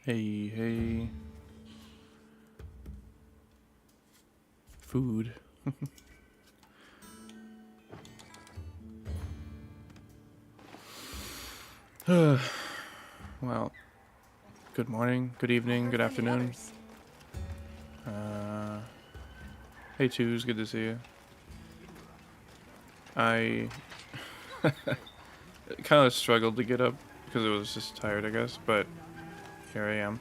Hey, hey. Food. Well, good morning, good evening, good afternoon. Hey, Twos, good to see you. I kind of struggled to get up because I was just tired, I guess, but here I am.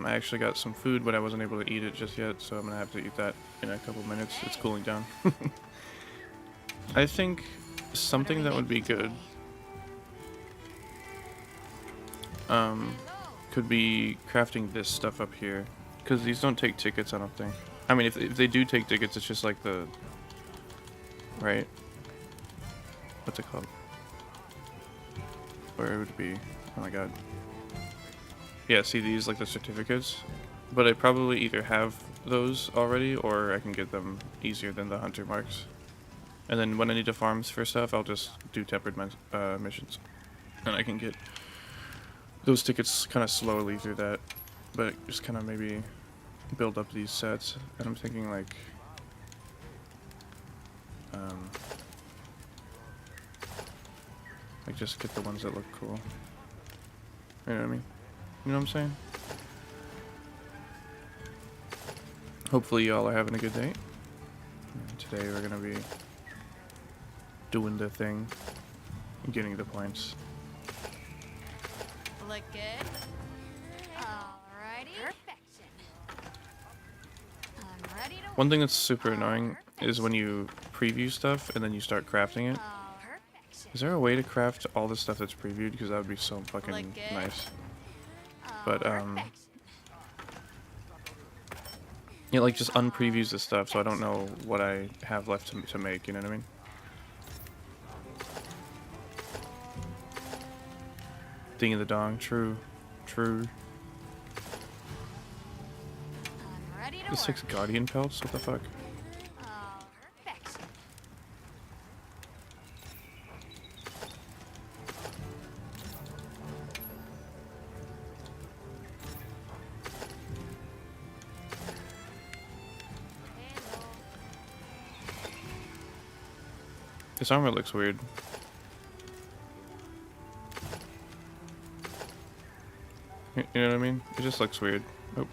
I actually got some food, but I wasn't able to eat it just yet, so I'm gonna have to eat that in a couple minutes. It's cooling down. I think something that would be good could be crafting this stuff up here, because these don't take tickets, I don't think. I mean, if they do take tickets, it's just like the... Right? What's it called? Where would it be? Oh my god. Yeah, see these, like the certificates? But I probably either have those already, or I can get them easier than the hunter marks. And then when I need to farm for stuff, I'll just do tempered missions. And I can get those tickets kind of slowly through that. But just kind of maybe build up these sets. And I'm thinking like... like just get the ones that look cool. You know what I mean? You know what I'm saying? Hopefully y'all are having a good day. And today we're gonna be doing the thing and getting the points. Look good. Alrighty. Perfection. I'm ready to One thing that's super annoying is when you preview stuff and then you start crafting it. Is there a way to craft all the stuff that's previewed? Because that would be so fucking nice. But it like just unpreviews the stuff, so I don't know what I have left to make, you know what I mean? Ding of the dong, true. The 6 guardian pelts, what the fuck? This armor looks weird. You know what I mean? It just looks weird. Oh.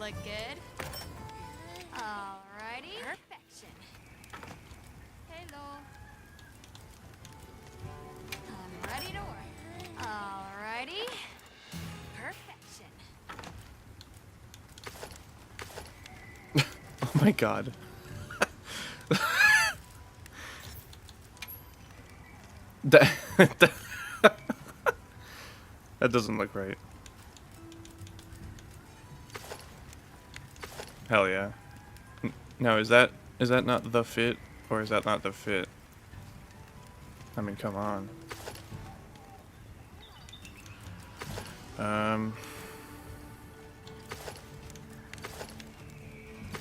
look good. Alrighty. Perfection. Hello. I'm ready to work. Alrighty. Perfection. Oh my god. That doesn't look right. Hell yeah. Now is that not the fit, or is that not the fit? I mean, come on.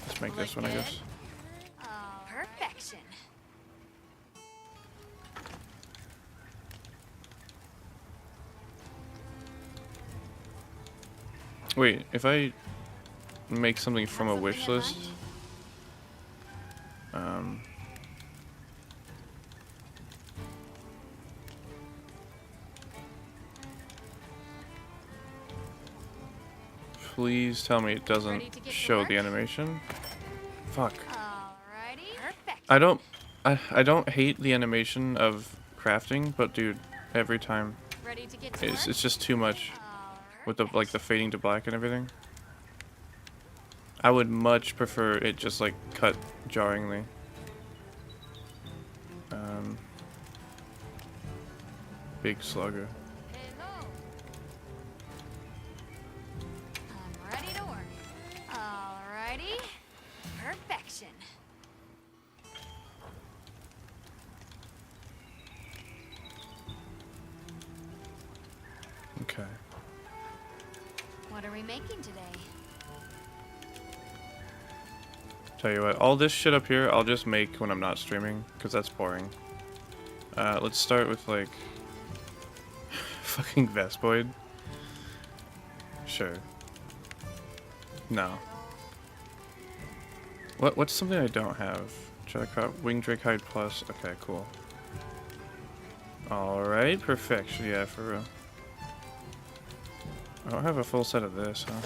Let's make this one, I guess. Perfection. Wait, if I make something from a wish list, please tell me it doesn't show the animation. Fuck. I don't hate the animation of crafting, but dude, every time it's just too much with the the fading to black and everything. I would much prefer it just like cut jarringly. Big slugger. I'm ready to work. Alrighty. Perfection. Okay. What are we making today? Tell you what, all this shit up here, I'll just make when I'm not streaming, because that's boring. Let's start with, like, fucking Vespoid. Sure. No. What's something I don't have? Chatacabra, Wing Drake Hide Plus. Okay, cool. Alright, perfection. Yeah, for real. I don't have a full set of this, huh?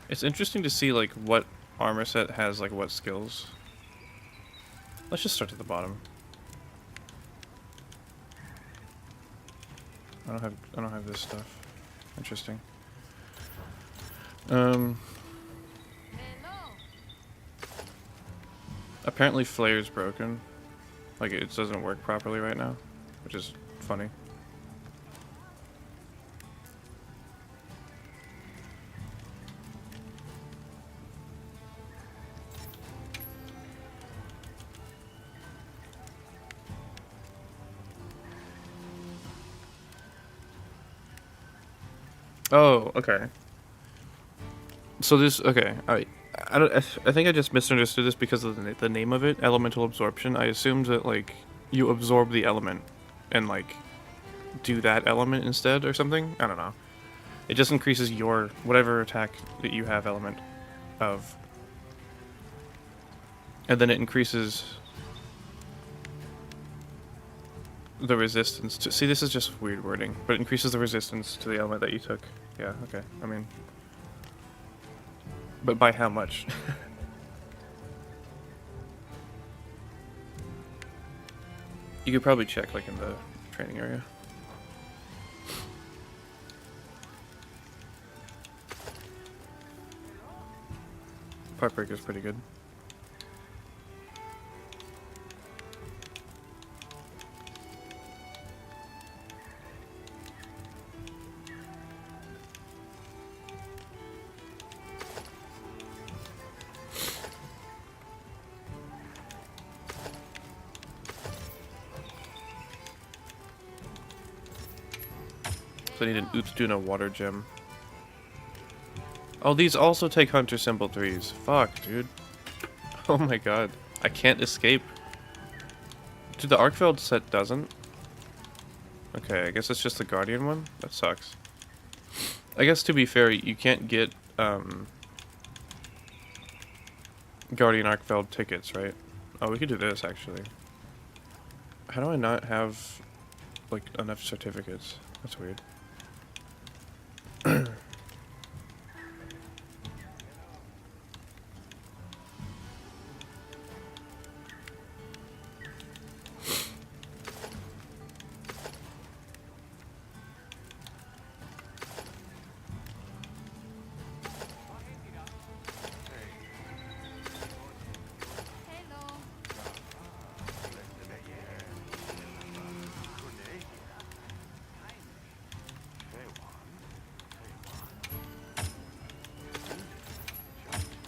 It's interesting to see, like, what armor set has, like, what skills. Let's just start at the bottom. I don't have this stuff. Interesting. Apparently Flare's broken. Like, it doesn't work properly right now, which is funny. Oh, okay. So this, okay, I think I just misunderstood this because of the name of it, elemental absorption. I assumed that, like, you absorb the element and, like, do that element instead or something. I don't know. It just increases your whatever attack that you have element of, and then it increases the resistance to. See, this is just weird wording, but it increases the resistance to the element that you took. Yeah. Okay. I mean. But by how much? You could probably check, like, in the training area. Part break is pretty good. I need an Utduna water gem. Oh, these also take Hunter Symbol 3s. Fuck, dude. Oh my god. I can't escape. Dude, the Arkveld set doesn't? Okay, I guess it's just the Guardian one? That sucks. I guess to be fair, you can't get, Guardian Arkveld tickets, right? Oh, we could do this, actually. How do I not have, like, enough certificates? That's weird.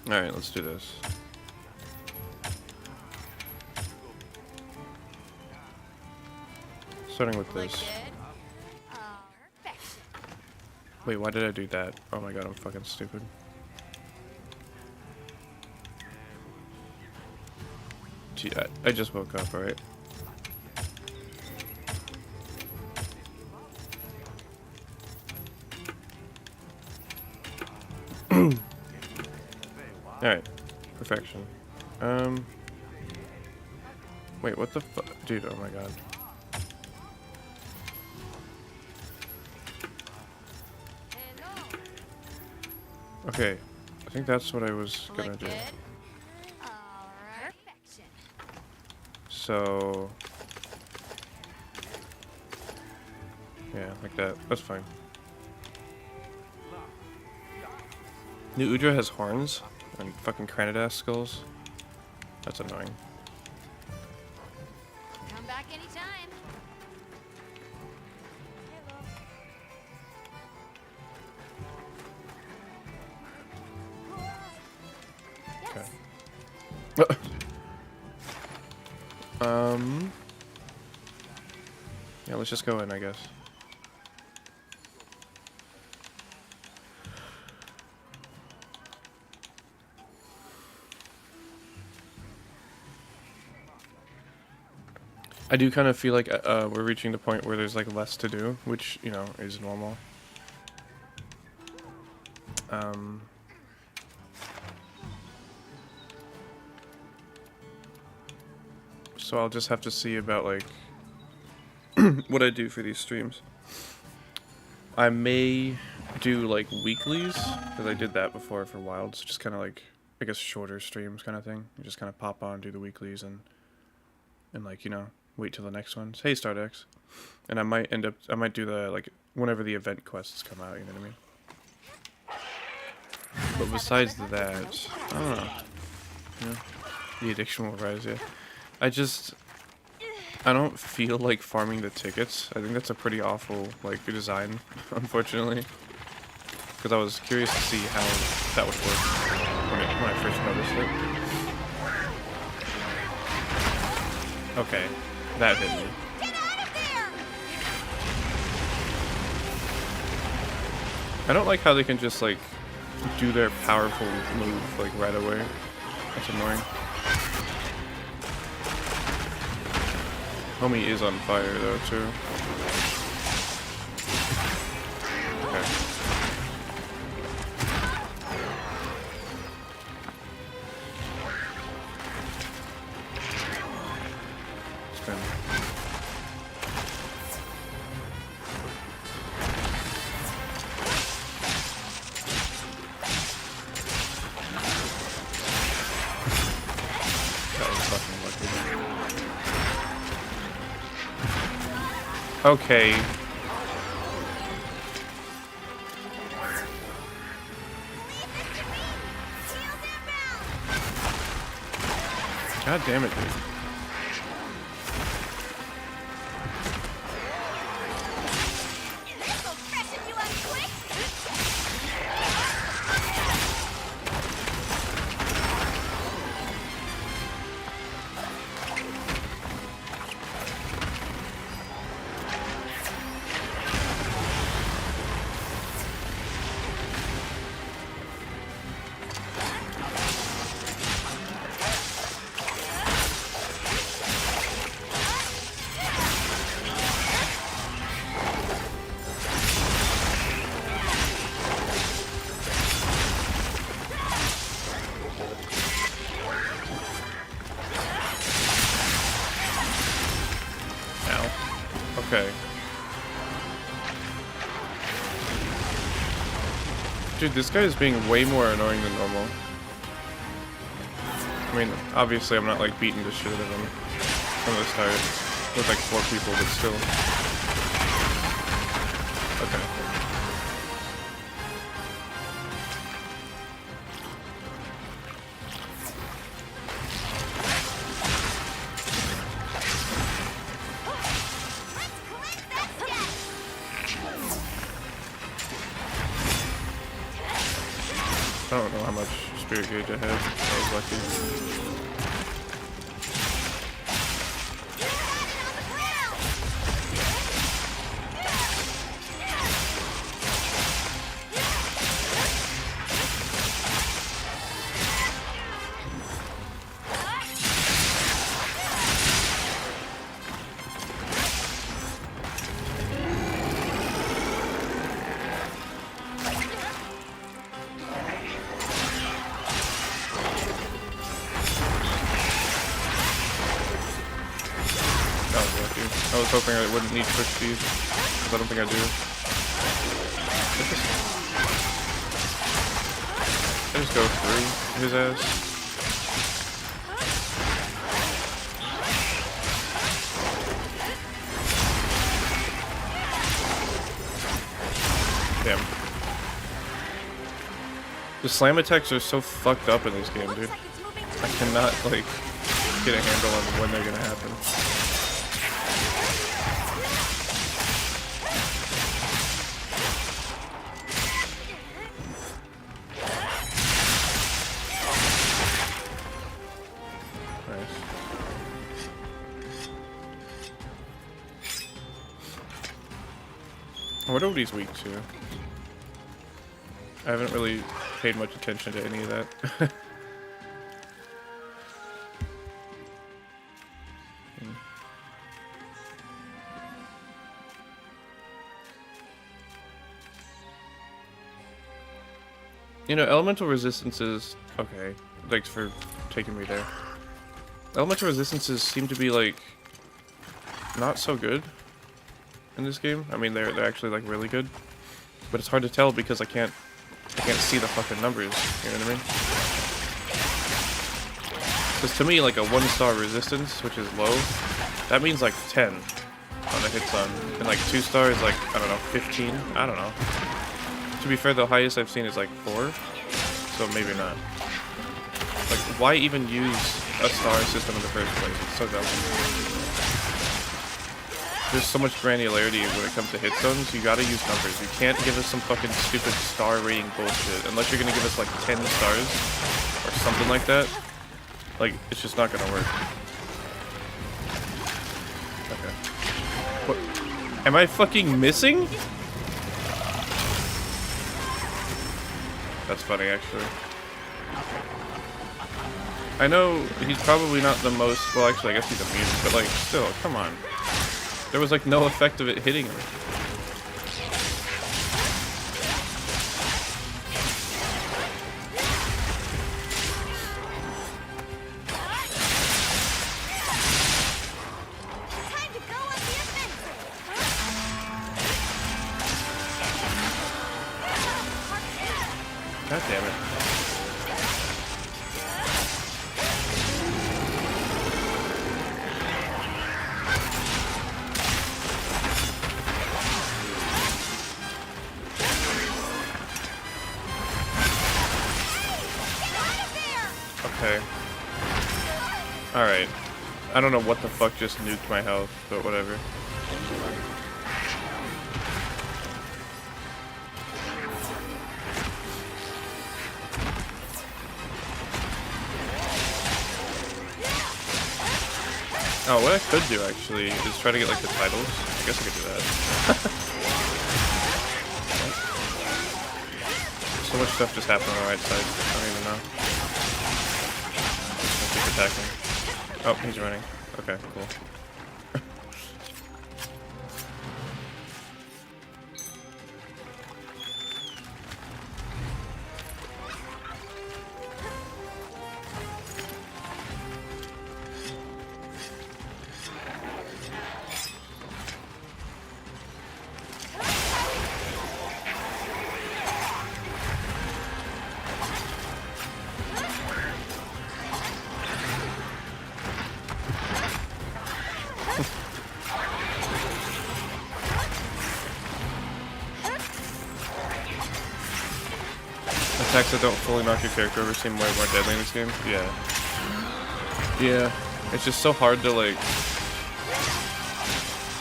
Alright, let's do this. Starting with this. Wait, why did I do that? Oh my god, I'm fucking stupid. Gee, I just woke up, right? Alright, perfection. Wait, what the fuck? Dude, oh my god. Okay, I think that's what I was gonna do. So... yeah, like that. That's fine. Nu Udra has horns and fucking Cranidas skulls. That's annoying. Come back anytime. Okay. Yeah, let's just go in, I guess. I do kind of feel like we're reaching the point where there's like less to do, which, you know, is normal. So I'll just have to see about like what I do for these streams. I may do like weeklies, because I did that before for Wilds, just kind of like, I guess, shorter streams kind of thing. You just kind of pop on, do the weeklies, and like, you know, wait till the next ones. Hey, Stardex. And I might do the, like, whenever the event quests come out, you know what I mean? But besides that, I don't know. You know, the addiction will rise, yeah. I don't feel like farming the tickets. I think that's a pretty awful, like, design, unfortunately. Because I was curious to see how that would work when I first noticed it. Okay, that hit me. Get out of there! I don't like how they can just, like, do their powerful move, like, right away. That's annoying. Homie is on fire, though, too. Okay. Spin. That was fucking lucky. Okay. God damn it, dude. Okay. Dude, this guy is being way more annoying than normal. I mean, obviously I'm not like beating the shit out of him from the start with like 4 people, but still. Okay. I don't know how much spirit gauge I had. I was lucky. I was hoping I wouldn't need quick speed, because I don't think I do. I just go through his ass. Damn. The slam attacks are so fucked up in this game, dude. I cannot, like, get a handle on when they're gonna happen. I wonder what he's weak to. I haven't really paid much attention to any of that. You know, elemental resistances... Okay, thanks for taking me there. Elemental resistances seem to be, like, not so good in this game. I mean, they're actually, like, really good. But it's hard to tell because I can't see the fucking numbers, you know what I mean? Because to me, like, a 1-star resistance, which is low, that means, like, 10 on the hit stun. And, like, 2 stars, like, I don't know, 15? I don't know. To be fair, the highest I've seen is like 4, so maybe not. Like, why even use a star system in the first place? It's so dumb. There's so much granularity when it comes to hit zones, you gotta use numbers. You can't give us some fucking stupid star rating bullshit, unless you're gonna give us like 10 stars, or something like that. Like, it's just not gonna work. Okay. What? Am I fucking missing? That's funny, actually. I know he's probably not the most... Well, actually, I guess he's immune, but, like, still, come on. There was, like, no effect of it hitting him. God damn it. Okay. Alright. I don't know what the fuck just nuked my health, but whatever. Oh, what I could do actually is try to get like the titles. I guess I could do that. So much stuff just happened on the right side. I don't even know. Just keep attacking. Oh, he's running. Okay, cool. Attacks that don't fully knock your character over seem way more deadly in this game. Yeah. Yeah. It's just so hard to like...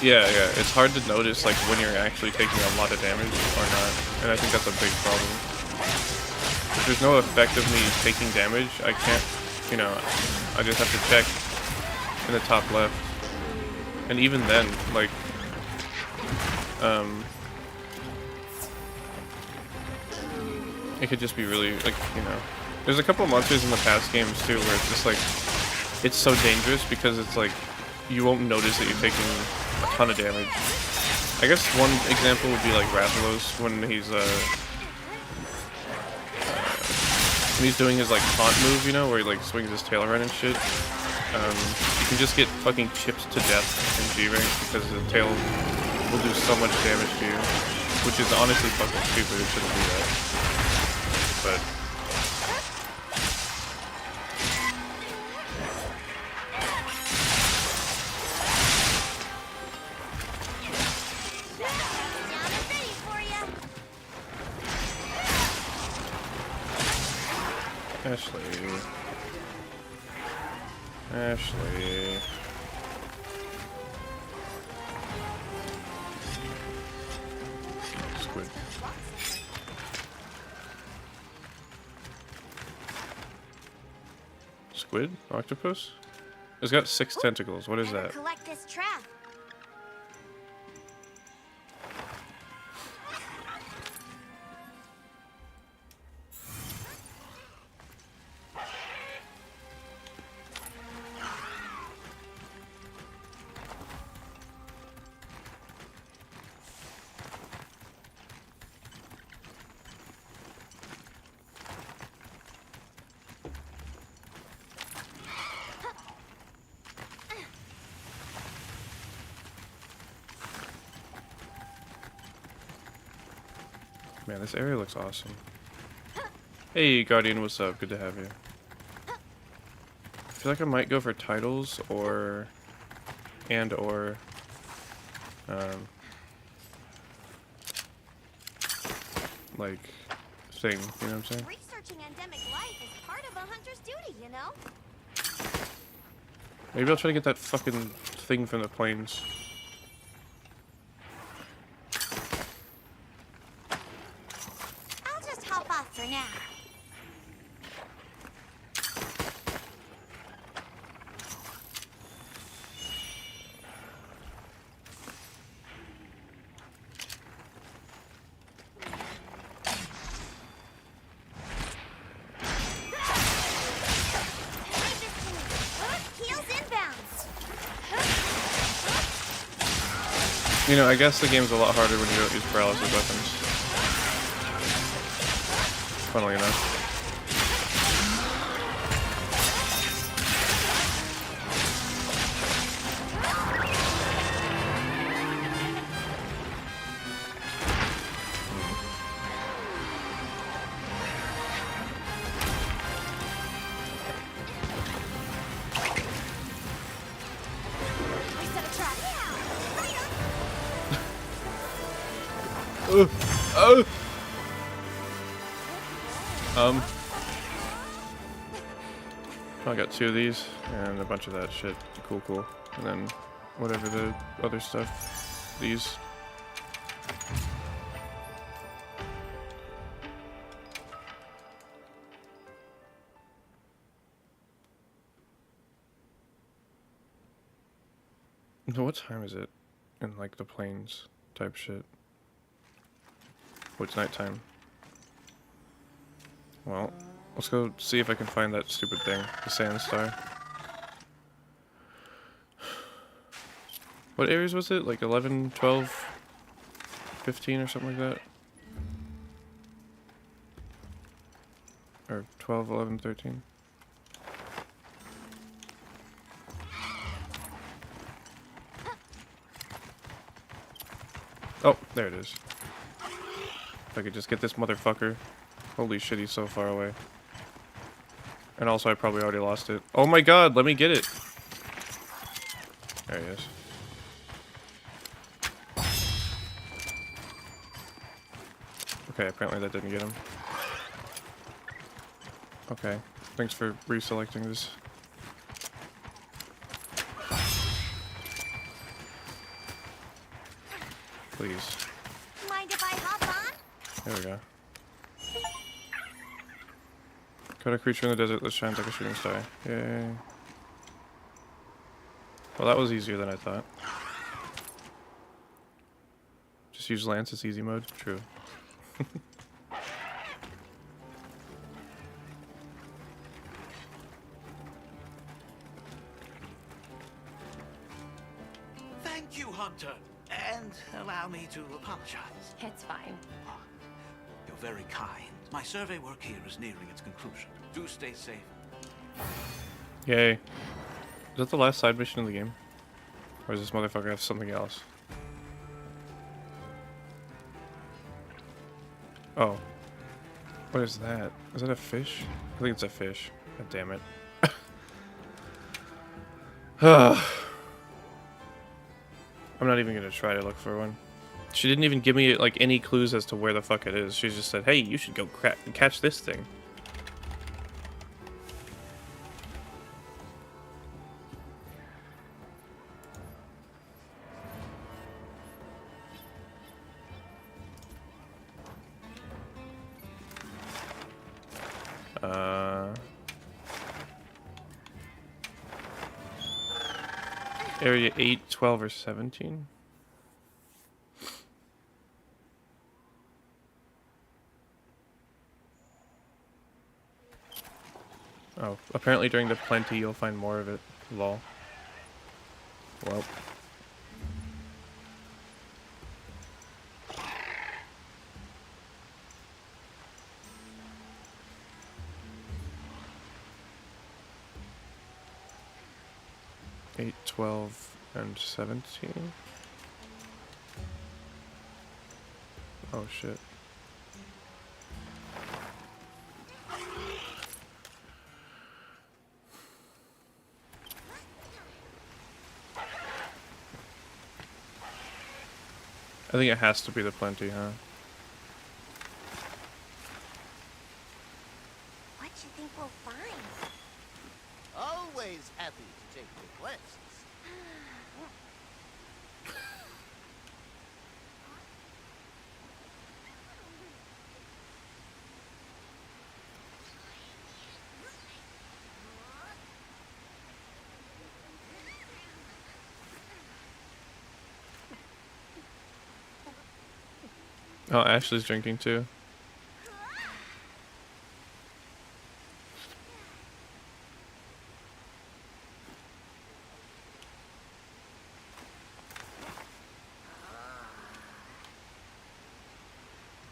Yeah, it's hard to notice like when you're actually taking a lot of damage or not. And I think that's a big problem. If there's no effect of me taking damage, I can't, you know, I just have to check in the top left. And even then, like, it could just be really, like, you know, there's a couple of monsters in the past games too where it's just like, it's so dangerous because it's like, you won't notice that you're taking a ton of damage. I guess one example would be like Rathalos when he's doing his like taunt move, you know, where he like swings his tail around and shit. You can just get fucking chipped to death in G rank because the tail will do so much damage to you, which is honestly fucking stupid. It shouldn't do that. But Ashley. Squid. Squid? Octopus? It's got 6 tentacles. What is that? Collect this trap. Man, this area looks awesome. Hey, Guardian, what's up? Good to have you. I feel like I might go for titles or like thing, you know what I'm saying? Researching endemic life is part of a hunter's duty, you know? Maybe I'll try to get that fucking thing from the plains. I'll just hop off for now. You know, I guess the game's a lot harder when you don't use paralysis weapons. Funnily enough. I got 2 of these and a bunch of that shit. Cool. And then whatever the other stuff. These. What time is it? In like the plains type shit. Oh, it's nighttime. Well, let's go see if I can find that stupid thing, the Sandstar. What areas was it? Like 11, 12, 15 or something like that? Or 12, 11, 13? Oh, there it is. If I could just get this motherfucker. Holy shit, he's so far away. And also, I probably already lost it. Oh my god, let me get it! There he is. Okay, apparently that didn't get him. Okay, thanks for reselecting this. Please. Mind if I hop on? There we go. Caught a creature in the desert that shines like a shooting star. Yay. Well, that was easier than I thought. Just use Lance, it's easy mode? True. Thank you, Hunter. And allow me to apologize. It's fine. You're very kind. My survey work here is nearing its conclusion. Do stay safe. Yay. Is that the last side mission in the game? Or does this motherfucker have something else? Oh. What is that? Is that a fish? I think it's a fish. God damn it. I'm not even gonna try to look for one. She didn't even give me like any clues as to where the fuck it is. She just said, hey, you should go catch this thing. Area 8, 12, or 17? Oh, apparently during the plenty you'll find more of it. Lol. Well. Eight, 12, and 17. Oh shit. I think it has to be the plenty, huh? What you think we'll find? Always happy to take requests. Oh, Ashley's drinking too.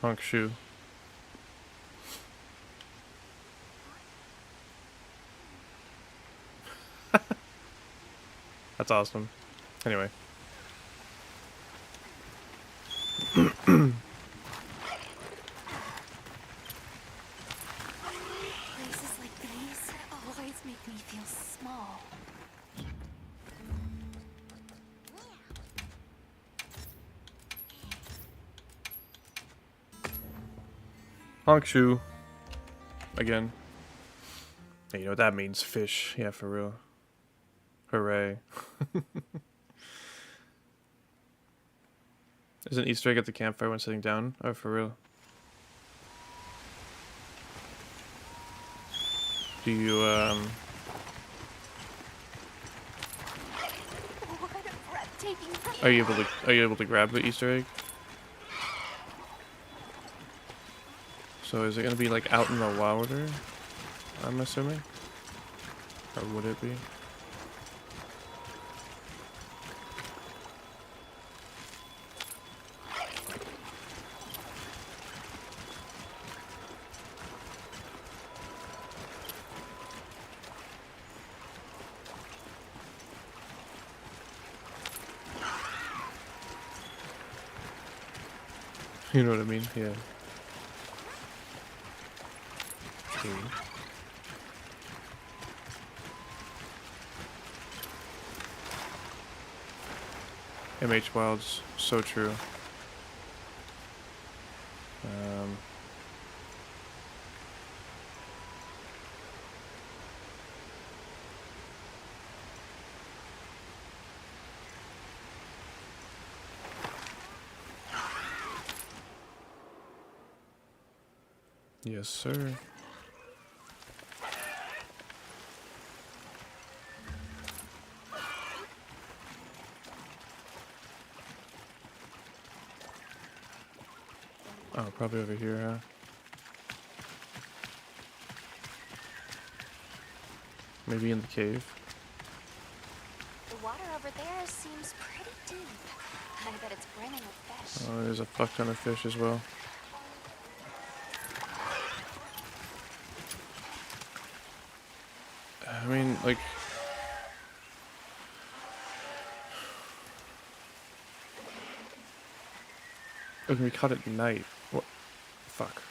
Honk shoe. That's awesome. Anyway. Places like these always make me feel small. Honk shoe. Again. Hey, you know what that means? Fish. Yeah, for real. Hooray. Is an Easter egg at the campfire when sitting down? Oh, for real. Do you, What a breathtaking view. are you able to grab the Easter egg? So is it gonna be like out in the water? I'm assuming? Or would it be? You know what I mean? Yeah. True. MH Wild's so true. Yes, sir. Oh, probably over here, huh? Maybe in the cave. The water over there seems pretty deep. I bet it's brimming with fish. Oh, there's a fuck ton of fish as well. I mean, like... It can be caught at night. What? Fuck.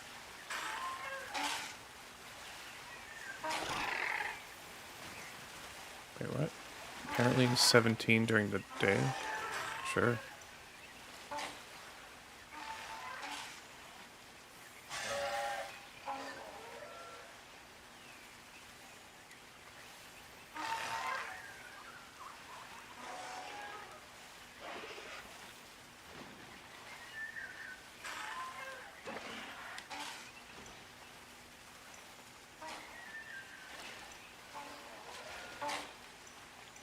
Wait, what? Apparently 17 during the day? Sure.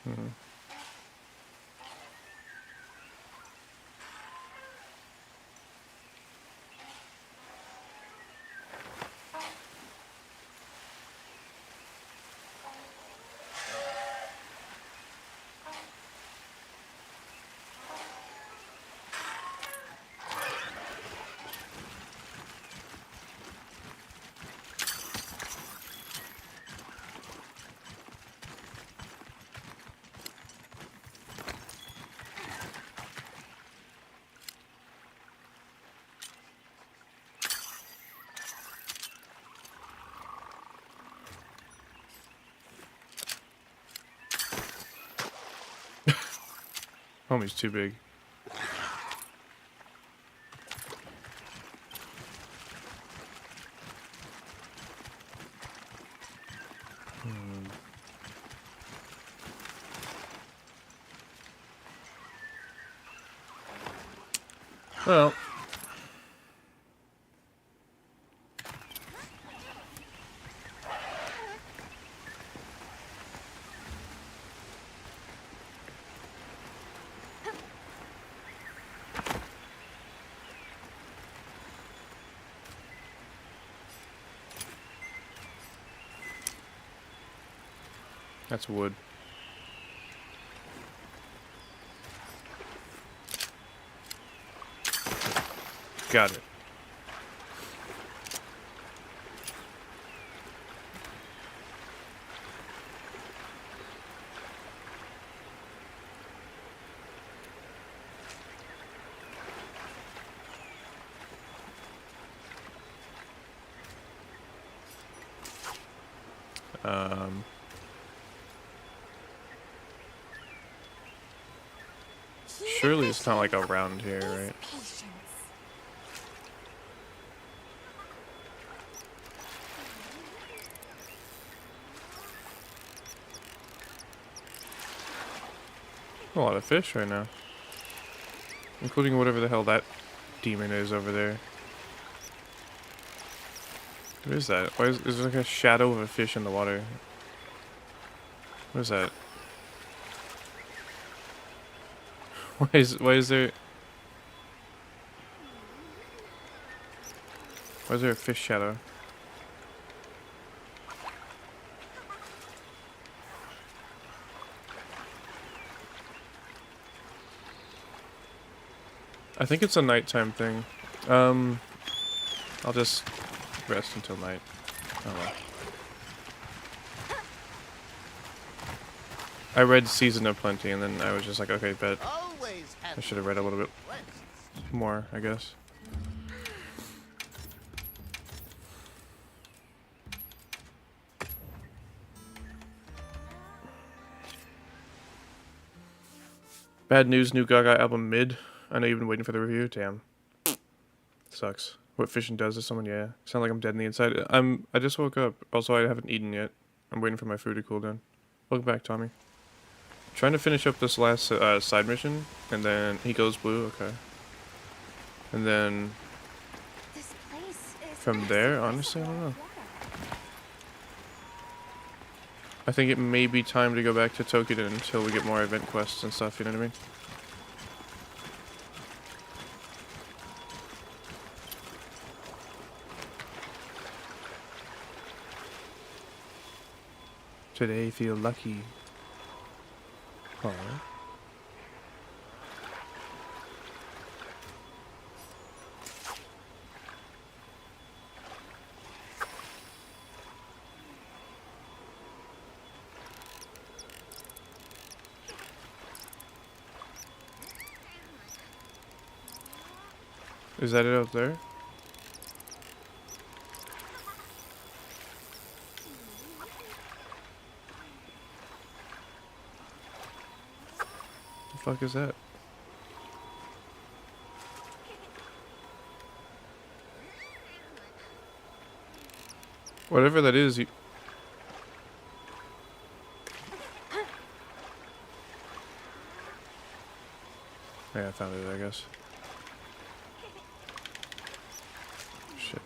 Hmm. Homie's too big. Well. That's wood. Got it. Surely it's not like around here, right? A lot of fish right now. Including whatever the hell that demon is over there. What is that? Why is there like a shadow of a fish in the water? What is that? Why is there a fish shadow? I think it's a nighttime thing. I'll just rest until night. Oh well. I read Season of Plenty and then I was just like, okay, bet. I should have read a little bit more, I guess. Bad news, new Gaga album mid. I know you've been waiting for the review. Damn. Sucks. What fishing does to someone, yeah. Sound like I'm dead on the inside. I just woke up. Also, I haven't eaten yet. I'm waiting for my food to cool down. Welcome back, Tommy. Trying to finish up this last side mission, and then he goes blue, okay. And then from there, honestly, I don't know. I think it may be time to go back to Tokiden until we get more event quests and stuff, you know what I mean? Today feel lucky. Aww. Is that it up there? The fuck is that? Whatever that is, you... Yeah, I found it, I guess. Shit.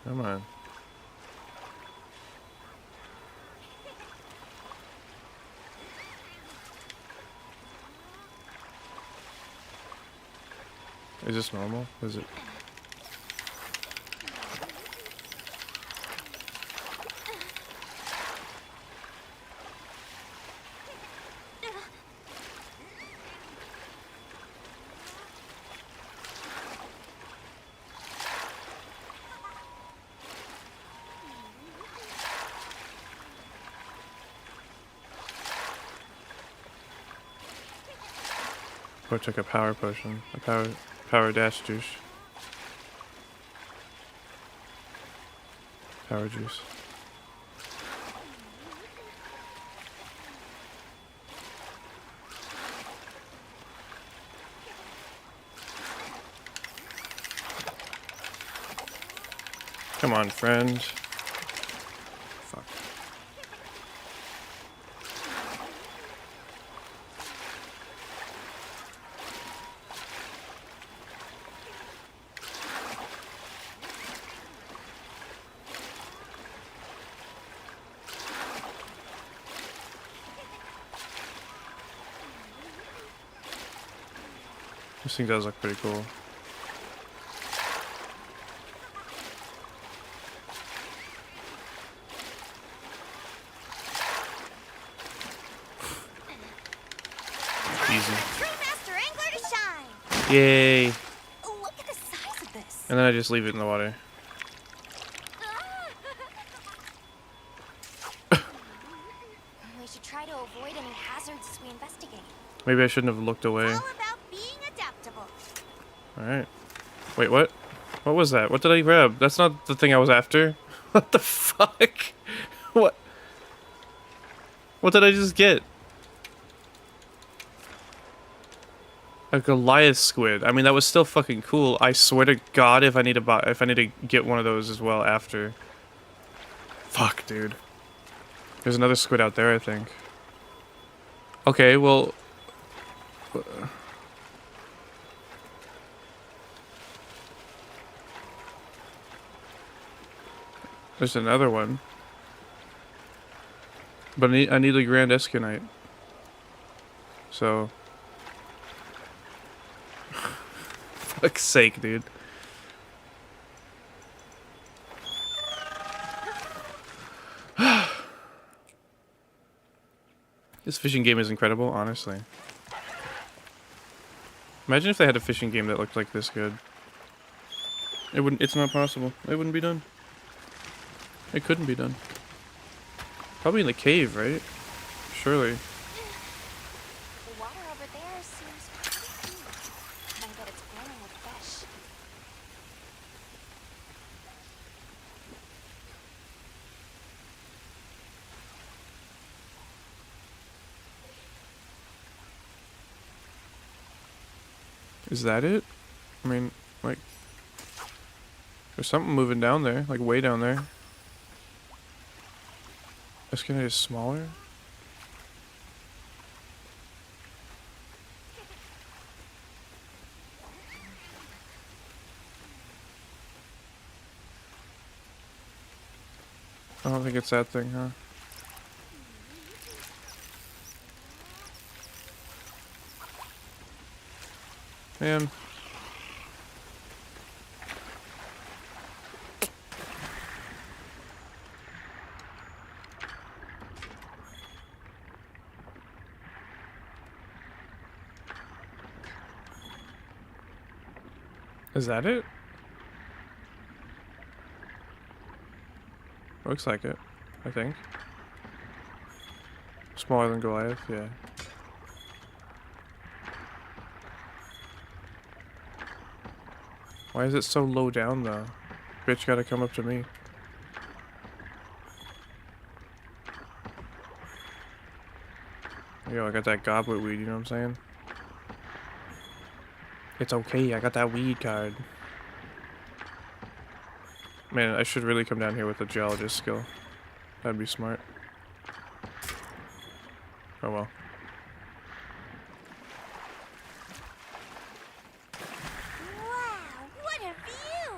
Come on. Is this normal? Is it? Or took a power potion, a power dash juice. Power juice. Come on, friend. Fuck. This thing does look pretty cool. Easy. True master angler to shine. Yay! Look at the size of this. And then I just leave it in the water. We should try to avoid any hazards as we investigate. Maybe I shouldn't have looked away. All about being adaptable. Alright. Wait, what? What was that? What did I grab? That's not the thing I was after. What the fuck? What? What did I just get? A Goliath Squid. I mean, that was still fucking cool. I swear to God, if I need to get one of those as well after. Fuck, dude. There's another squid out there, I think. Okay, well. There's another one. But I need a Grand Escunite. So. Fuck's sake, dude. This fishing game is incredible, honestly. Imagine if they had a fishing game that looked like this good. It wouldn't. It's not possible. It wouldn't be done. It couldn't be done. Probably in the cave, right? Surely. The water over there seems pretty deep. I bet it's brimming with fish. Is that it? I mean, like, there's something moving down there, like way down there. Escunite is smaller? I don't think it's that thing, huh? Man. Is that it? Looks like it, I think. Smaller than Goliath, yeah. Why is it so low down though? Bitch gotta come up to me. Yo, I got that goblet weed, you know what I'm saying? It's okay, I got that weed card. Man, I should really come down here with a geologist skill. That'd be smart. Oh well. Wow, what a view!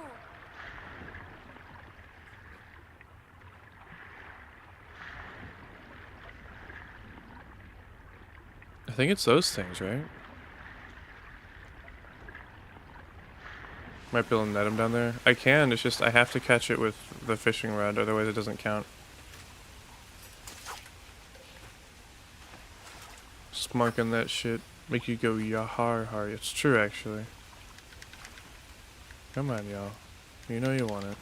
I think it's those things, right? Might be able to net him down there. I can, it's just I have to catch it with the fishing rod, otherwise it doesn't count. Smarking that shit. Make you go yahar har. It's true, actually. Come on, y'all. You know you want it.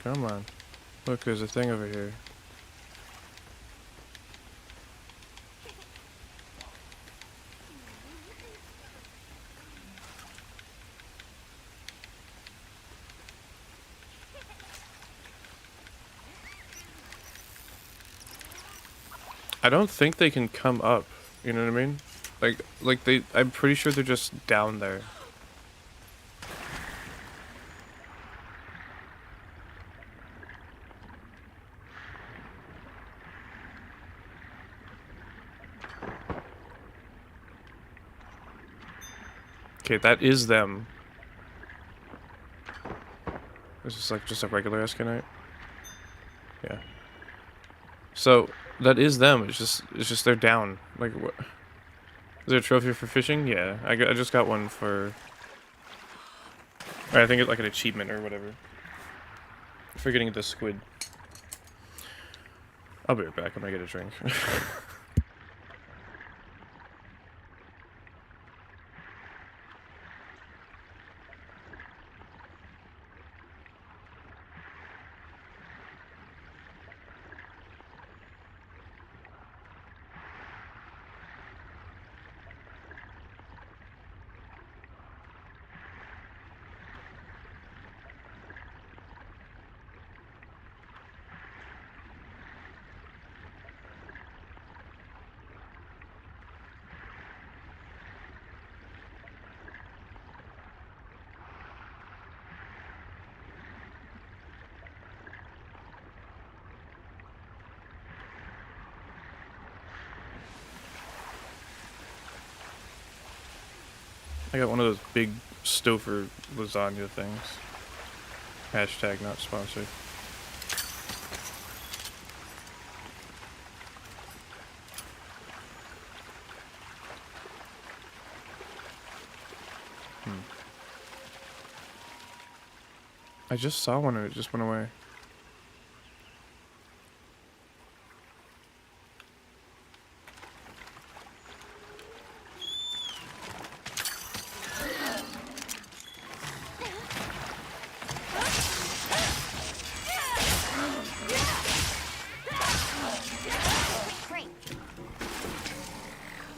Come on. Look, there's a thing over here. I don't think they can come up, you know what I mean? I'm pretty sure they're just down there. Okay, that is them. Is this like just a regular Escunite? Yeah. So that is them. It's just they're down. Like what? Is there a trophy for fishing? Yeah, I just got one for. Or I think it's like an achievement or whatever. For getting the squid. I'll be right back. I'm gonna get a drink. I got one of those big Stouffer lasagna things. Hashtag not sponsored. I just saw one and it just went away.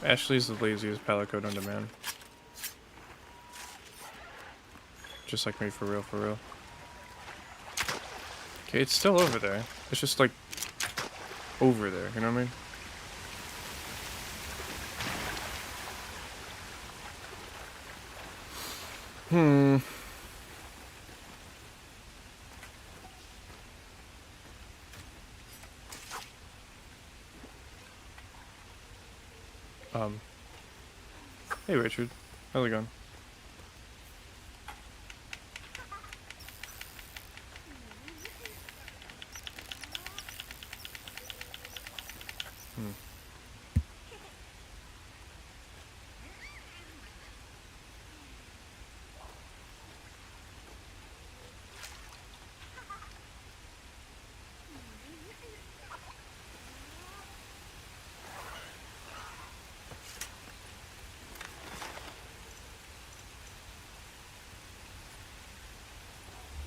Ashley's the laziest pallet code on demand. Just like me, for real, for real. Okay, it's still over there. It's just like over there, you know what I mean? Hey Richard, how's it going?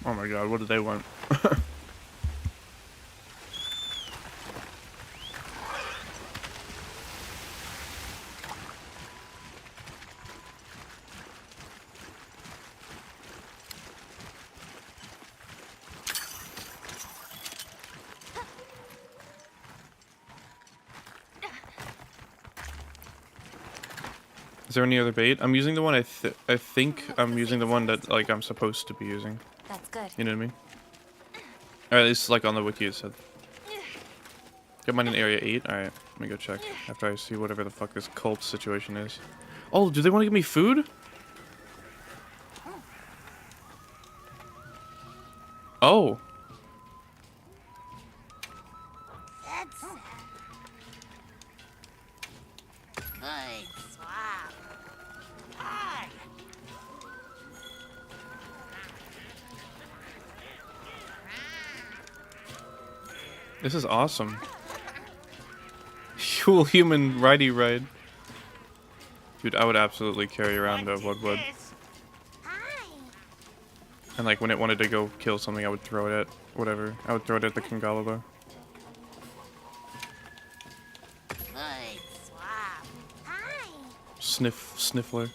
Oh my god, what did they want? Is there any other bait? I'm using the one I think I'm using the one that like I'm supposed to be using. That's good. You know what I mean? Or at least like on the wiki it said. Get mine in area 8? Alright, let me go check. After I see whatever the fuck this cult situation is. Oh, do they want to give me food? Oh. This is awesome. Cool human ridey ride. Dude, I would absolutely carry around a Wudwud. And like when it wanted to go kill something, I would throw it at whatever. I would throw it at the Congalala. Sniffler.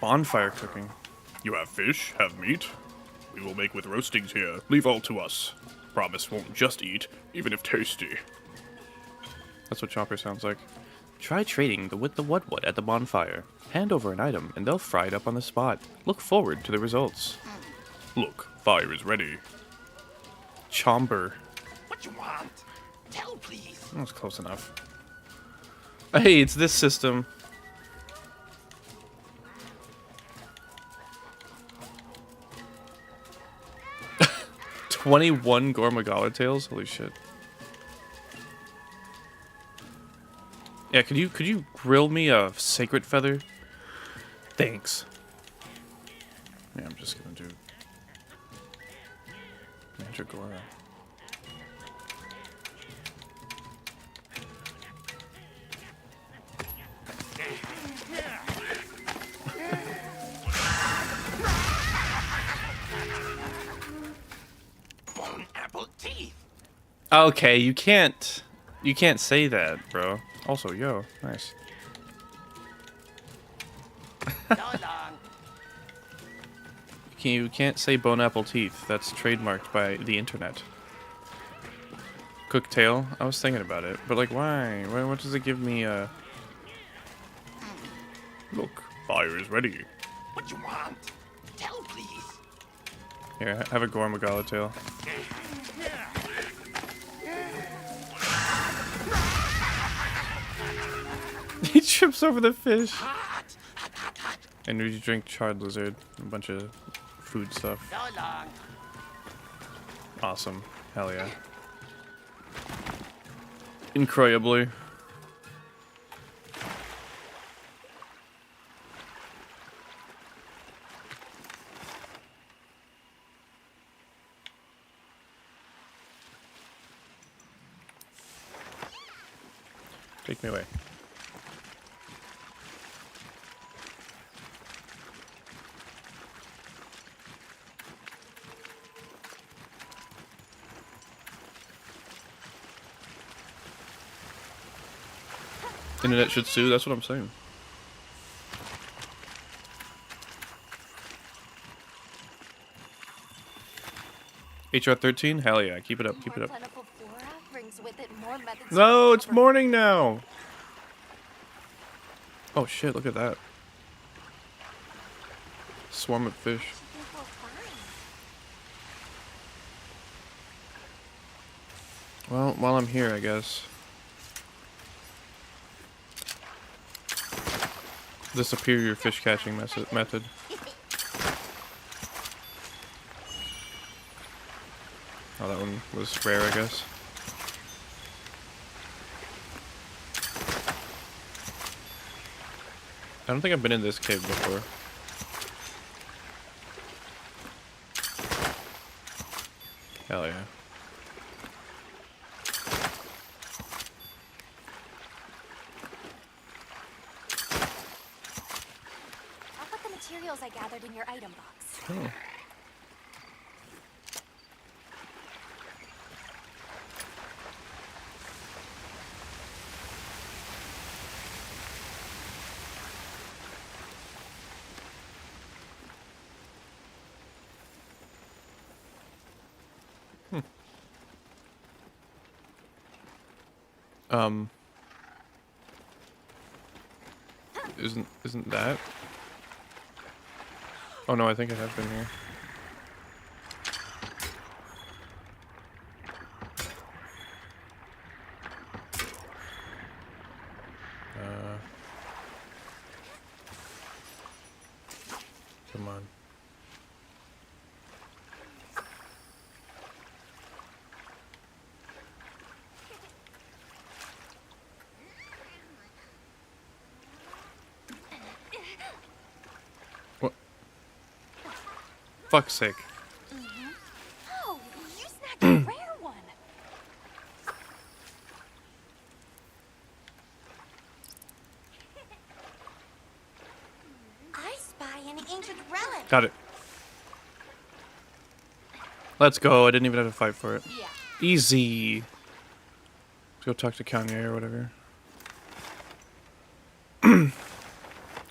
Bonfire cooking. You have fish, have meat? We will make with roastings here. Leave all to us. Promise won't just eat, even if tasty. That's what Chopper sounds like. Try trading with the Wudwud at the bonfire. Hand over an item, and they'll fry it up on the spot. Look forward to the results. Look, fire is ready. Chomper. What you want? Tell, please. That was close enough. Hey, it's this system. 21 Gormagala tails? Holy shit. Yeah, could you grill me a sacred feather? Thanks. Yeah, I'm just gonna do Mandragora. Bone apple teeth. Okay, you can't say that, bro. Also, yo, nice. So long. You can't say bone apple teeth. That's trademarked by the internet. Cooked tail? I was thinking about it, but like, why? What does it give me? Look, fire is ready. What you want? Tell, please. Here, have a Gormagala tail. He trips over the fish. Hot. Hot, hot, hot. And we drink charred lizard. A bunch of food stuff. So long. Awesome. Hell yeah. Incredibly. Take me away. Internet should sue, that's what I'm saying. HR 13? Hell yeah, keep it up, keep it up. Plentiful flora brings with it more methods No, to it's recover. morning now! Oh shit, look at that. Swarm of fish. I think we'll find. Well, while I'm here, I guess. The superior fish catching method. Oh, that one was rare, I guess. I don't think I've been in this cave before. Hell yeah. I'll put the materials I gathered in your item box. Oh. Isn't that? Oh no, I think I have been here. Come on. What? Fuck's sake. Oh, you snagged a rare one. I spy an ancient relic. Got it. Let's go. I didn't even have to fight for it. Yeah. Easy. Let's go talk to Kanye or whatever.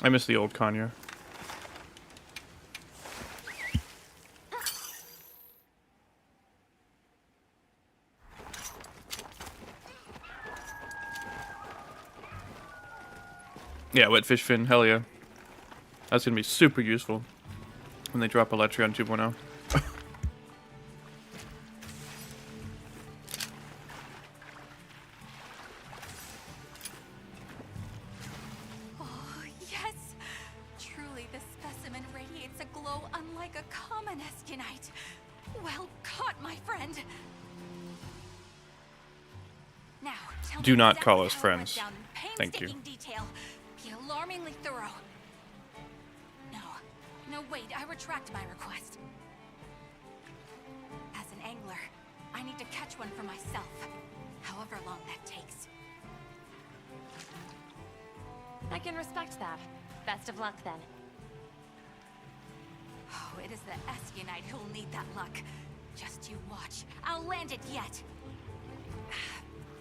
I miss the old Kanye. Yeah, wet fish fin, hell yeah. That's gonna be super useful when they drop Electron 2.0. Oh, yes. Truly, this specimen radiates a glow unlike a common Escunite. Well caught, my friend. Now, tell Do me not exactly call us how it friends. went down in Thank you. painstaking detail. Be alarmingly thorough. No, wait. I retract my request. As an angler, I need to catch one for myself, however long that takes. I can respect that. Best of luck then. Oh, it is the Escunite who'll need that luck. Just you watch. I'll land it yet.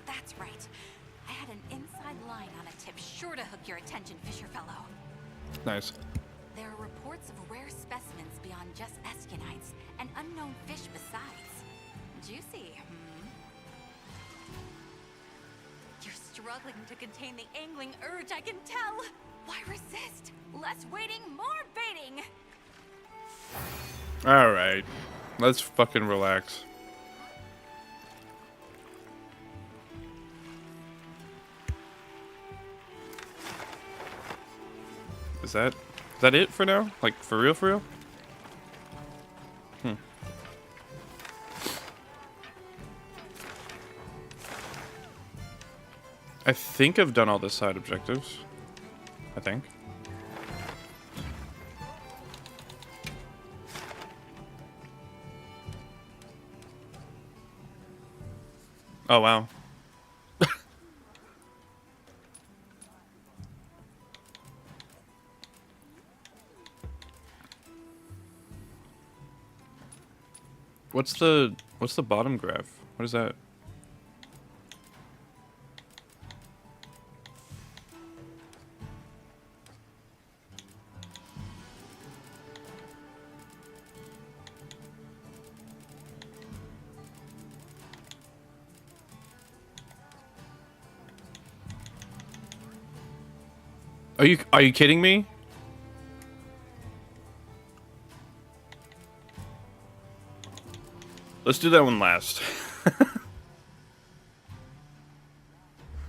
That's right. I had an inside line on a tip sure to hook your attention, fisher fellow. Nice. There are reports of rare specimens beyond just Escunites, and unknown fish besides. Juicy, hmm? You're struggling to contain the angling urge, I can tell! Why resist? Less waiting, more baiting! Alright. Let's fucking relax. Is that it for now? Like, for real, for real? I think I've done all the side objectives. I think. Oh, wow. What's the bottom graph? What is that? Are you kidding me? Let's do that one last.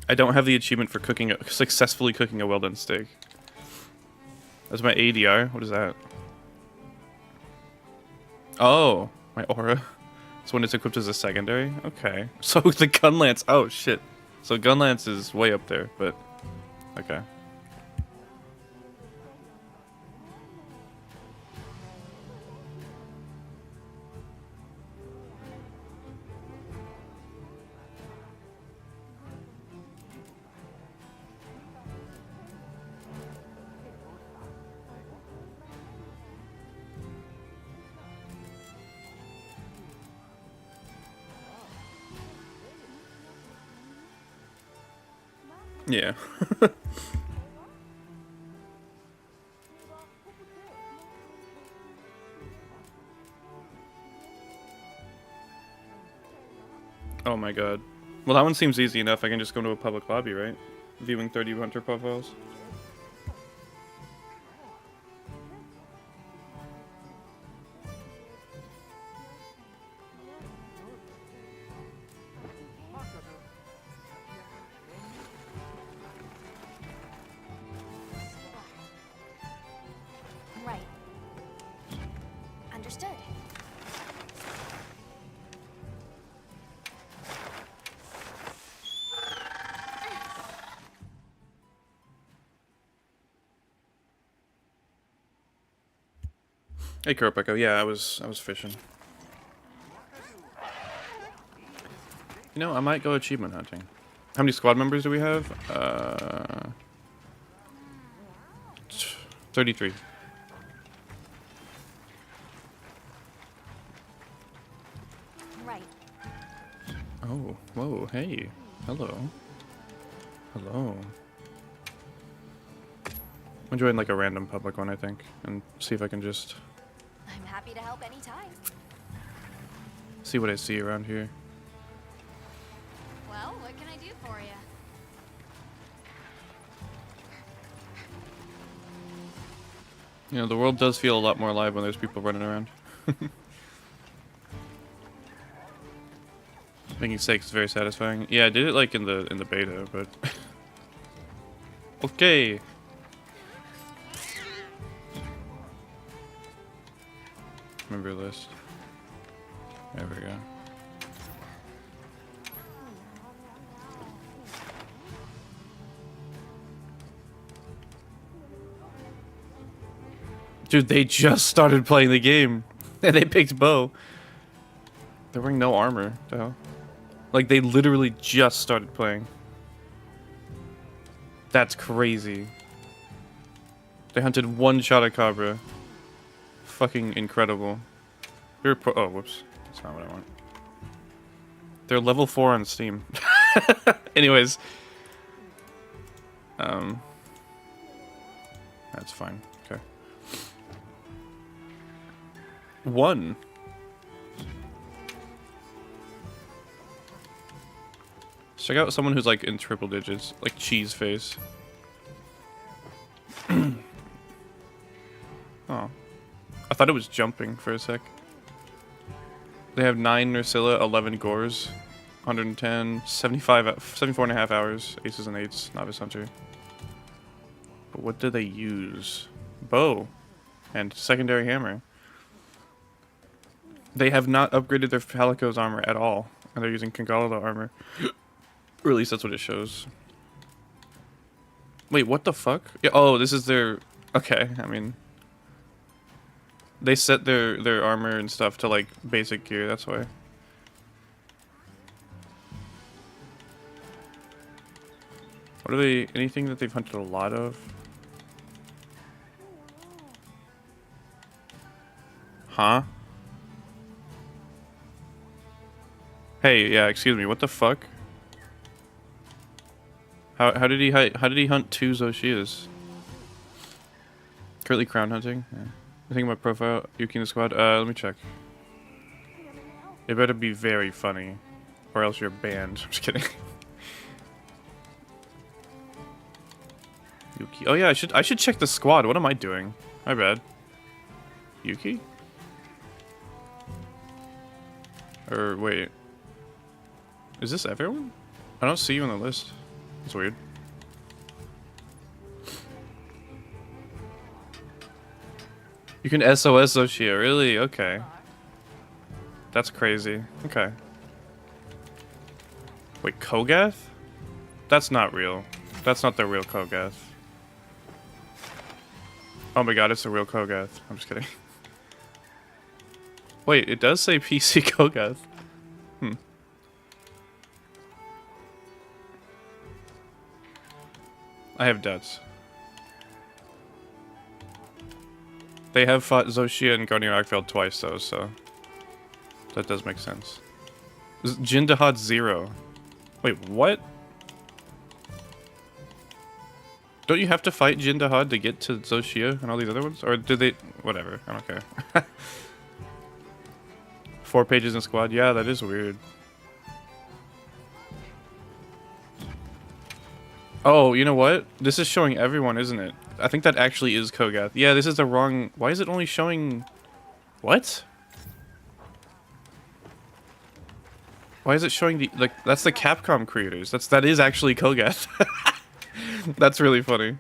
I don't have the achievement for successfully cooking a well-done steak. That's my ADR. What is that? Oh, my aura. So when it's equipped as a secondary? Okay. So the gun lance. Oh, shit. So gun lance is way up there, but... Okay. Yeah. Oh my god. Well, that one seems easy enough. I can just go to a public lobby, right? Viewing 30 hunter profiles. Right. Understood. Hey, Kuropeko. Yeah, I was fishing. You know, I might go achievement hunting. How many squad members do we have? 33. Right. Oh, whoa, hey. Hello. Hello. I'm join like a random public one, I think, and see if I can just I'm happy to help anytime. see what I see around here. Well, what can I do for you? You know, the world does feel a lot more alive when there's people running around. Making stakes is very satisfying. Yeah, I did it like in the beta, but okay. Member list. There we go. Dude, they just started playing the game. And they picked bow. They're wearing no armor. The hell? Like, they literally just started playing. That's crazy. They hunted one Chatacabra. Fucking incredible. Oh, whoops. That's not what I want. They're level 4 on Steam. Anyways. That's fine. Okay. 1. Let's check out someone who's like in triple digits, like Cheese Face. Oh. I thought it was jumping for a sec. They have 9 Nerscylla, 11 Gores, 110, 74 and a half hours, aces and 8s, Novice Hunter. But what do they use? Bow and secondary hammer. They have not upgraded their Phallico's armor at all, and they're using Congalala armor. Or at least that's what it shows. Wait, what the fuck? Yeah, oh, this is their... Okay, I mean... They set their armor and stuff to, like, basic gear, that's why. What are they... Anything that they've hunted a lot of? Huh? Hey, yeah, excuse me, what the fuck? How did he hunt 2 Zoshias? Currently crown hunting? Yeah. I think my profile, Yuki in the squad. Let me check. It better be very funny, or else you're banned. I'm just kidding. Yuki. Oh yeah, I should check the squad. What am I doing? My bad. Yuki? Or wait. Is this everyone? I don't see you on the list. It's weird. You can SOS Zoshia, really? Okay. That's crazy. Okay. Wait, Kogath? That's not real. That's not the real Kogath. Oh my god, it's the real Kogath. I'm just kidding. Wait, it does say PC Kogath. I have doubts. They have fought Zoshia and Guardian Arkveld twice though, so that does make sense. Jindahad 0. Wait, what? Don't you have to fight Jindahad to get to Zoshia and all these other ones? Or did they... Whatever, I don't care. 4 pages in squad? Yeah, that is weird. Oh, you know what? This is showing everyone, isn't it? I think that actually is Kogath. Yeah, this is the wrong... Why is it only showing... What? Why is it showing the... Like, that's the Capcom creators. That is actually Kogath. That's really funny.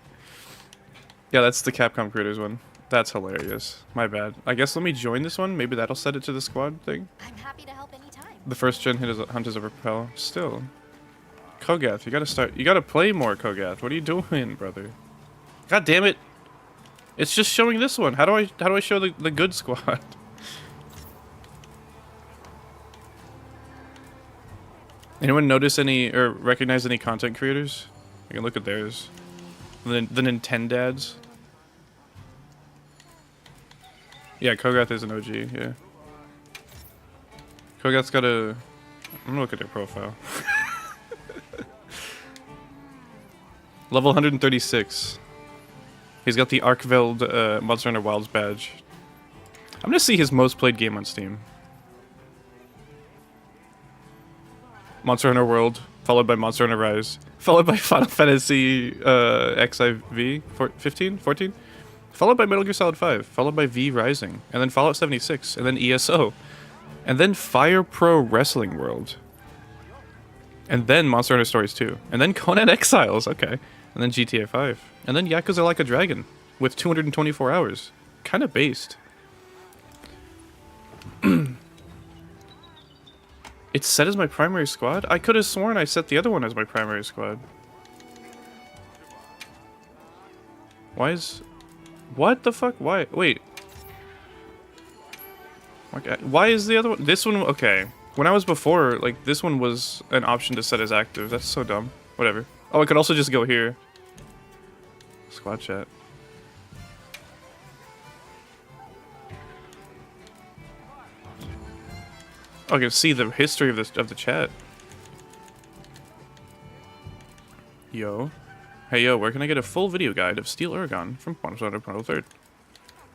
Yeah, that's the Capcom creators one. That's hilarious. My bad. I guess let me join this one. Maybe that'll set it to the squad thing. I'm happy to help anytime. The first gen hunt is a repel. Still. Kogath, you gotta play more Kogath. What are you doing, brother? God damn it. It's just showing this one. How do I show the good squad? Anyone notice any or recognize any content creators? You can look at theirs. The Nintendads. Yeah, Kogath is an OG, yeah. Kogath's got a... I'm gonna look at their profile. Level 136. He's got the Arkveld Monster Hunter Wilds badge. I'm gonna see his most played game on Steam. Monster Hunter World, followed by Monster Hunter Rise, followed by Final Fantasy XIV 15, 14, followed by Metal Gear Solid 5, followed by V Rising, and then Fallout 76, and then ESO, and then Fire Pro Wrestling World, and then Monster Hunter Stories 2, and then Conan Exiles, okay, and then GTA 5, and then Yakuza Like a Dragon with 224 hours. Kind of based. It's set as my primary squad? I could have sworn I set the other one as my primary squad. Why is... What the fuck? Why? Wait. Okay. Why is the other one... This one... Okay. When I was before, like, this one was an option to set as active. That's so dumb. Whatever. Oh, I could also just go here. Squad chat. Oh, I can see the history of the chat. Yo. Hey yo, where can I get a full video guide of Steel Uragon from Quantum 3rd?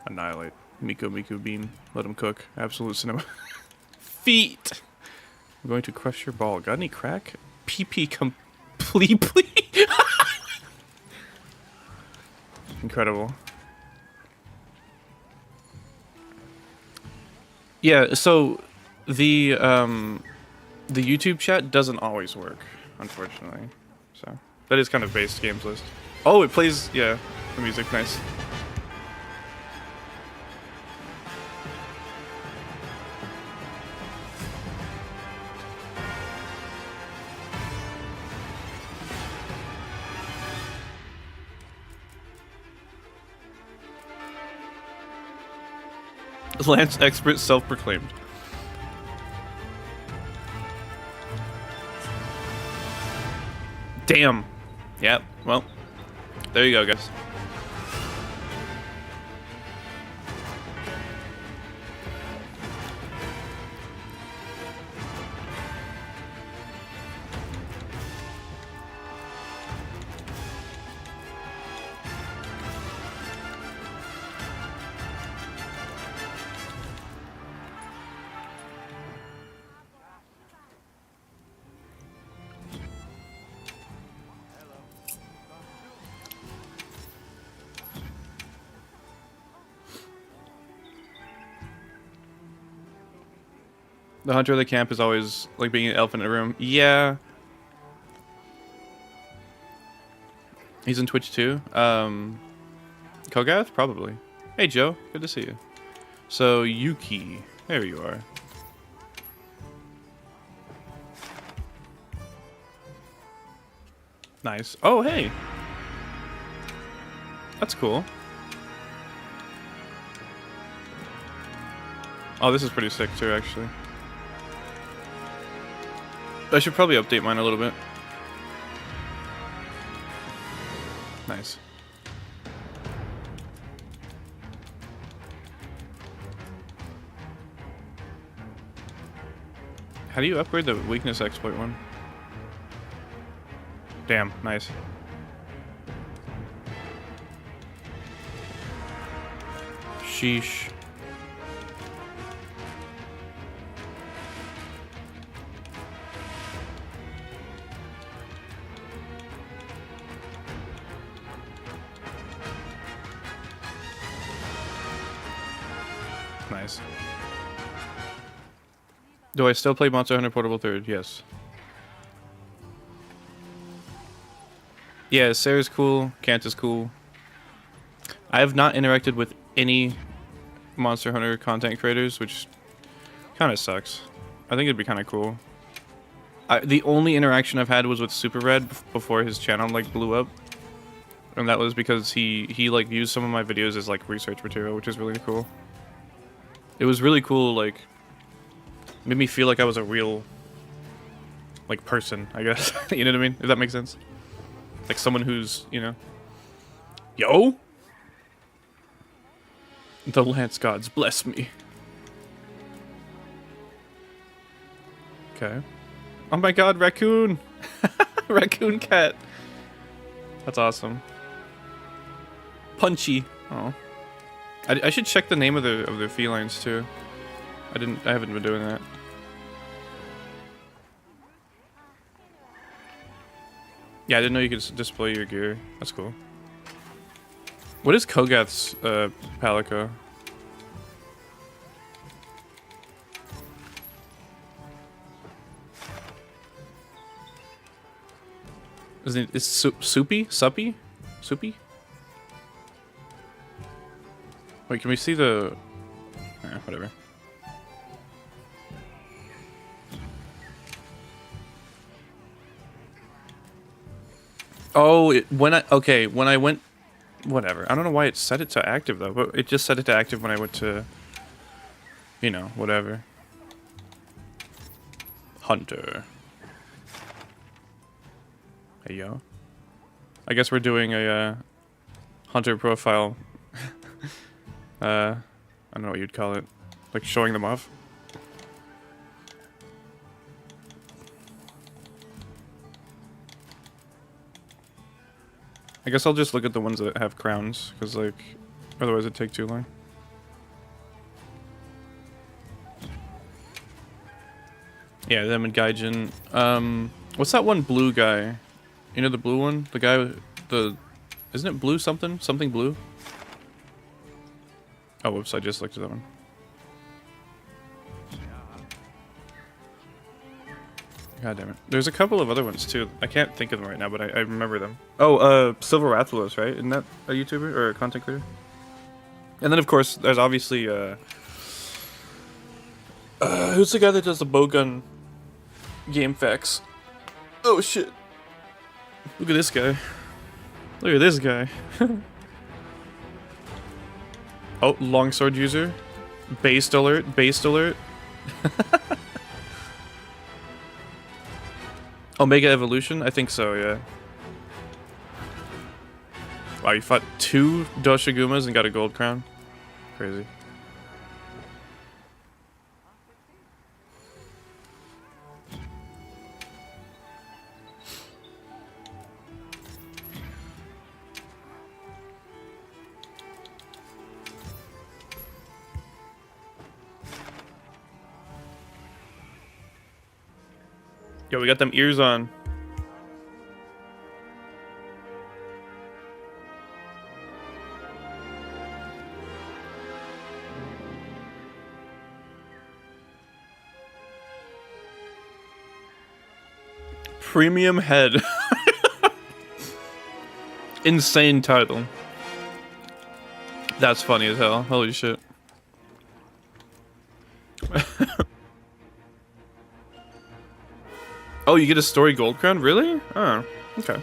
Annihilate. Miku Bean. Let him cook. Absolute cinema. Feet! I'm going to crush your ball. Got any crack? PP completely. Incredible. Yeah, so the YouTube chat doesn't always work, unfortunately. So that is kind of based games list. Oh, it plays, yeah, the music, nice. Lance expert self-proclaimed. Damn. Yep. Well, there you go, guys. The hunter of the camp is always like being an elephant in a room. Yeah. He's in Twitch too. Kogath? Probably. Hey Joe, good to see you. So Yuki, there you are. Nice. Oh hey. That's cool. Oh, this is pretty sick too, actually. I should probably update mine a little bit. Nice. How do you upgrade the weakness exploit one? Damn, nice. Sheesh. Nice. Do I still play Monster Hunter Portable 3rd? Yes. Yeah, Sarah's cool. Kant is cool. I have not interacted with any Monster Hunter content creators, which kind of sucks. I think it'd be kind of cool. The only interaction I've had was with Super Red before his channel like blew up, and that was because he like used some of my videos as like research material, which is really cool. It was really cool, like, made me feel like I was a real, like, person, I guess. You know what I mean? If that makes sense. Like someone who's, you know, yo! The Lance gods bless me. Okay. Oh my god, raccoon! Raccoon cat. That's awesome. Punchy. Oh. I should check the name of the felines too. I haven't been doing that. Yeah, I didn't know you could display your gear. That's cool. What is Kogath's Palico? Is Soupy? Suppy? Soupy? Wait, can we see the... whatever. Oh, when I went, whatever. I don't know why it set it to active though, but it just set it to active when I went to, you know, whatever. Hunter. Hey yo. I guess we're doing a hunter profile. I don't know what you'd call it, like showing them off. I guess I'll just look at the ones that have crowns, because, like, otherwise it'd take too long. Yeah, them and Gaijin. What's that one blue guy? You know the blue one? The guy with the... Isn't it blue something? Something blue? Oh, whoops, I just looked at that one. God damn it. There's a couple of other ones too. I can't think of them right now, but I remember them. Oh, Silver Rathalos, right? Isn't that a YouTuber or a content creator? And then of course, there's obviously who's the guy that does the bowgun game facts? Oh shit. Look at this guy. Look at this guy. Oh, longsword user. Based alert, based alert. Omega Evolution? I think so, yeah. Wow, you fought 2 Doshagumas and got a gold crown? Crazy. Yo, we got them ears on. Premium head. Insane title. That's funny as hell. Holy shit. Oh, you get a story gold crown? Really? Oh, okay.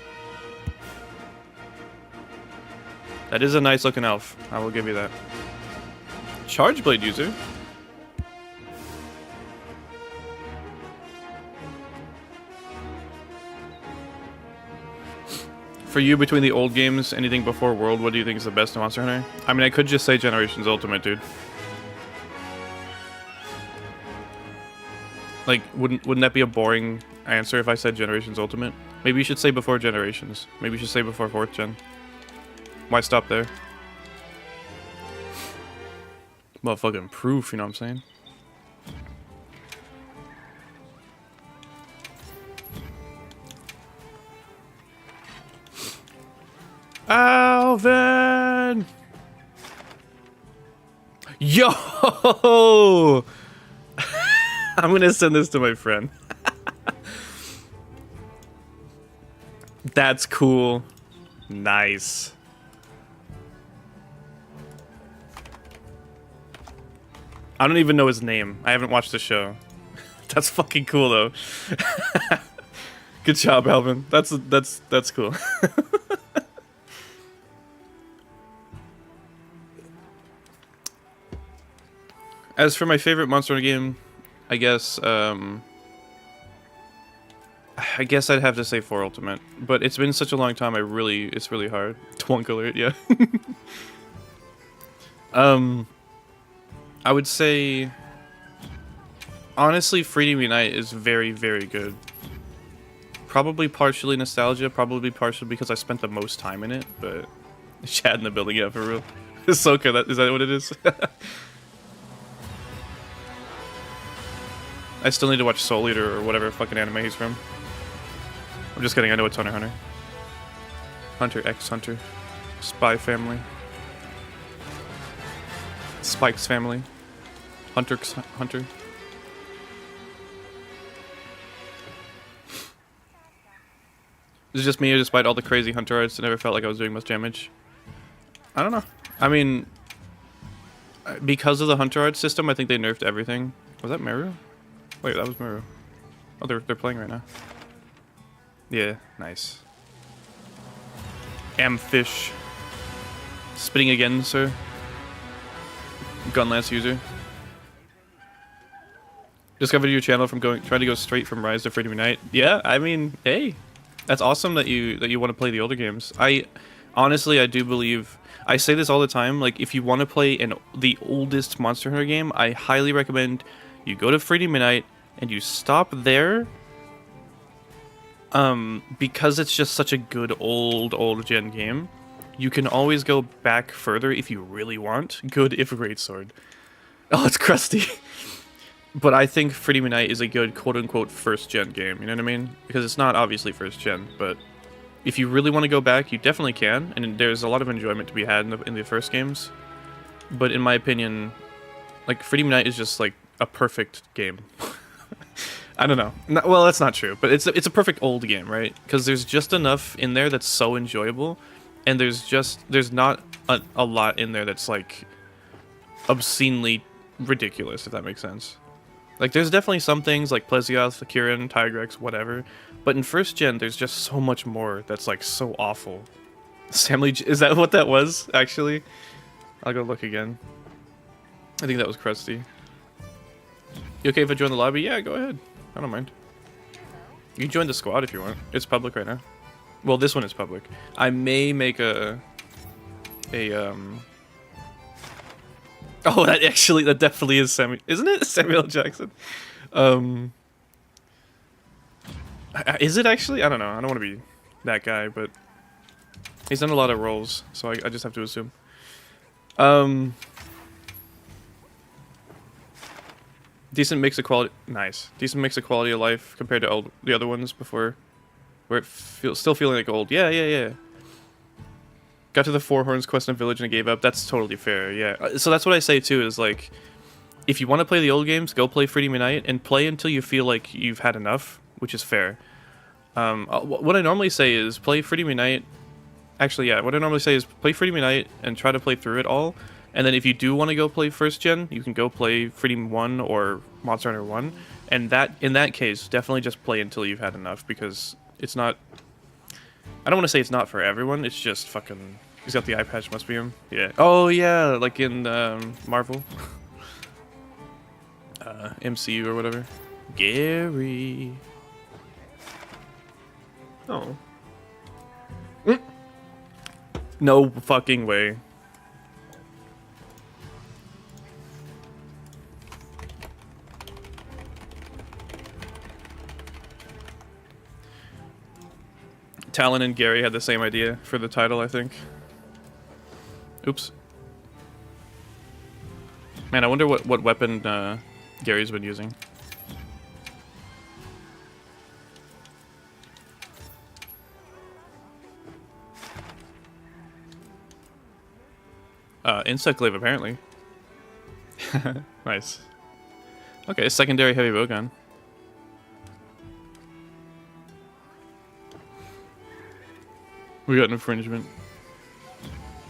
That is a nice looking elf. I will give you that. Charge blade user? For you, between the old games, anything before World, what do you think is the best in Monster Hunter? I mean, I could just say Generations Ultimate, dude. Like, wouldn't that be a boring answer if I said Generations Ultimate? Maybe you should say before Generations. Maybe you should say before 4th Gen. Why stop there? Motherfucking proof, you know what I'm saying? Alvin! Yo! I'm gonna send this to my friend. That's cool. Nice. I don't even know his name. I haven't watched the show. That's fucking cool though. Good job, Alvin. That's cool. As for my favorite Monster Hunter game, I guess I'd have to say 4 Ultimate, but it's been such a long time. It's really hard. Twunk alert, yeah. I would say, honestly, Freedom Unite is very, very good. Probably partially nostalgia, probably partially because I spent the most time in it, but Chad in the building, yeah, for real. Ahsoka, is that what it is? I still need to watch Soul Eater or whatever fucking anime he's from. I'm just kidding, I know it's Hunter x Hunter. Hunter x Hunter. Spy Family. Spike's Family. Hunter x Hunter. Is it just me, or despite all the crazy Hunter arts, I never felt like I was doing much damage? I don't know. I mean, because of the Hunter art system, I think they nerfed everything. Was that Meru? Wait, that was Meru. Oh, they're playing right now. Yeah, nice. Amfish. Spitting again, sir. Gunlance user. Discovered your channel from trying to go straight from Rise to Freedom Unite. Yeah, I mean, hey, that's awesome that you want to play the older games. Honestly, I do believe, I say this all the time, like, if you want to play the oldest Monster Hunter game, I highly recommend you go to Freedom Unite and you stop there, because it's just such a good old gen game. You can always go back further if you really want. Good if greatsword. Oh, it's crusty. But I think Freedom Unite is a good quote-unquote first-gen game, you know what I mean? Because it's not obviously first-gen, but if you really want to go back, you definitely can, and there's a lot of enjoyment to be had in the first games. But in my opinion, like, Freedom Unite is just, like, a perfect game. I don't know. Well, that's not true, but it's a perfect old game, right? Because there's just enough in there that's so enjoyable, and there's not a lot in there that's, like, obscenely ridiculous, if that makes sense. Like, there's definitely some things like Plesioth, Kirin, Tigrex, whatever, but in first gen, there's just so much more that's, like, so awful. Is that what that was, actually? I'll go look again. I think that was crusty. You okay if I join the lobby? Yeah, go ahead. I don't mind. You can join the squad if you want. It's public right now. Well, this one is public. I may make a Oh, that definitely is isn't it Samuel L. Jackson? Is it actually? I don't know. I don't want to be that guy, but he's done a lot of roles, so I just have to assume. Decent mix of quality. Nice. Decent mix of quality of life compared to the other ones before, where it still feeling like old. Yeah. Got to the Four Horns quest in a village and I gave up. That's totally fair, yeah. So that's what I say too, is like, if you want to play the old games, go play Freedom Unite and play until you feel like you've had enough, which is fair. What I normally say is play Freedom Unite. Actually, yeah, what I normally say is play Freedom Unite and try to play through it all. And then if you do want to go play first gen, you can go play Freedom 1 or Monster Hunter 1. And in that case, definitely just play until you've had enough, because it's not... I don't want to say it's not for everyone, it's just fucking... He's got the eye patch, must be him. Yeah. Oh, yeah, like in Marvel. MCU or whatever. Gary. Oh. No fucking way. Talon and Gary had the same idea for the title, I think. Oops. Man, I wonder what weapon Gary's been using. Insect glaive, apparently. Nice. Okay, secondary heavy bowgun. We got an infringement.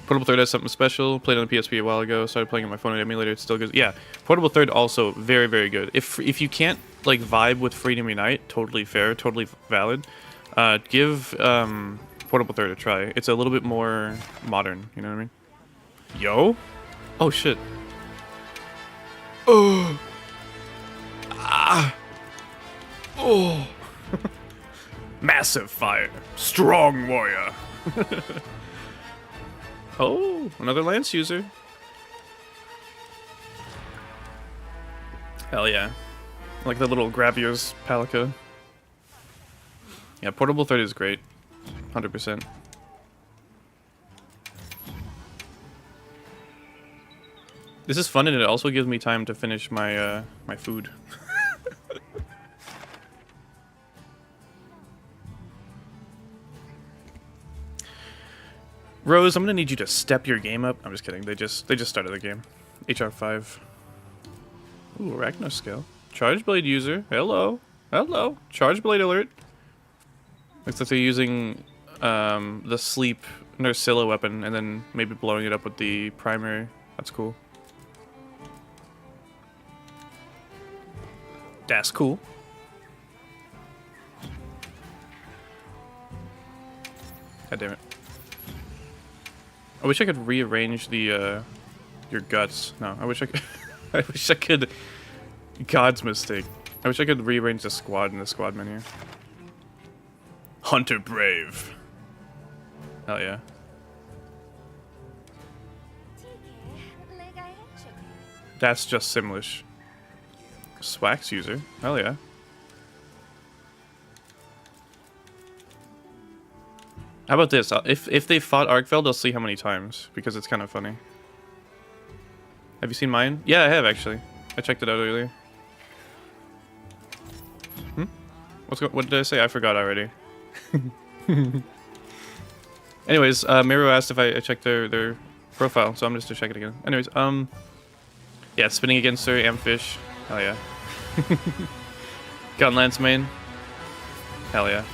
Portable Third has something special. Played on the PSP a while ago. Started playing on my phone and emulator. It's still good. Yeah, Portable Third also very, very good. If you can't like vibe with Freedom Unite, totally fair, totally valid. Give Portable Third a try. It's a little bit more modern. You know what I mean? Yo. Oh shit. Oh. Ah. Oh. Massive fire. Strong warrior. Oh, another lance user. Hell yeah. Like the little Gravios Palica. Yeah, Portable Third is great. 100%. This is fun, and it also gives me time to finish my my food. Rose, I'm gonna need you to step your game up. I'm just kidding. They just started the game. HR5. Ooh, Arachno skill. Charge blade user. Hello. Hello. Charge blade alert. Looks like they're using the sleep Nerscylla weapon and then maybe blowing it up with the primary. That's cool. That's cool. God damn it. I wish I could rearrange the your guts. No, I wish I could. I wish I could. God's mistake. I wish I could rearrange the squad in the squad menu. Hunter Brave. Hell yeah. That's just Simlish. Swax user. Hell yeah. How about this? If they fought Arkveld, I'll see how many times, because it's kind of funny. Have you seen mine? Yeah, I have actually. I checked it out earlier. What did I say? I forgot already. Anyways, Miro asked if I checked their profile, so I'm just to check it again. Anyways, yeah, spinning against her, Amfish. Hell yeah. Gunlance main. Hell yeah.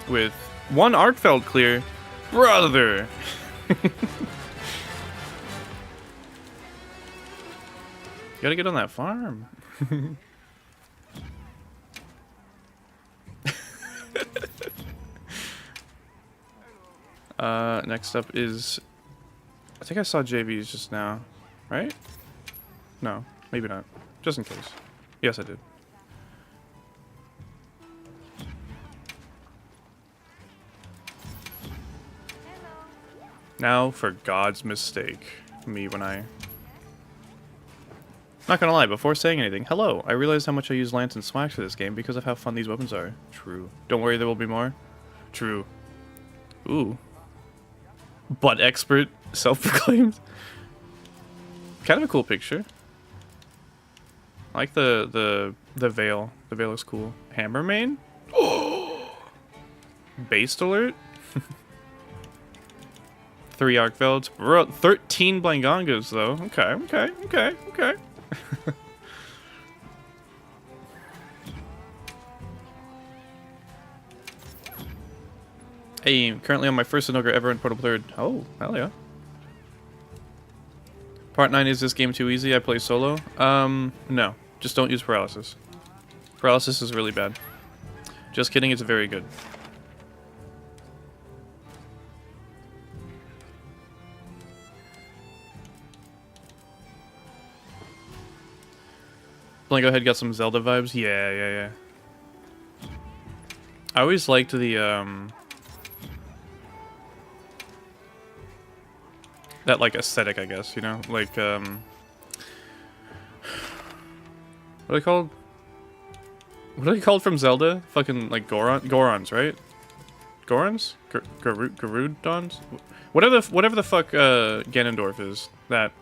With one Arkveld clear. Brother! Gotta get on that farm. Next up is... I think I saw JV's just now. Right? No, maybe not. Just in case. Yes, I did. Now for God's mistake. Me when I... Not gonna lie, before saying anything, hello, I realized how much I use Lance and Swax for this game because of how fun these weapons are. True. Don't worry, there will be more. True. Ooh. Butt expert, self-proclaimed. Kind of a cool picture. I like the veil. The veil is cool. Hammer main? Oh! Based alert? 3 Arkvelds. Bro, 13 Blangongas though. Okay. Hey, currently on my first Inogra ever in Portable Third. Oh, hell yeah. Part 9, is this game too easy? I play solo. No. Just don't use paralysis. Paralysis is really bad. Just kidding, it's very good. Blanco Head got some Zelda vibes. Yeah. I always liked the that like aesthetic, I guess, you know? Like what are they called? What are they called from Zelda? Fucking like Gorons, right? Gorons? Garudons? Whatever the fuck Ganondorf is. That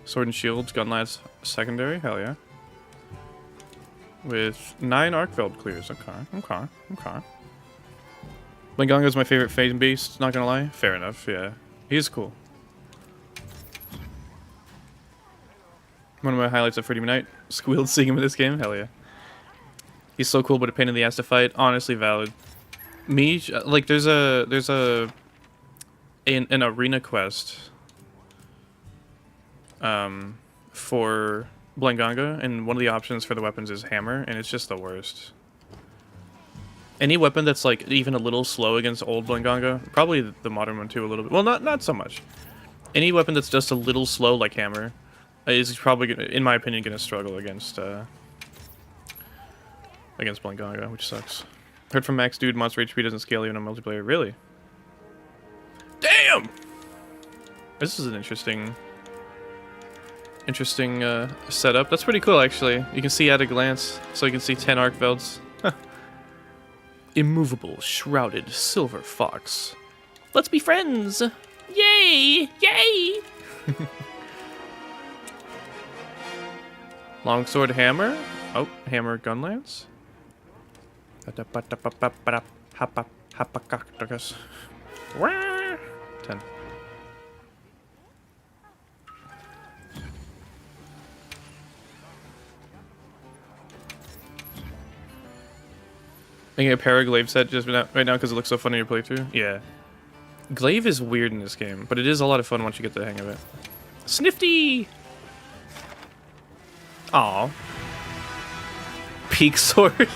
Sword and Shields, Gunlance secondary, hell yeah. With 9 Arkveld clears, okay. Blangonga's my favorite Phase Beast, not gonna lie. Fair enough, yeah. He's cool. One of my highlights of Freedom Night, Squealed seeing him in this game, hell yeah. He's so cool, but a pain in the ass to fight, honestly valid. Me, like there's an arena quest for Blangonga, and one of the options for the weapons is hammer, and it's just the worst. Any weapon that's like even a little slow against old Blangonga, probably the modern one too a little bit. Well, not so much. Any weapon that's just a little slow like hammer is probably gonna, in my opinion, gonna struggle against Blangonga, which sucks. Heard from Max, dude, monster HP doesn't scale even on multiplayer. Really? Damn! This is an interesting setup. That's pretty cool, actually. You can see at a glance, so you can see 10 Arkvelds. Immovable, shrouded, silver fox. Let's be friends! Yay! Yay! Longsword hammer. Oh, hammer gunlance. 10. Making a Paraglaive set just right now because it looks so fun in your playthrough? Yeah. Glaive is weird in this game, but it is a lot of fun once you get the hang of it. Snifty! Aw. Peak sword.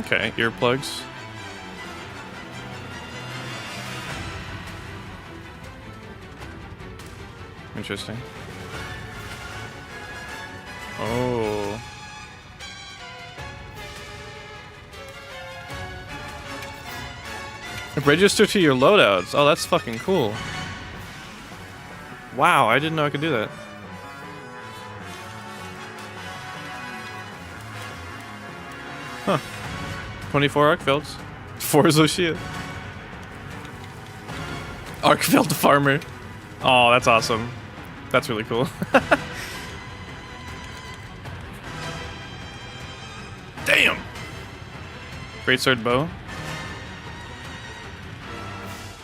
Okay, earplugs. Interesting. Oh. Register to your loadouts. Oh, that's fucking cool. Wow, I didn't know I could do that. Huh. 24 Arkvelds. 4 Zoshia. Arkveld Farmer. Oh, that's awesome. That's really cool. Damn! Greatsword bow.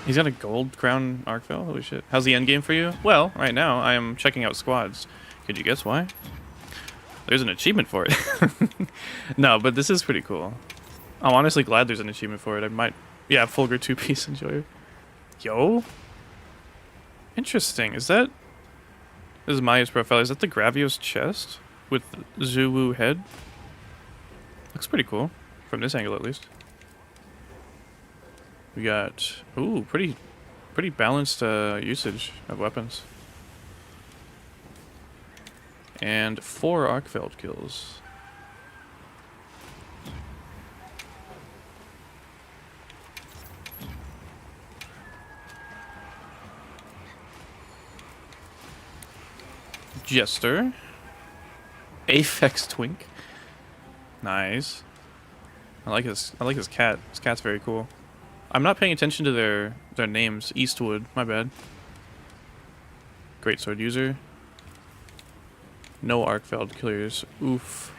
He's got a gold crown Arkveld? Holy shit. How's the end game for you? Well, right now I am checking out squads. Could you guess why? There's an achievement for it. No, but this is pretty cool. I'm honestly glad there's an achievement for it. I might... Yeah, Fulgur 2-piece enjoyer. Yo? Interesting. Is that... This is Maya's profile. Is that the Gravios chest? With Zuwu head? Looks pretty cool. From this angle, at least. We got... Ooh, pretty balanced usage of weapons. And 4 Arkveld kills. Jester. Aphex Twink. Nice. I like his cat. His cat's very cool. I'm not paying attention to their names. Eastwood, my bad. Greatsword user. No Arkveld clears. Oof.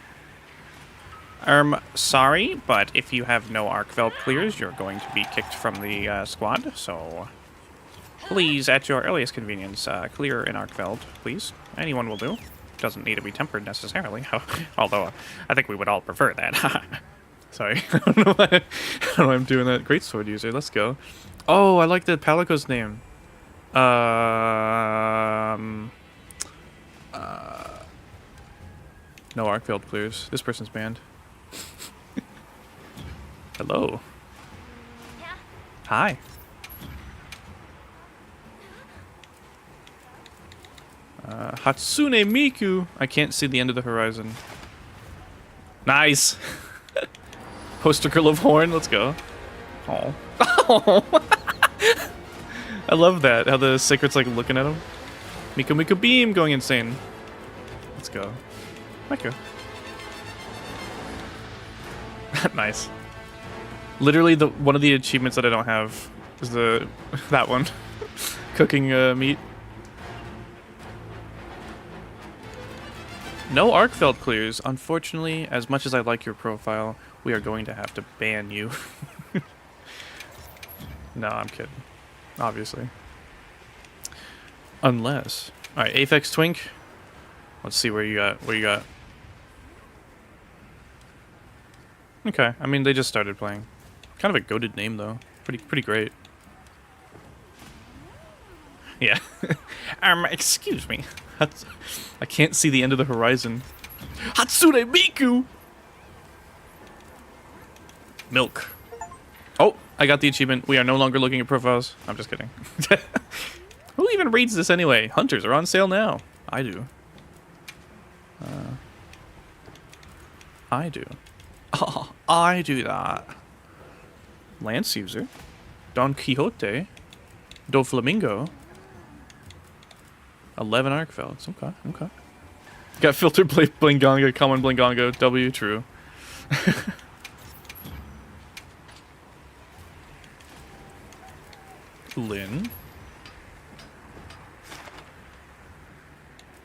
Sorry, but if you have no Arkveld clears, you're going to be kicked from the squad, so... Please, at your earliest convenience, clear an Arkveld, please. Anyone will do. Doesn't need to be tempered necessarily, although I think we would all prefer that. Sorry, I don't know why I'm doing that. Greatsword user, let's go. Oh, I like the Palico's name. No Arkveld clears. This person's banned. Hello. Yeah. Hi. Hatsune Miku. I can't see the end of the horizon. Nice. Poster girl of horn. Let's go. Oh. I love that. How the Sacred's like looking at him. Miku Miku Beam going insane. Let's go. Miku. Nice. Literally one of the achievements that I don't have is that one. Cooking meat. No Arkveld clears. Unfortunately, as much as I like your profile, we are going to have to ban you. No, I'm kidding. Obviously. Unless... Alright, Aphex Twink. Let's see where you got. Okay, I mean, they just started playing. Kind of a goated name, though. Pretty great. Yeah. Excuse me. I can't see the end of the horizon. Hatsune Miku! Milk. Oh, I got the achievement. We are no longer looking at profiles. I'm just kidding. Who even reads this anyway? Hunters are on sale now. I do. I do. Oh, I do that. Lance user. Don Quixote. Doflamingo. 11 Arkvelds. Okay. Got filter Blingongo, common Blingongo, W, true. Lynn.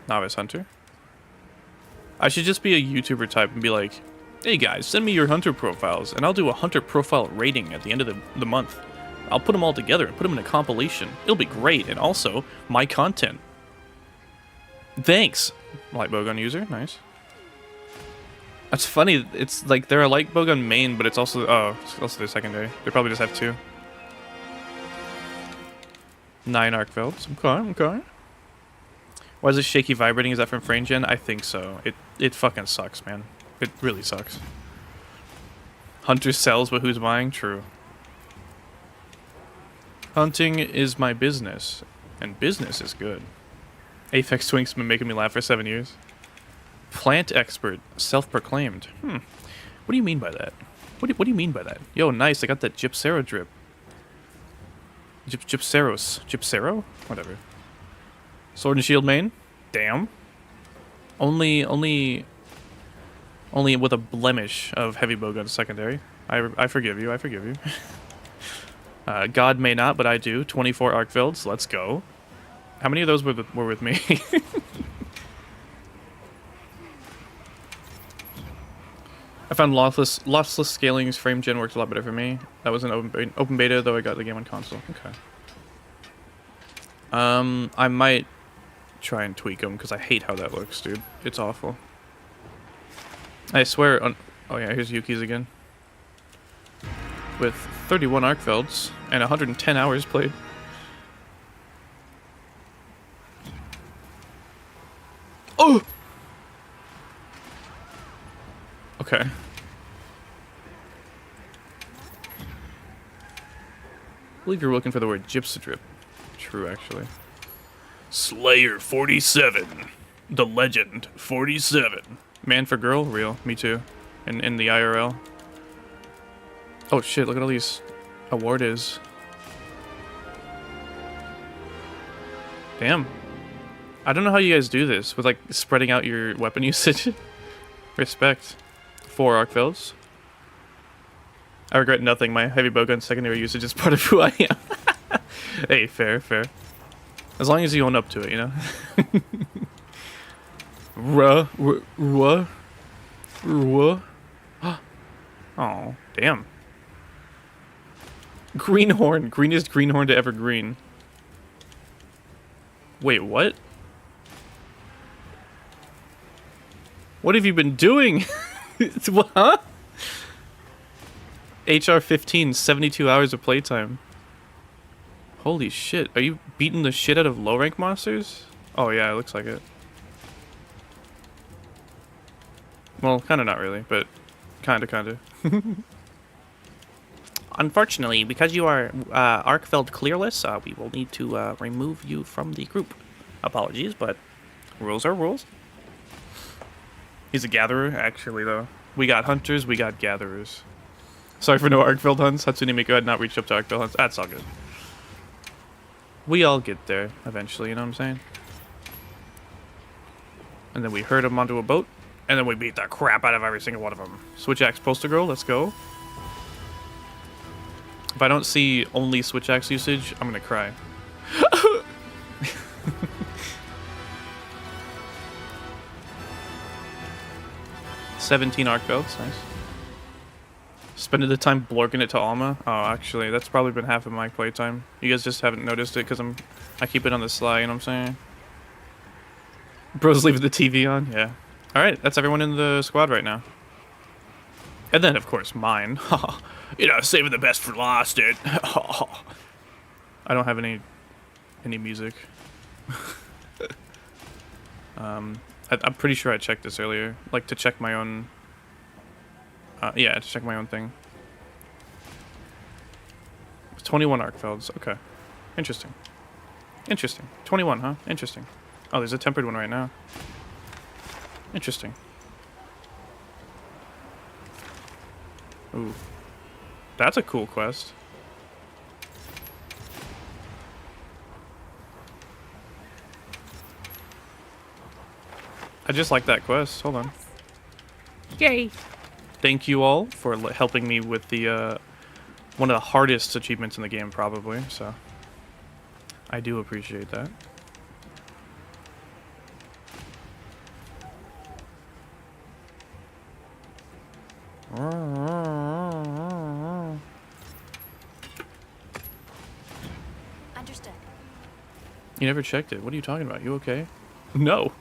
Novice Hunter. I should just be a YouTuber type and be like, hey guys, send me your hunter profiles, and I'll do a hunter profile rating at the end of the month. I'll put them all together and put them in a compilation. It'll be great, and also my content. Thanks, light bowgun user. Nice. That's funny. It's like they're a light bowgun main, but it's also it's also their secondary. They probably just have 2. 9 Arkvelds. Okay. Why is it shaky vibrating? Is that from FrameGen? I think so. It fucking sucks, man. It really sucks. Hunter sells, but who's buying? True. Hunting is my business, and business is good. Aphex Twink's been making me laugh for 7 years. Plant expert, self-proclaimed. What do you mean by that? What do you mean by that? Yo, nice, I got that Gypcero drip. Gypceros. Gypcero? Whatever. Sword and shield main? Damn. Only with a blemish of heavy bowgun secondary. I forgive you, I forgive you. God may not, but I do. 24 Arkvelds, let's go. How many of those were with me? I found lossless scaling's frame gen works a lot better for me. That was an open beta, though I got the game on console. Okay. I might try and tweak them, because I hate how that looks, dude. It's awful. I swear on... Oh yeah, here's Yuki's again. With 31 Arkvelds and 110 hours played. Oh! Okay. I believe you're looking for the word Gypcedrip. True, actually. Slayer 47. The legend 47. Man for girl? Real. Me too. In the IRL. Oh shit, look at all these awards. Damn. I don't know how you guys do this with like spreading out your weapon usage. Respect. 4 Arkvelds. I regret nothing. My heavy bowgun secondary usage is part of who I am. Hey, fair, fair. As long as you own up to it, you know? Oh, damn. Greenhorn. Greenest greenhorn to ever green. Wait, what? What have you been doing? Huh? HR 15, 72 hours of playtime. Holy shit. Are you beating the shit out of low rank monsters? Oh yeah, it looks like it. Well, kinda not really, but kinda. Unfortunately, because you are Arkveld clearless, we will need to remove you from the group. Apologies, but rules are rules. He's a gatherer, actually, though. We got hunters, we got gatherers. Sorry for no Arkveld hunts. Hatsune Miku had not reached up to Arkveld hunts. That's all good. We all get there, eventually, you know what I'm saying? And then we herd them onto a boat, and then we beat the crap out of every single one of them. Switch Axe Poster Girl, let's go. If I don't see only Switch Axe usage, I'm gonna cry. 17 Arkvelds, nice. Spending the time blorking it to Alma. Oh, actually, that's probably been half of my playtime. You guys just haven't noticed it because I keep it on the sly, you know what I'm saying? Bro's leaving the TV on, yeah. Alright, that's everyone in the squad right now. And then, of course, mine. You know, saving the best for last, dude. I don't have any music. I'm pretty sure I checked this earlier. Like, to check my own... yeah, to check my own thing. 21 Arkvelds, okay. Interesting. Interesting. 21, huh? Interesting. Oh, there's a tempered one right now. Interesting. Ooh. That's a cool quest. I just like that quest. Hold on. Yay! Thank you all for helping me with the one of the hardest achievements in the game, probably. So I do appreciate that. Understood. You never checked it. What are you talking about? You okay? No.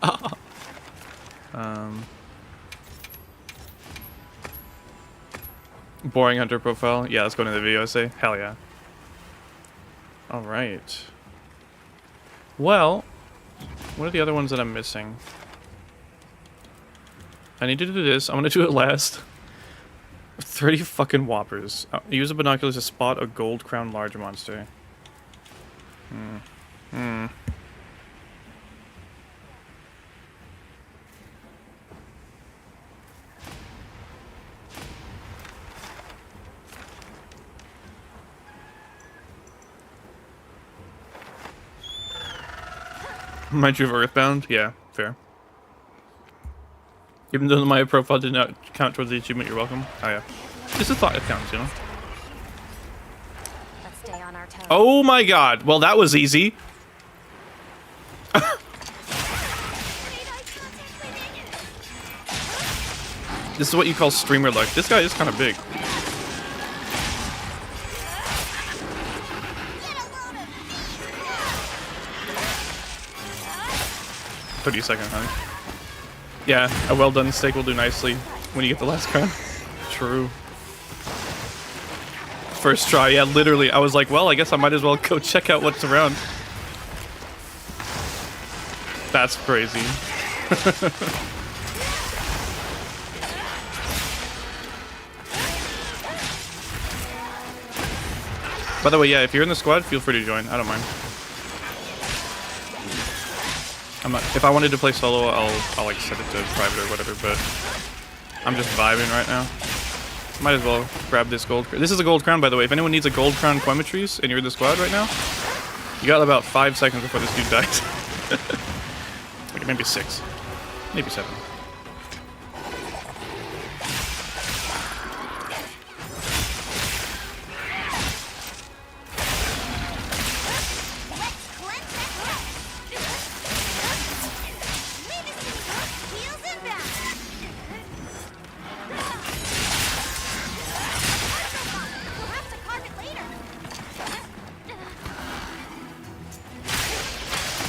Boring hunter profile. Yeah, let's go into the video essay. Hell yeah. Alright. Well, what are the other ones that I'm missing? I need to do this. I'm gonna do it last. 30 fucking whoppers. Use a binoculars to spot a gold crown large monster. Reminds you of Earthbound? Yeah, fair. Even though my profile did not count towards the achievement, you're welcome. Oh yeah. Just a thought it counts, you know? Let's stay on our toes. Oh my god! Well, that was easy. This is what you call streamer luck. This guy is kind of big. "30-second hunt." Yeah, a well done steak will do nicely when you get the last crown. True. First try, yeah, literally. I was like, well, I guess I might as well go check out what's around. That's crazy. By the way, yeah, if you're in the squad, feel free to join. I don't mind. If I wanted to play solo, I'll like set it to private or whatever, but I'm just vibing right now. Might as well grab this gold. This is a gold crown, by the way. If anyone needs a gold crown Quematrice and you're in the squad right now, you got about 5 seconds before this dude dies. Like maybe 6, maybe 7.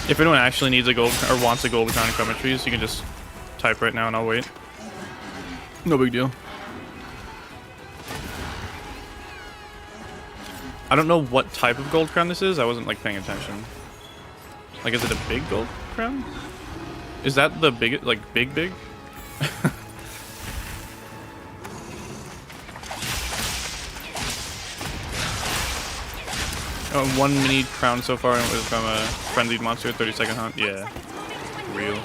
If anyone actually needs a gold or wants a gold crown Quematrice, you can just type right now and I'll wait. No big deal. I don't know what type of gold crown this is. I wasn't like paying attention. Like, is it a big gold crown? Is that the big, like big? One mini crown so far, and it was from a frenzied monster, 30-second hunt. Yeah, real.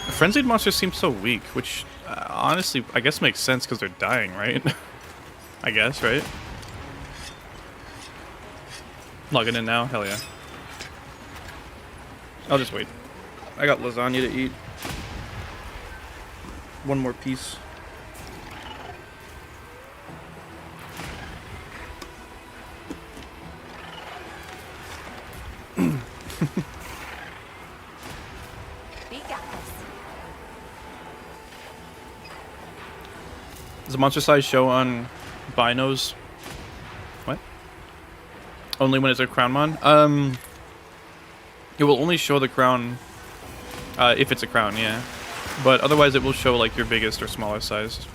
The frenzied monsters seem so weak, which honestly, I guess makes sense because they're dying, right? I guess, right? Logging in now, hell yeah. I'll just wait. I got lasagna to eat. One more piece. Does the monster size show on binos? What? Only when it's a crown mon? It will only show the crown if it's a crown, yeah. But otherwise it will show like your biggest or smallest sized.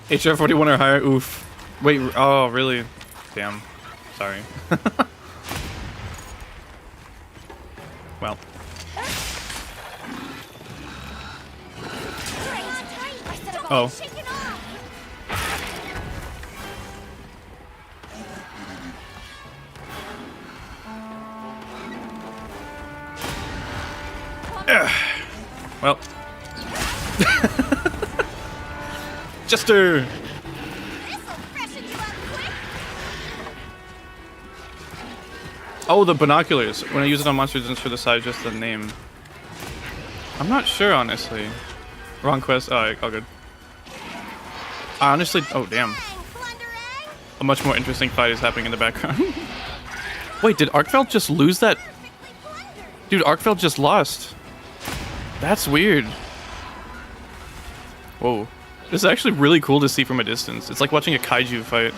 HR 41 or higher? Oof. Wait, oh really? Damn. Sorry. Well. Oh. Well. Jester! Oh, the binoculars. When I use it on monsters, it doesn't show the size, just the name. I'm not sure, honestly. Wrong quest. Oh, all good. I honestly... Oh, damn. A much more interesting fight is happening in the background. Wait, did Arkveld just lose that? Dude, Arkveld just lost. That's weird. Whoa. This is actually really cool to see from a distance. It's like watching a kaiju fight.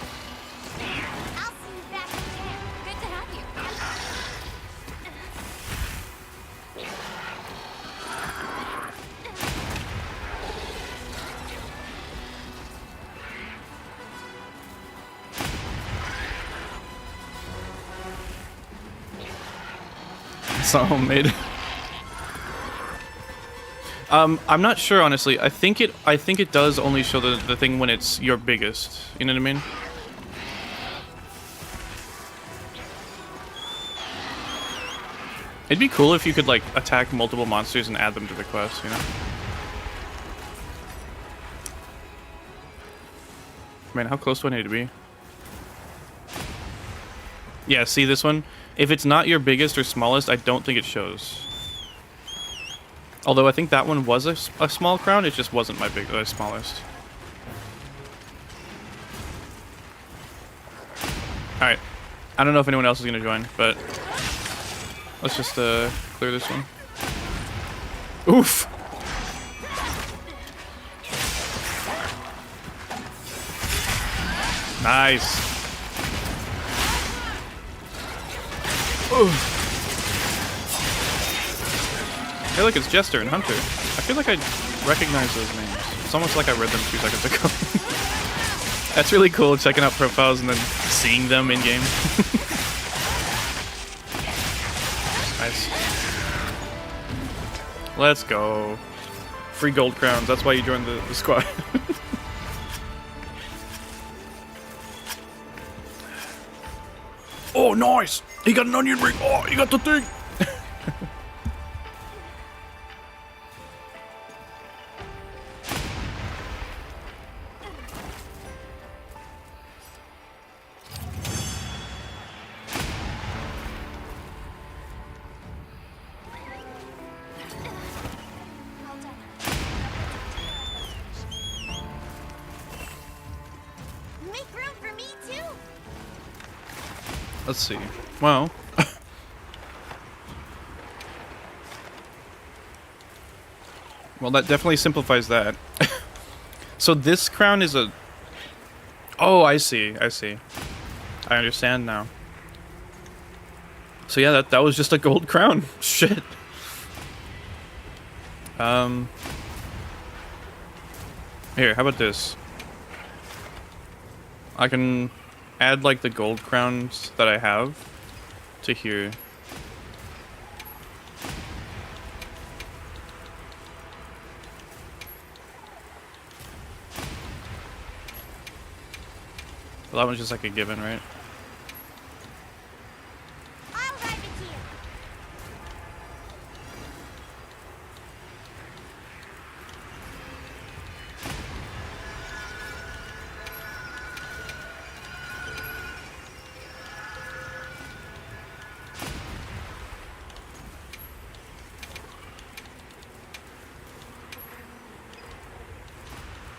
It's not homemade. I'm not sure, honestly. I think it does only show the thing when it's your biggest. You know what I mean? It'd be cool if you could, like, attack multiple monsters and add them to the quest, you know? Man, how close do I need to be? Yeah, see this one? If it's not your biggest or smallest, I don't think it shows. Although I think that one was a small crown, it just wasn't my smallest. Alright. I don't know if anyone else is going to join, but... let's just clear this one. Oof! Nice! Oof. I feel like it's Jester and Hunter. I feel like I recognize those names. It's almost like I read them 2 seconds ago. That's really cool, checking out profiles and then seeing them in game. Nice. Let's go. Free gold crowns. That's why you joined the squad. Oh, nice! He got an onion ring! Oh, he got the thing! Let's see. Well. Well, that definitely simplifies that. So this crown is a... oh, I see. I see. I understand now. So yeah, that was just a gold crown. Shit. Here, how about this? I can add like the gold crowns that I have to here. Well, that one's just like a given, right? I'll ride with you.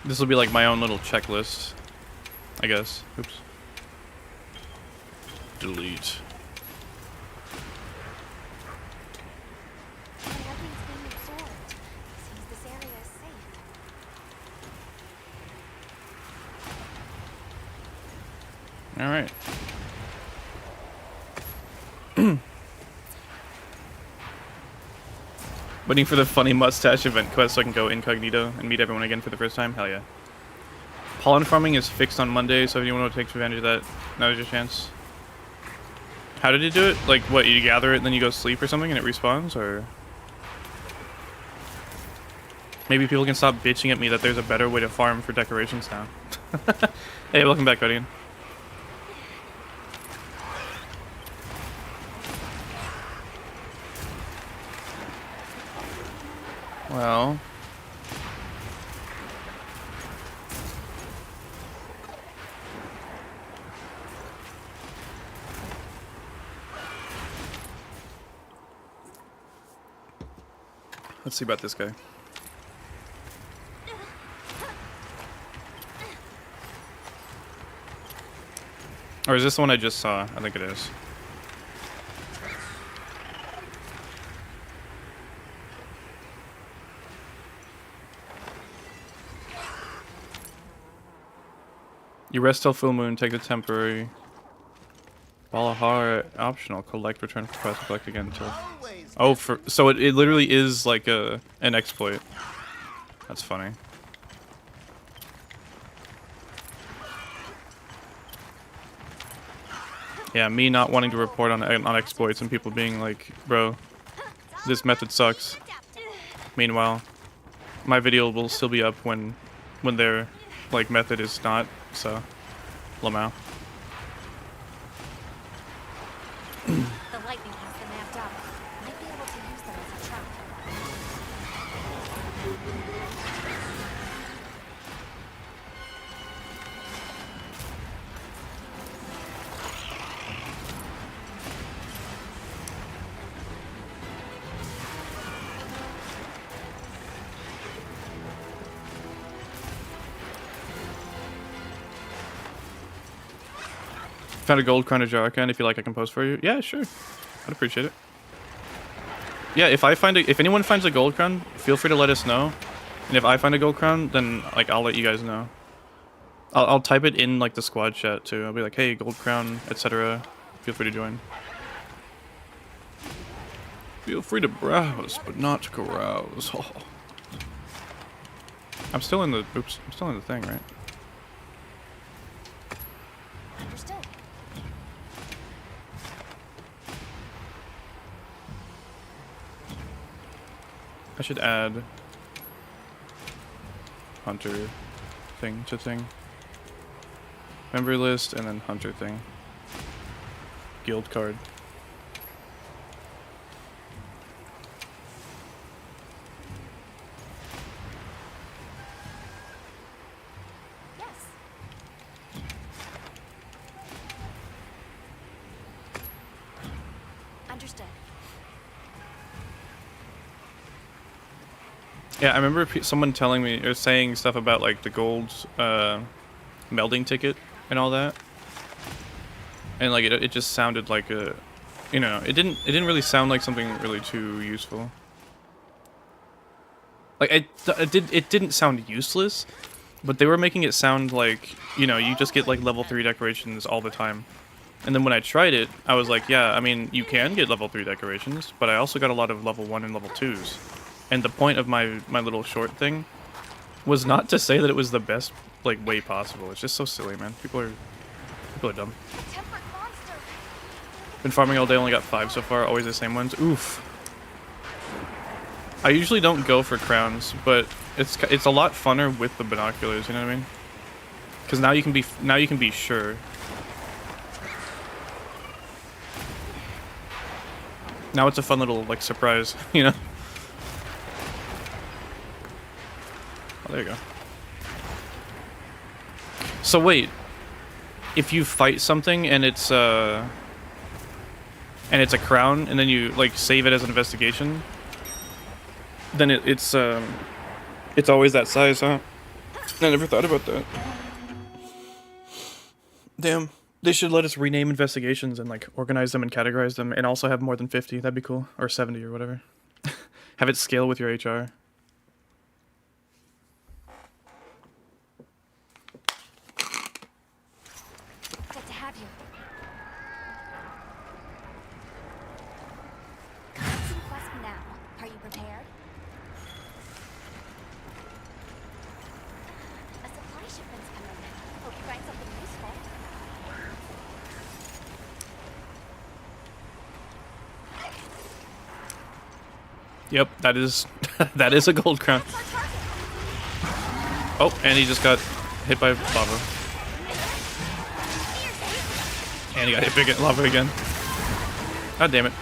This will be like my own little checklist, I guess. Oops. Delete. Nothing's being absorbed. Seems this area is safe. All right. Waiting for the funny mustache event quest so I can go incognito and meet everyone again for the first time? Hell yeah. Pollen farming is fixed on Monday, so if you want to take advantage of that, now's your chance. How did you do it? Like, what, you gather it and then you go sleep or something and it respawns, or...? Maybe people can stop bitching at me that there's a better way to farm for decorations now. Hey, welcome back, Guardian. Well... let's see about this guy. Or is this the one I just saw? I think it is. You rest till full moon, take the temporary. Balahara optional. Collect, return for quest, collect again until... oh, so it literally is like an exploit. That's funny. Yeah, me not wanting to report on exploits and people being like, bro, this method sucks. Meanwhile, my video will still be up when their like method is not, so Lamau. The lightning has them amped up. Might be able to use them as a trap. Found a gold crown Ajarakan. If you like, I can post for you. Yeah, sure. I'd appreciate it. Yeah, if anyone finds a gold crown, feel free to let us know. And if I find a gold crown, then like I'll let you guys know. I'll type it in like the squad chat too. I'll be like, hey, gold crown, etc. Feel free to join. Feel free to browse, but not carouse. Oh. I'm still in the thing, right? Understood. I should add hunter thing to thing. Member list and then hunter thing. Guild card. Yes. Understood. Yeah, I remember someone telling me or saying stuff about like the gold melding ticket and all that, and like it just sounded like a, you know, it didn't really sound like something really too useful. Like it didn't sound useless, but they were making it sound like, you know, you just get like level 3 decorations all the time. And then when I tried it, I was like, yeah, I mean, you can get level 3 decorations, but I also got a lot of level 1 and level 2s. And the point of my little short thing was not to say that it was the best like way possible. It's just so silly, man. People are dumb. A tempered monster. Been farming all day, only got 5 so far. Always the same ones. Oof. I usually don't go for crowns, but it's a lot funner with the binoculars. You know what I mean? Because now you can be sure. Now it's a fun little like surprise, you know. Oh, there you go. So wait, if you fight something and it's a crown, and then you like save it as an investigation, then it's always that size, huh? I never thought about that. Damn, they should let us rename investigations and like organize them and categorize them, and also have more than 50. That'd be cool, or 70 or whatever. Have it scale with your HR. Good to have you. Some quest now. Are you prepared? A supply shipment's coming. Hope you find something useful. Yep, that is that is a gold crown. Oh, and he just got hit by lava. And he got hit by lava again. God damn it.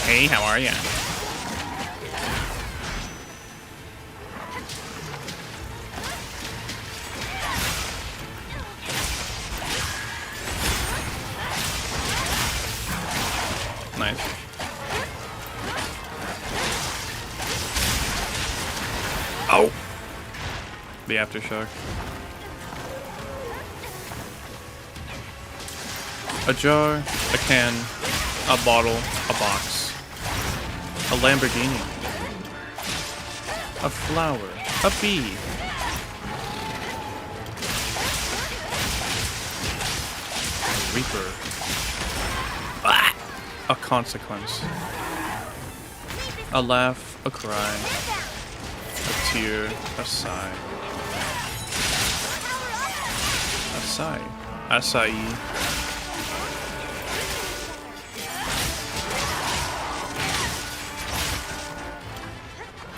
Hey, how are ya? Nice. Oh! The aftershock. A jar, a can, a bottle, a box. A Lamborghini. A flower. A bee. A reaper. Ah! a consequence. A laugh, a cry, a tear, a sigh. A sigh. Acai.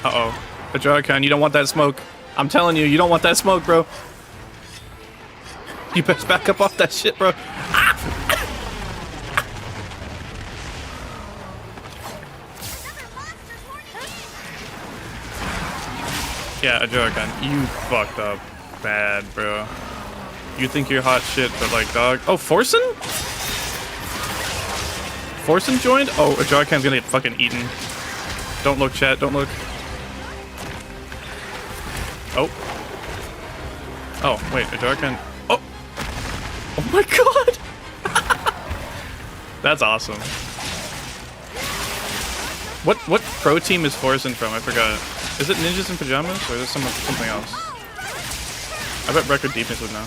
Uh-oh. Ajarakan, you don't want that smoke. I'm telling you, you don't want that smoke, bro. You best back up off that shit, bro. Yeah, Ajarakan, you fucked up bad, bro. You think you're hot shit, but like, dog. Oh, Forsen? Forsen joined? Oh, Ajarakan's gonna get fucking eaten. Don't look, chat, don't look. Oh. Oh, wait, Ajarakan. Oh! Oh my god! That's awesome. What pro team is Forsen from? I forgot. Is it Ninjas in Pajamas, or is it something else? I bet Record Deepness would know.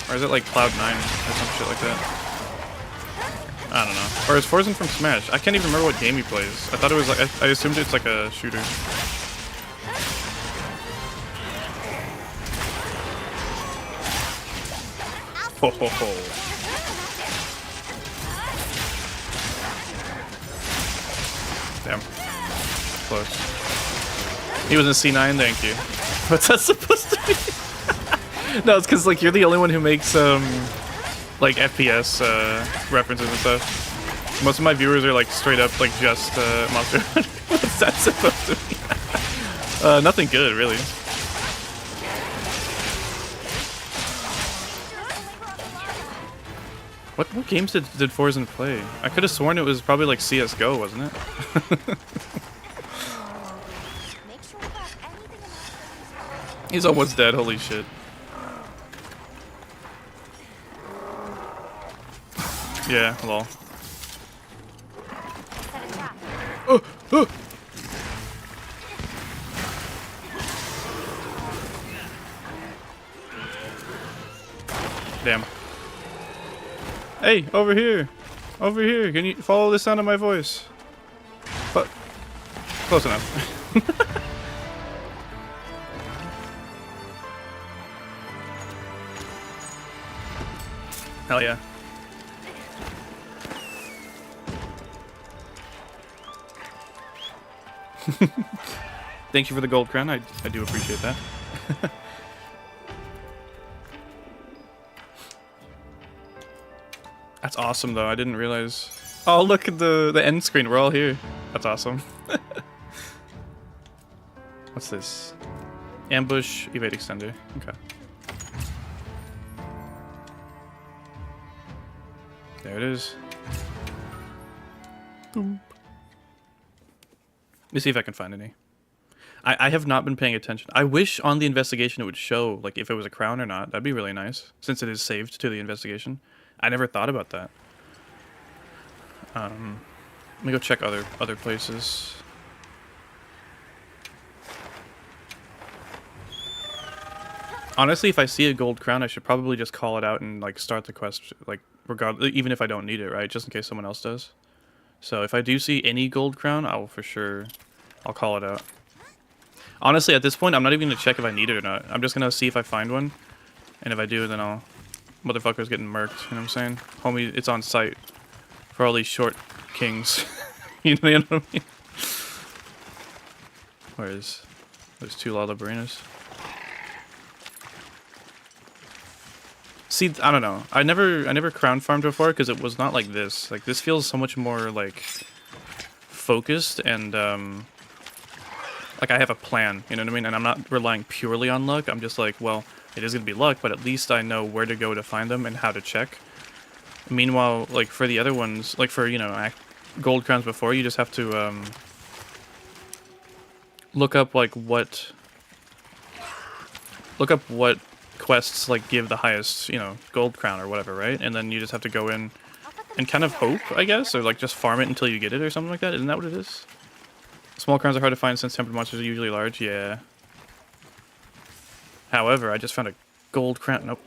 Or is it like Cloud9 or some shit like that? I don't know. Or is Forsen from Smash? I can't even remember what game he plays. I thought it was like, I assumed it's like a shooter. Ho ho ho. Damn. Close. He was in C9, thank you. What's that supposed to be? No, it's because like you're the only one who makes like FPS references and stuff. Most of my viewers are like straight up like just Monster Hunter. What's that supposed to be? Nothing good, really. What games did Forsen play? I could have sworn it was probably like CS:GO, wasn't it? He's almost dead, holy shit. Yeah, lol. Oh, oh. Damn. Hey, over here! Over here! Can you follow the sound of my voice? But close enough. Hell yeah. Thank you for the gold crown. I do appreciate that. That's awesome, though. I didn't realize. Oh, look at the end screen. We're all here. That's awesome. What's this? Ambush, evade extender. Okay. There it is. Boom. Let me see if I can find any. I have not been paying attention. I wish on the investigation it would show like if it was a crown or not. That'd be really nice, since it is saved to the investigation. I never thought about that. Let me go check other places. Honestly, if I see a gold crown, I should probably just call it out and like start the quest, like regardless, even if I don't need it, right? Just in case someone else does. So if I do see any gold crown, I'll call it out. Honestly, at this point, I'm not even gonna check if I need it or not. I'm just gonna see if I find one, and if I do, then I'll. Motherfucker's getting murked, you know what I'm saying? Homie, it's on site for all these short kings. You know what I mean? There's 2 Lala Barinas. See, I don't know. I never crown farmed before because it was not like this. Like this feels so much more like focused and like I have a plan, you know what I mean? And I'm not relying purely on luck. I'm just like, well, it is going to be luck, but at least I know where to go to find them and how to check. Meanwhile, like for the other ones, like for, you know, gold crowns before, you just have to look up like what quests like give the highest, you know, gold crown or whatever, right? And then you just have to go in and kind of hope, I guess, or like just farm it until you get it or something like that. Isn't that what it is? Small crowns are hard to find since tempered monsters are usually large. Yeah. However, I just found a gold crown. Nope.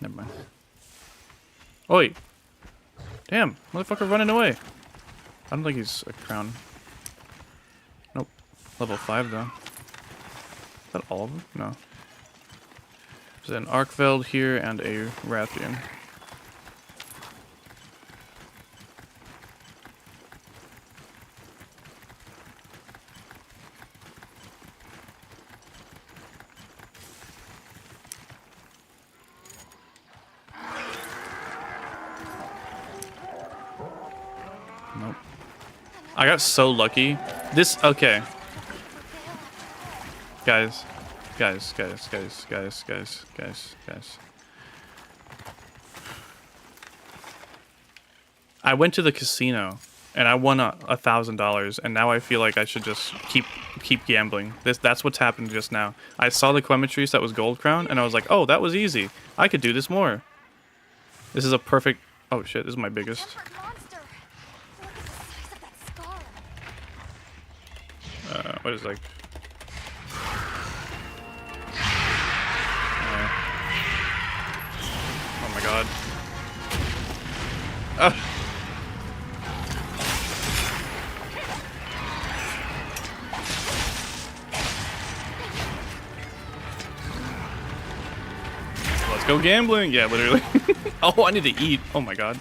Never mind. Oi! Damn, motherfucker running away. I don't think he's a crown. Nope. Level 5 though. Is that all of them? No. There's an Arkveld here and a Rathian. Nope. I got so lucky. This, okay. Guys. Guys. I went to the casino and I won $1,000 and now I feel like I should just keep gambling. That's what's happened just now. I saw the Quematrice that was gold crown and I was like, oh, that was easy. I could do this more. This is a perfect, oh shit, this is my biggest. Tempered monster. Look at the size of that scar. What is like? Oh my god. Let's go gambling. Yeah, literally. Oh, I need to eat. Oh my god.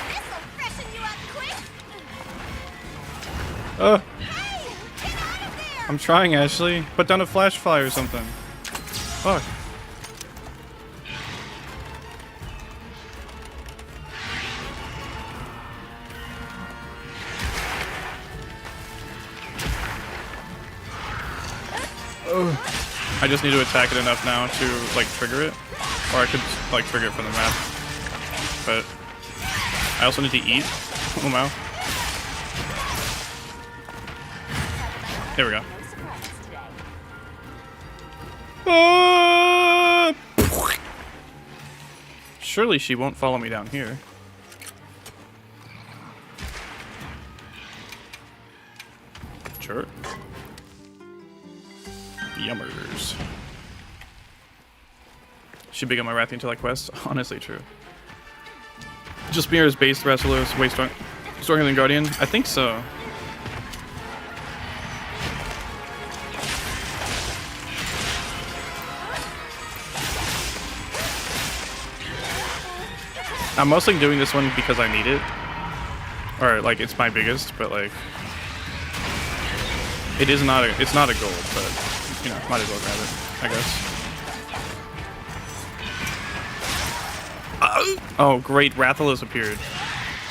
This'll freshen you up quick. Uh, Hey, get out of there! I'm trying, Ashley. Put down a flash fly or something. Fuck. I just need to attack it enough now to like trigger it, or I could like trigger it from the map. But I also need to eat. Oh wow. Here we go. Surely she won't follow me down here. Sure. Yummers. Should begin my Rathian until I quest. Honestly, true. Just mirrors base Rathalos way stronger than Guardian? I think so. I'm mostly doing this one because I need it. Or like it's my biggest, but like it's not a gold, but you know, might as well grab it, I guess. Oh, great, Rathalos appeared.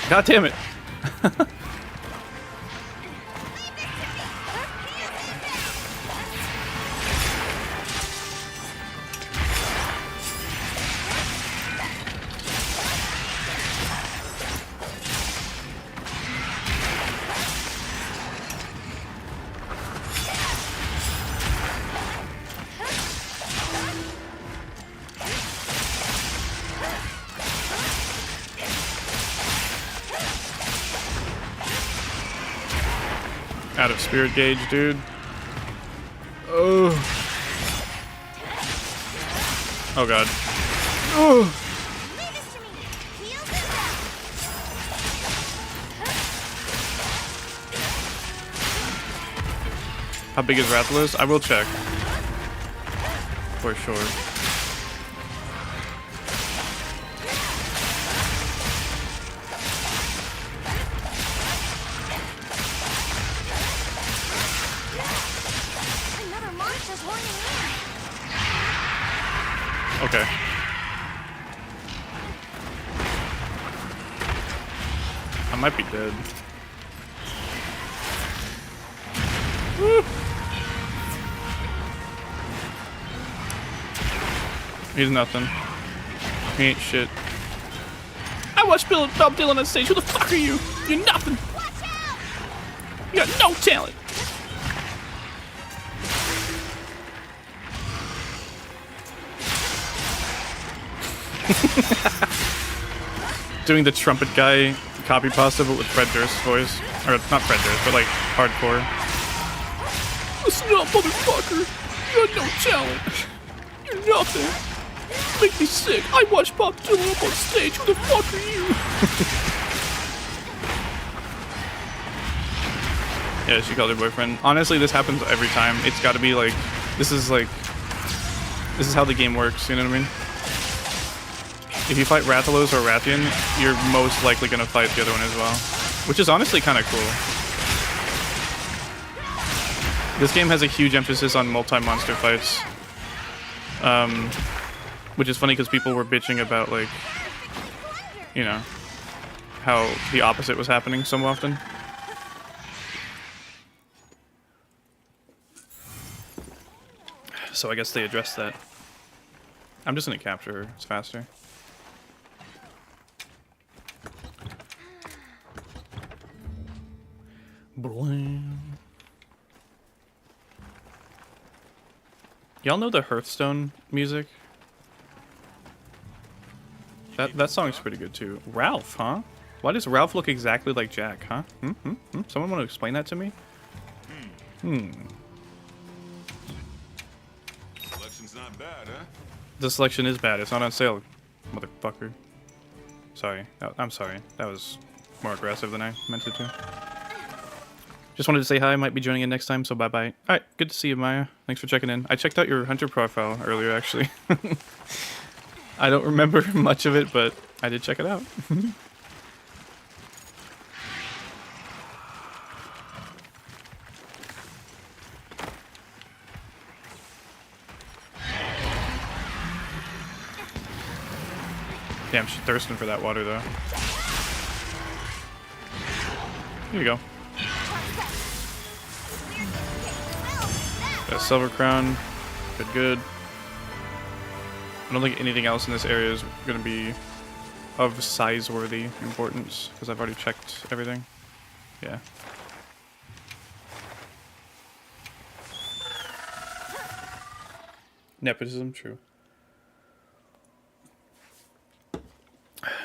God damn it. Out of spirit gauge, dude. Oh. Oh god. Oh. Leave this to me. Heels and down. How big is Rathalos? I will check. For sure. Another monster's horning in. Okay. I might be dead. Woo. He's nothing. He ain't shit. I watched Bob Dylan on stage. Who the fuck are you? You're nothing. Watch out! You got no talent. Doing the trumpet guy copy pasta, but with Fred Durst's voice. Or not Fred Durst, but like hardcore. Listen up, motherfucker. You got no talent. You're nothing. Make me sick. I watched Bob Dylan up on stage. Who the fuck are you? Yeah, she called her boyfriend. Honestly, this happens every time. It's gotta be like, this is how the game works, you know what I mean? If you fight Rathalos or Rathian, you're most likely gonna fight the other one as well. Which is honestly kinda cool. This game has a huge emphasis on multi-monster fights. Which is funny because people were bitching about, like, you know, how the opposite was happening so often. So I guess they addressed that. I'm just gonna capture her. It's faster. Y'all know the Hearthstone music? That song's pretty good too. Ralph, huh? Why does Ralph look exactly like Jack, huh? Someone want to explain that to me? Selection's not bad, huh? The selection is bad. It's not on sale, motherfucker. Sorry. I'm sorry. That was more aggressive than I meant it to. Just wanted to say hi. I might be joining in next time, so bye-bye. Alright, good to see you, Maya. Thanks for checking in. I checked out your hunter profile earlier, actually. I don't remember much of it, but I did check it out. Damn, she's thirsting for that water, though. Here you go. Got a silver crown. Good, good. I don't think anything else in this area is going to be of size-worthy importance, because I've already checked everything. Yeah. Nepotism, true.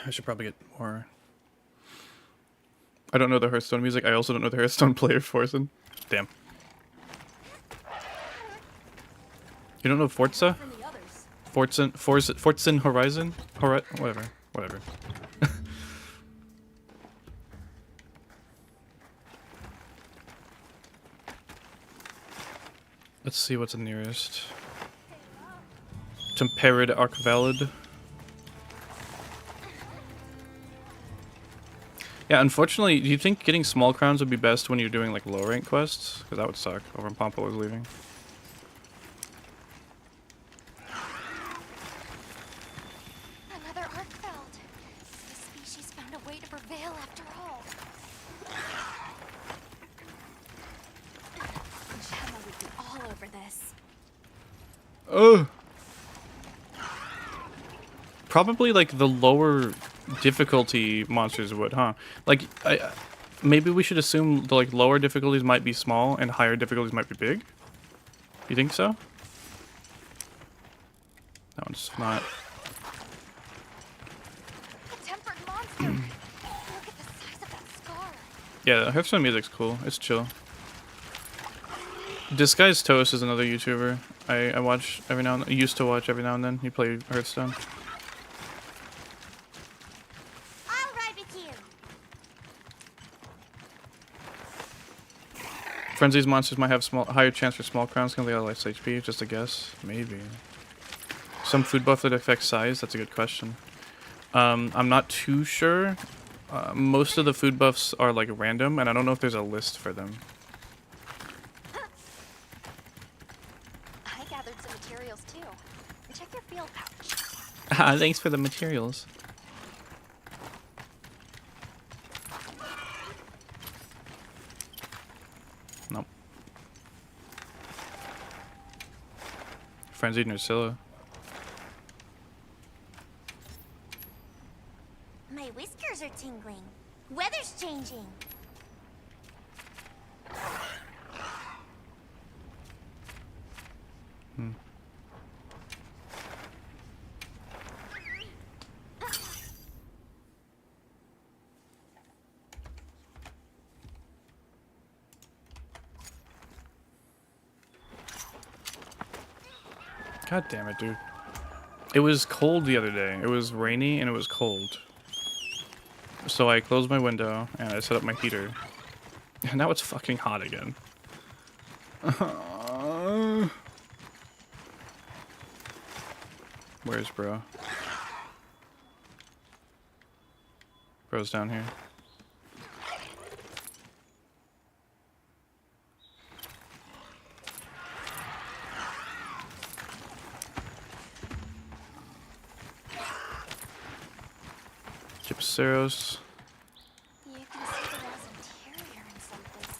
I should probably get more. I don't know the Hearthstone music. I also don't know the Hearthstone player, Forsen. Damn. You don't know Forza? Forza Horizon? Whatever. Let's see what's the nearest. Tempered Arkveld. Yeah, unfortunately, do you think getting small crowns would be best when you're doing like low rank quests? Because that would suck. Over Rompopolo is leaving. Another Arkveld. The species found a way to prevail after all. Gemma would be all over this. Oh. Probably like the lower difficulty monsters would, huh? Like, maybe we should assume the like lower difficulties might be small and higher difficulties might be big. You think so? That one's not. A tempered monster. Look at the size of that scar. Yeah, the Hearthstone music's cool. It's chill. Disguised Toast is another YouTuber I watch every now and then. Used to watch every now and then. He played Hearthstone. I'll ride with you. Frenzy's monsters might have higher chance for small crowns because they have less HP. Just a guess. Maybe. Some food buff that affects size? That's a good question. I'm not too sure. Most of the food buffs are like random, and I don't know if there's a list for them. I gathered some materials too. Check your field pouch. Thanks for the materials. Nope. Frenzied Nerscylla. My whiskers are tingling. Weather's changing. God damn it, dude. It was cold the other day. It was rainy and it was cold. So I closed my window and I set up my heater. And now it's fucking hot again. Where's bro? Bro's down here. Gypceros. You can see the wall's interior in some places.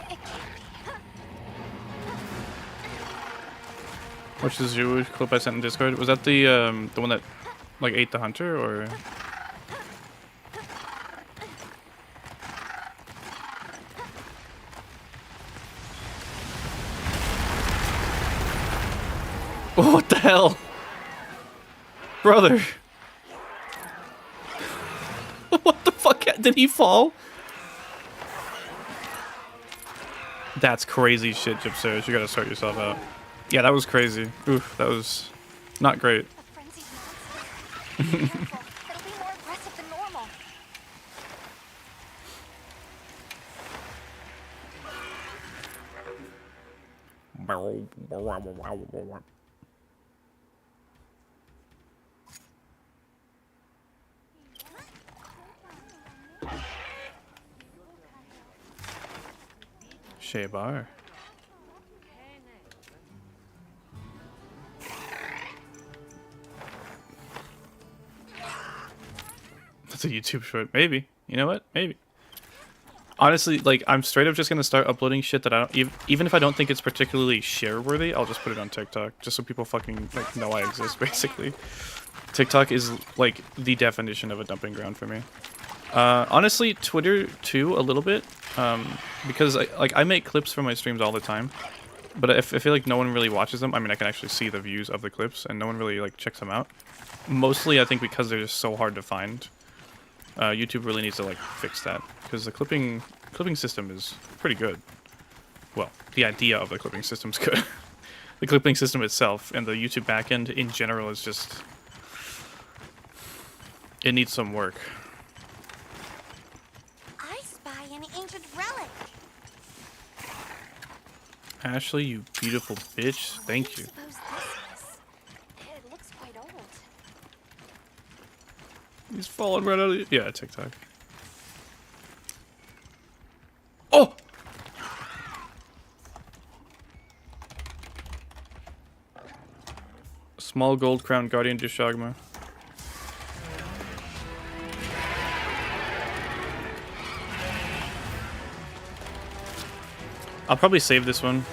It can't be. Which is your clip I sent in Discord? Was that the one that like ate the hunter, or? Oh, what the hell? Brother. What the fuck? Did he fall? That's crazy shit, Gypceros. You gotta sort yourself out. Yeah, that was crazy. Oof, that was not great. A frenzied monster. Be careful. It'll be more aggressive than normal. Shebar. That's a YouTube short. Maybe. You know what? Maybe. Honestly, like, I'm straight up just gonna start uploading shit that I don't even if I don't think it's particularly share worthy, I'll just put it on TikTok just so people fucking like know I exist. Basically, TikTok is like the definition of a dumping ground for me. Honestly, Twitter too a little bit, because I make clips for my streams all the time, but I feel like no one really watches them. I mean, I can actually see the views of the clips, and no one really like checks them out. Mostly, I think because they're just so hard to find. YouTube really needs to like fix that, because the clipping system is pretty good. Well, the idea of the clipping system's good. The clipping system itself and the YouTube backend in general is just, it needs some work. I spy an ancient relic. Ashley, you beautiful bitch. Thank you. Suppose this is. It looks quite old. He's falling right out of the... Yeah, TikTok. Oh! Small gold crown guardian Doshaguma. I'll probably save this one.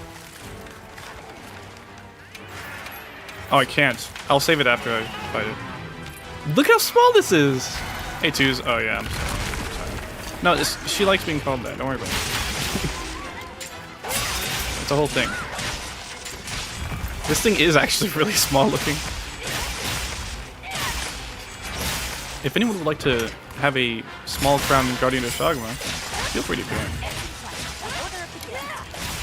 Oh, I can't. I'll save it after I fight it. Look how small this is! Hey, twos. Oh, yeah, I'm sorry. No, she likes being called that. Don't worry about it. It's a whole thing. This thing is actually really small looking. If anyone would like to have a small crown Guardian of Shagma, feel free to join.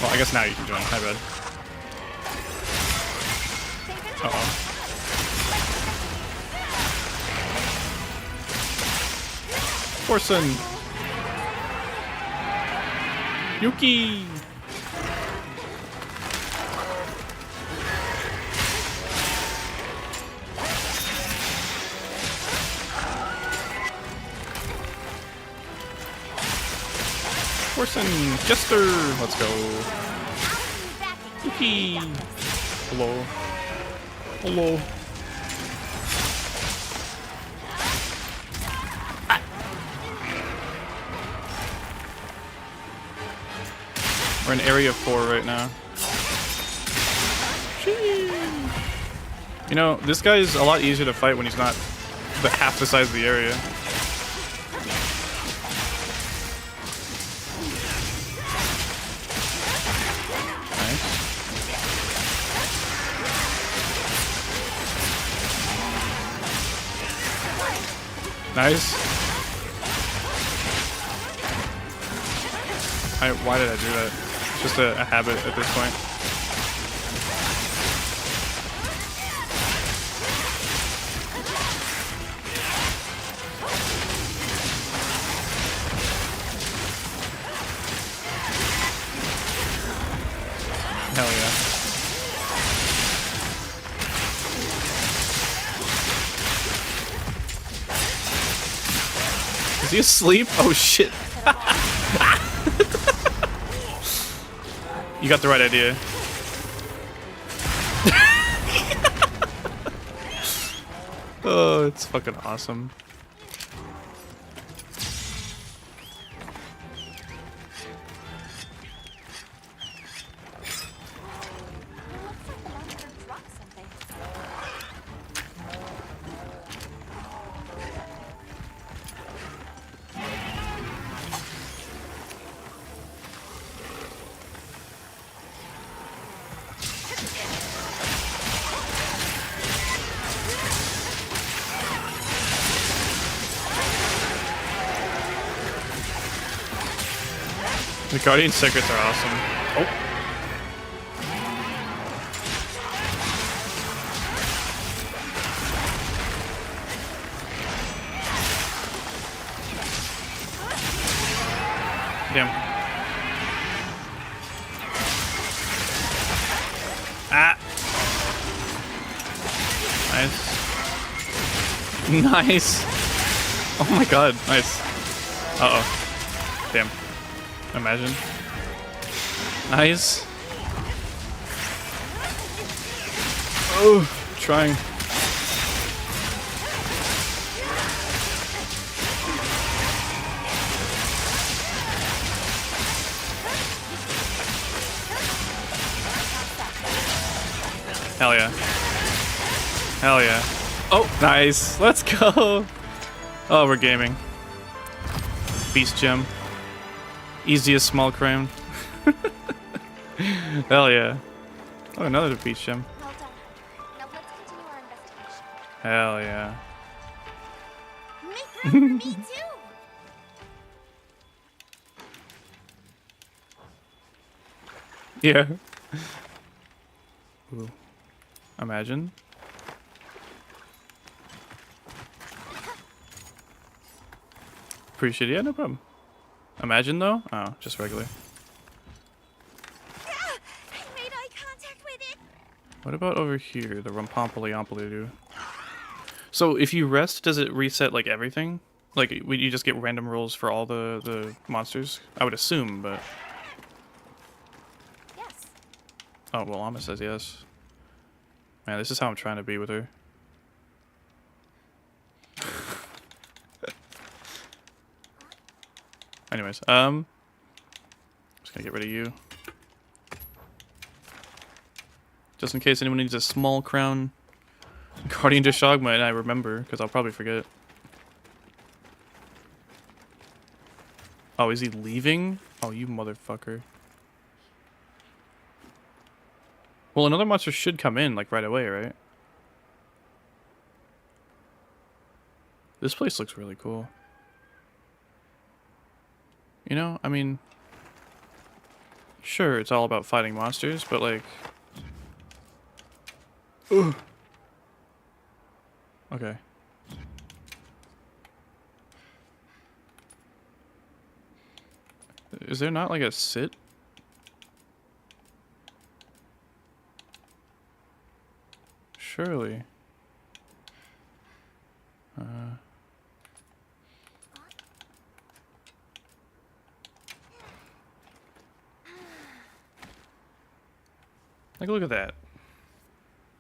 Well, I guess now you can join. My bad. Uh-oh. Orson! Yuki! Orson! Jester! Let's go. Yuki! Hello. Hello. We're in area 4 right now. You know, this guy is a lot easier to fight when he's not half the size of the area. Nice. Why did I do that? just a habit at this point. Hell yeah. Is he asleep? Oh shit. You got the right idea. Oh, it's fucking awesome. The Guardian secrets are awesome. Oh. Damn. Ah. Nice. Nice. Oh my god. Nice. Uh-oh. Damn. Imagine. Nice. Oh, trying. Hell yeah. Hell yeah. Oh, nice. Let's go. Oh, we're gaming. Beast gem. Easiest small crown. Hell yeah. Oh, another beast gem. Well done. Now let's continue our investigation. Hell yeah. Make room for me too. Yeah. Ooh. Imagine. Appreciate it. Yeah, no problem. Imagine though? Oh, just regular. I made eye contact with it. What about over here? The Rompopolo. So if you rest, does it reset like everything? Like you just get random rolls for all the monsters? I would assume, but... Yes. Oh, well, Alma says yes. Man, this is how I'm trying to be with her. Anyways, just gonna get rid of you. Just in case anyone needs a small crown. Guardian Doshaguma, and I remember, because I'll probably forget. Oh, is he leaving? Oh, you motherfucker. Well, another monster should come in, like, right away, right? This place looks really cool. You know, I mean... Sure, it's all about fighting monsters, but, like... Ugh. Okay. Is there not, like, a sit? Surely. Like, look at that.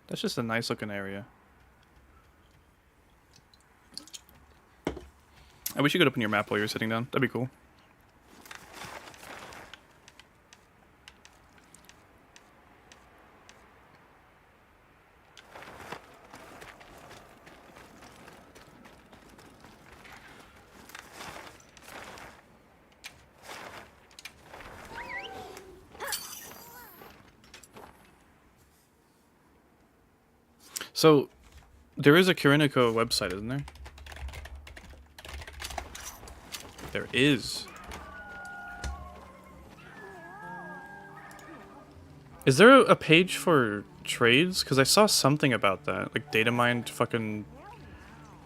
That's just a nice looking area. I wish you could open your map while you're sitting down. That'd be cool. So, there is a Kiriniko website, isn't there? There is. Is there a page for trades? Because I saw something about that. Like data mined fucking...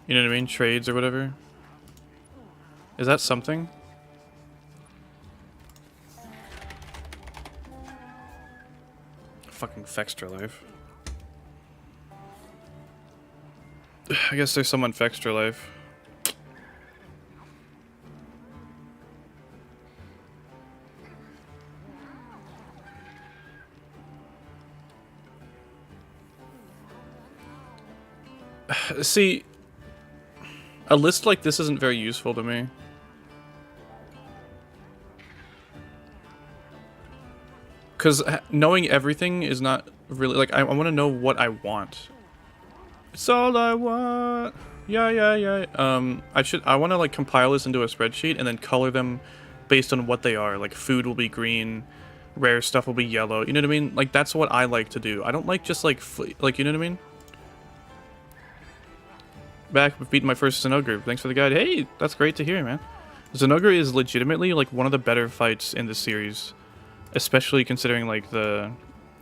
You know what I mean? Trades or whatever. Is that something? Fucking Fextra life. I guess there's someone Fextra life. See, a list like this isn't very useful to me. Because knowing everything is not really, like, I want to know what I want. It's all I want. Yeah. I want to, like, compile this into a spreadsheet and then color them based on what they are. Like, food will be green, rare stuff will be yellow. You know what I mean? Like, that's what I like to do. I don't like just, like, you know what I mean? Back with beating my first Zinogre. Thanks for the guide. Hey, that's great to hear, man. Zinogre is legitimately, like, one of the better fights in this series. Especially considering, like,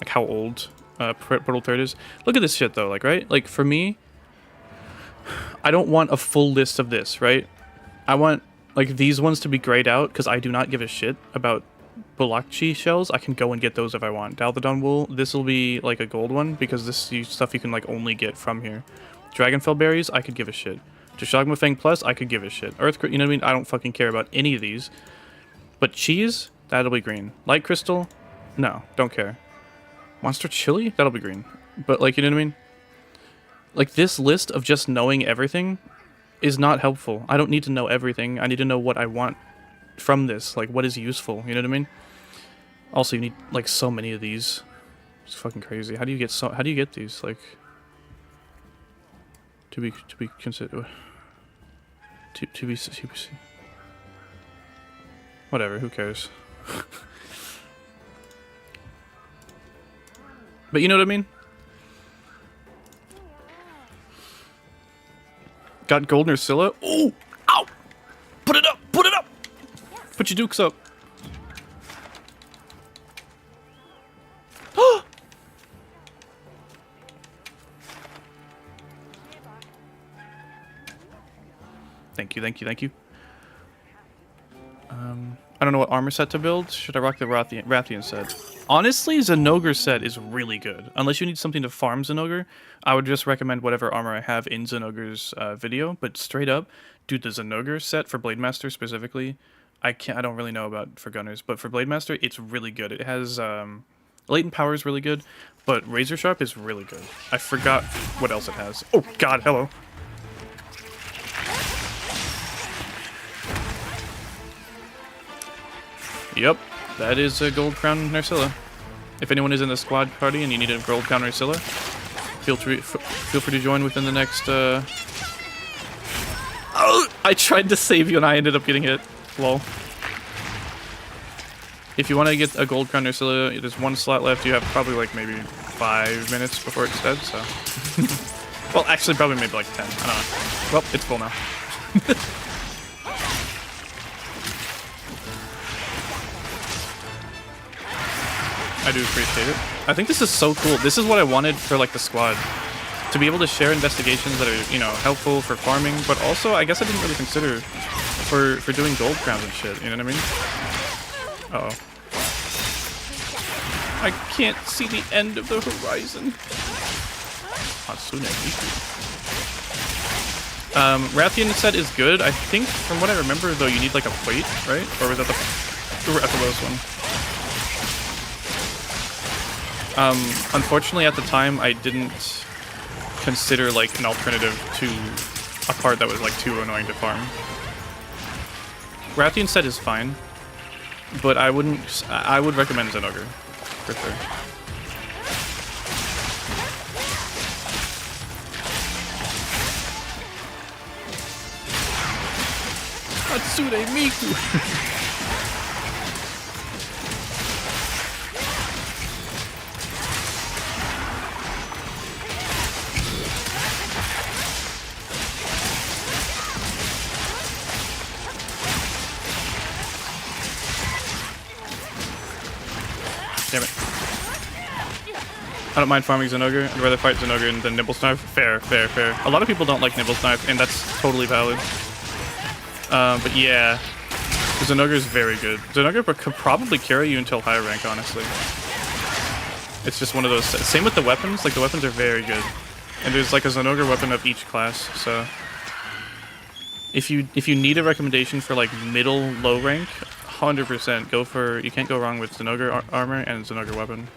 how old Portal Third is. Look at this shit, though, like, right? Like, for me, I don't want a full list of this, right? I want, like, these ones to be grayed out, because I do not give a shit about Bulakchi shells. I can go and get those if I want. Dalthadon wool, this will be, like, a gold one, because this stuff you can, like, only get from here. Dragonfell berries, I could give a shit. Doshaguma Fang Plus, I could give a shit. Earth, you know what I mean? I don't fucking care about any of these. But cheese... That'll be green. Light crystal? No, don't care. Monster chili? That'll be green. But, like, you know what I mean? Like, this list of just knowing everything is not helpful. I don't need to know everything. I need to know what I want from this. Like, what is useful. You know what I mean? Also, you need, like, so many of these. It's fucking crazy. How do you get these? Like, to be considered... To be... Whatever, who cares? But you know what I mean? Got gold Nerscylla. Ooh! Ow! Put it up! Put it up! Put your dukes up. Thank you. I don't know what armor set to build. Should I rock the Rathian set? Honestly, Zinogre set is really good. Unless you need something to farm Zinogre, I would just recommend whatever armor I have in Zinogre's video. But straight up, dude, the Zinogre set for Blade Master specifically, I don't really know about for Gunners, but for Blade Master, it's really good. It has latent power is really good, but Razor Sharp is really good. I forgot what else it has. Oh God, hello. Yep, that is a gold crown Nerscylla. If anyone is in the squad party and you need a gold crown Nerscylla, feel free to join within the next. Oh, I tried to save you and I ended up getting hit. Lol. If you want to get a gold crown Nerscylla, there's one slot left. You have probably like maybe 5 minutes before it's dead. So, well, actually, probably maybe like 10. I don't know. Well, it's full now. I do appreciate it. I think this is so cool. This is what I wanted for like the squad. To be able to share investigations that are, you know, helpful for farming, but also I guess I didn't really consider for doing gold crowns and shit, you know what I mean? Uh-oh. I can't see the end of the horizon. Hatsune Miku. Rathian set is good. I think from what I remember though you need like a plate, right? Or was that the Rathalos one? Unfortunately, at the time, I didn't consider, like, an alternative to a part that was, like, too annoying to farm. Rathian set is fine, but I would recommend Zinogre, for sure. Hatsune Miku! Damn it. don't mind farming Zinogre. I'd rather fight Zinogre than Nibblesnarf. Fair, fair, fair. A lot of people don't like Nibblesnarf, and that's totally valid. But yeah, Zinogre is very good. Zinogre could probably carry you until higher rank, honestly. It's just one of those. Same with the weapons. Like, the weapons are very good. And there's like a Zinogre weapon of each class, so... If you need a recommendation for like middle, low rank, 100% go for... You can't go wrong with Zinogre armor and Zinogre weapon.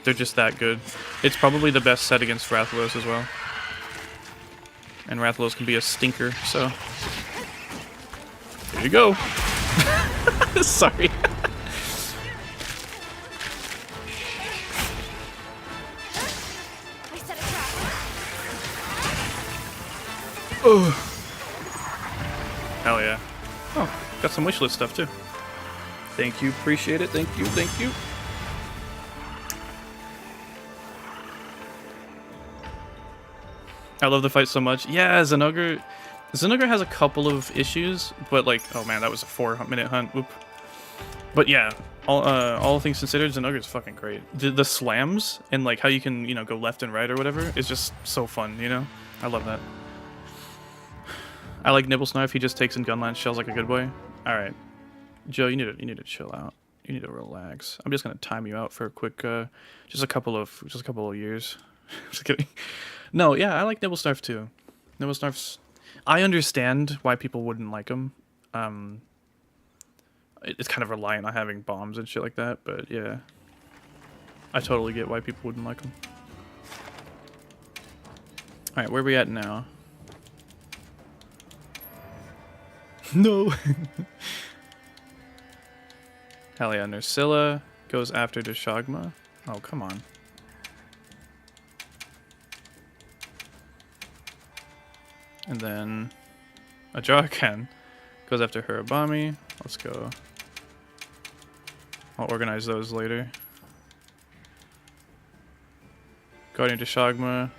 They're just that good. It's probably the best set against Rathalos as well. And Rathalos can be a stinker, so... Here you go! Sorry. Oh. Hell yeah. Oh, got some wishlist stuff too. Thank you, appreciate it. Thank you, thank you. I love the fight so much. Yeah, Zinogre has a couple of issues, but like, oh man, that was a 4-minute hunt. Whoop. But yeah, all things considered, Zinogre is fucking great. The slams and like how you can, you know, go left and right or whatever is just so fun, you know? I love that. I like Nibblesnarf. He just takes in gunline shells like a good boy. All right, Joe, you need to chill out. You need to relax. I'm just gonna time you out for a quick, just a couple of years. Just kidding. No, yeah, I like Nibblesnarf too. Nibblesnarf's. I understand why people wouldn't like him. It's kind of reliant on having bombs and shit like that, but yeah, I totally get why people wouldn't like him. All right, where are we at now? No. Hell yeah, Nerscylla goes after Doshaguma. Oh, come on. And then Ajarakan goes after Hirabami. Let's go. I'll organize those later. Guardian Doshaguma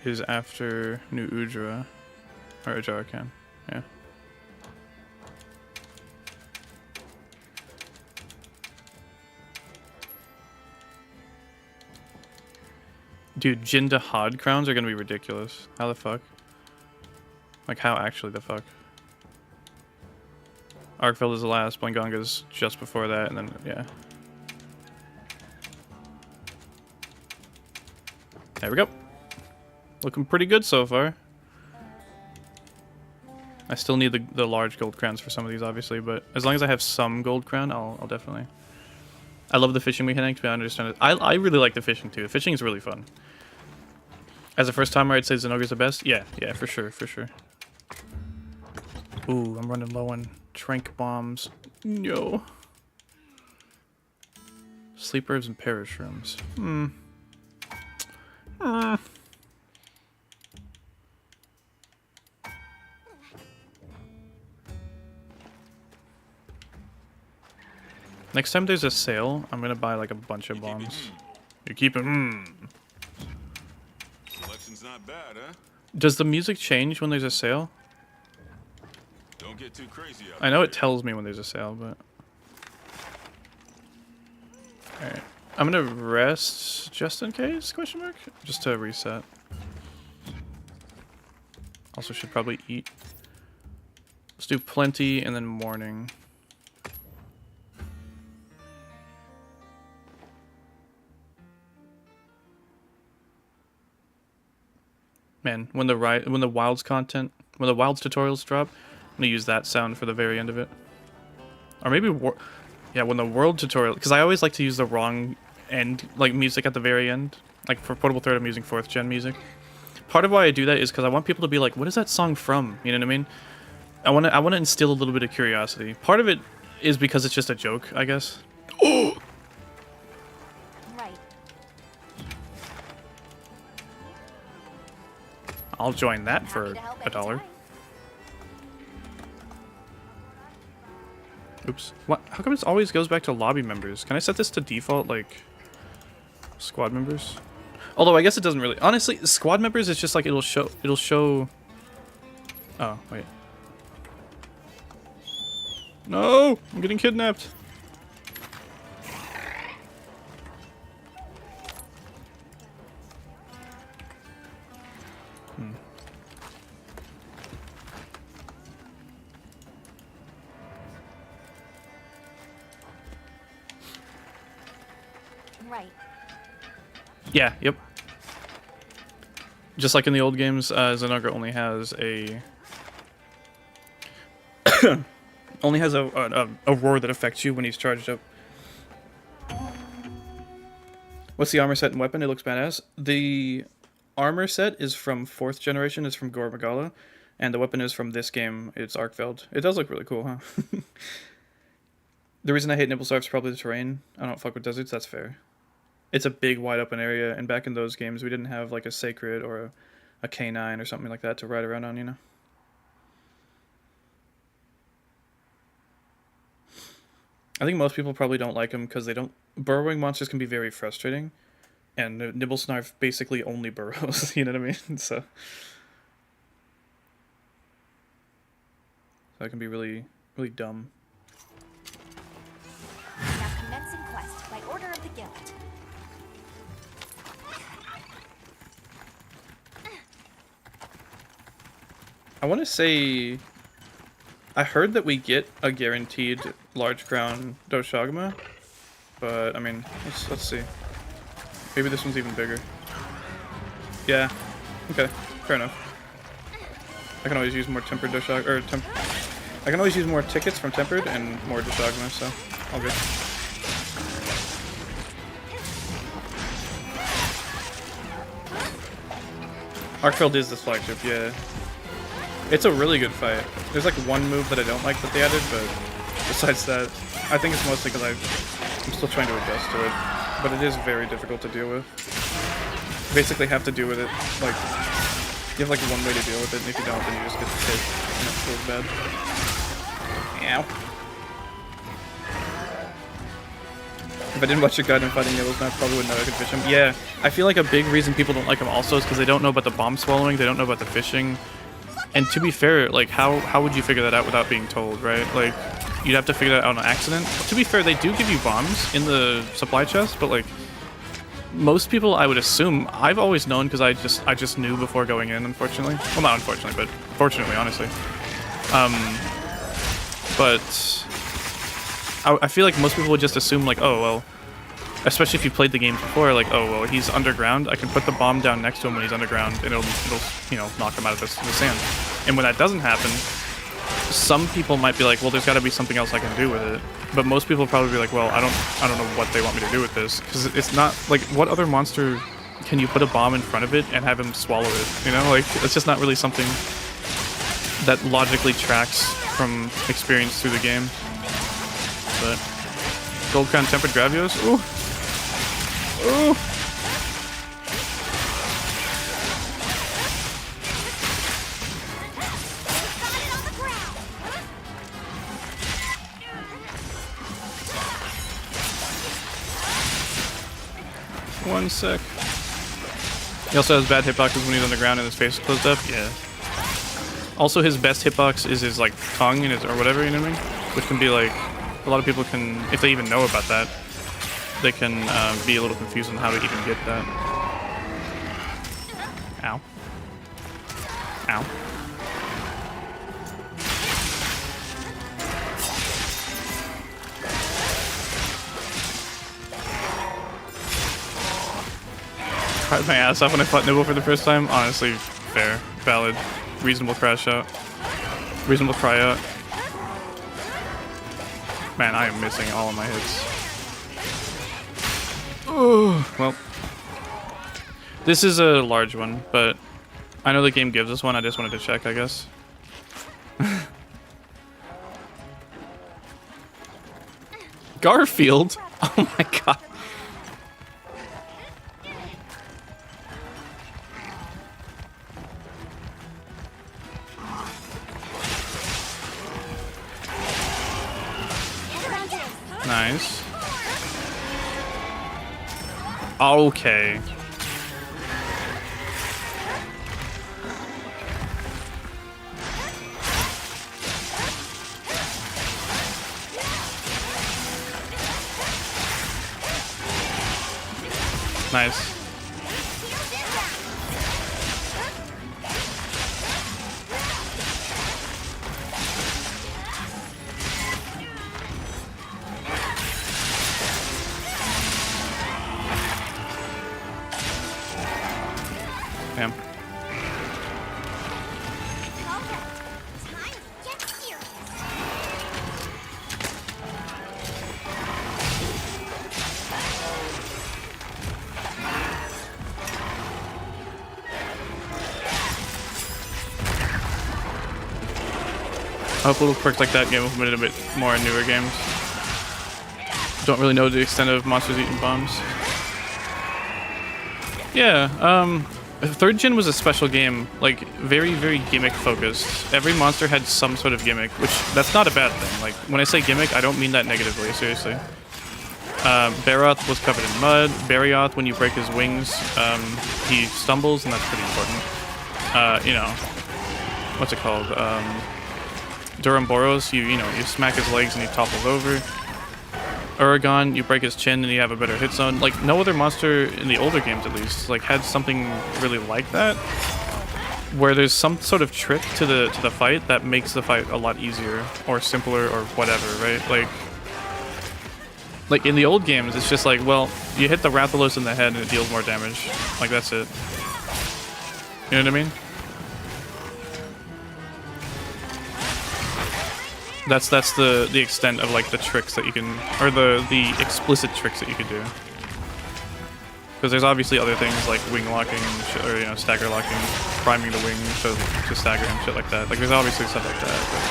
is after Nu Udra. Or Ajarakan. Yeah. Dude, Jinda Hod crowns are gonna be ridiculous. How the fuck? Like, how actually the fuck? Arkveld is the last, Blangonga's just before that, and then, yeah. There we go. Looking pretty good so far. I still need the large gold crowns for some of these, obviously, but as long as I have some gold crown, I'll definitely... I love the fishing mechanic, but I understand it. I really like the fishing, too. Fishing is really fun. As a first-timer, I'd say Zinogre's the best. Yeah, for sure, for sure. Ooh, I'm running low on trank bombs. No. Sleep herbs and perish rooms. Next time there's a sale, I'm gonna buy like a bunch of bombs. You keep it. Selection's not bad, huh? Does the music change when there's a sale? Don't get too crazy out I know it tells me when there's a sale, but... Alright. I'm gonna rest just in case, question mark? Just to reset. Also should probably eat. Let's do plenty and then morning. Man, when the wilds tutorials drop, I'm gonna use that sound for the very end of it. Or maybe yeah, when the world tutorial, because I always like to use the wrong end, like music at the very end. Like for Portable Thread, I'm using 4th gen music. Part of why I do that is because I want people to be like, what is that song from? You know what I mean? I want to instill a little bit of curiosity. Part of it is because it's just a joke, I guess. Oh! I'll join that for $1. Oops. What? How come it always goes back to lobby members? Can I set this to default, like, squad members? Although I guess it doesn't really. Honestly, squad members is just like it'll show. Oh wait. No, I'm getting kidnapped. right? Yeah, yep. Just like in the old games, Zenogre only has a a roar that affects you when he's charged up. What's the armor set and weapon? It looks badass. The armor set is from 4th generation. It's from Gore Magala, and the weapon is from this game. It's Arkveld. It does look really cool, huh? The reason I hate Nibblesarf is probably the terrain. I don't fuck with deserts. That's fair. It's a big, wide open area, and back in those games, we didn't have like a sacred or a K9 or something like that to ride around on, you know? I think most people probably don't like them because they don't... Burrowing monsters can be very frustrating, and Nibblesnarf basically only burrows, you know what I mean? So that can be really, really dumb. Now commencing quest by order of the guild. I want to say... I heard that we get a guaranteed large crown Doshaguma, but I mean, let's see. Maybe this one's even bigger. Yeah, okay, fair enough. I can always use more tempered Doshaguma, or I can always use more tickets from tempered and more Doshaguma, so all good. Arkveld is the flagship, yeah. It's a really good fight. There's like one move that I don't like that they added, but besides that, I think it's mostly because I'm still trying to adjust to it. But it is very difficult to deal with. You basically have to deal with it, like, you have like one way to deal with it, and if you don't, then you just get the take, and it feels bad. Ow. If I didn't watch your guide on fighting yellows, I probably wouldn't know I could fish him. Yeah, I feel like a big reason people don't like him also is because they don't know about the bomb swallowing, they don't know about the fishing. And to be fair, like, how would you figure that out without being told, right? Like, you'd have to figure that out on accident. To be fair, they do give you bombs in the supply chest, but, like, most people, I would assume, I've always known because I just knew before going in, unfortunately. Well, not unfortunately, but fortunately, honestly. But I feel like most people would just assume, like, oh, well, especially if you played the game before, like, oh, well, he's underground. I can put the bomb down next to him when he's underground, and it'll you know, knock him out of the sand. And when that doesn't happen, some people might be like, well, there's got to be something else I can do with it. But most people will probably be like, well, I don't know what they want me to do with this, because it's not like, what other monster can you put a bomb in front of it and have him swallow it? You know, like, it's just not really something that logically tracks from experience through the game. But gold crown tempered Gravios, ooh. Ooh. One sec. He also has bad hitboxes when he's on the ground and his face is closed up. Yeah. Also, his best hitbox is his like tongue and his or whatever, you know what I mean? Which can be like, a lot of people can, if they even know about that, they can be a little confused on how to even get that. Ow. Ow. Cried my ass off when I fought Nibble for the first time. Honestly, fair, valid, reasonable crash out. Reasonable cry out. Man, I am missing all of my hits. Oh, well. This is a large one, but I know the game gives us one. I just wanted to check, I guess. Garfield? Oh my god. Nice. Okay. Nice. hope little quirks like that get implemented a bit more in newer games. Don't really know the extent of monsters eating bombs. Yeah, 3rd gen was a special game, like very, very gimmick focused. Every monster had some sort of gimmick, which that's not a bad thing. Like when I say gimmick, I don't mean that negatively, seriously. Barroth was covered in mud. Barioth, when you break his wings, he stumbles, and that's pretty important. You know, what's it called? Duramboros, you smack his legs and he topples over. Uragon, you break his chin and you have a better hit zone. Like, no other monster in the older games, at least, like, had something really like that, where there's some sort of trick to the fight that makes the fight a lot easier, or simpler, or whatever, right? Like in the old games, it's just like, well, you hit the Rathalos in the head and it deals more damage. Like, that's it. You know what I mean? That's the extent of like the tricks that you can, or the explicit tricks that you could do. Because there's obviously other things like wing locking and shit, or stagger locking, priming the wing to stagger and shit like that. Like there's obviously stuff like that. But...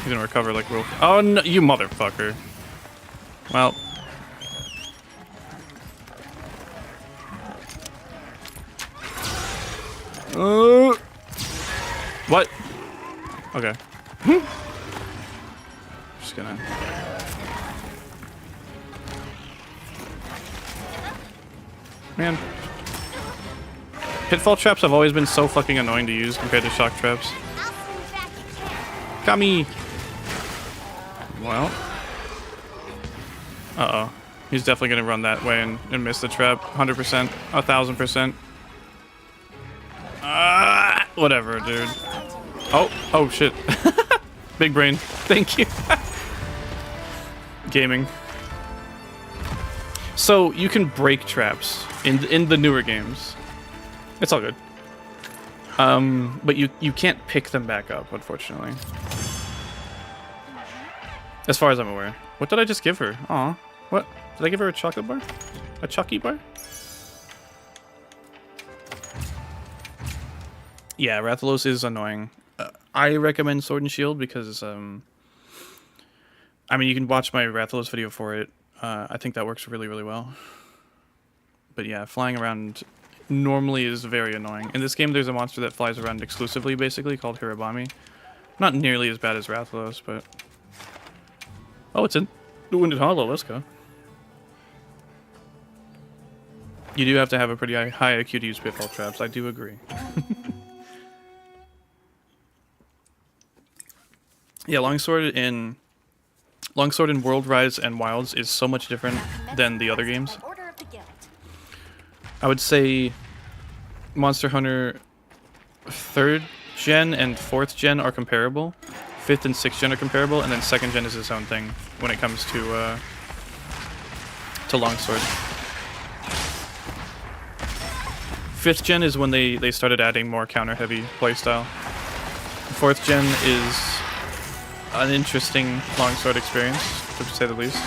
He's gonna recover like real. Oh no, you motherfucker! Well. What? Okay. Just gonna. Man. Pitfall traps have always been so fucking annoying to use compared to shock traps. Got me! Well. Uh-oh. He's definitely gonna run that way and miss the trap. 100%. 1000%. Whatever, dude. Oh shit. Big brain. Thank you. Gaming. So you can break traps in the newer games. It's all good. But you can't pick them back up, unfortunately. As far as I'm aware. What did I just give her? Aw. What? Did I give her a chocolate bar? A chalky bar? Yeah, Rathalos is annoying. I recommend Sword and Shield because, I mean, you can watch my Rathalos video for it. I think that works really, really well. But yeah, flying around normally is very annoying. In this game, there's a monster that flies around exclusively, basically, called Hirabami. Not nearly as bad as Rathalos, but... Oh, it's in the Wounded Hollow. Let's go. You do have to have a pretty high IQ to use Pitfall traps. I do agree. Yeah, Longsword in World Rise and Wilds is so much different than the other games. I would say Monster Hunter 3rd gen and 4th gen are comparable. 5th and 6th gen are comparable, and then 2nd gen is its own thing when it comes to Longsword. 5th gen is when they started adding more counter-heavy playstyle. 4th gen is an interesting longsword experience, to say the least.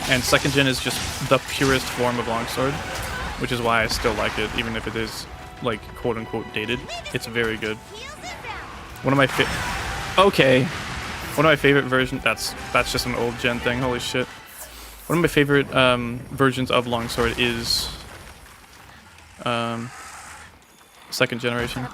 And 2nd gen is just the purest form of longsword, which is why I still like it, even if it is, like, quote-unquote dated. It's very good. One of my favorite versions... That's just an old gen thing, holy shit. One of my favorite versions of longsword is 2nd generation.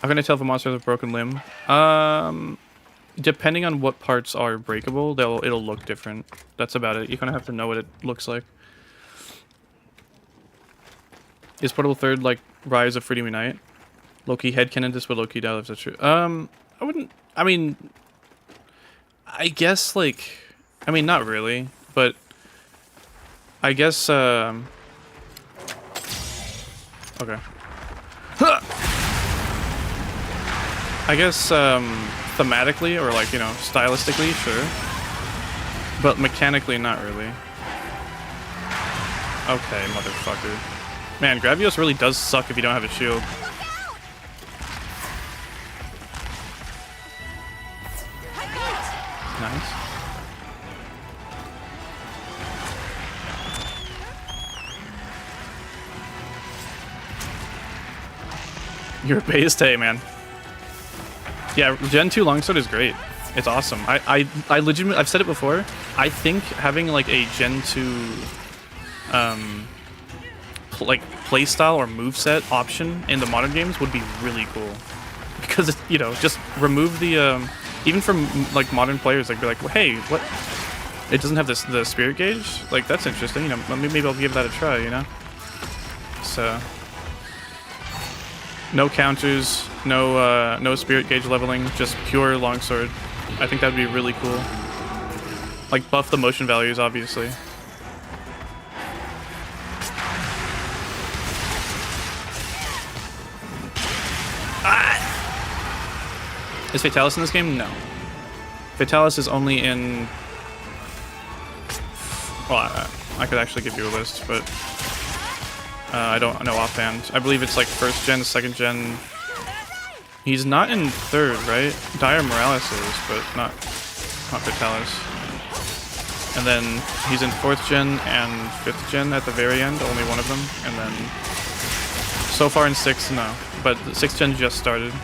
How can I tell if a monster has a broken limb? Depending on what parts are breakable, it'll look different. That's about it. You kind of have to know what it looks like. Is Portable 3rd like Rise of Freedom Unite? Loki headcanon this, but Loki die lives. That's true. I wouldn't. I mean, I guess like. I mean, not really, but I guess. Okay. I guess thematically or like, stylistically, sure. But mechanically, not really. Okay, motherfucker. Man, Gravios really does suck if you don't have a shield. Nice. Your base day, man. Yeah, Gen 2 Longsword is great. It's awesome. I legitimately, I've said it before. I think having like a Gen 2 like playstyle or moveset option in the modern games would be really cool. Because it, you know, just remove the even from like modern players, like be like, well, hey, what? It doesn't have this the spirit gauge. Like that's interesting. You know, maybe I'll give that a try. You know. So no counters, no spirit gauge leveling, just pure longsword. I think that'd be really cool. Like buff the motion values, obviously. Is Fatalis in this game? No. Fatalis is only in... Well, I could actually give you a list, but... I don't know offhand. I believe it's like 1st gen, 2nd gen... He's not in 3rd, right? Dire Morales is, but not Fatalis. And then he's in 4th gen and 5th gen at the very end, only one of them. And then... So far in 6th, no. But 6th gen just started.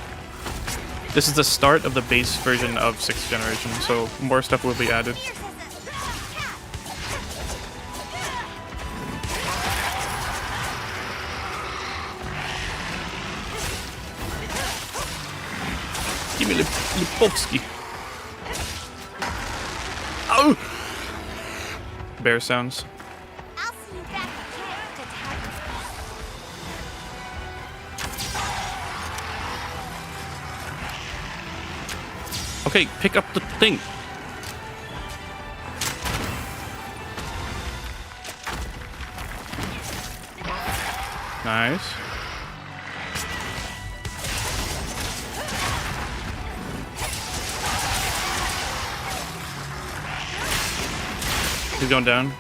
This is the start of the base version of 6th generation, so more stuff will be added. Give me Lipovsky. Oh! Bear sounds. I'll see you back at camp to tag. Okay, pick up the thing. Nice. He's going down.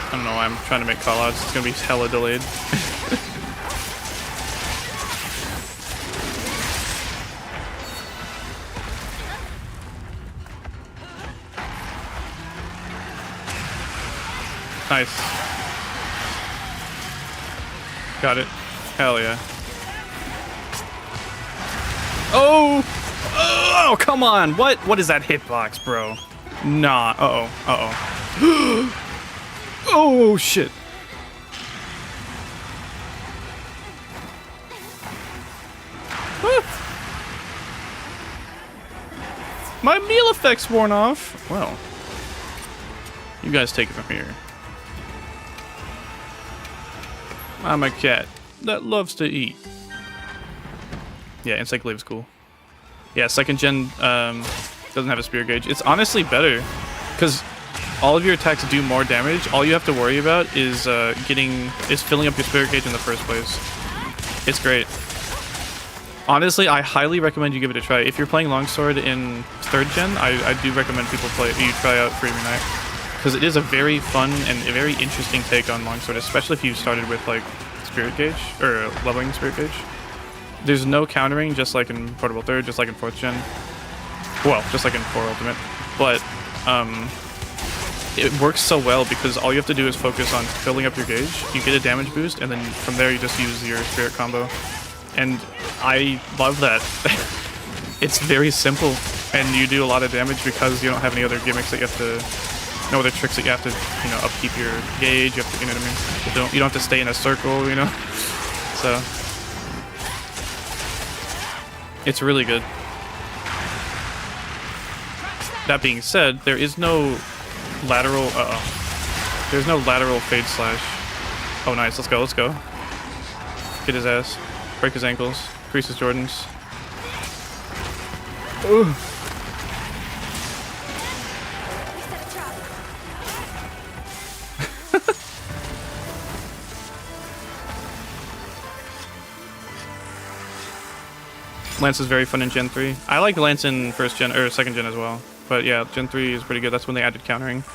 I don't know why I'm trying to make callouts. It's gonna be hella delayed. Nice. Got it. Hell yeah. Oh! Oh, come on! What is that hitbox, bro? Nah. Uh-oh. Uh-oh. Oh, shit. My meal effect's worn off. Well. You guys take it from here. I'm a cat that loves to eat. Yeah, Encyclave's cool. Yeah, 2nd gen doesn't have a spear gauge. It's honestly better because all of your attacks do more damage. All you have to worry about is filling up your spirit gauge in the first place. It's great. Honestly, I highly recommend you give it a try. If you're playing Longsword in 3rd gen, I do recommend you try out Freeman Knight. Because it is a very fun and a very interesting take on Longsword, especially if you started with like Spirit Gauge, or leveling Spirit Gauge. There's no countering, just like in Portable 3rd, just like in 4th gen. Well, just like in 4 Ultimate. But it works so well because all you have to do is focus on filling up your gauge, you get a damage boost, and then from there you just use your Spirit combo. And I love that. It's very simple, and you do a lot of damage because you don't have any other gimmicks that you have to... No other tricks that you have to, you know, upkeep your gauge. You have to, you know what I mean? You don't have to stay in a circle, you know. So it's really good. That being said, there is no lateral. There's no lateral fade slash. Oh, nice. Let's go. Let's go. Hit his ass. Break his ankles. Crease his Jordans. Ooh. Lance is very fun in Gen 3. I like Lance in 1st gen or 2nd gen as well. But yeah, Gen 3 is pretty good. That's when they added countering.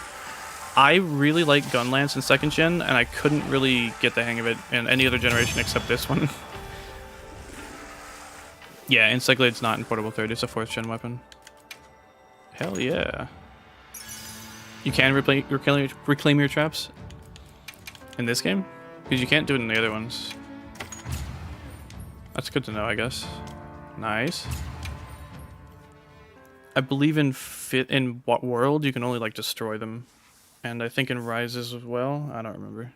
I really like Gunlance in 2nd gen, and I couldn't really get the hang of it in any other generation except this one. Yeah, Insect Blade's not in Portable 3rd, it's a 4th gen weapon. Hell yeah. You can reclaim your traps in this game? Because you can't do it in the other ones. That's good to know, I guess. Nice. I believe in what world you can only like destroy them. And I think in Rises as well. I don't remember.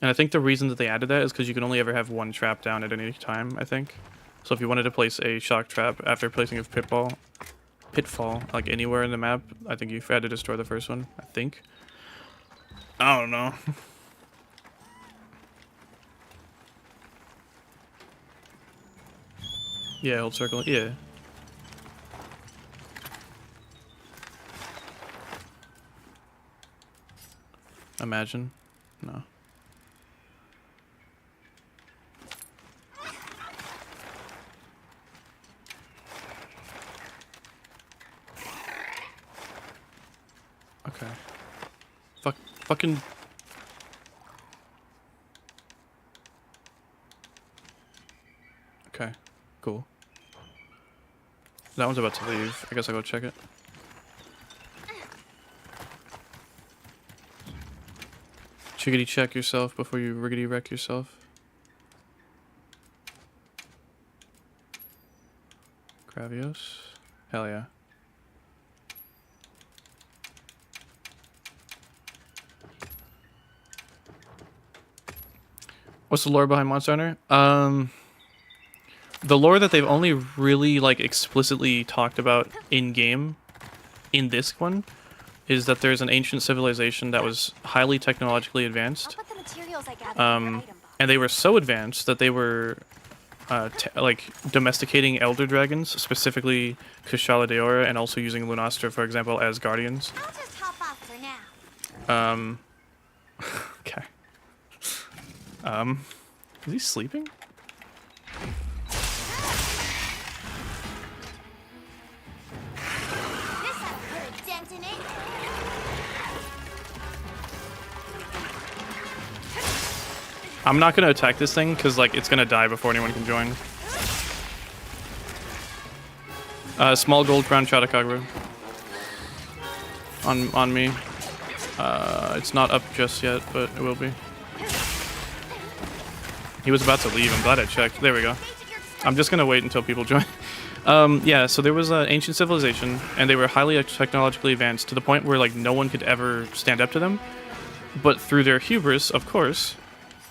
And I think the reason that they added that is because you can only ever have one trap down at any time, I think. So if you wanted to place a shock trap after placing a pitfall, like anywhere in the map, I think you had to destroy the first one, I think. I don't know. Yeah, hold circle, yeah. Imagine? No. Okay. Fucking... Okay, cool. That one's about to leave. I guess I'll go check it. Chickity check yourself before you riggedy wreck yourself. Gravios. Hell yeah. What's the lore behind Monster Hunter? The lore that they've only really like explicitly talked about in game, in this one, is that there's an ancient civilization that was highly technologically advanced. And they were so advanced that they were like domesticating elder dragons, specifically Kushala Daora, and also using Lunastra, for example, as guardians. I'll just hop off for now. Okay. Is he sleeping? This has put a dent in it. I'm not gonna attack this thing because like it's gonna die before anyone can join. Small gold crown Chatacabra on me. It's not up just yet, but it will be. He was about to leave. I'm glad I checked. There we go. I'm just gonna wait until people join. Yeah, so there was an ancient civilization, and they were highly technologically advanced to the point where like no one could ever stand up to them. But through their hubris, of course,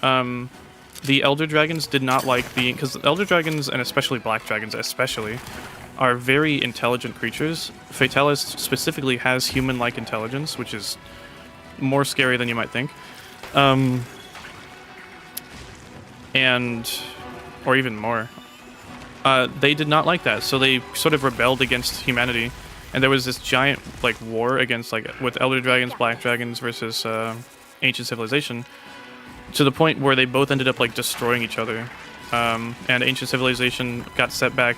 the elder dragons did not like being, because elder dragons, and especially black dragons especially, are very intelligent creatures. Fatalis specifically has human-like intelligence, which is more scary than you might think. Or even more. They did not like that, so they sort of rebelled against humanity, and there was this giant like war against with elder dragons, black dragons versus ancient civilization, to the point where they both ended up like destroying each other. And ancient civilization got set back.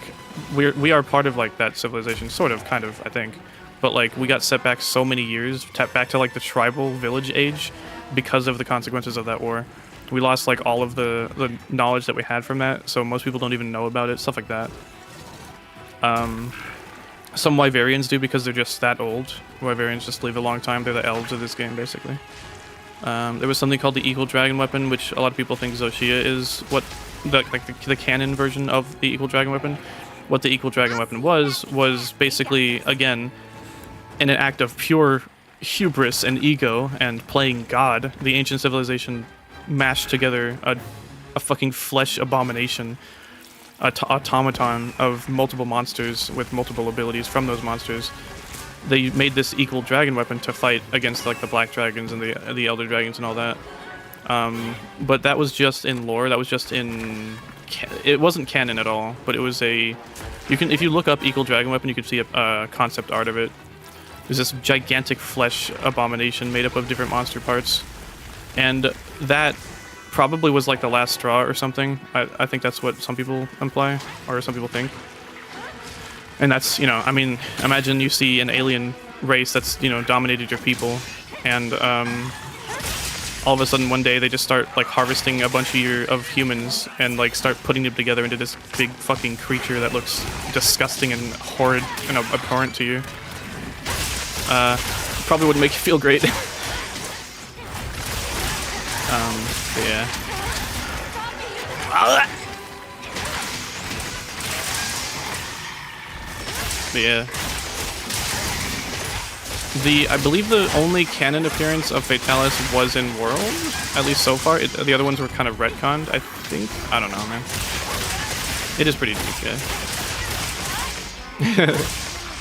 We are part of like that civilization, sort of, kind of, I think, but like we got set back so many years, back to like the tribal village age, because of the consequences of that war. We lost like all of the knowledge that we had from that, so most people don't even know about it, stuff like that. Some Wyverians do because they're just that old. Wyverians just live a long time. They're the elves of this game, basically. There was something called the Eagle Dragon Weapon, which a lot of people think Zoshia is what the canon version of the Eagle Dragon Weapon. What the Eagle Dragon Weapon was basically, again, in an act of pure hubris and ego and playing God, the ancient civilization mashed together a fucking flesh abomination, automaton of multiple monsters with multiple abilities from those monsters. They made this Eagle Dragon Weapon to fight against like the black dragons and the elder dragons and all that. But that was just in lore. That was just in. It wasn't canon at all. But it was a. If you look up Eagle Dragon Weapon, you can see a concept art of it. There's this gigantic flesh abomination made up of different monster parts. And that probably was like the last straw or something. I think that's what some people imply, or some people think. And that's, I mean, imagine you see an alien race that's, you know, dominated your people, and all of a sudden one day they just start like harvesting a bunch of humans and like start putting them together into this big fucking creature that looks disgusting and horrid and abhorrent to you. Probably wouldn't make you feel great. But yeah. But yeah. I believe the only canon appearance of Fatalis was in World, at least so far. The other ones were kind of retconned, I think. I don't know, man. It is pretty deep, yeah.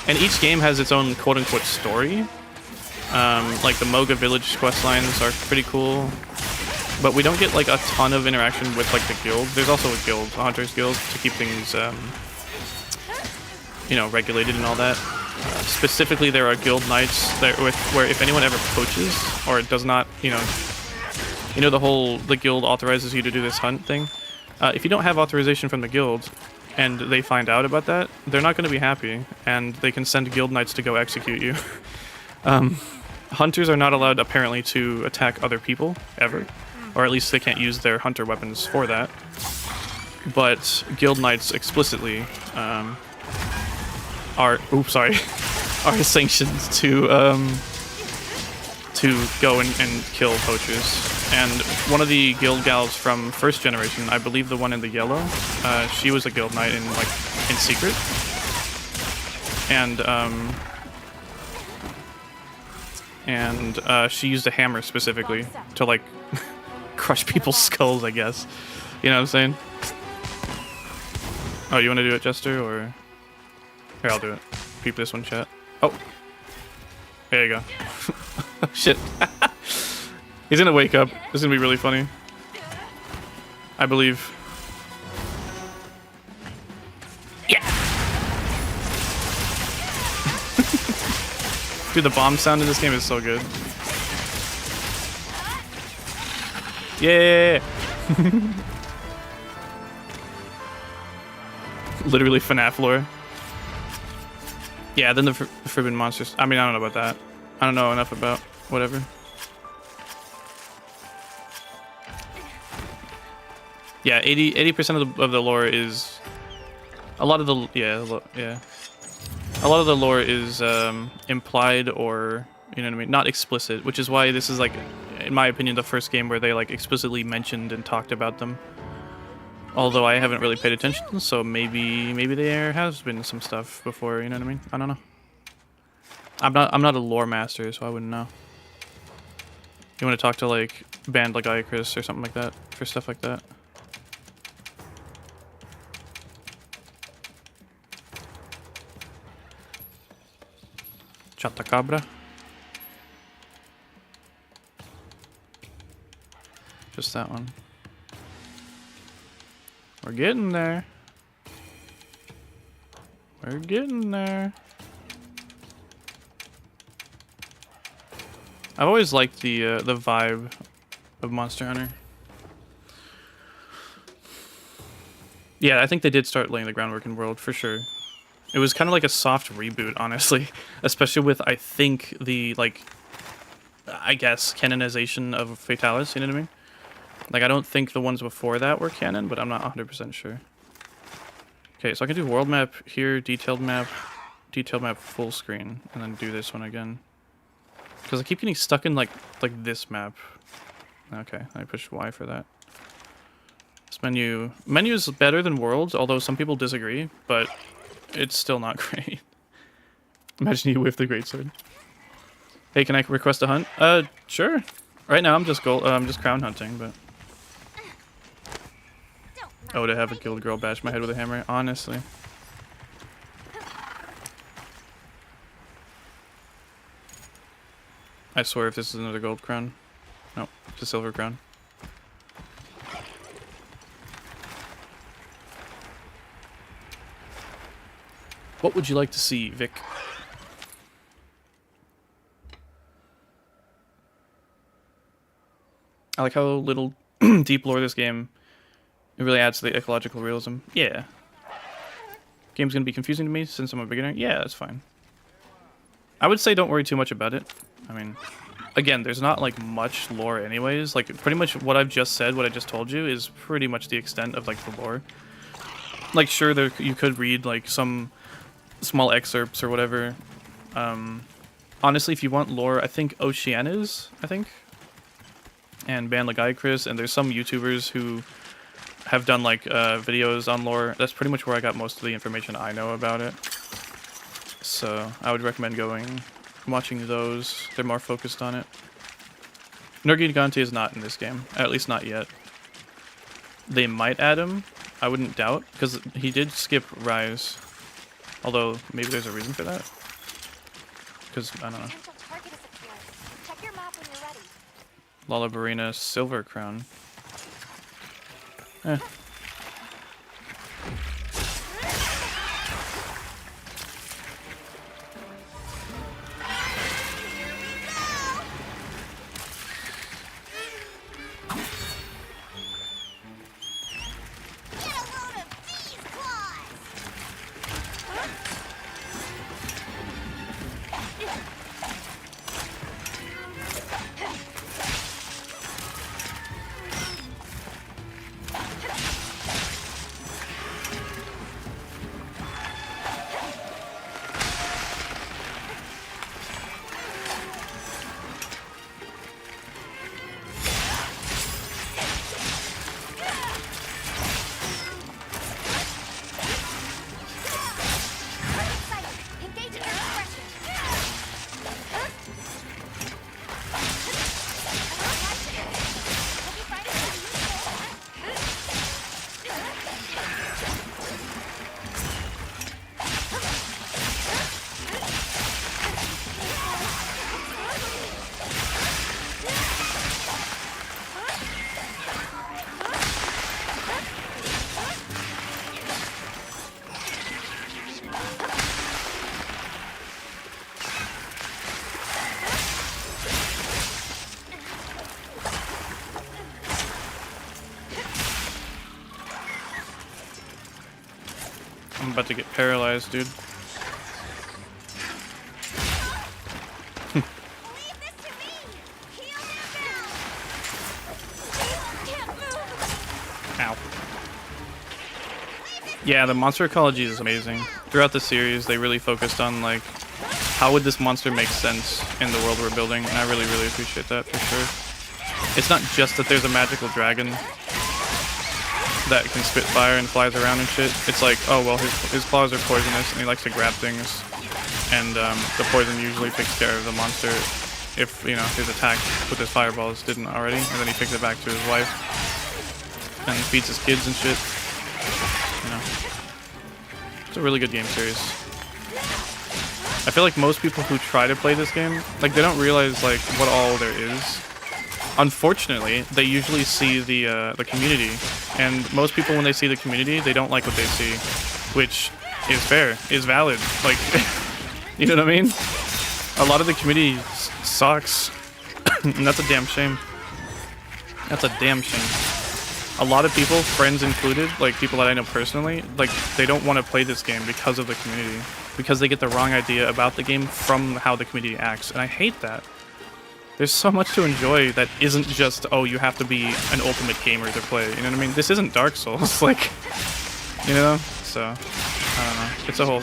And each game has its own quote-unquote story. Like the Moga Village quest lines are pretty cool. But we don't get like a ton of interaction with like the guild. There's also a guild, a hunter's guild, to keep things, you know, regulated and all that. Specifically, there are guild knights where if anyone ever poaches or does not, you know the guild authorizes you to do this hunt thing. If you don't have authorization from the guild and they find out about that, they're not going to be happy, and they can send guild knights to go execute you. Hunters are not allowed apparently to attack other people ever, or at least they can't use their hunter weapons for that. But guild knights explicitly are sanctioned to go and kill poachers. And one of the guild gals from first generation, I believe the one in the yellow, she was a guild knight in secret. And she used a hammer specifically to like crush people's skulls, I guess. You know what I'm saying? Oh, you want to do it, Jester, or here? I'll do it. Peep this one, chat. Oh, there you go. Shit. He's gonna wake up. This is gonna be really funny. I believe. Yeah. Dude, the bomb sound in this game is so good. Yeah. Literally FNAF lore. Yeah, then the Forbidden Monsters. I mean, I don't know about that. I don't know enough about whatever. Yeah, 80% of the lore is a lot of the a lot of the lore is implied, or you know what I mean, not explicit, which is why this is like, in my opinion, the first game where they like explicitly mentioned and talked about them. Although I haven't really paid attention, so maybe there has been some stuff before, you know what I mean? I don't know. I'm not a lore master, so I wouldn't know. You want to talk to like band like Iacris or something like that for stuff like that? Chatacabra. Just that one. We're getting there. We're getting there. I've always liked the vibe of Monster Hunter. Yeah, I think they did start laying the groundwork in World for sure. It was kind of like a soft reboot, honestly, especially with, I think, the like, I guess, canonization of Fatalis. You know what I mean? Like, I don't think the ones before that were canon, but I'm not 100% sure. Okay, so I can do world map here, detailed map full screen, and then do this one again. Because I keep getting stuck in like this map. Okay, I push Y for that. This menu is better than Worlds, although some people disagree, but it's still not great. Imagine you with the greatsword. Hey, can I request a hunt? Sure. Right now I'm just crown hunting, but. Oh, to have a guild girl bash my head with a hammer, honestly. I swear if this is another gold crown. No, it's a silver crown. What would you like to see, Vic? I like how little deep lore this game. It really adds to the ecological realism. Yeah. Game's gonna be confusing to me since I'm a beginner. Yeah, that's fine. I would say don't worry too much about it. I mean, again, there's not like much lore anyways. Like pretty much what I've just said, what I just told you is pretty much the extent of like the lore. Like sure, you could read like some small excerpts or whatever. Honestly, if you want lore, I think Oceaniz, and Banlagaichris, and there's some YouTubers who have done like videos on lore. That's pretty much where I got most of the information I know about it. So I would recommend watching those. They're more focused on it. Nergigante is not in this game, at least not yet. They might add him, I wouldn't doubt, because he did skip Rise. Although maybe there's a reason for that. Because I don't know. Potential target has appeared. Check your map when you're ready. Lala, Barina, Silver Crown. Eh. I'm about to get paralyzed, dude. Ow. Yeah, the monster ecology is amazing. Throughout the series, they really focused on, like, how would this monster make sense in the world we're building, and I really, really appreciate that, for sure. It's not just that there's a magical dragon that can spit fire and flies around and shit. It's like, oh, well, his claws are poisonous, and he likes to grab things, and the poison usually takes care of the monster if, you know, his attack with his fireballs didn't already, and then he picks it back to his wife and feeds his kids and shit. You know, it's a really good game series. I feel like most people who try to play this game, like, they don't realize, like, what all there is. Unfortunately, they usually see the community, and most people, when they see the community, they don't like what they see, which is fair, is valid. Like, you know what I mean? A lot of the community sucks, and that's a damn shame. That's a damn shame. A lot of people, friends included, like people that I know personally, like they don't want to play this game because of the community, because they get the wrong idea about the game from how the community acts, and I hate that. There's so much to enjoy that isn't just, oh, you have to be an ultimate gamer to play, you know what I mean? This isn't Dark Souls, like, you know? So, I don't know.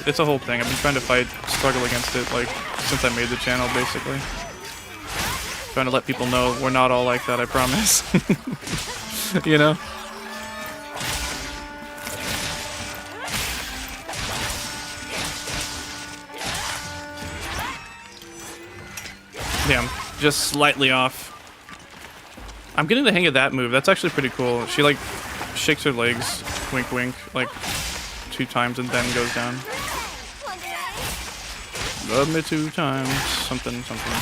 It's a whole thing. I've been trying to struggle against it, like, since I made the channel, basically. Trying to let people know we're not all like that, I promise. You know? Damn. Just slightly off. I'm getting the hang of that move. That's actually pretty cool. She like shakes her legs, wink wink, like 2 times and then goes down. Love me 2 times. Something, something.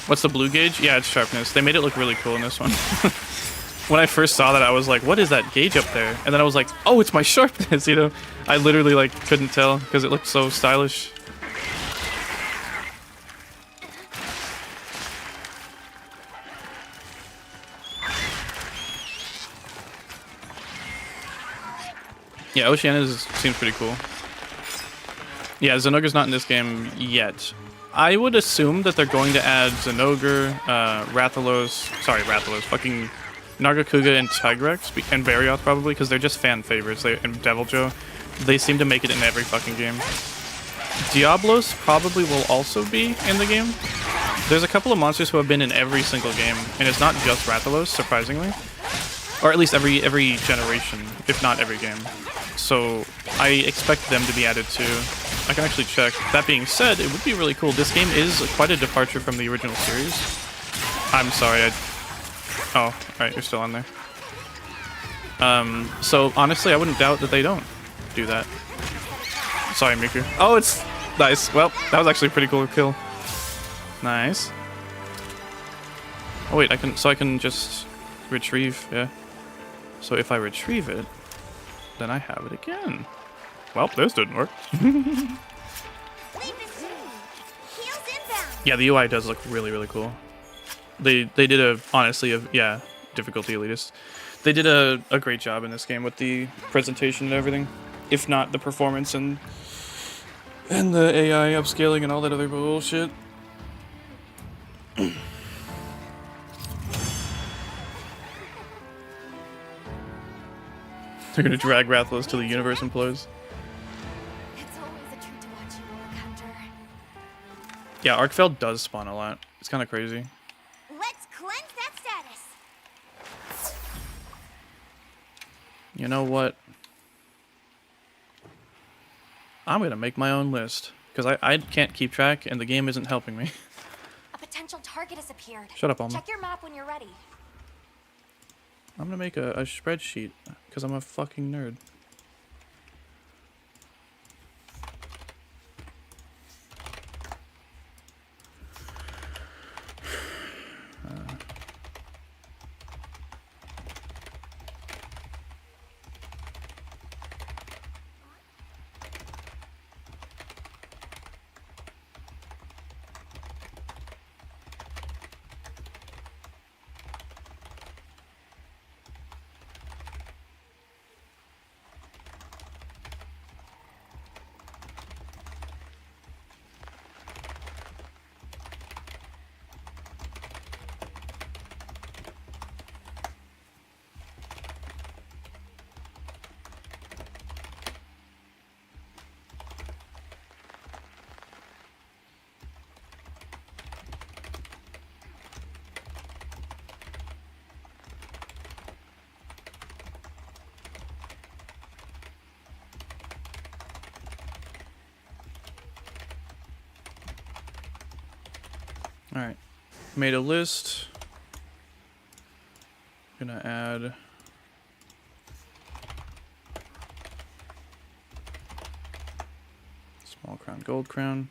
What's the blue gauge? Yeah, it's sharpness. They made it look really cool in this one. When I first saw that, I was like, what is that gauge up there? And then I was like, oh, it's my sharpness, you know? I literally, like, couldn't tell because it looked so stylish. Yeah, Oceania seems pretty cool. Yeah, Zenogre's not in this game yet. I would assume that they're going to add Zenogre, Rathalos, fucking Nargacuga and Tigrex, and Barioth probably, because they're just fan favorites. And Deviljho, they seem to make it in every fucking game. Diablos probably will also be in the game. There's a couple of monsters who have been in every single game, and it's not just Rathalos, surprisingly. Or at least every generation, if not every game. So I expect them to be added too. I can actually check. That being said, it would be really cool. This game is quite a departure from the original series. I'm sorry, oh, alright, you're still on there. So honestly, I wouldn't doubt that they don't do that. Sorry, Miku. Oh, it's nice. Well, that was actually a pretty cool kill. Nice. Oh wait, I can just retrieve, yeah. So if I retrieve it, then I have it again. Well, this didn't work. Yeah, the UI does look really, really cool. They did honestly, difficulty elitist. They did a great job in this game with the presentation and everything. If not the performance and the AI upscaling and all that other bullshit. They're gonna drag Rathalos till the universe implodes. It's always a treat to watch you work, Hunter. Yeah, Arkveld does spawn a lot. It's kind of crazy. Let's cleanse that status. You know what? I'm gonna make my own list because I can't keep track and the game isn't helping me. A potential target has appeared. Shut up, Alma. Check your map when you're ready. I'm gonna make a spreadsheet because I'm a fucking nerd. Alright, made a list. Gonna add small crown, gold crown.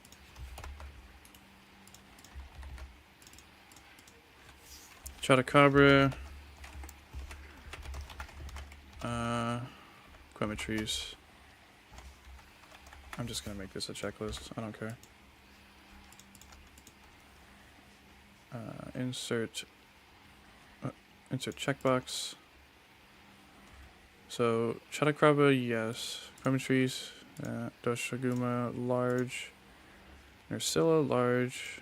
Chatacabra. Quematrice. I'm just gonna make this a checklist. I don't care. Insert checkbox. So Chatacabra, yes. Quematrice, Doshaguma, large. Nerscylla, large.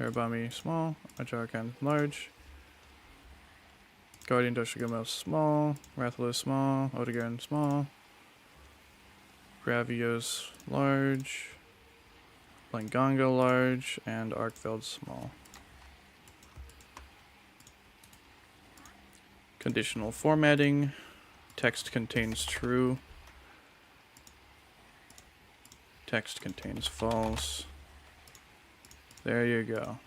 Hirabami, small. Ajarakan, large. Guardian Doshaguma, small. Rathalos, small. Odegaard, small. Gravios, large. Langanga, large. And Arkveld, small. Conditional formatting. Text contains true. Text contains false. There you go.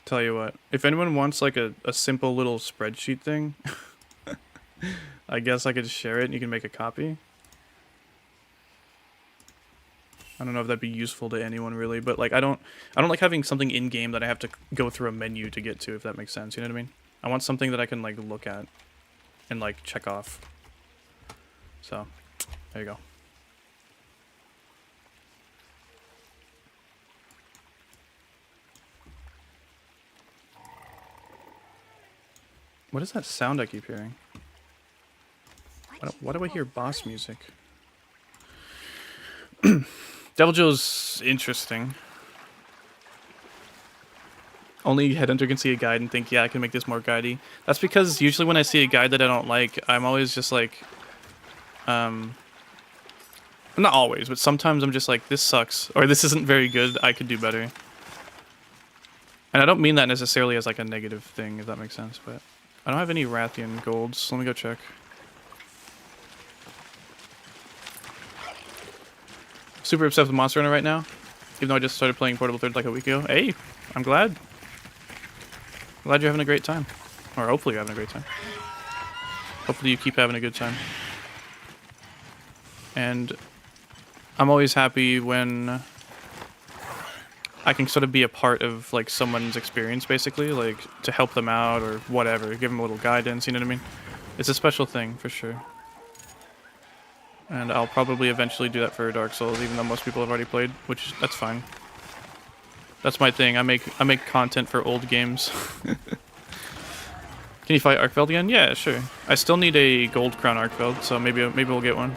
Tell you what, if anyone wants like a simple little spreadsheet thing, I guess I could share it and you can make a copy. I don't know if that'd be useful to anyone really, but like I don't like having something in game that I have to go through a menu to get to, if that makes sense. You know what I mean? I want something that I can like look at and like check off. So, there you go. What is that sound I keep hearing? Why do I hear boss music? Deviljho's interesting. Only Headhunter can see a guide and think, yeah, I can make this more guidey. That's because usually when I see a guide that I don't like, I'm always just like, not always, but sometimes I'm just like, this sucks, or this isn't very good, I could do better. And I don't mean that necessarily as like a negative thing, if that makes sense, but I don't have any Rathian golds, so let me go check. Super obsessed with Monster Hunter right now, even though I just started playing Portable 3rd like a week ago. Hey, I'm glad. Glad you're having a great time. Or hopefully you're having a great time. Hopefully you keep having a good time. And I'm always happy when I can sort of be a part of like someone's experience, basically, like to help them out or whatever, give them a little guidance, you know what I mean? It's a special thing for sure. And I'll probably eventually do that for Dark Souls, even though most people have already played, which that's fine. That's my thing. I make content for old games. Can you fight Arkveld again? Yeah, sure. I still need a gold crown Arkveld, so maybe we'll get one.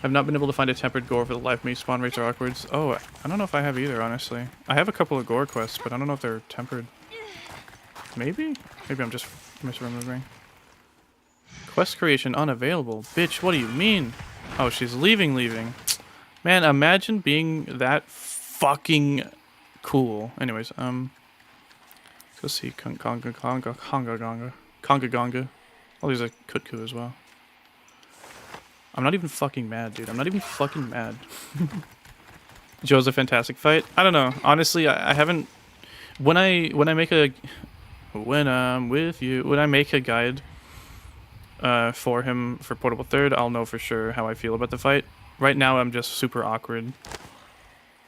I've not been able to find a tempered gore for the life of me. Spawn rates are awkward. Oh, I don't know if I have either, honestly. I have a couple of gore quests, but I don't know if they're tempered. Maybe? Maybe I'm just misremembering. Quest creation unavailable. Bitch, what do you mean? Oh, she's leaving. Man, imagine being that fucking cool. Anyways, let's go see Conga. Oh, there's a Kut-Ku as well. I'm not even fucking mad, dude. I'm not even fucking mad. Joe's a fantastic fight. I don't know. Honestly, I haven't. When I'm with you, when I make a guide for him for Portable 3rd, I'll know for sure how I feel about the fight. Right now, I'm just super awkward.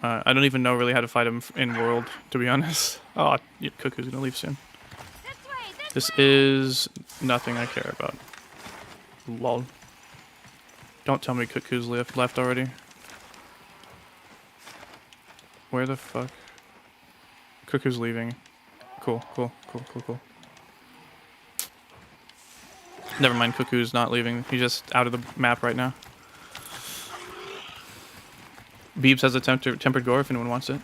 I don't even know really how to fight him in World, to be honest. Oh, Cuckoo's gonna leave soon. This is nothing I care about. Lol. Don't tell me Cuckoo's left already. Where the fuck? Cuckoo's leaving. Cool. Never mind, Cuckoo's not leaving. He's just out of the map right now. Beebs has a tempered gore if anyone wants it.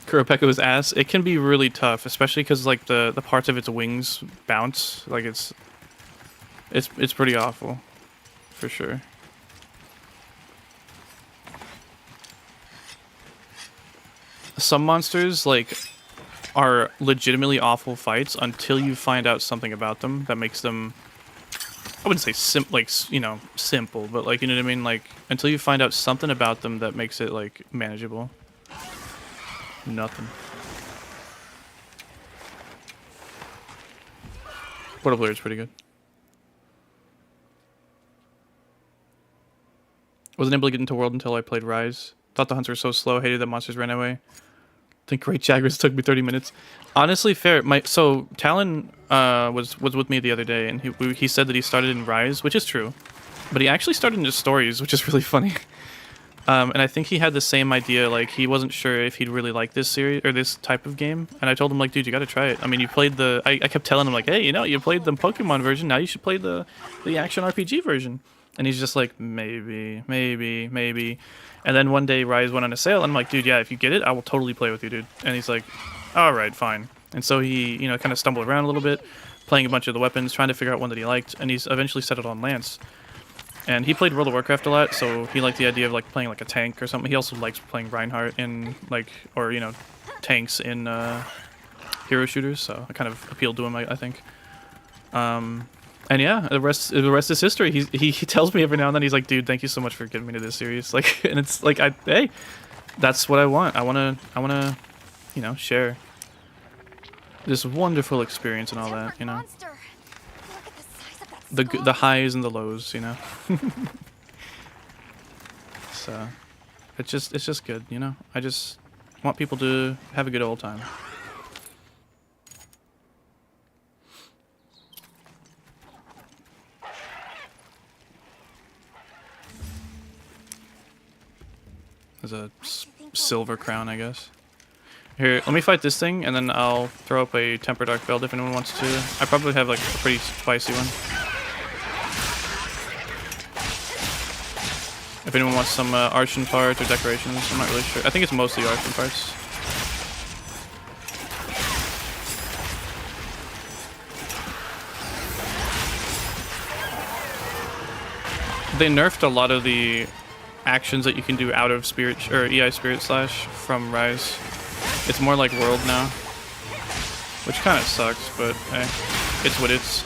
Kuropeka's ass. It can be really tough, especially because like the parts of its wings bounce. Like it's pretty awful, for sure. Some monsters like are legitimately awful fights until you find out something about them that makes them, I wouldn't say simple, but like, you know what I mean? Like, until you find out something about them that makes it like manageable. Nothing. Portable player is pretty good. Wasn't able to get into World until I played Rise. Thought the hunts were so slow, hated that monsters ran away. I think Great Jaggers took me 30 minutes. Honestly, fair. So Talon was with me the other day, and he said that he started in Rise, which is true, but he actually started in just stories, which is really funny. And I think he had the same idea. Like he wasn't sure if he'd really like this series or this type of game. And I told him like, dude, you got to try it. I mean, you played the. I kept telling him like, hey, you played the Pokemon version. Now you should play the action RPG version. And he's just like, maybe. And then one day Rise went on a sale, and I'm like, dude, yeah, if you get it, I will totally play with you, dude. And he's like, all right, fine. And so he, kind of stumbled around a little bit, playing a bunch of the weapons, trying to figure out one that he liked, and he's eventually settled on Lance. And he played World of Warcraft a lot, so he liked the idea of like playing like a tank or something. He also likes playing Reinhardt in tanks in hero shooters, so it kind of appealed to him, I think. And yeah, the rest is history. He tells me every now and then, he's like, dude, thank you so much for getting me to this series. Like, and it's like, hey, that's what I want. I wanna, share this wonderful experience and all that, the highs and the lows, So, it's just good, I just want people to have a good old time. There's a silver crown, I guess. Here, let me fight this thing, and then I'll throw up a Tempered Arkveld if anyone wants to. I probably have like a pretty spicy one. If anyone wants some Arshan parts or decorations, I'm not really sure. I think it's mostly Arshan parts. They nerfed a lot of the actions that you can do out of Spirit or EI Spirit Slash from Rise. It's more like World now, which kind of sucks, but hey, it's what it's.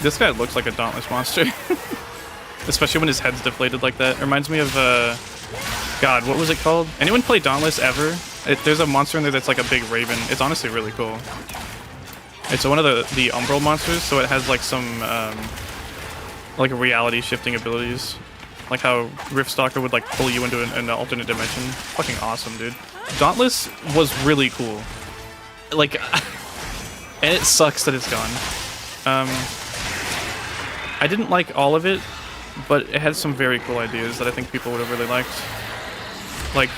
This guy looks like a Dauntless monster, especially when his head's deflated like that. It reminds me of God, what was it called? Anyone play Dauntless ever? There's a monster in there that's like a big raven. It's honestly really cool. It's one of the Umbral monsters, so it has like some like reality shifting abilities, like how Riftstalker would like pull you into an alternate dimension. Fucking awesome, dude. Dauntless was really cool. Like, and it sucks that it's gone. I didn't like all of it, but it had some very cool ideas that I think people would have really liked. Like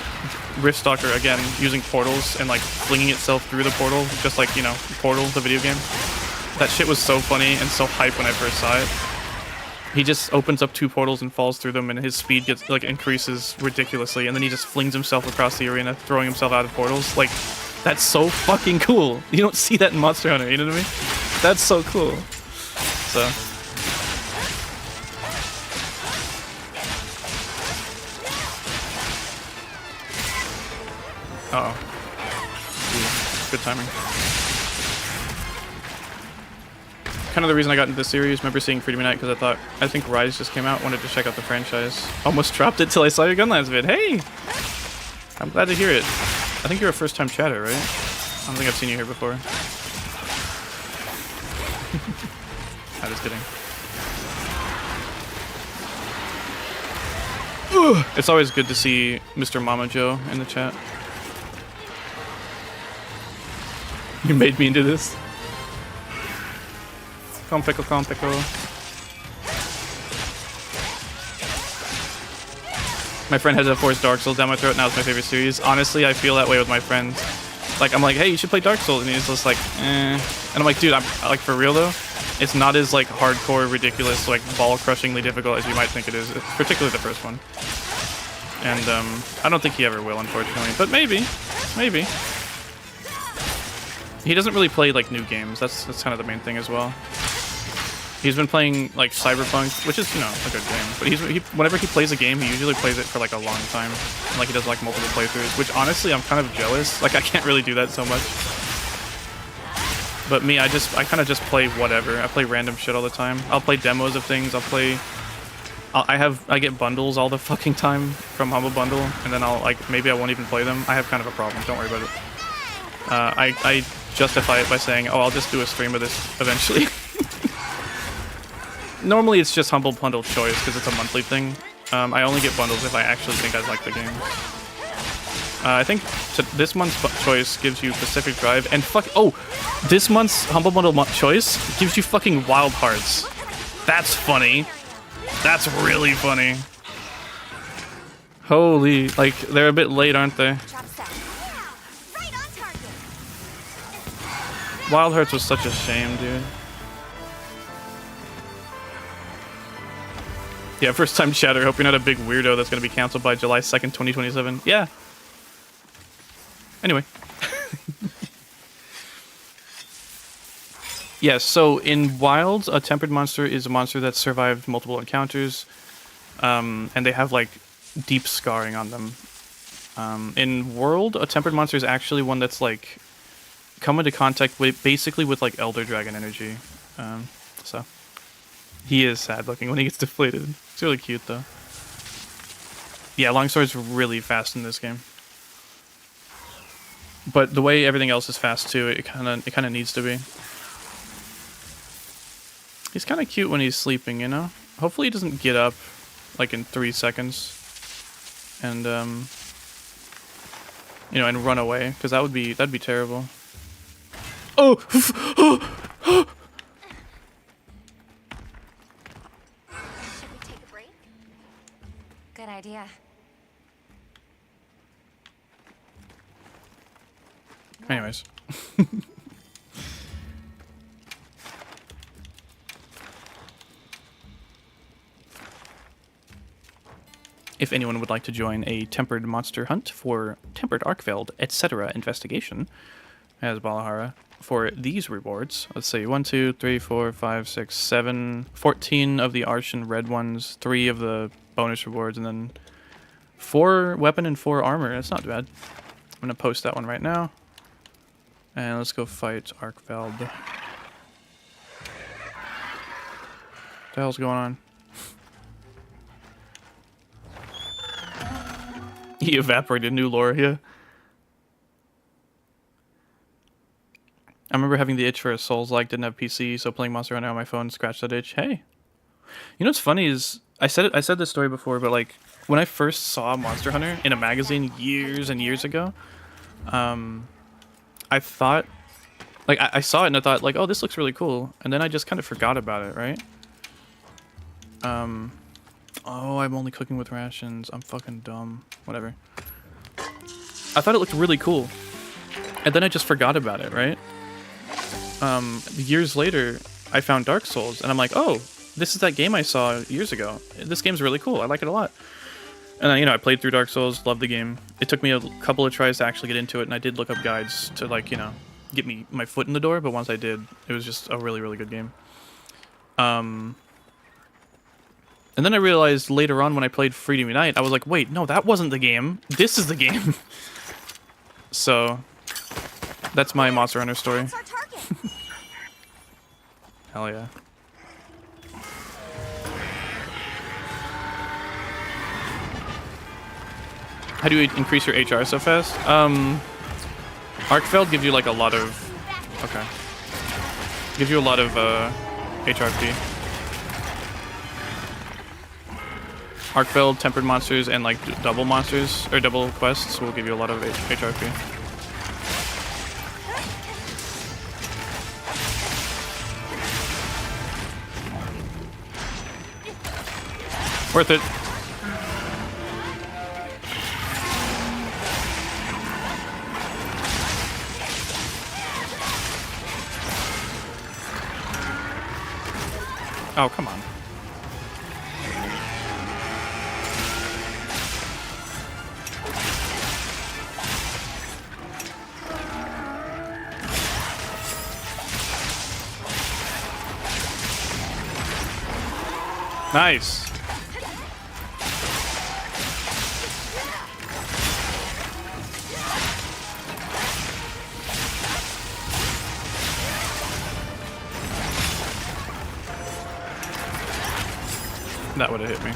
Riftstalker, again, using portals and like flinging itself through the portal, just like, you know, Portal, the video game. That shit was so funny and so hype when I first saw it. He just opens up 2 portals and falls through them, and his speed gets like increases ridiculously, and then he just flings himself across the arena, throwing himself out of portals. Like, that's so fucking cool. You don't see that in Monster Hunter, you know what I mean? That's so cool. So uh-oh. Ooh, good timing. Kind of the reason I got into this series, remember seeing Freedom Unite because I think Rise just came out, wanted to check out the franchise. Almost dropped it till I saw your Gunlands vid. Hey! I'm glad to hear it. I think you're a first time chatter, right? I don't think I've seen you here before. I'm just kidding. It's always good to see Mr. Mama Joe in the chat. You made me into this. Come pickle, come pickle. My friend has a forced Dark Souls down my throat. Now it's my favorite series. Honestly, I feel that way with my friends. Like, I'm like, hey, you should play Dark Souls, and he's just like, eh. And I'm like, dude, I'm like, for real though, it's not as like hardcore, ridiculous, like ball-crushingly difficult as you might think it is. Particularly the first one. And I don't think he ever will, unfortunately. But maybe, maybe. He doesn't really play like new games. That's kind of the main thing as well. He's been playing like Cyberpunk, which is, you know, a good game. But whenever he plays a game, he usually plays it for like a long time. And, like, he does like multiple playthroughs, which honestly I'm kind of jealous. Like, I can't really do that so much. But me, I kind of just play whatever. I play random shit all the time. I'll play demos of things. I get bundles all the fucking time from Humble Bundle, and then maybe I won't even play them. I have kind of a problem. Don't worry about it. I justify it by saying, oh, I'll just do a stream of this eventually. Normally it's just Humble Bundle choice because it's a monthly thing. I only get bundles if I actually think I like the game. I think this month's choice gives you Pacific Drive and this month's Humble Bundle choice gives you fucking Wild Hearts. That's funny. That's really funny. Holy, like, they're a bit late, aren't they? Wild Hearts was such a shame, dude. Yeah, first time chatter. Hope you're not a big weirdo that's going to be canceled by July 2nd, 2027. Yeah. Anyway. Yeah, so in Wilds, a tempered monster is a monster that's survived multiple encounters. And they have, like, deep scarring on them. In World, a tempered monster is actually one that's, like, come into contact with basically with like Elder Dragon energy. So he is sad looking when he gets deflated. It's really cute though. Yeah, Longsword's really fast in this game. But the way everything else is fast too, it kinda needs to be. He's kinda cute when he's sleeping, you know? Hopefully he doesn't get up like in 3 seconds and you know, and run away, because that'd be terrible. Oh! Should we take a break? Good idea. Anyways. If anyone would like to join a tempered monster hunt for tempered Arkveld, etc. investigation, as Balahara, for these rewards, let's see, 1, 2, 3, 4, 5, 6, 7, 14 of the Arshan red ones, 3 of the bonus rewards, and then 4 weapon and 4 armor. That's not bad. I'm going to post that one right now. And let's go fight Arkveld. What the hell's going on? He evaporated new lore here. I remember having the itch for a Souls-like, didn't have PC, so playing Monster Hunter on my phone scratched that itch. Hey. You know what's funny is, I said this story before, but like, when I first saw Monster Hunter in a magazine years and years ago, I thought, like, I saw it and I thought, like, oh, this looks really cool. And then I just kind of forgot about it, right? Oh, I'm only cooking with rations. I'm fucking dumb. Whatever. I thought it looked really cool. And then I just forgot about it, right? Years later, I found Dark Souls, and I'm like, oh, this is that game I saw years ago. This game's really cool. I like it a lot. And I played through Dark Souls, loved the game. It took me a couple of tries to actually get into it, and I did look up guides to, like, get me my foot in the door, but once I did, it was just a really, really good game. And then I realized later on when I played Freedom Unite, I was like, wait, no, that wasn't the game. This is the game. So, that's my Monster Hunter story. That's our target. Hell yeah. How do you increase your HR so fast? Arkveld gives you like a lot of... Okay. Gives you a lot of HRP. Arkveld, tempered monsters, and like double monsters, or double quests will give you a lot of HRP. Worth it. Oh, come on. Nice. That would have hit me.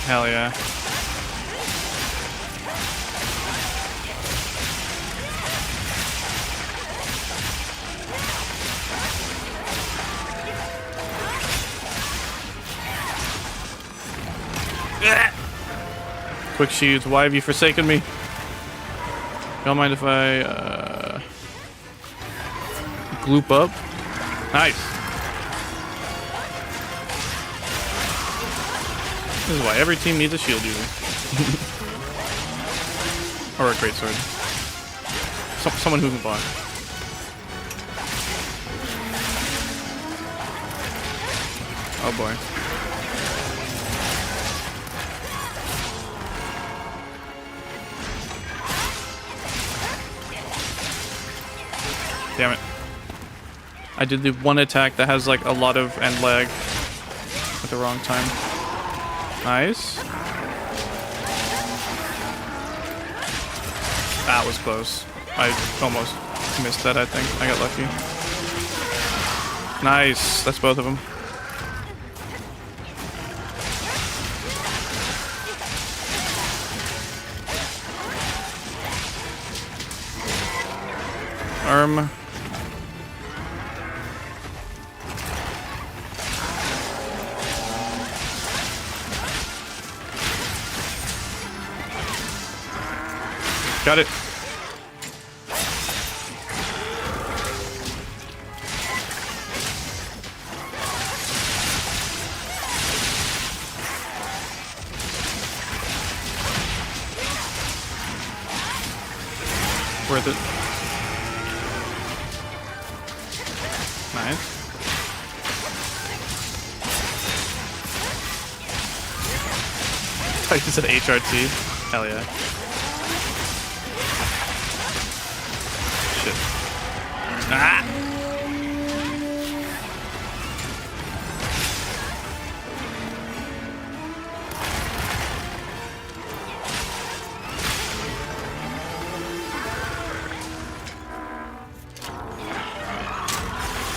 Hell yeah. Quick shields, why have you forsaken me? Don't mind if I gloop up. Nice. This is why every team needs a shield user. Or a greatsword. Someone who can block. Oh boy. Damn it. I did the one attack that has like a lot of end lag at the wrong time. Nice. That was close. I almost missed that, I think. I got lucky. Nice. That's both of them. Got it. Worth it. Nice. I just said HRT. Hell yeah. Shit. Ah!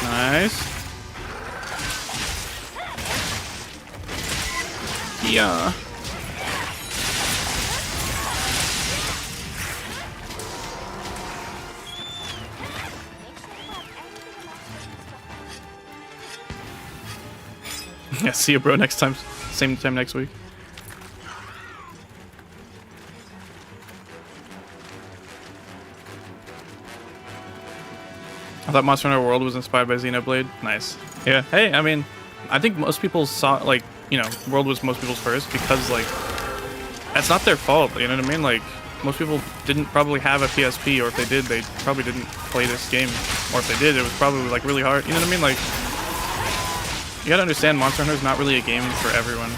Nice. Yeah. Yeah, see you, bro, next time. Same time next week. I thought Monster Hunter World was inspired by Xenoblade. Nice. Yeah, hey, I mean, I think most people saw, like, you know, World was most people's first because, like, that's not their fault, you know what I mean? Like, most people didn't probably have a PSP, or if they did, they probably didn't play this game. Or if they did, it was probably, like, really hard, you know what I mean? Like, you gotta understand, Monster Hunter is not really a game for everyone.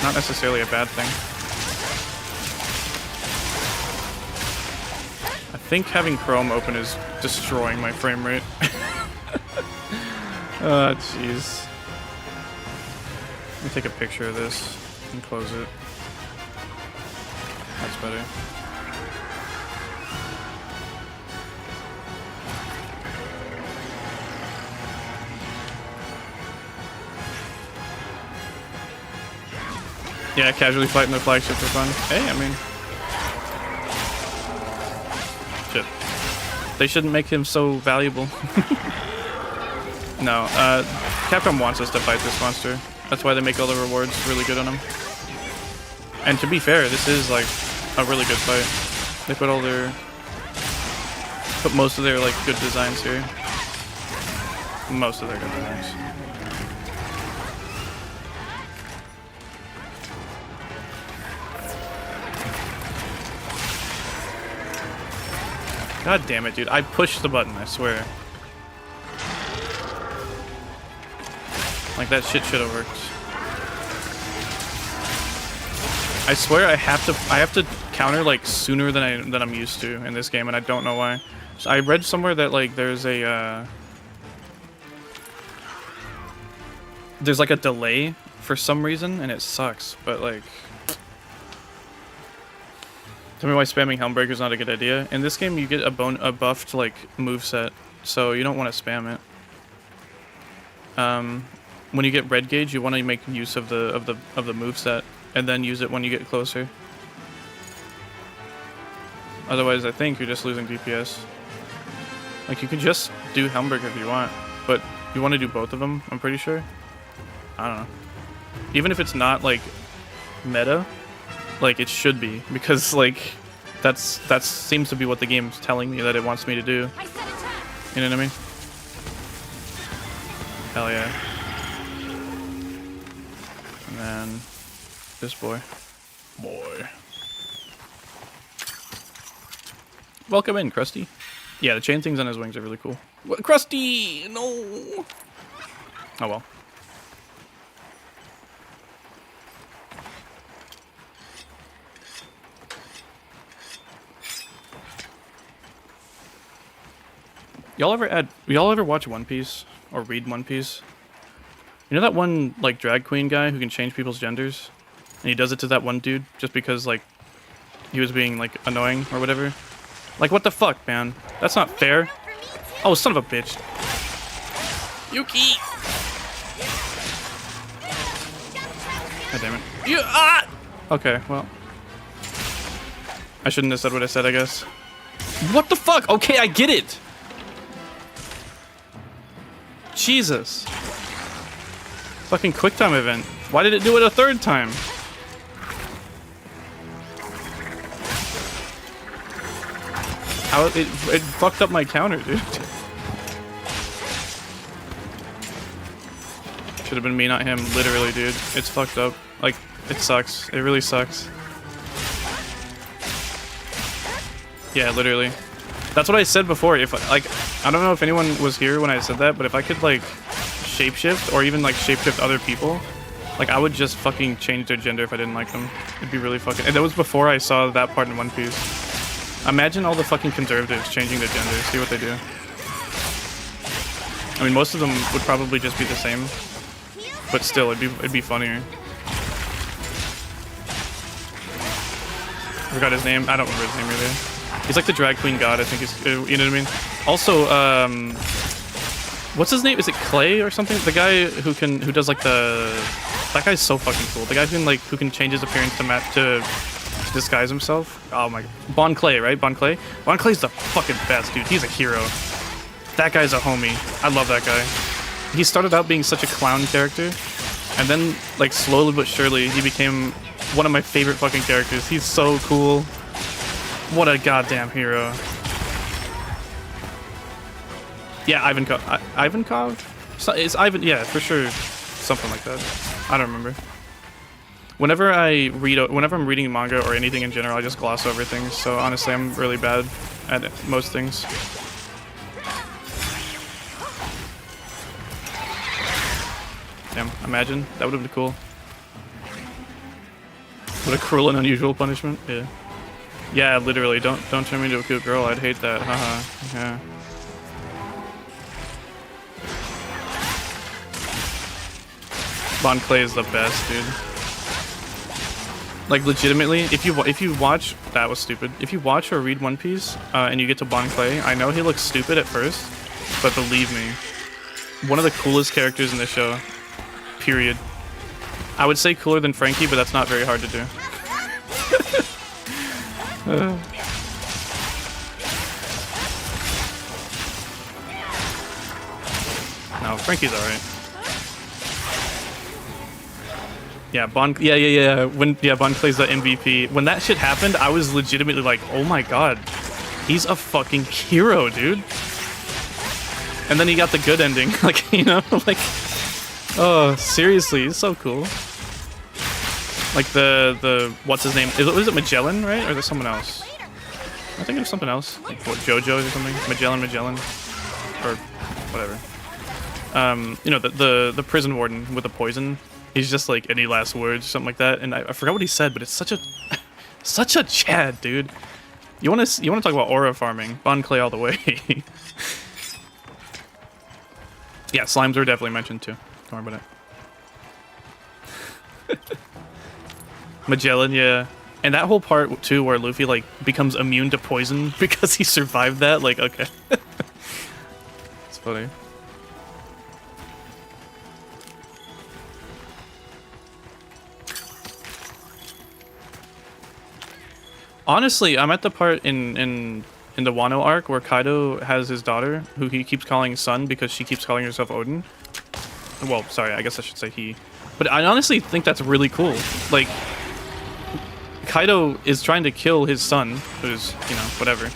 Not necessarily a bad thing. I think having Chrome open is destroying my frame rate. Oh, jeez. Let me take a picture of this and close it. That's better. Yeah, casually fighting the flagship for fun. Hey, I mean... Shit. They shouldn't make him so valuable. No, Capcom wants us to fight this monster. That's why they make all the rewards really good on him. And to be fair, this is, like, a really good fight. They put all their... Put most of their, like, good designs here. Most of their good designs. God damn it, dude. I pushed the button, I swear. Like, that shit should have worked. I swear I have to counter, like, sooner than I'm used to in this game, and I don't know why. So I read somewhere that, like, there's a, there's, like, a delay for some reason, and it sucks, but, like... Tell me why spamming Helmbreaker is not a good idea. In this game, you get a buffed, like, moveset, so you don't want to spam it. When you get red gauge, you want to make use of the moveset, and then use it when you get closer. Otherwise, I think you're just losing DPS. Like, you can just do Helmbreaker if you want, but you want to do both of them, I'm pretty sure. I don't know. Even if it's not, like, meta, like, it should be, because, like, that seems to be what the game's telling me that it wants me to do. You know what I mean? Hell yeah. And then this boy. Welcome in, Krusty. Yeah, the chain things on his wings are really cool. What? Krusty! No! Oh well. Y'all ever watch One Piece or read One Piece? You know that one, like, drag queen guy who can change people's genders? And he does it to that one dude just because, like, he was being, like, annoying or whatever? Like, what the fuck, man? That's not fair. Oh, son of a bitch. Yuki! God damn it. You, ah! Okay, well. I shouldn't have said what I said, I guess. What the fuck? Okay, I get it! Jesus. Fucking quick time event. Why did it do it a third time? How it fucked up my counter, dude. Should have been me, not him. Literally, dude. It's fucked up. Like, it sucks. It really sucks. Yeah, literally. That's what I said before. If, like, I don't know if anyone was here when I said that, but if I could, like, shapeshift or even, like, shapeshift other people, like, I would just fucking change their gender if I didn't like them. It'd be really fucking... And that was before I saw that part in One Piece. Imagine all the fucking conservatives changing their gender. See what they do. I mean, most of them would probably just be the same. But still, it'd be funnier. I forgot his name. I don't remember his name really. He's like the drag queen god, I think he's, you know what I mean? Also, what's his name? Is it Clay or something? The guy who does like that guy's so fucking cool. The guy who can change his appearance to disguise himself. Oh my god. Bon Clay, right? Bon Clay? Bon Clay's the fucking best, dude. He's a hero. That guy's a homie. I love that guy. He started out being such a clown character, and then, like, slowly but surely, he became one of my favorite fucking characters. He's so cool. What a goddamn hero. Yeah, Ivankov. Ivankov? So, it's Ivan, yeah, for sure. Something like that. I don't remember. Whenever I'm reading manga or anything in general, I just gloss over things. So honestly, I'm really bad at most things. Damn, imagine. That would have been cool. What a cruel and unusual punishment. Yeah. Yeah, literally. Don't turn me into a cute girl. I'd hate that. Haha. Yeah. Bon Clay is the best, dude. Like, legitimately, if you watch... That was stupid. If you watch or read One Piece, and you get to Bon Clay, I know he looks stupid at first, but believe me, one of the coolest characters in this show. Period. I would say cooler than Frankie, but that's not very hard to do. No, Frankie's alright. Yeah, Bon Clay's the MVP. When that shit happened, I was legitimately like, oh my god, he's a fucking hero, dude. And then he got the good ending, like, you know, like, oh, seriously, he's so cool. Like the what's his name? Was it Magellan, right? Or is it someone else? I think it was something else. Like what, JoJo's or something? Magellan, or whatever. You know, the prison warden with the poison. He's just like, any last words, something like that. And I forgot what he said, but it's such a Chad, dude. You wanna talk about aura farming? Bon Clay all the way. Yeah, slimes were definitely mentioned too. Don't worry about it. Magellan, yeah. And that whole part too where Luffy like becomes immune to poison because he survived that, like, okay. It's funny. Honestly, I'm at the part in the Wano arc where Kaido has his daughter, who he keeps calling son because she keeps calling herself Odin. Well, sorry, I guess I should say he. But I honestly think that's really cool. Like, Kaido is trying to kill his son, who's, you know, whatever.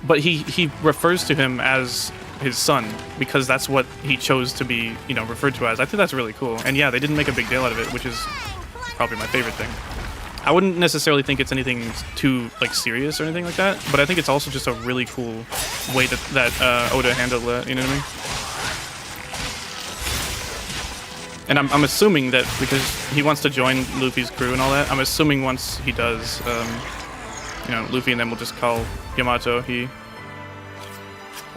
But he refers to him as his son because that's what he chose to be, you know, referred to as. I think that's really cool. And yeah, they didn't make a big deal out of it, which is probably my favorite thing. I wouldn't necessarily think it's anything too, like, serious or anything like that, but I think it's also just a really cool way that Oda handled it, you know what I mean? And I'm assuming that because he wants to join Luffy's crew and all that, I'm assuming once he does, you know, Luffy and them will just call Yamato he.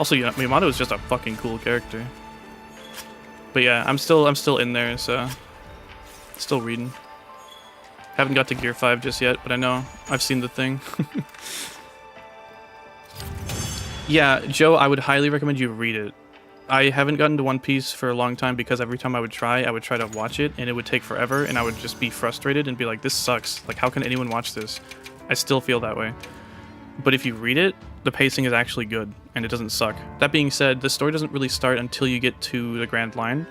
Also, you know, Yamato is just a fucking cool character. But yeah, I'm still in there, so still reading. Haven't got to Gear 5 just yet, but I know I've seen the thing. Yeah, Joe, I would highly recommend you read it. I haven't gotten to One Piece for a long time because every time I would try to watch it, and it would take forever, and I would just be frustrated and be like, this sucks. Like, how can anyone watch this? I still feel that way. But if you read it, the pacing is actually good, and it doesn't suck. That being said, the story doesn't really start until you get to the Grand Line.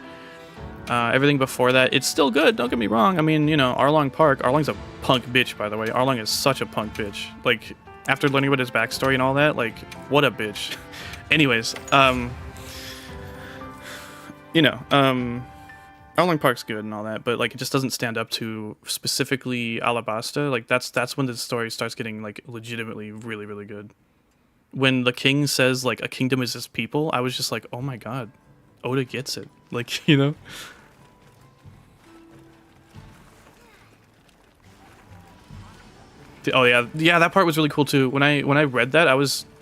Everything before that, it's still good, don't get me wrong. I mean, you know, Arlong Park. Arlong's a punk bitch, by the way. Arlong is such a punk bitch. Like, after learning about his backstory and all that, like, what a bitch. Anyways, you know, Arlong Park's good and all that, but, like, it just doesn't stand up to specifically Alabasta. Like, that's when the story starts getting, like, legitimately really, really good. When the king says, like, a kingdom is his people, I was just like, oh my god, Oda gets it. Like, you know? Oh yeah, that part was really cool too. When I read that,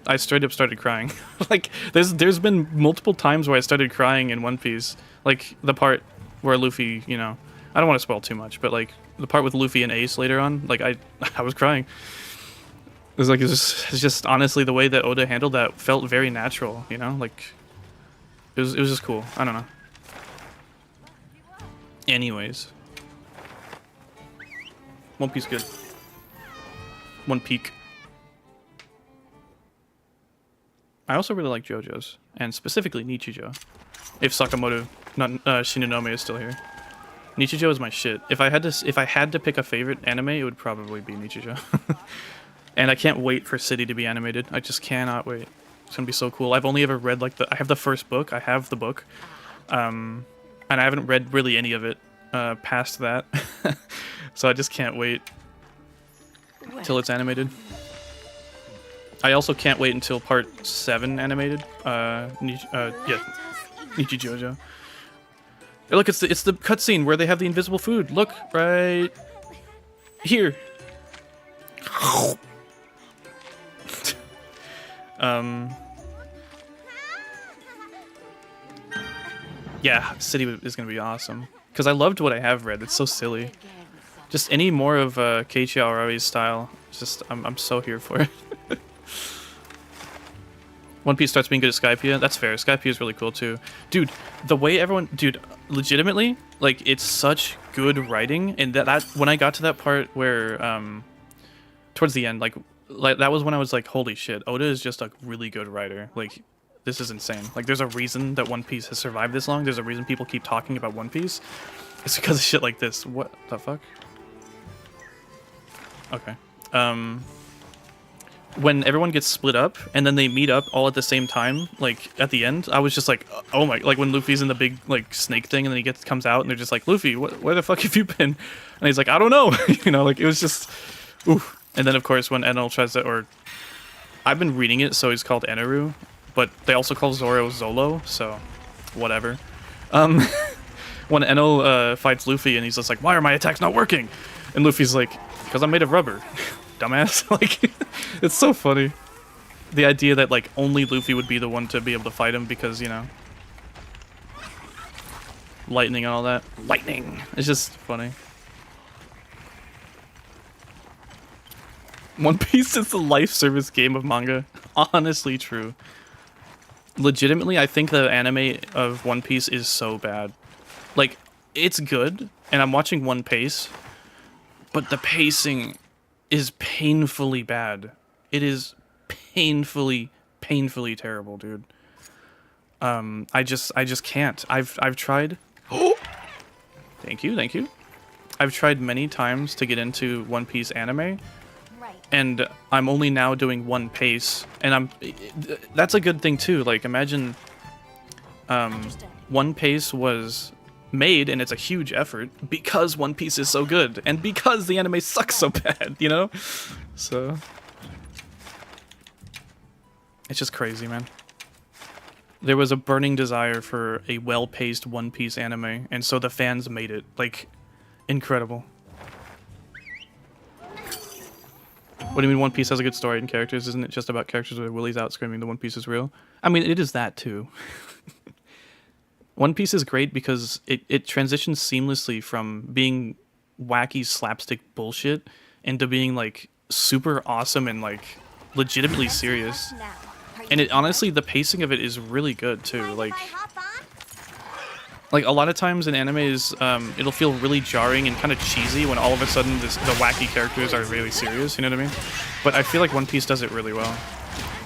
I straight up started crying. Like, there's been multiple times where I started crying in One Piece. Like, the part where Luffy, you know, I don't want to spoil too much, but, like, the part with Luffy and Ace later on, like, I was crying. It's just honestly the way that Oda handled that felt very natural, you know? Like, it was just cool. I don't know. Anyways. One Piece good. One Peak. I also really like JoJo's, and specifically Nichijou. If Sakamoto, not Shinonome, is still here. Nichijou is my shit. If I had to pick a favorite anime, it would probably be Nichijou. And I can't wait for City to be animated. I just cannot wait. It's gonna be so cool. I've only ever read, like, I have the first book. I have the book. And I haven't read really any of it past that. So I just can't wait till it's animated. I also can't wait until part 7 animated. Yeah, Nichijou. Hey, look, it's the cutscene where they have the invisible food. Look, right here. Yeah, City is gonna be awesome. Because I loved what I have read. It's so silly. Just any more of Keiichi Araoi's style. Just I'm so here for it. One Piece starts being good at Skypiea. That's fair. Skypiea is really cool too. Dude, the way everyone... Dude, legitimately, like, it's such good writing. And that when I got to that part where... towards the end, like that was when I was like, holy shit, Oda is just a really good writer. Like, this is insane. Like, there's a reason that One Piece has survived this long. There's a reason people keep talking about One Piece. It's because of shit like this. What the fuck? Okay. When everyone gets split up and then they meet up all at the same time, like, at the end, I was just like, oh my... Like, when Luffy's in the big, like, snake thing and then he comes out and they're just like, Luffy, where the fuck have you been? And he's like, I don't know. You know, like, it was just... Oof. And then, of course, when Enel tries to... Or... I've been reading it, so he's called Eneru. But they also call Zoro Zolo, so... Whatever. When Enel fights Luffy and he's just like, why are my attacks not working? And Luffy's like, because I'm made of rubber. Dumbass. Like, it's so funny. The idea that, like, only Luffy would be the one to be able to fight him because, you know... Lightning and all that. Lightning! It's just funny. One Piece is the life service game of manga. Honestly true. Legitimately, I think the anime of One Piece is so bad. Like, it's good, and I'm watching One Piece, but the pacing is painfully bad. It is painfully terrible, dude. I just can't. I've tried. Thank you. I've tried many times to get into One Piece anime. And I'm only now doing one pace, and that's a good thing too. Like, imagine One Piece was made, and it's a huge effort because One Piece is so good, and because the anime sucks so bad, you know? So it's just crazy, man. There was a burning desire for a well-paced One Piece anime, and so the fans made it. Like, incredible. What do you mean One Piece has a good story and characters? Isn't it just about characters with willies out screaming the One Piece is real? I mean, it is that too. One Piece is great because it transitions seamlessly from being wacky slapstick bullshit into being, like, super awesome and, like, legitimately serious. Now, are And it honestly, the pacing of it is really good too. Like a lot of times in animes, it'll feel really jarring and kind of cheesy when all of a sudden the wacky characters are really serious. You know what I mean? But I feel like One Piece does it really well.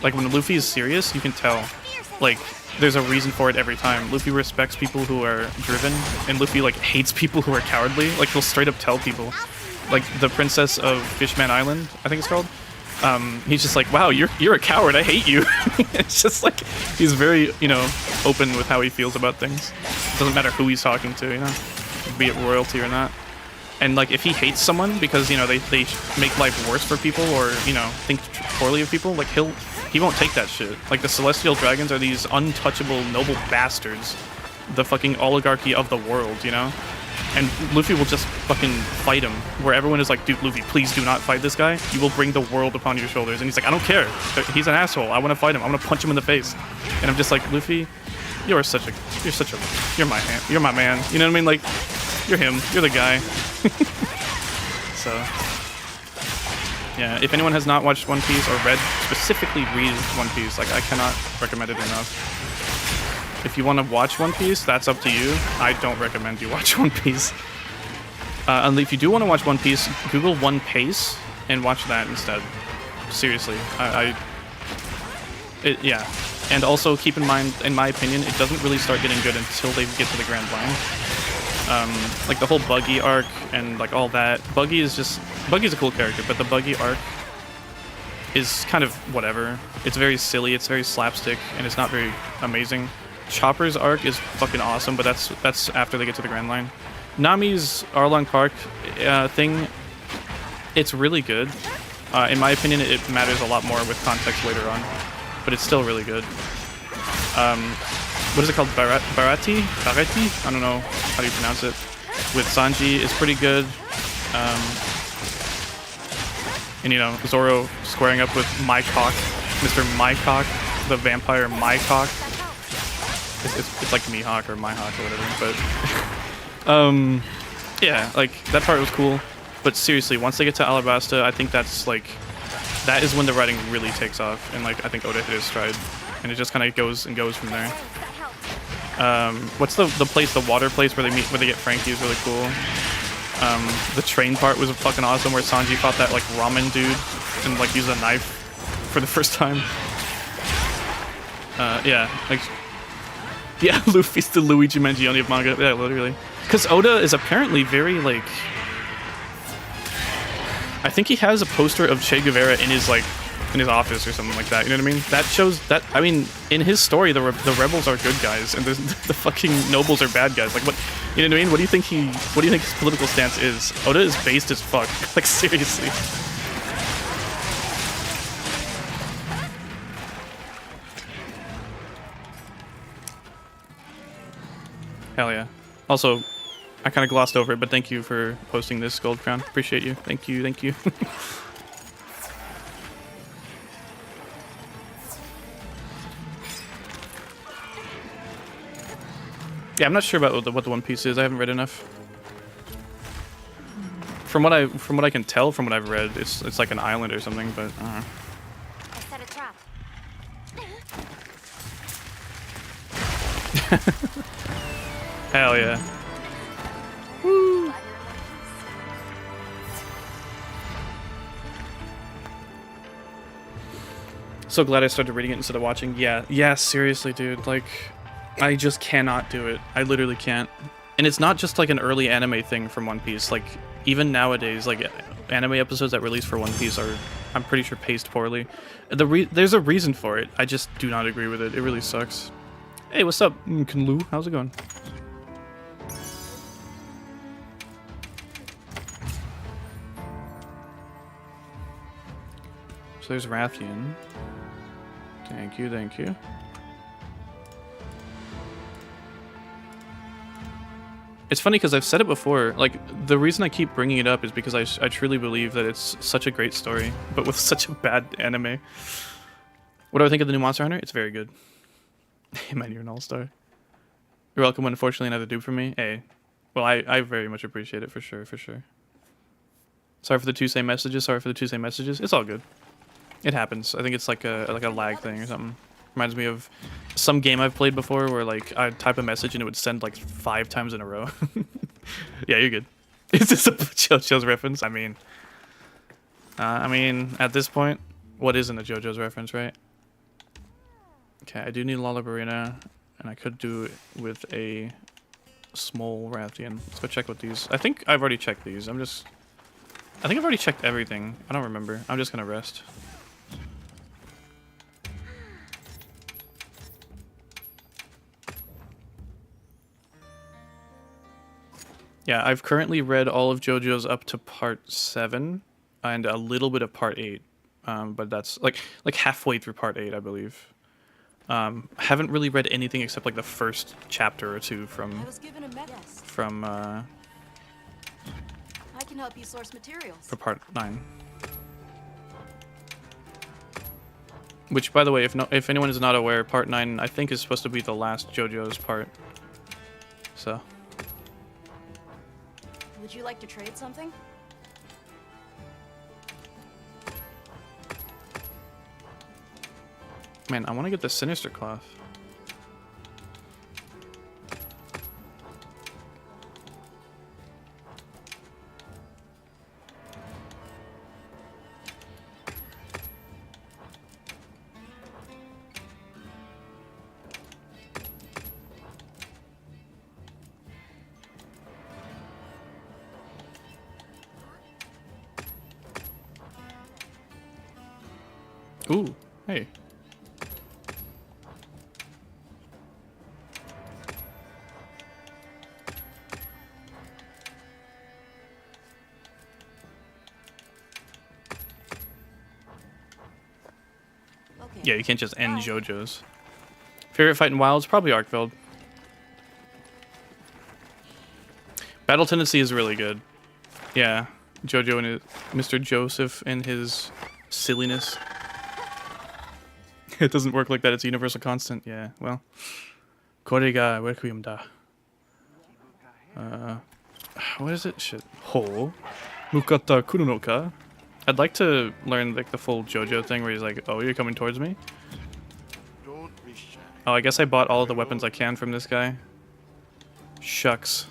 Like when Luffy is serious, you can tell. Like there's a reason for it every time. Luffy respects people who are driven, and Luffy like hates people who are cowardly. Like he'll straight up tell people. Like the princess of Fishman Island, I think it's called. He's just like, wow, you're a coward. I hate you. It's just like he's very, you know, open with how he feels about things. It doesn't matter who he's talking to, you know, be it royalty or not. And like if he hates someone because, you know, they make life worse for people or, you know, think poorly of people, like he won't take that shit. Like the Celestial Dragons are these untouchable noble bastards, the fucking oligarchy of the world, you know. And Luffy will just fucking fight him, where everyone is like, dude, Luffy, please do not fight this guy. You will bring the world upon your shoulders. And he's like, I don't care. He's an asshole. I want to fight him. I want to punch him in the face. And I'm just like, Luffy, you're my man. You know what I mean? Like, you're him. You're the guy. So, yeah, if anyone has not watched One Piece or specifically read One Piece, like, I cannot recommend it enough. If you want to watch One Piece, that's up to you. I don't recommend you watch One Piece. And if you do want to watch One Piece, Google One Piece and watch that instead. Seriously, yeah. And also keep in mind, in my opinion, it doesn't really start getting good until they get to the Grand Line. Like the whole Buggy arc and like all that. Buggy's a cool character, but the Buggy arc is kind of whatever. It's very silly, it's very slapstick, and it's not very amazing. Chopper's arc is fucking awesome, but that's after they get to the Grand Line. Nami's Arlong Park thing, it's really good. In my opinion, it matters a lot more with context later on, but it's still really good. What is it called? Barati? I don't know how do you pronounce it. With Sanji is pretty good. And you know, Zoro squaring up with Mycock, Mr. Mycock, the vampire Mycock. It's like Mihawk or Myhawk or whatever, but yeah, like that part was cool. But seriously, once they get to Alabasta, I think that is when the writing really takes off, and like I think Oda hit his stride, and it just kind of goes from there. What's the place, the water place where they get Frankie is really cool. The train part was fucking awesome, where Sanji fought that like ramen dude and like used a knife for the first time. Yeah, like. Yeah, Luffy's the Luigi Mangione of manga. Yeah, literally. Because Oda is apparently very, like... I think he has a poster of Che Guevara in his office or something like that. You know what I mean? That shows that... I mean, in his story, the rebels are good guys, and the fucking nobles are bad guys. Like, what... You know what I mean? What do you think his political stance is? Oda is based as fuck. Like, seriously. Hell yeah. Also, I kind of glossed over it, but thank you for posting this gold crown. Appreciate you. Thank you, thank you. Yeah, I'm not sure about what the One Piece is. I haven't read enough. From what I can tell, from what I've read, it's like an island or something, but I don't know. I set a trap. Hell yeah. Woo! So glad I started reading it instead of watching. Yeah, seriously, dude. Like, I just cannot do it. I literally can't. And it's not just like an early anime thing from One Piece. Like, even nowadays, like, anime episodes that release for One Piece are, I'm pretty sure, paced poorly. There's a reason for it. I just do not agree with it. It really sucks. Hey, what's up, Kunlu? How's it going? So there's Rathian. Thank you, thank you. It's funny because I've said it before, like, the reason I keep bringing it up is because I truly believe that it's such a great story, but with such a bad anime. What do I think of the new Monster Hunter? It's very good. Hey man, you're an all-star. You're welcome, unfortunately another dupe for me. Hey. Well, I very much appreciate it, for sure, for sure. Sorry for the two same messages, It's all good. It happens. I think it's like a lag thing or something. Reminds me of some game I've played before where like I'd type a message and it would send like 5 times in a row. Yeah, you're good. Is this a JoJo's reference? I mean, at this point, what isn't a JoJo's reference, right? Okay, I do need Lala Barina, and I could do it with a small Rathian. Let's go check with these. I think I've already checked these. I think I've already checked everything. I don't remember. I'm just gonna rest. Yeah, I've currently read all of JoJo's up to part 7 and a little bit of part 8. But that's like halfway through part 8, I believe. Haven't really read anything except like the first chapter or 2 from I was given a yes. I can help you source materials. for part 9. Which, by the way, if anyone is not aware, part 9 I think is supposed to be the last JoJo's part. So. Would you like to trade something? Man, I want to get the Sinister Cloth. Ooh, hey. Yeah, you can't just end JoJo's. Favorite fight in Wilds? Probably Arkveld. Battle Tendency is really good. Yeah, JoJo and Mr. Joseph and his silliness. It doesn't work like that. It's a universal constant. Yeah, well. Kore ga requiem da. What is it? Shit. Ho. Mukata kurunoka. I'd like to learn like the full JoJo thing where he's like, "Oh, you're coming towards me." Oh, I guess I bought all of the weapons I can from this guy. Shucks.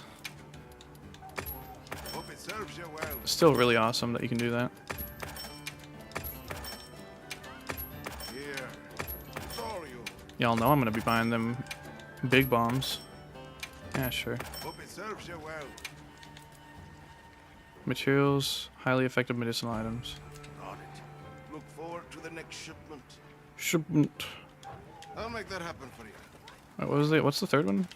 Still really awesome that you can do that. Y'all know I'm gonna be buying them big bombs. Yeah, sure. Materials, highly effective medicinal items. Look forward to the next shipment. Shipment. I'll make that happen for you. Wait, what was it? What's the third one?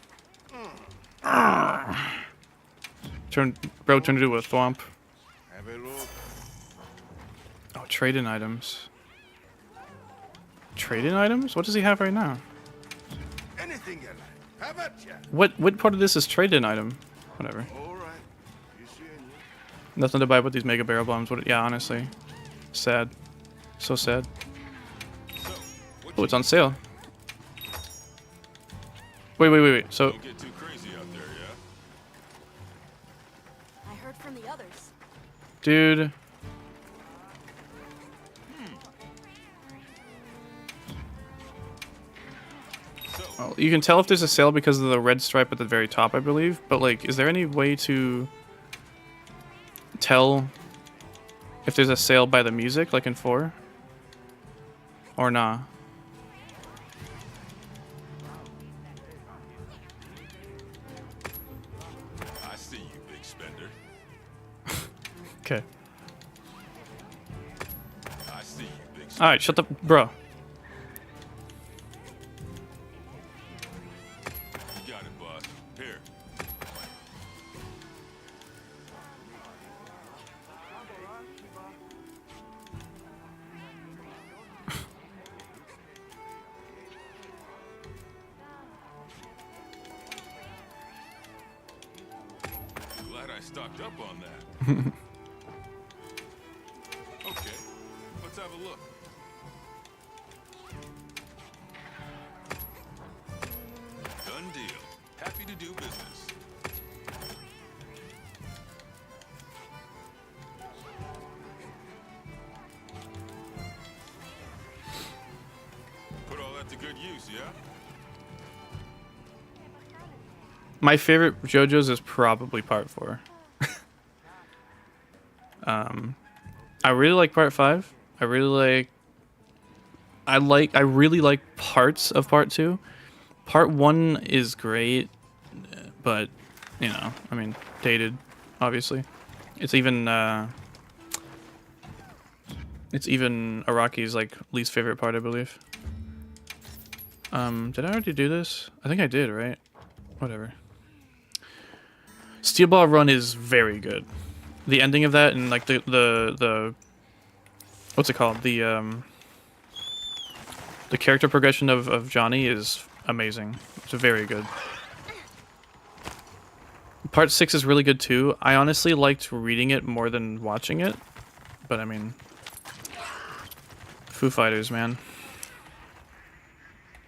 Turned into a thwomp. Have a look. Oh, trade-in items. Trade-in items? What does he have right now? Anything you like. How about you? What part of this is trade-in item? Whatever. All right. You see you. Nothing to buy but these mega barrel bombs. Yeah, honestly. Sad. So sad. Oh, it's on sale. Wait. So Don't get too crazy out there, yeah? I heard from the others. dude. Oh, you can tell if there's a sale because of the red stripe at the very top, I believe. But, like, is there any way to tell if there's a sale by the music, like in 4? Or nah? I see you, big spender. Okay. I see you, big spender. Alright, shut the... Bro. You got it, boss. Here. Glad I stocked up on that. Okay, let's have a look. Done deal. Happy to do business. Put all that together. Good use, yeah? My favorite JoJo's is probably part 4. I really like part 5. I really like parts of part 2. Part 1 is great, but you know, I mean, dated, obviously. It's even Araki's like least favorite part, I believe. Did I already do this? I think I did, right? Whatever. Steel Ball Run is very good. The ending of that and like the what's it called? The character progression of Johnny is amazing. It's very good. Part 6 is really good too. I honestly liked reading it more than watching it, but I mean, Foo Fighters, man.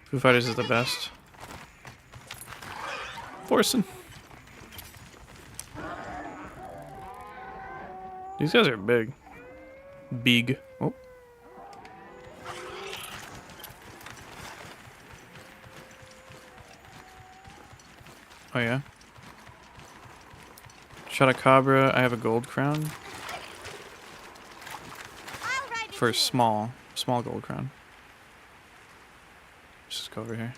Foo Fighters is the best. Forcing. These guys are big. Big. Oh. Oh yeah. Chatacabra, I have a gold crown. For a small gold crown. Let's just go over here.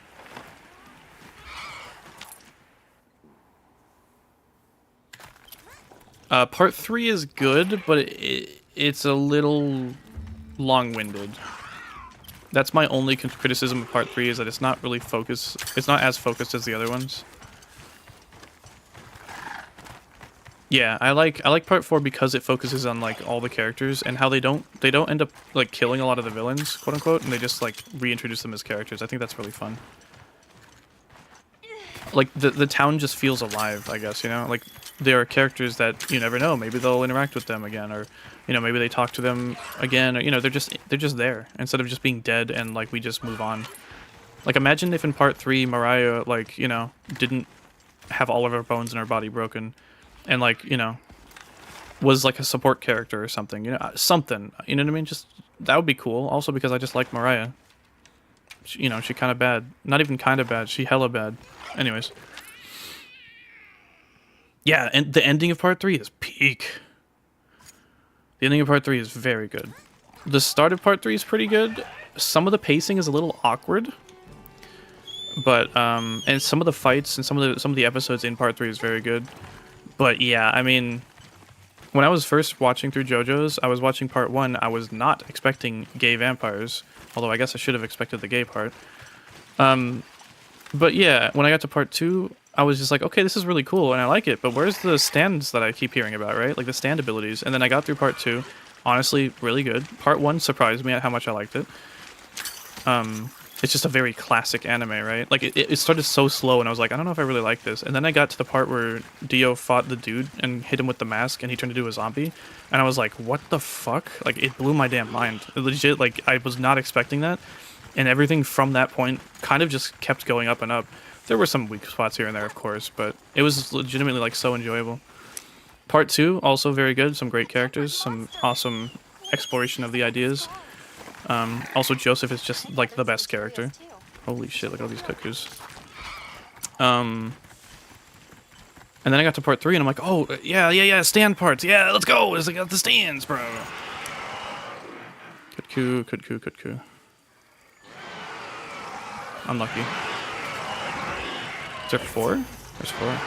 Part 3 is good, but it's a little long-winded. That's my only criticism of part 3 is that it's not really focused. It's not as focused as the other ones. Yeah, I like part 4 because it focuses on like all the characters and how they don't end up like killing a lot of the villains, quote unquote, and they just like reintroduce them as characters. I think that's really fun. Like the town just feels alive, I guess, you know? Like there are characters that you never know, maybe they'll interact with them again, or you know, maybe they talk to them again, or you know, they're just there instead of just being dead and like we just move on. Like imagine if in part 3 Mariah like, you know, didn't have all of her bones in her body broken. And like, you know, was like a support character or something, you know, something, you know what I mean? Just, that would be cool. Also because I just like Mariah. She, you know, she kind of bad. Not even kind of bad. She hella bad. Anyways. Yeah, and the ending of part 3 is peak. The ending of part 3 is very good. The start of part 3 is pretty good. Some of the pacing is a little awkward. But, and some of the fights and some of the episodes in part 3 is very good. But yeah, I mean, when I was first watching through JoJo's, I was watching part 1, I was not expecting gay vampires, although I guess I should have expected the gay part. But yeah, when I got to part 2, I was just like, okay, this is really cool, and I like it, but where's the stands that I keep hearing about, right? Like the stand abilities. And then I got through part 2, honestly, really good. Part 1 surprised me at how much I liked it. It's just a very classic anime, right? Like, it started so slow, and I was like, I don't know if I really like this. And then I got to the part where Dio fought the dude and hit him with the mask, and he turned into a zombie. And I was like, what the fuck? Like, it blew my damn mind. Legit, like, I was not expecting that. And everything from that point kind of just kept going up and up. There were some weak spots here and there, of course, but it was legitimately, like, so enjoyable. Part 2, also very good. Some great characters, some awesome exploration of the ideas. Also, Joseph is just, like, the best character. Holy shit, look at all these Kut-Kus. And then I got to part 3, and I'm like, oh, yeah, stand parts. Yeah, let's go. I got the stands, bro. Kut-Ku, Kut-Ku, Kut-Ku. Unlucky. Is there 4? There's 4.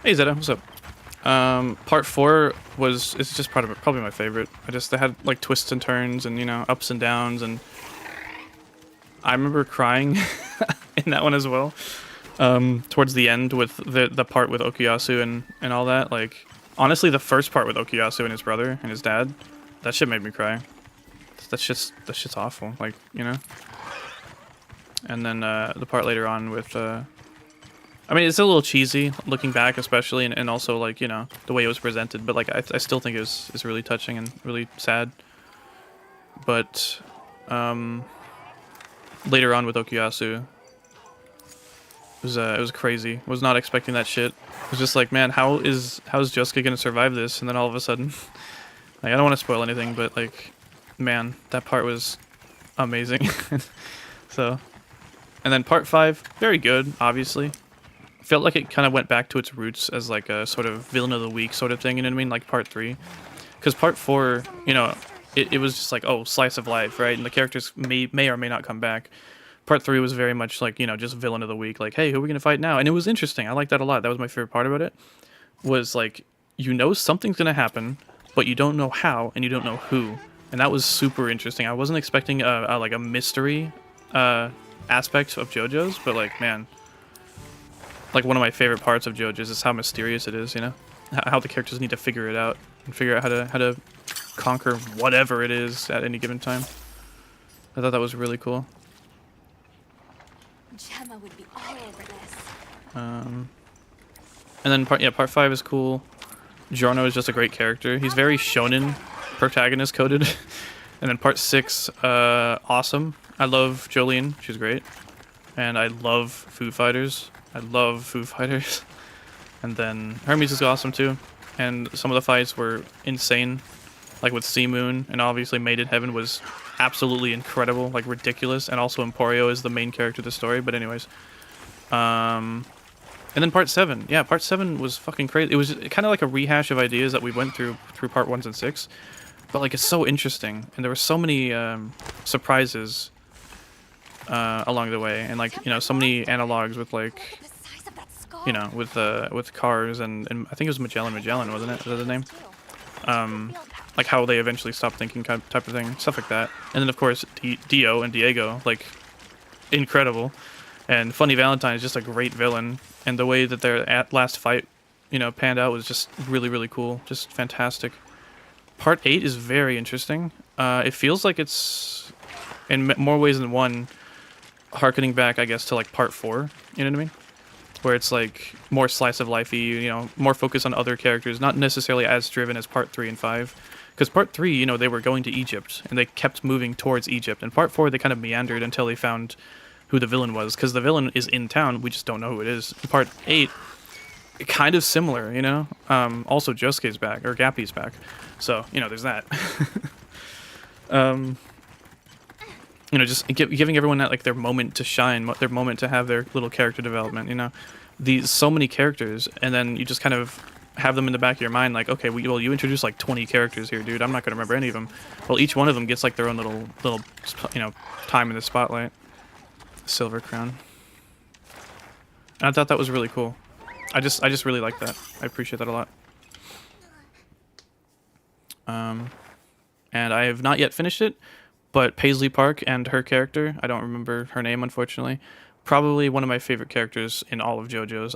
Hey Zeta, what's up? Part 4 it's just probably my favorite. They had like twists and turns and, you know, ups and downs, and I remember crying in that one as well. Towards the end with the part with Okuyasu and all that. Like, honestly, the first part with Okuyasu and his brother and his dad, that shit made me cry. That shit's awful, like, you know. And then the part later on with I mean, it's a little cheesy looking back, especially, and also, like, you know, the way it was presented. But like, I still think it's really touching and really sad. But later on with Okuyasu. It was crazy. Was not expecting that shit. It was just like, man, how is Josuke gonna survive this? And then all of a sudden, like, I don't want to spoil anything, but like, man, that part was amazing. So, and then part 5, very good, obviously. Felt like it kind of went back to its roots as like a sort of villain of the week sort of thing, you know what I mean? Like part 3. Because part 4, you know, it was just like, oh, slice of life, right? And the characters may or may not come back. Part 3 was very much like, you know, just villain of the week. Like, hey, who are we going to fight now? And it was interesting. I liked that a lot. That was my favorite part about it. Was like, you know something's going to happen, but you don't know how, and you don't know who. And that was super interesting. I wasn't expecting like a mystery aspect of JoJo's, but like, man, like one of my favorite parts of JoJo's is how mysterious it is, you know? How the characters need to figure it out and figure out how to conquer whatever it is at any given time. I thought that was really cool. Gemma would be all over this. And then part 5 is cool. Giorno is just a great character. He's very shonen protagonist coded. And then part 6, awesome. I love Jolene. She's great. And I love Foo Fighters. And then Hermes is awesome too. And some of the fights were insane. Like with Sea Moon, and obviously Made in Heaven was absolutely incredible, like ridiculous. And also Emporio is the main character of the story. But anyways, and then part 7, yeah, part 7 was fucking crazy. It was kind of like a rehash of ideas that we went through part 1 and 6, but like it's so interesting, and there were so many surprises along the way, and like, you know, so many analogs with like, you know, with cars and I think it was Magellan, wasn't it? Is that the name? Like how they eventually stopped thinking type of thing, stuff like that. And then of course Dio and Diego, like incredible. And Funny Valentine is just a great villain, and the way that their last fight, you know, panned out was just really, really cool, just fantastic. Part 8 is very interesting. It feels like it's in more ways than one harkening back, I guess, to like part 4. You know what I mean? Where it's like more slice of lifey, you know, more focus on other characters, not necessarily as driven as part 3 and 5. Because part 3, you know, they were going to Egypt, and they kept moving towards Egypt. And part 4, they kind of meandered until they found who the villain was. Because the villain is in town, we just don't know who it is. In part 8, kind of similar, you know? Also, Josuke's back, or Gappy's back. So, you know, there's that. You know, just giving everyone that, like, their moment to shine, their moment to have their little character development, you know? So many characters, and then you just kind of have them in the back of your mind, like, okay, well, you introduced like 20 characters here, dude. I'm not gonna remember any of them. Well, each one of them gets like their own little, you know, time in the spotlight. Silver crown. And I thought that was really cool. I just really like that. I appreciate that a lot. And I have not yet finished it, but Paisley Park and her character, I don't remember her name, unfortunately. Probably one of my favorite characters in all of JoJo's.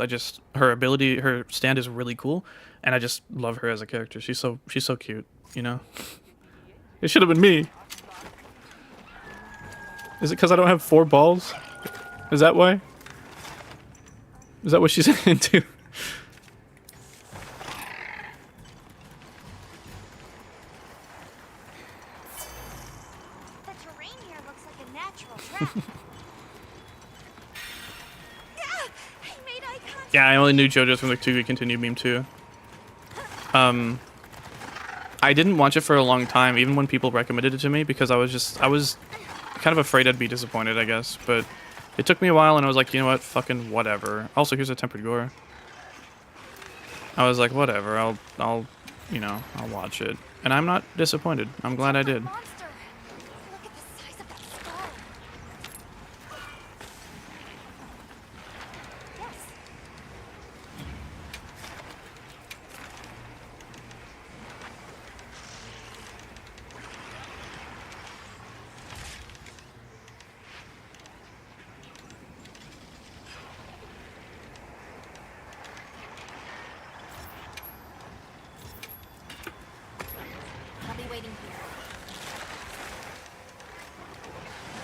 Her stand is really cool, and I just love her as a character. She's so cute, you know? It should have been me. Is it because I don't have 4 balls? Is that why? Is that what she's into? The terrain here looks like a natural trap. Yeah, I only knew JoJo's from the To Be Continued meme too. I didn't watch it for a long time, even when people recommended it to me, because I was kind of afraid I'd be disappointed, I guess. But it took me a while, and I was like, you know what, fucking whatever. Also, here's a tempered gore. I was like, whatever, I'll watch it, and I'm not disappointed. I'm glad I did.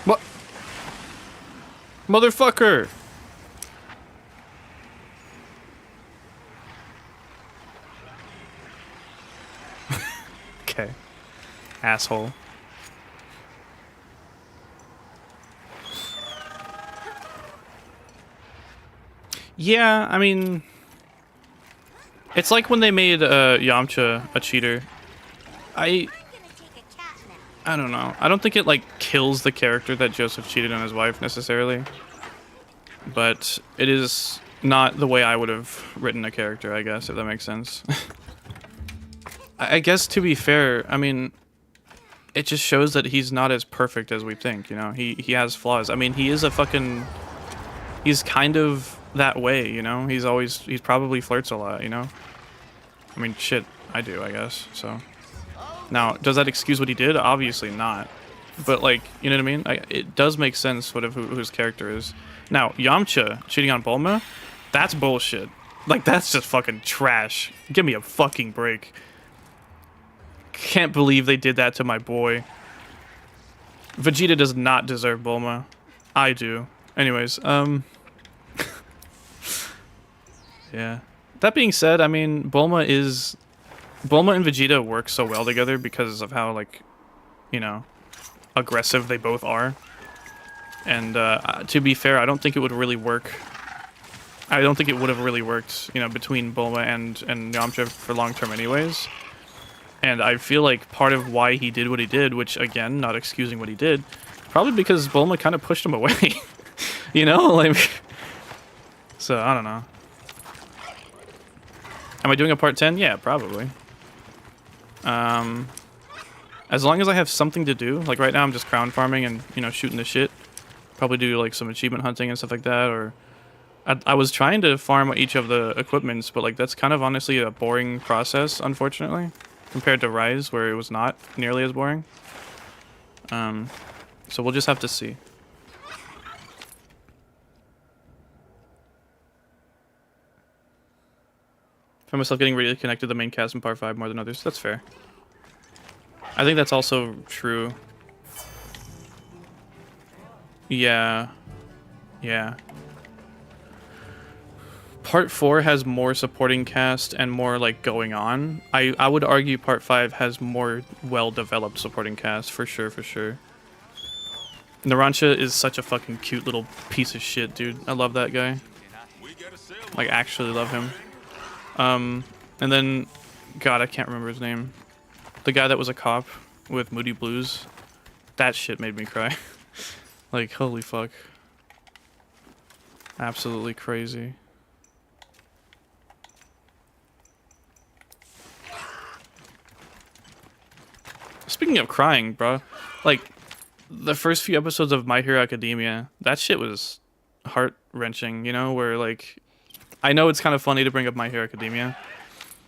What? Motherfucker! Okay. Asshole. Yeah, I mean, it's like when they made Yamcha a cheater. I don't know. I don't think it like kills the character that Joseph cheated on his wife necessarily, but it is not the way I would have written a character, I guess, if that makes sense. I guess to be fair, I mean, it just shows that he's not as perfect as we think, you know? He has flaws. I mean, he is a fucking... He's kind of that way, you know? He's probably flirts a lot, you know? I mean, shit, I do, I guess, so... Now, does that excuse what he did? Obviously not. But, like, you know what I mean? It does make sense who his character is. Now, Yamcha cheating on Bulma? That's bullshit. Like, that's just fucking trash. Give me a fucking break. Can't believe they did that to my boy. Vegeta does not deserve Bulma. I do. Anyways, yeah. That being said, I mean, Bulma and Vegeta work so well together because of how, like, you know, aggressive they both are. And, to be fair, I don't think it would really work. I don't think it would have really worked, you know, between Bulma and Yamcha for long term anyways. And I feel like part of why he did what he did, which, again, not excusing what he did, probably because Bulma kind of pushed him away. You know? Like, so, I don't know. Am I doing a part 10? Yeah, probably. As long as I have something to do, like right now I'm just crown farming and, you know, shooting the shit. Probably do, like, some achievement hunting and stuff like that, or... I was trying to farm each of the equipments, but, like, that's kind of honestly a boring process, unfortunately. Compared to Rise, where it was not nearly as boring. So we'll just have to see. Find myself getting really connected to the main cast in Part 5 more than others. That's fair. I think that's also true. Yeah. Yeah. Part 4 has more supporting cast and more, like, going on. I would argue Part 5 has more well-developed supporting cast, for sure, for sure. Narancia is such a fucking cute little piece of shit, dude. I love that guy. Like, actually love him. And then, God, I can't remember his name. The guy that was a cop with Moody Blues. That shit made me cry. Like, holy fuck. Absolutely crazy. Speaking of crying, bro, like, the first few episodes of My Hero Academia, that shit was heart-wrenching, you know, where, like, I know it's kind of funny to bring up My Hero Academia,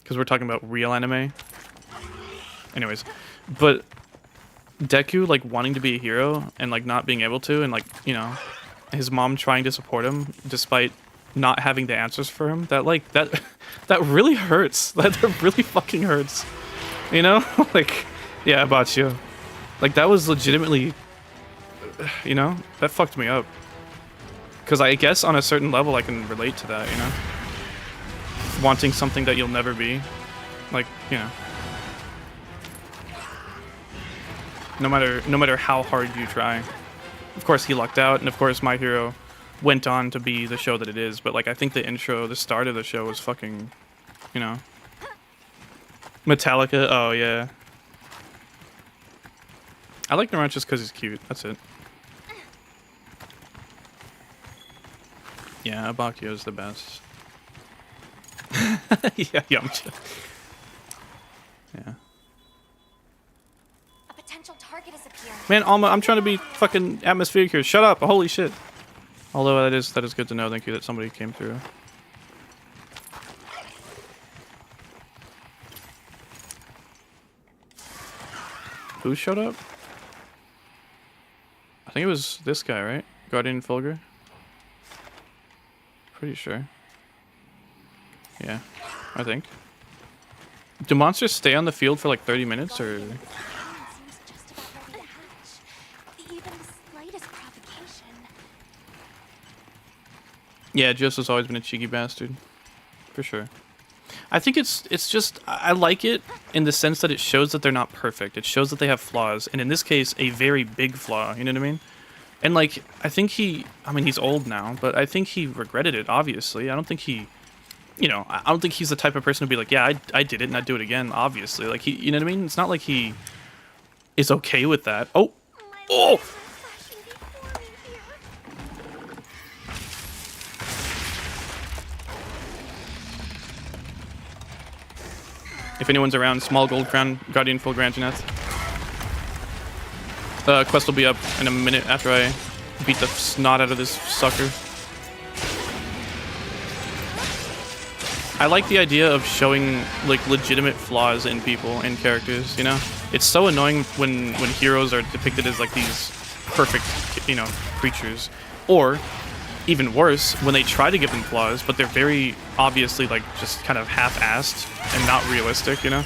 because we're talking about real anime. Anyways, but Deku, like, wanting to be a hero, and, like, not being able to, and, like, you know, his mom trying to support him, despite not having the answers for him, that, like, that really hurts. That really fucking hurts. You know? Like... Yeah, about you. Like, that was legitimately, you know, that fucked me up. Because I guess on a certain level I can relate to that, you know? Wanting something that you'll never be. Like, you know. No matter how hard you try. Of course, he lucked out, and of course My Hero went on to be the show that it is, but, like, I think the intro, the start of the show was fucking, you know. Metallica, oh yeah. I like Narancia just because he's cute. That's it. Yeah, Abakio's the best. Yeah, Yamcha. Yeah. A potential target has appeared. Man, Alma, I'm trying to be fucking atmospheric here. Shut up! Holy shit. Although that is good to know. Thank you that somebody came through. Who showed up? I think it was this guy, right? Guardian Fulgur? Pretty sure. Yeah, I think. Do monsters stay on the field for like 30 minutes or? Seems just about ready to hatch. Even the slightest provocation. Yeah, Joseph's always been a cheeky bastard. For sure. I think it's just, I like it in the sense that it shows that they're not perfect. It shows that they have flaws, and in this case, a very big flaw, you know what I mean? And like, I think I mean, he's old now, but I think he regretted it, obviously. I don't think he, you know, I don't think he's the type of person to be like, yeah, I did it and I'd do it again, obviously. Like, you know what I mean? It's not like he is okay with that. Oh! Oh! If anyone's around, small gold crown, Guardian Fulgur Anjanath. Quest will be up in a minute after I beat the snot out of this sucker. I like the idea of showing like legitimate flaws in people and characters, you know? It's so annoying when heroes are depicted as like these perfect, you know, creatures. Or even worse, when they try to give them flaws, but they're very obviously like just kind of half-assed and not realistic, you know?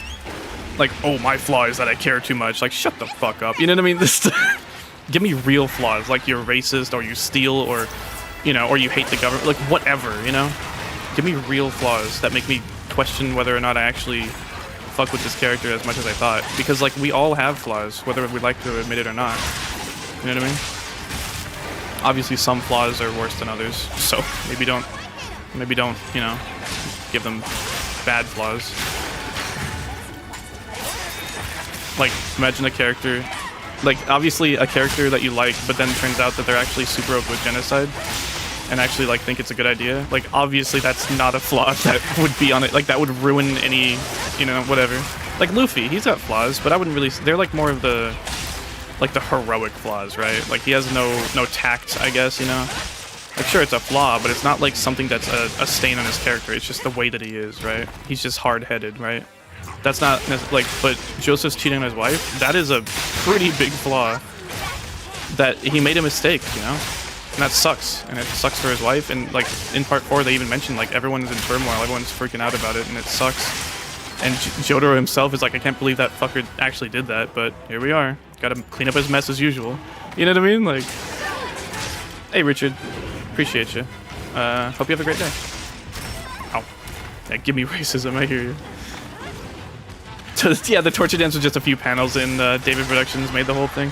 Like, oh, my flaw is that I care too much. Like, shut the fuck up. You know what I mean? This, give me real flaws, like you're racist or you steal or, you know, or you hate the government, like whatever, you know? Give me real flaws that make me question whether or not I actually fuck with this character as much as I thought. Because, like, we all have flaws, whether we like to admit it or not. You know what I mean? Obviously, some flaws are worse than others, so maybe don't, you know, give them bad flaws. Like, imagine a character, like, obviously a character that you like, but then turns out that they're actually super over with genocide, and actually, like, think it's a good idea. Like, obviously that's not a flaw that would be on it, like, that would ruin any, you know, whatever. Like, Luffy, he's got flaws, but I wouldn't really, they're, like, more of the, like, the heroic flaws, right? Like, he has no tact, I guess, you know? Like, sure, it's a flaw, but it's not, like, something that's a stain on his character. It's just the way that he is, right? He's just hard-headed, right? That's not, like, but Joseph's cheating on his wife, that is a pretty big flaw. That he made a mistake, you know? And that sucks. And it sucks for his wife, and, like, in part 4, they even mentioned, like, everyone's in turmoil, everyone's freaking out about it, and it sucks. And Jotaro himself is like, I can't believe that fucker actually did that, but here we are. Gotta clean up his mess as usual. You know what I mean? Like, hey, Richard. Appreciate you. Hope you have a great day. Ow. Yeah, give me racism, I hear you. Yeah, the torture dance was just a few panels in David Productions made the whole thing.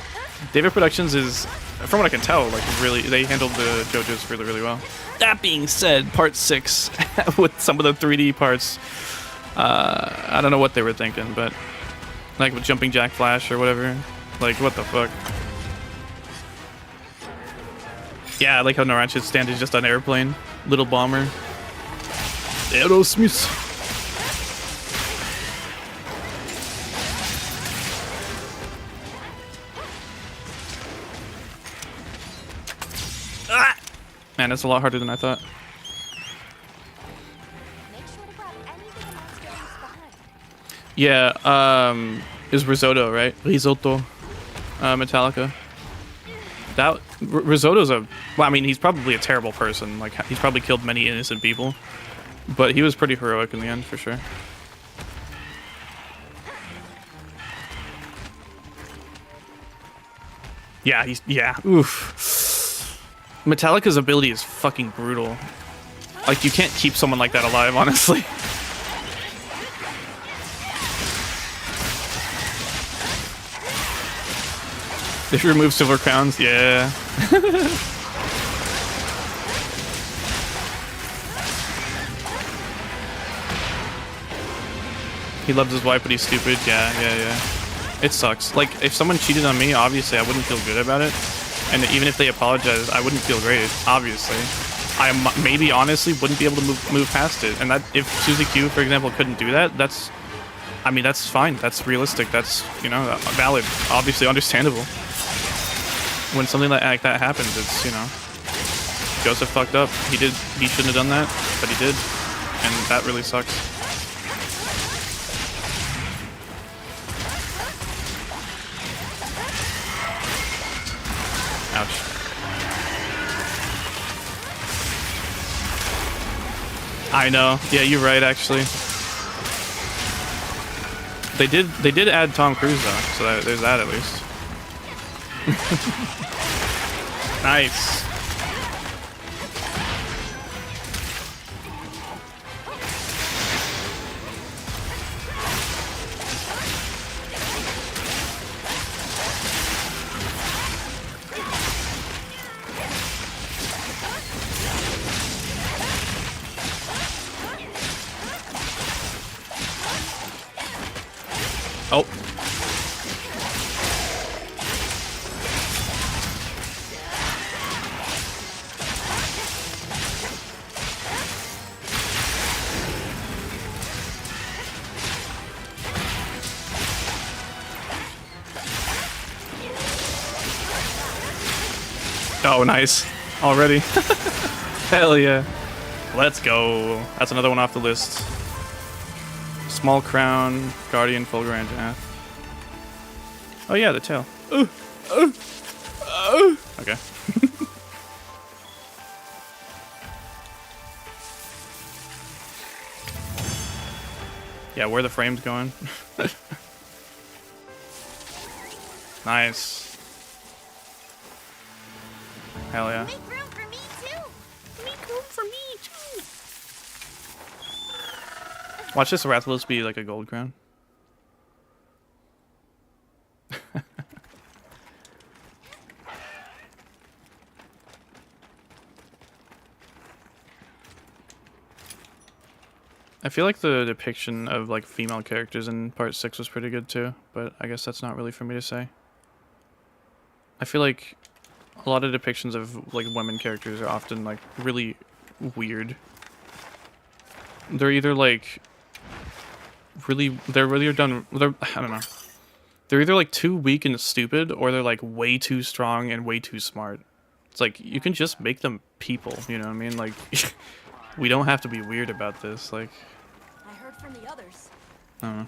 David Productions is, from what I can tell, like, really, they handled the JoJo's really, really well. That being said, part 6, with some of the 3D parts, I don't know what they were thinking, but like with Jumping Jack Flash or whatever, like what the fuck. Yeah, I like how Naranja's stand is just an airplane, little bomber. Aerosmith. Ah! Man, that's a lot harder than I thought. Yeah, is Risotto, right? Risotto, Metallica. That Risotto's a, well, I mean, he's probably a terrible person. Like, he's probably killed many innocent people, but he was pretty heroic in the end, for sure. Yeah, oof. Metallica's ability is fucking brutal. Like, you can't keep someone like that alive, honestly. If you remove silver crowns, yeah. He loves his wife, but he's stupid. Yeah. It sucks. Like, if someone cheated on me, obviously I wouldn't feel good about it. And even if they apologized, I wouldn't feel great, obviously. I maybe honestly wouldn't be able to move past it. And that, if Suzy Q, for example, couldn't do that, that's, I mean, that's fine. That's realistic. That's, you know, valid. Obviously understandable. When something like that happens, it's, you know, Joseph fucked up. He shouldn't have done that, but he did. And that really sucks. Ouch. I know. Yeah, you're right, actually. They did add Tom Cruise, though, so there's that at least. Nice. Oh, nice. Already. Hell yeah. Let's go. That's another one off the list. Small Crown, Guardian, Fulgur, Anjanath. Oh yeah, the tail. Okay. Yeah, where the frame's going. Nice. Hell yeah. Make room for me too. Make room for me too. Watch this Rathalos be like a gold crown. I feel like the depiction of like female characters in part 6 was pretty good too, but I guess that's not really for me to say. I feel like a lot of depictions of like women characters are often like really weird. They're either like I don't know. They're either like too weak and stupid, or they're like way too strong and way too smart. It's like you can just make them people, you know what I mean? Like we don't have to be weird about this. Like I heard from the others. I don't know.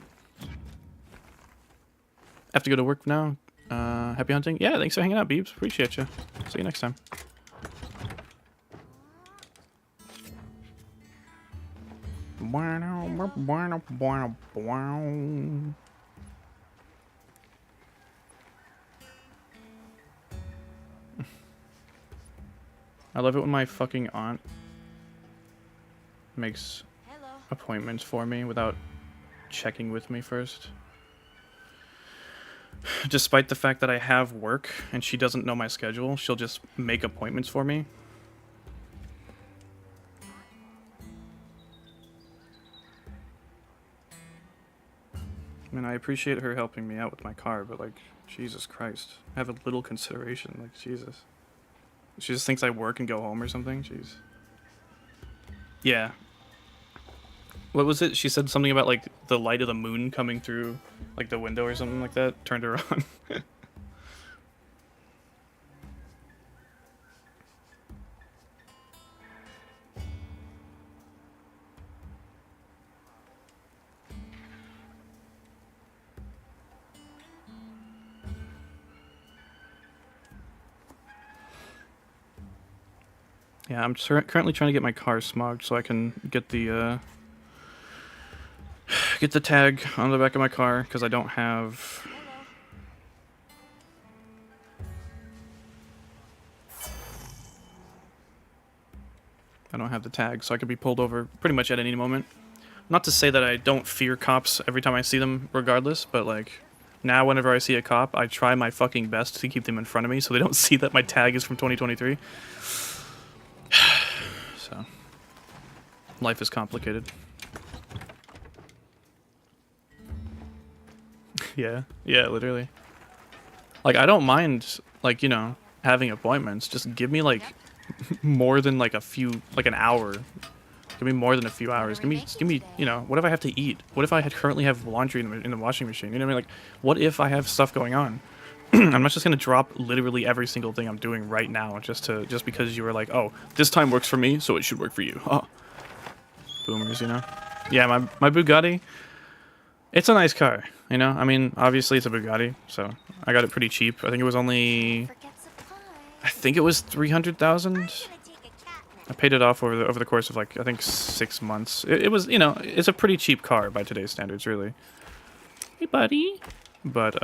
Have to go to work now. Happy hunting. Yeah, thanks for hanging out, Beebs. Appreciate you. See you next time. I love it when my fucking aunt makes appointments for me without checking with me first. Despite the fact that I have work and she doesn't know my schedule, she'll just make appointments for me. I mean, I appreciate her helping me out with my car, but like, Jesus Christ. Have a little consideration, like, Jesus. She just thinks I work and go home or something? Jeez. Yeah. What was it? She said something about, like, the light of the moon coming through, like, the window or something like that. Turned her on. Yeah, I'm currently trying to get my car smogged so I can get the tag on the back of my car, because I don't have... the tag, so I could be pulled over pretty much at any moment. Not to say that I don't fear cops every time I see them regardless, but like, now whenever I see a cop, I try my fucking best to keep them in front of me so they don't see that my tag is from 2023. So, life is complicated. Yeah, literally. Like, I don't mind, like, you know, having appointments. Just give me, like, more than, like, an hour. Give me more than a few hours. Give me, you know, what if I have to eat? What if I currently have laundry in the washing machine? You know what I mean? Like, what if I have stuff going on? I'm not just gonna drop literally every single thing I'm doing right now just because you were like, oh, this time works for me, so it should work for you. Oh, boomers, you know. Yeah, my Bugatti. It's a nice car, you know. I mean, obviously it's a Bugatti, so I got it pretty cheap. I think it was only, I think it was 300,000. I paid it off over the course of like I think 6 months. It was, you know, it's a pretty cheap car by today's standards, really. Hey, buddy. But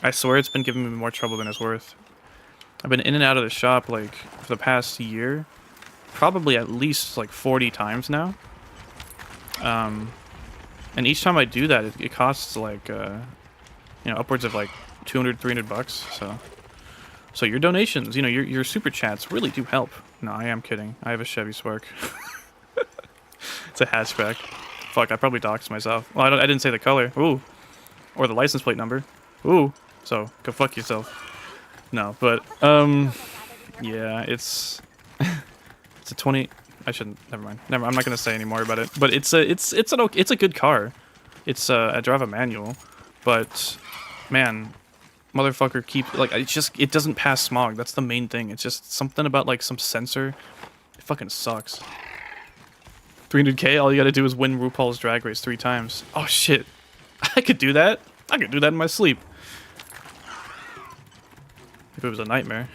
I swear it's been giving me more trouble than it's worth. I've been in and out of the shop, like, for the past year. Probably at least, like, 40 times now. And each time I do that, it costs, like, you know, upwards of, like, 200, 300 bucks, So your donations, you know, your super chats really do help. No, I am kidding. I have a Chevy Spark. It's a hatchback. Fuck, I probably doxed myself. Well, I didn't say the color. Ooh. Or the license plate number. Ooh. So, go fuck yourself. No, but, yeah, it's a 20... I shouldn't... Never mind. I'm not gonna say any more about it. But it's a good car. It's, I drive a manual. But, man, motherfucker keep like it doesn't pass smog. That's the main thing. It's just something about like some sensor. It fucking sucks. 300k. All you gotta do is win RuPaul's Drag Race 3 times. Oh shit, I could do that. I could do that in my sleep. If it was a nightmare.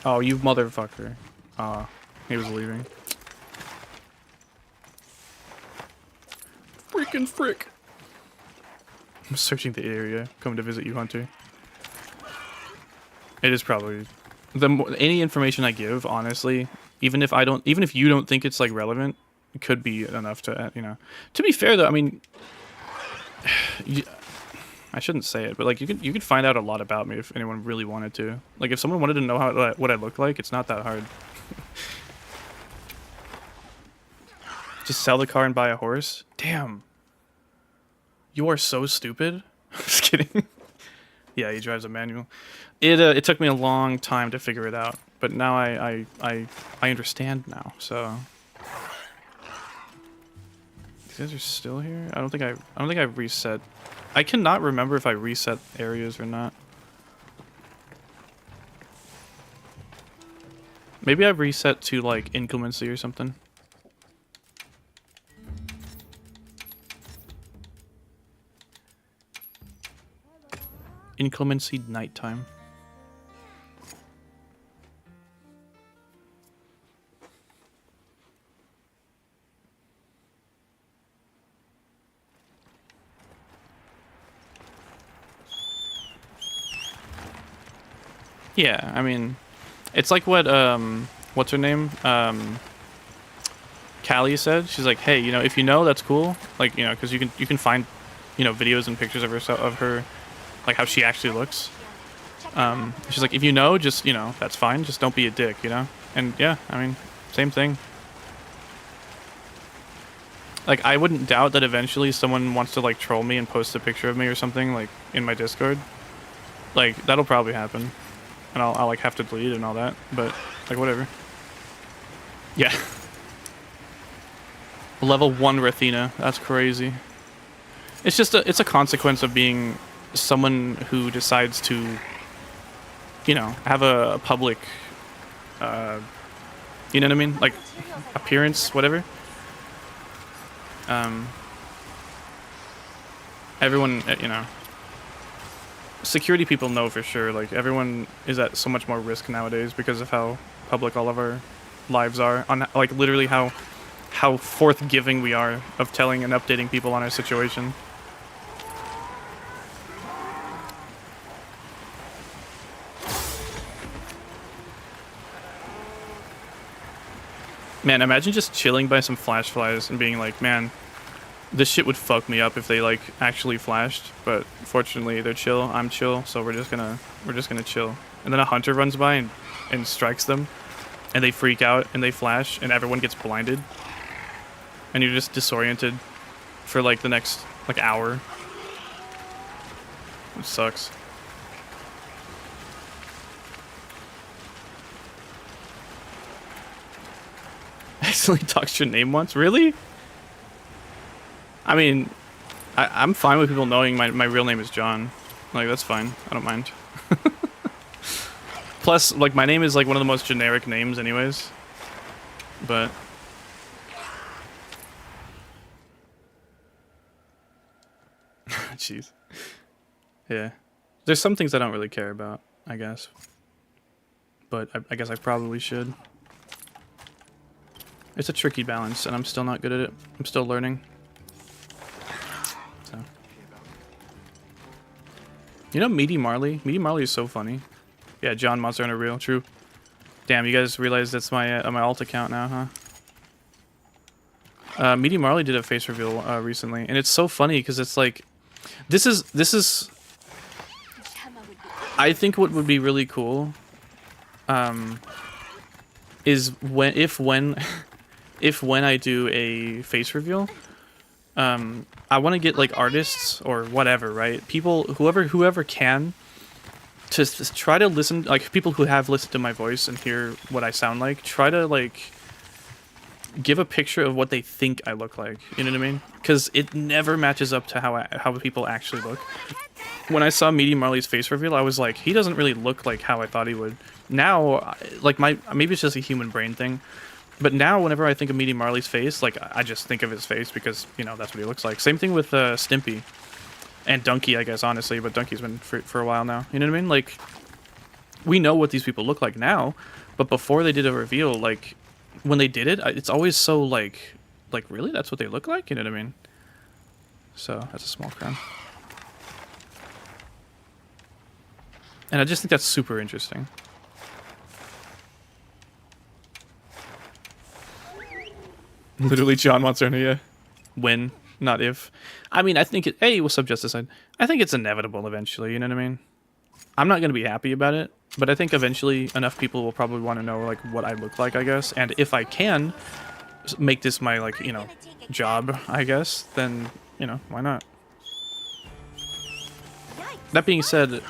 Oh, you motherfucker. He was leaving. Freaking frick. I'm searching the area. Coming to visit you, Hunter. It is probably any information I give, honestly, even if you don't think it's like relevant, it could be enough to, you know. To be fair though, I mean, I shouldn't say it, but like you could find out a lot about me if anyone really wanted to. Like if someone wanted to know what I look like, it's not that hard. Just sell the car and buy a horse? Damn. You are so stupid. Just kidding. Yeah, he drives a manual. It took me a long time to figure it out, but now I understand now. So these guys are still here. I don't think I reset. I cannot remember if I reset areas or not. Maybe I've reset to like inclemency or something. Inclemency nighttime. Yeah, I mean, it's like what what's her name? Callie said. She's like, hey, you know, if you know, that's cool. Like, you know, because you can find, you know, videos and pictures of her, like how she actually looks. She's like, if you know, just, you know, that's fine. Just don't be a dick, you know. And yeah, I mean, same thing. Like, I wouldn't doubt that eventually someone wants to like troll me and post a picture of me or something like in my Discord. Like that'll probably happen. And I'll like have to delete and all that, but like whatever. Yeah. Level 1 Rathian, that's crazy. It's just it's a consequence of being someone who decides to, you know, have a public, you know what I mean? Like appearance, whatever. Everyone, you know. Security people know for sure, like everyone is at so much more risk nowadays because of how public all of our lives are, on like literally how forthgiving we are of telling and updating people on our situation. Man, imagine just chilling by some flash flies and being like, man, this shit would fuck me up if they like actually flashed, but fortunately they're chill, I'm chill, so we're just gonna chill. And then a hunter runs by and strikes them, and they freak out and they flash and everyone gets blinded. And you're just disoriented for like the next like hour. It sucks. I accidentally talked your name once? Really? I mean, I'm fine with people knowing my real name is John. Like, that's fine. I don't mind. Plus, like, my name is, like, one of the most generic names anyways. But... Jeez. Yeah. There's some things I don't really care about, I guess. But I guess I probably should. It's a tricky balance, and I'm still not good at it. I'm still learning. So. You know Meaty Marley? Meaty Marley is so funny. Yeah, John Monster Hunter Real, true. Damn, you guys realize that's my my alt account now, huh? Meaty Marley did a face reveal recently, and it's so funny because it's like, this is. I think what would be really cool, is when I do a face reveal, I want to get like artists or whatever, right? People, whoever can, to try to listen, like people who have listened to my voice and hear what I sound like, try to like give a picture of what they think I look like. You know what I mean? Because it never matches up to how people actually look. When I saw Meaty Marley's face reveal, I was like, he doesn't really look like how I thought he would. Now, like maybe it's just a human brain thing, but now whenever I think of Meaty Marley's face, like I just think of his face because, you know, that's what he looks like. Same thing with Stimpy and Donkey, I guess, honestly, but Donkey's been for a while now. You know what I mean? Like, we know what these people look like now, but before they did a reveal, like when they did it, it's always so like really, that's what they look like. You know what I mean? So that's a small crown. And I just think that's super interesting. Literally, John wants her to, yeah. When, not if. I mean, I think it... Hey, what's up, Justice Side? I think it's inevitable eventually, you know what I mean? I'm not going to be happy about it, but I think eventually enough people will probably want to know, like, what I look like, I guess. And if I can make this my, like, you know, job, I guess, then, you know, why not? That being said...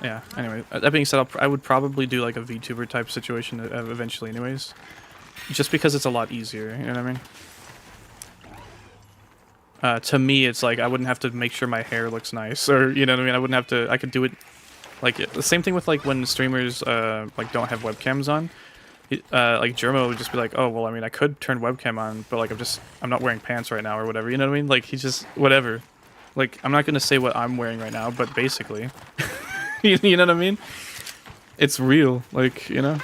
Yeah, anyway, that being said, I would probably do like a VTuber type situation eventually anyways. Just because it's a lot easier, you know what I mean? To me, it's like I wouldn't have to make sure my hair looks nice, or, you know what I mean? I wouldn't have to, I could do it, like, the same thing with like when streamers, like, don't have webcams on. Like, Germo would just be like, oh, well, I mean, I could turn webcam on, but like, I'm not wearing pants right now, or whatever, you know what I mean? Like, he's just, whatever. Like, I'm not gonna say what I'm wearing right now, but basically... You know what I mean? It's real, like, you know?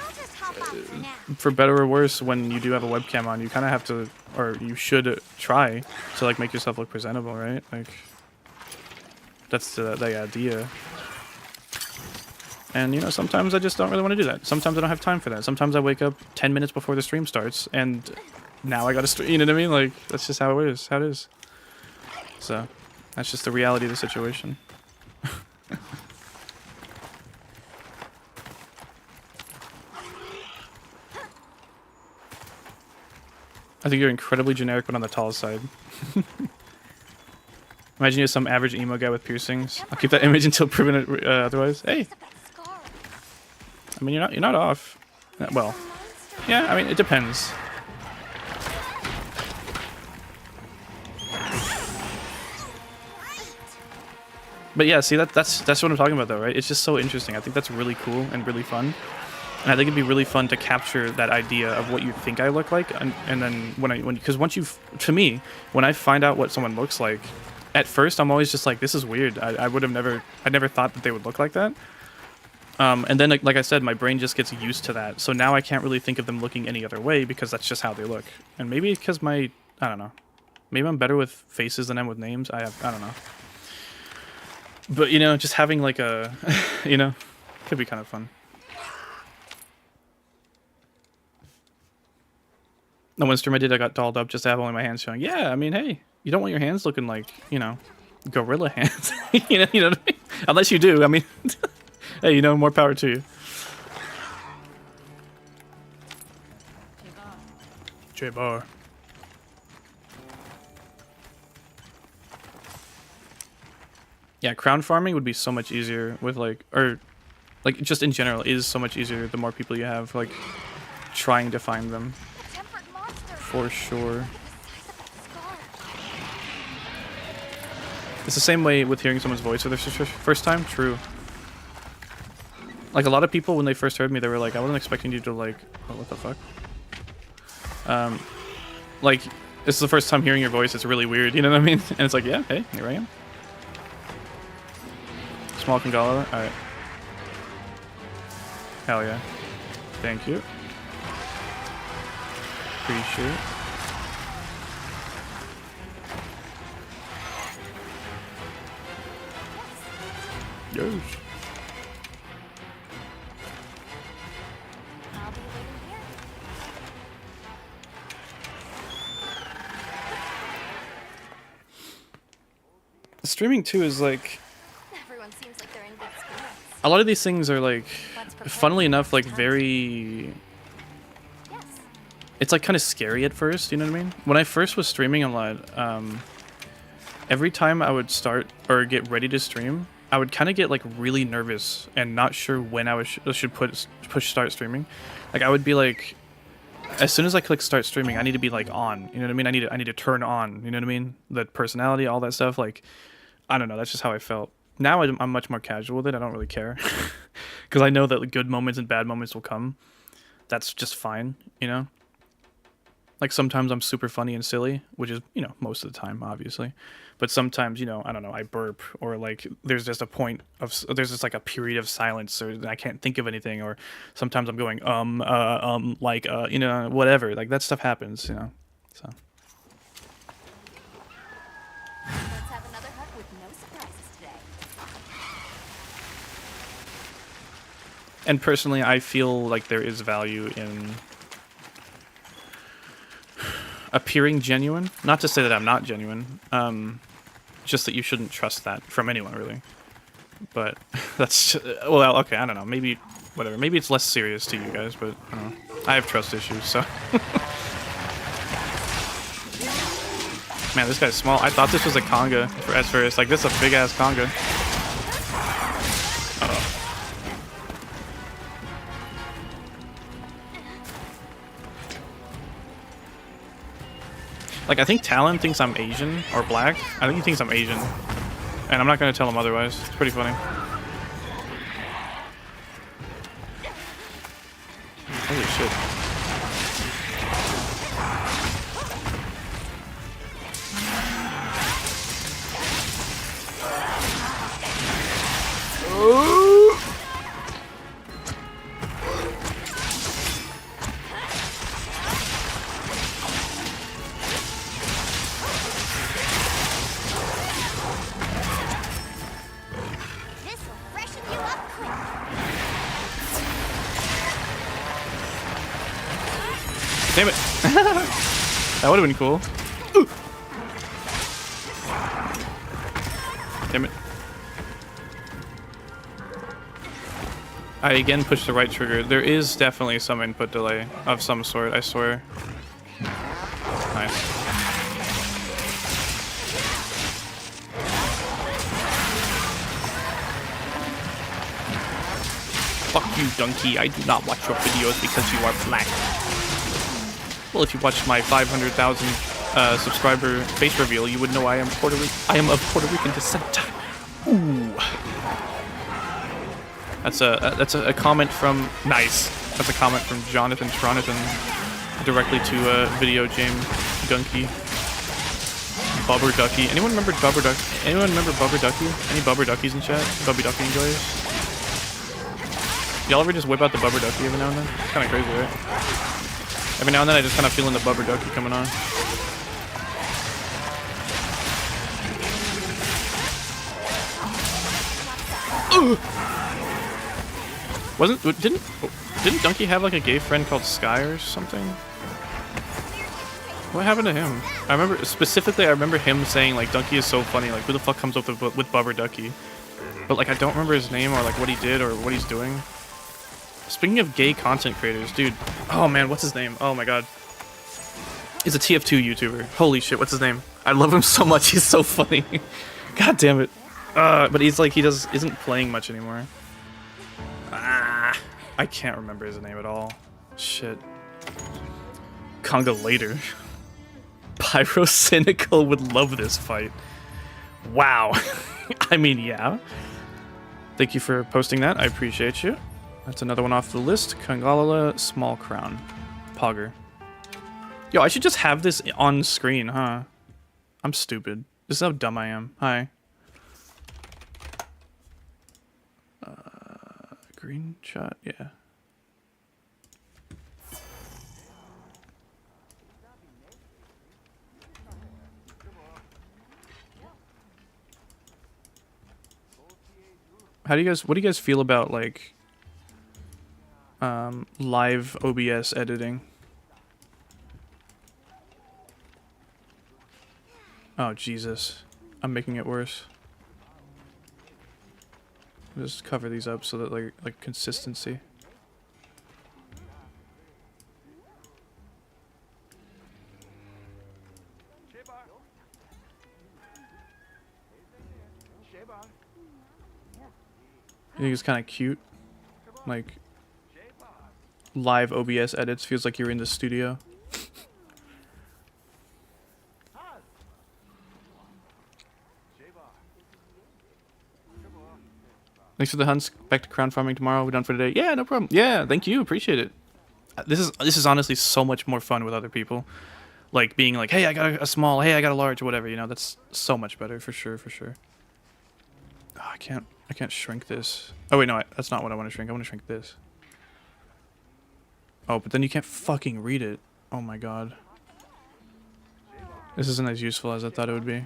For better or worse, when you do have a webcam on, you kind of have to, or you should try to, like, make yourself look presentable, right? Like, that's the idea. And, you know, sometimes I just don't really want to do that. Sometimes I don't have time for that. Sometimes I wake up 10 minutes before the stream starts, and now I gotta stream, you know what I mean? Like, that's just how it is, So, that's just the reality of the situation. I think you're incredibly generic, but on the tall side. Imagine you're some average emo guy with piercings. I'll keep that image until proven otherwise. Hey, I mean you're not off. Well, yeah. I mean it depends. But yeah, see that's what I'm talking about though, right? It's just so interesting. I think that's really cool and really fun. And I think it'd be really fun to capture that idea of what you think I look like, and then because once to me, when I find out what someone looks like, at first I'm always just like, this is weird. I never thought that they would look like that. And then like I said, my brain just gets used to that. So now I can't really think of them looking any other way because that's just how they look. And maybe because I don't know, maybe I'm better with faces than I am with names. I don't know. But you know, just having like a, you know, could be kind of fun. The one stream I did, I got dolled up just to have only my hands showing. Yeah, I mean, hey, you don't want your hands looking like, you know, gorilla hands. you know what I mean? Unless you do, I mean, hey, you know, more power to you. J-Bar. Yeah, crown farming would be so much easier with like, or like just in general is so much easier the more people you have, like trying to find them. For sure. It's the same way with hearing someone's voice for the first time. True. Like a lot of people when they first heard me, they were like, I wasn't expecting you to like, oh, what the fuck? Like, this is the first time hearing your voice. It's really weird, you know what I mean? And it's like, yeah, hey, here I am. Small Congalala, alright. Hell yeah. Thank you. Appreciate it. Yes. I'll be waiting here. Streaming too is like, Everyone seems like they're in good spirits. a lot of these things are like, funnily enough, like very, it's like kind of scary at first, you know what I mean? When I first was streaming a lot, every time I would start or get ready to stream, I would kind of get like really nervous and not sure when I should push start streaming. Like I would be like, as soon as I click start streaming, I need to be like on. You know what I mean? I need to turn on. You know what I mean? The personality, all that stuff. Like, I don't know. That's just how I felt. Now I'm much more casual with it. I don't really care because I know that the good moments and bad moments will come. That's just fine. You know. Like sometimes I'm super funny and silly, which is, you know, most of the time, obviously. But sometimes, you know, I don't know, I burp or like there's just a point of, there's just like a period of silence or I can't think of anything. Or sometimes I'm going, you know, whatever. Like that stuff happens, you know, so. Let's have another hut with no surprises today. And personally, I feel like there is value in appearing genuine. Not to say that I'm not genuine, just that you shouldn't trust that from anyone, really. But that's just, well, okay, I don't know. Maybe whatever. Maybe it's less serious to you guys, but I don't know. I have trust issues, so. Man, this guy's small. I thought this was a conga at first. Like, this is a big ass conga. Uh-oh. Like, I think Talon thinks I'm Asian or black. I think he thinks I'm Asian. And I'm not going to tell him otherwise. It's pretty funny. Holy shit. Damn it. That would have been cool. Ooh. Damn it. I again pushed the right trigger. There is definitely some input delay of some sort, I swear. Nice. Fuck you, donkey. I do not watch your videos because you are black. Well, if you watched my 500,000 subscriber face reveal, you would know I am of Puerto Rican descent. Ooh. That's a comment from nice. That's a comment from Jonathan directly to Video James Gunky. Bubber Ducky. Anyone remember Bubber Duck? Anyone remember Bubber Ducky? Any Bubber Duckies in chat? Bubby Ducky enjoyers? Y'all ever just whip out the Bubber Ducky every now and then? It's kind of crazy, right? Every now and then I just kind of feeling the Bubber Ducky coming on. Didn't Donkey have like a gay friend called Sky or something? What happened to him? I remember him saying like Donkey is so funny, like who the fuck comes up with Bubber Ducky? But like I don't remember his name or like what he did or what he's doing. Speaking of gay content creators, dude. Oh man, what's his name? Oh my god. He's a TF2 YouTuber. Holy shit, what's his name? I love him so much, he's so funny. God damn it. But he's like, isn't playing much anymore. I can't remember his name at all. Shit. Congalala. Pyrocynical would love this fight. Wow. I mean, yeah. Thank you for posting that, I appreciate you. That's another one off the list. Congalala, Small Crown. Pogger. Yo, I should just have this on screen, huh? I'm stupid. This is how dumb I am. Hi. Green shot? Yeah. What do you guys feel about, like, live OBS editing? Oh, Jesus. I'm making it worse. Just cover these up so that, like consistency. I think it's kind of cute. Like, live OBS edits. Feels like you're in the studio. Thanks for the hunts. Back to crown farming tomorrow. We're done for today. Yeah, no problem. Yeah, thank you. Appreciate it. This is honestly so much more fun with other people. Like being like, hey, I got a small. Hey, I got a large. Or whatever. You know, that's so much better for sure. For sure. Oh, I can't shrink this. Oh wait, no, that's not what I want to shrink. I want to shrink this. Oh, but then you can't fucking read it. Oh my god. This isn't as useful as I thought it would be.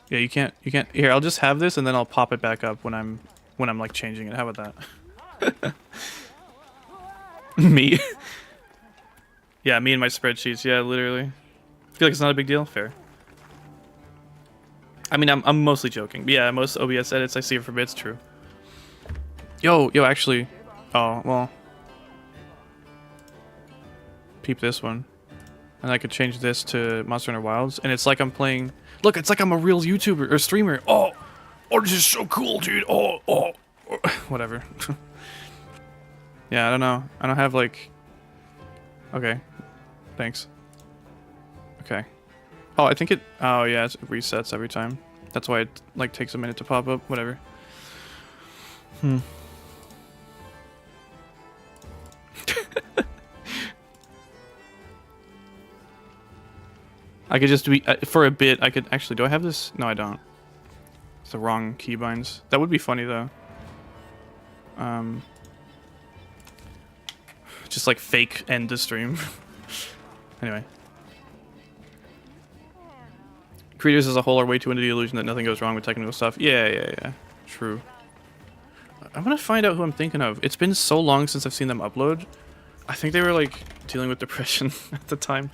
Yeah, you can't. Here, I'll just have this and then I'll pop it back up when I'm like changing it. How about that? Me. Yeah, me and my spreadsheets. Yeah, literally. I feel like it's not a big deal. Fair. I mean, I'm mostly joking. But yeah, most OBS edits I see for bits. True. Yo, actually. Oh, well. Peep this one. And I could change this to Monster Hunter Wilds. And it's like I'm playing... Look, it's like I'm a real YouTuber or streamer. Oh, this is so cool, dude. Oh. Whatever. Yeah, I don't know. I don't have like... Okay. Thanks. Okay. Oh, I think it... Oh, yeah, it resets every time. That's why it like takes a minute to pop up. Whatever. I could just be for a bit. I could actually. Do I have this? No, I don't. It's the wrong keybinds. That would be funny though. Just like fake end the stream. Anyway. Creators as a whole are way too into the illusion that nothing goes wrong with technical stuff. Yeah. True. I'm gonna find out who I'm thinking of. It's been so long since I've seen them upload. I think they were like dealing with depression at the time.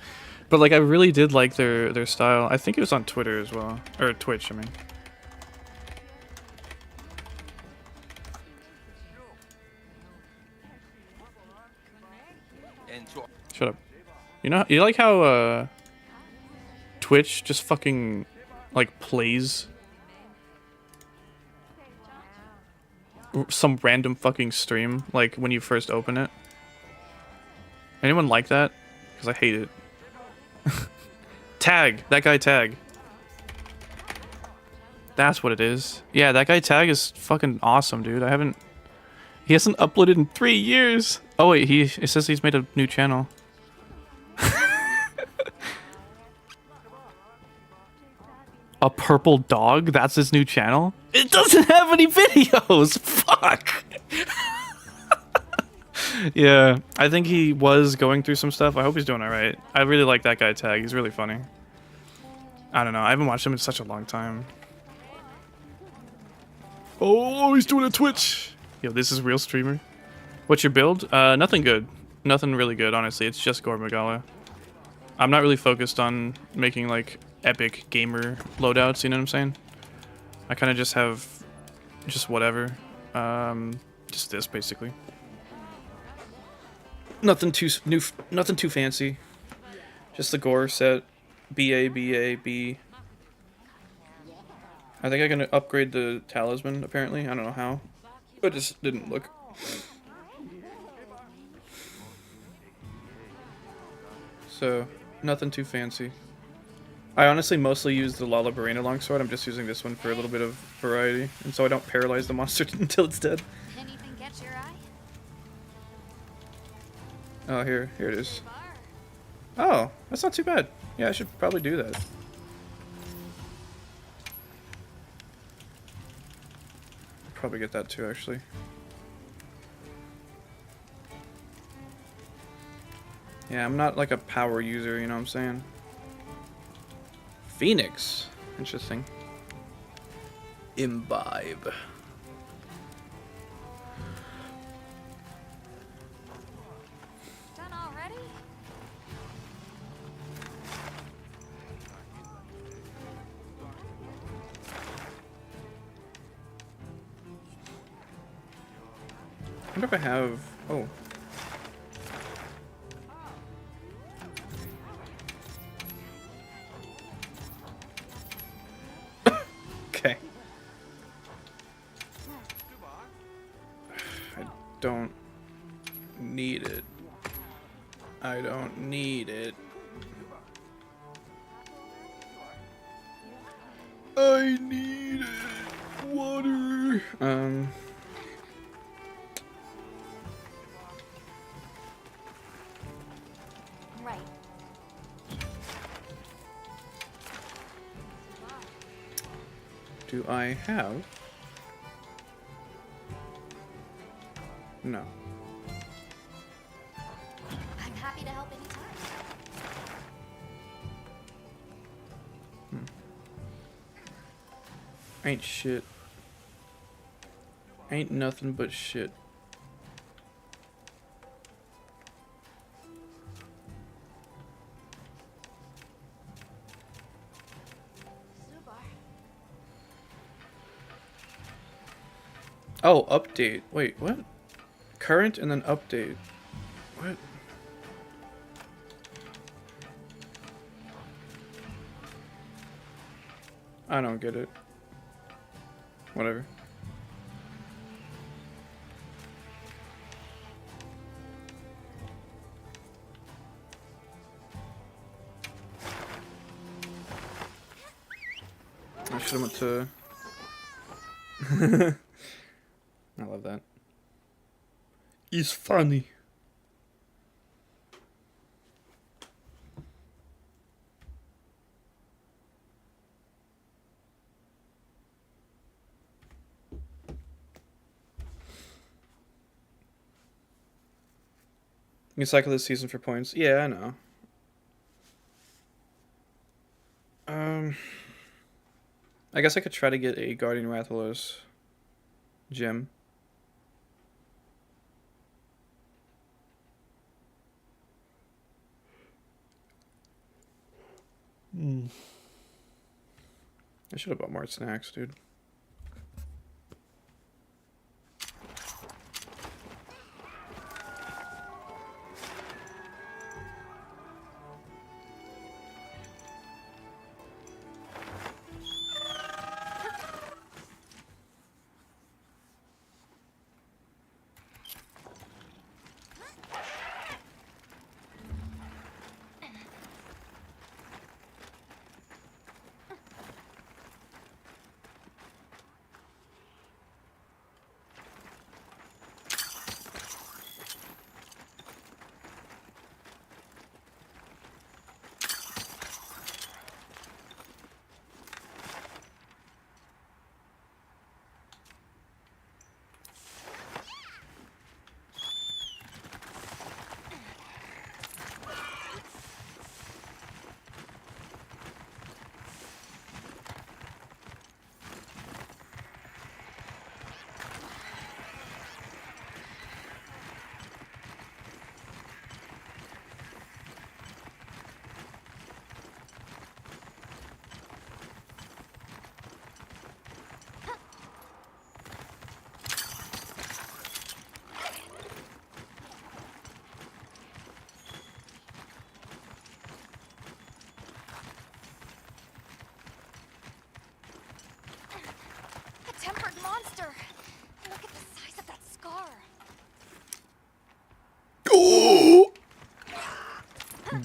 But like I really did like their style. I think it was on Twitter as well. Or Twitch, I mean. Shut up. You like how Twitch just fucking like plays some random fucking stream like when you first open it? Anyone like that? Because I hate it. Tag! That guy Tag. That's what it is. Yeah, that guy Tag is fucking awesome, dude. He hasn't uploaded in 3 years. Oh wait, it says he's made a new channel. A purple dog? That's his new channel? It doesn't have any videos! Fuck! Yeah, I think he was going through some stuff. I hope he's doing alright. I really like that guy Tag. He's really funny. I don't know. I haven't watched him in such a long time. Oh, he's doing a Twitch! Yo, this is real streamer. What's your build? Nothing good. Nothing really good, honestly. It's just Gormagala. I'm not really focused on making, like, epic gamer loadouts, you know what I'm saying? I kind of just have... just whatever. Just this, basically. Nothing too fancy. Just the gore set. BA, B. I think I can upgrade the talisman, apparently. I don't know how. It just didn't look. So, nothing too fancy. I honestly mostly use the Lala Barina longsword. I'm just using this one for a little bit of variety. And so I don't paralyze the monster until it's dead. Anything catch your eye? Oh, here it is. Oh, that's not too bad. Yeah, I should probably do that. Probably get that too, actually. Yeah, I'm not like a power user, you know what I'm saying? Phoenix. Interesting. Imbibe. Done already? I wonder if I have... Oh. Okay. I don't need it. I don't need it. I need it. Water. Right. Do I have? No. I'm happy to help anytime. Ain't shit. Ain't nothing but shit. Oh, update. Wait, what? Current and then update. What? I don't get it. Whatever. I should have went to... I love that. It's funny. You can cycle this season for points. Yeah, I know. I guess I could try to get a Guardian Rathalos gem. I should have bought more snacks, dude. Tempered monster! Look at the size of that scar.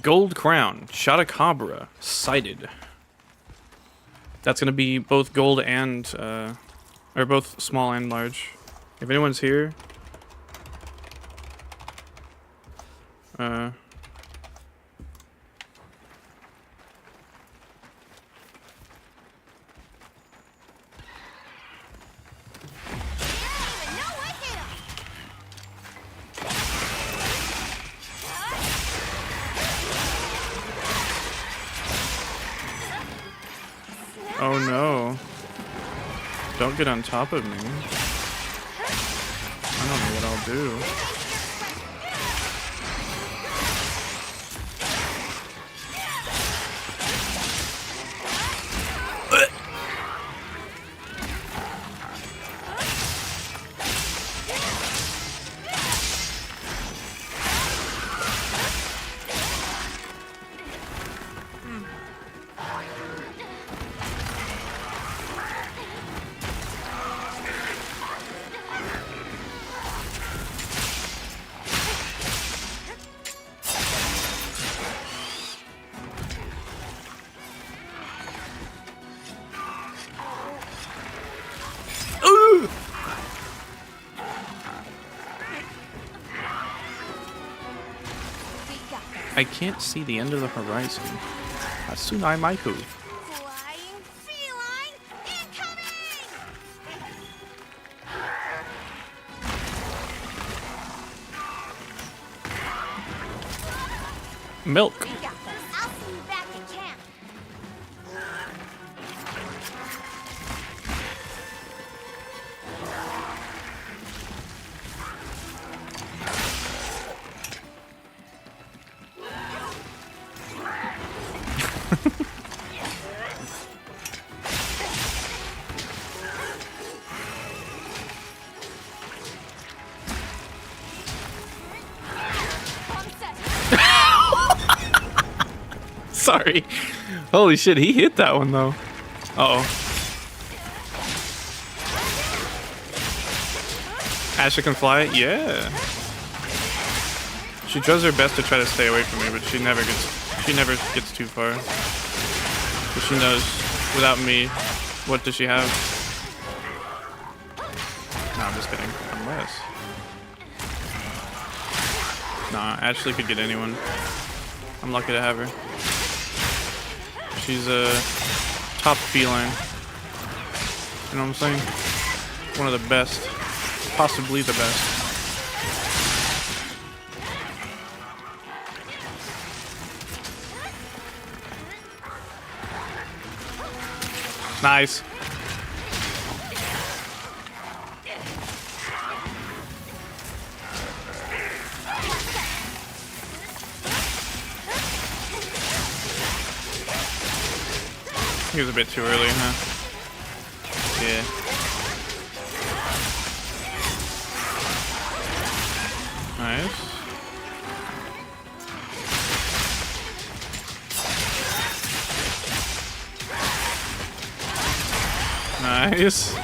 Gold crown, Chatacabra, sighted. That's gonna be both gold and, or both small and large. If anyone's here, oh no. Don't get on top of me. I don't know what I'll do. I can't see the end of the horizon. Hasunai Maiku. Flying feline incoming! Milk. We got this. I'll see you back at camp. Sorry. Holy shit, he hit that one though. Uh-oh. Asher can fly? Yeah. She does her best to try to stay away from me, but she never gets too far. But she knows, without me, what does she have? No, I'm just kidding. Unless. Nah, Ashley could get anyone. I'm lucky to have her. She's a top feline. You know what I'm saying? One of the best. Possibly the best. Nice. He was a bit too early, huh? Yeah. Nice. Nice.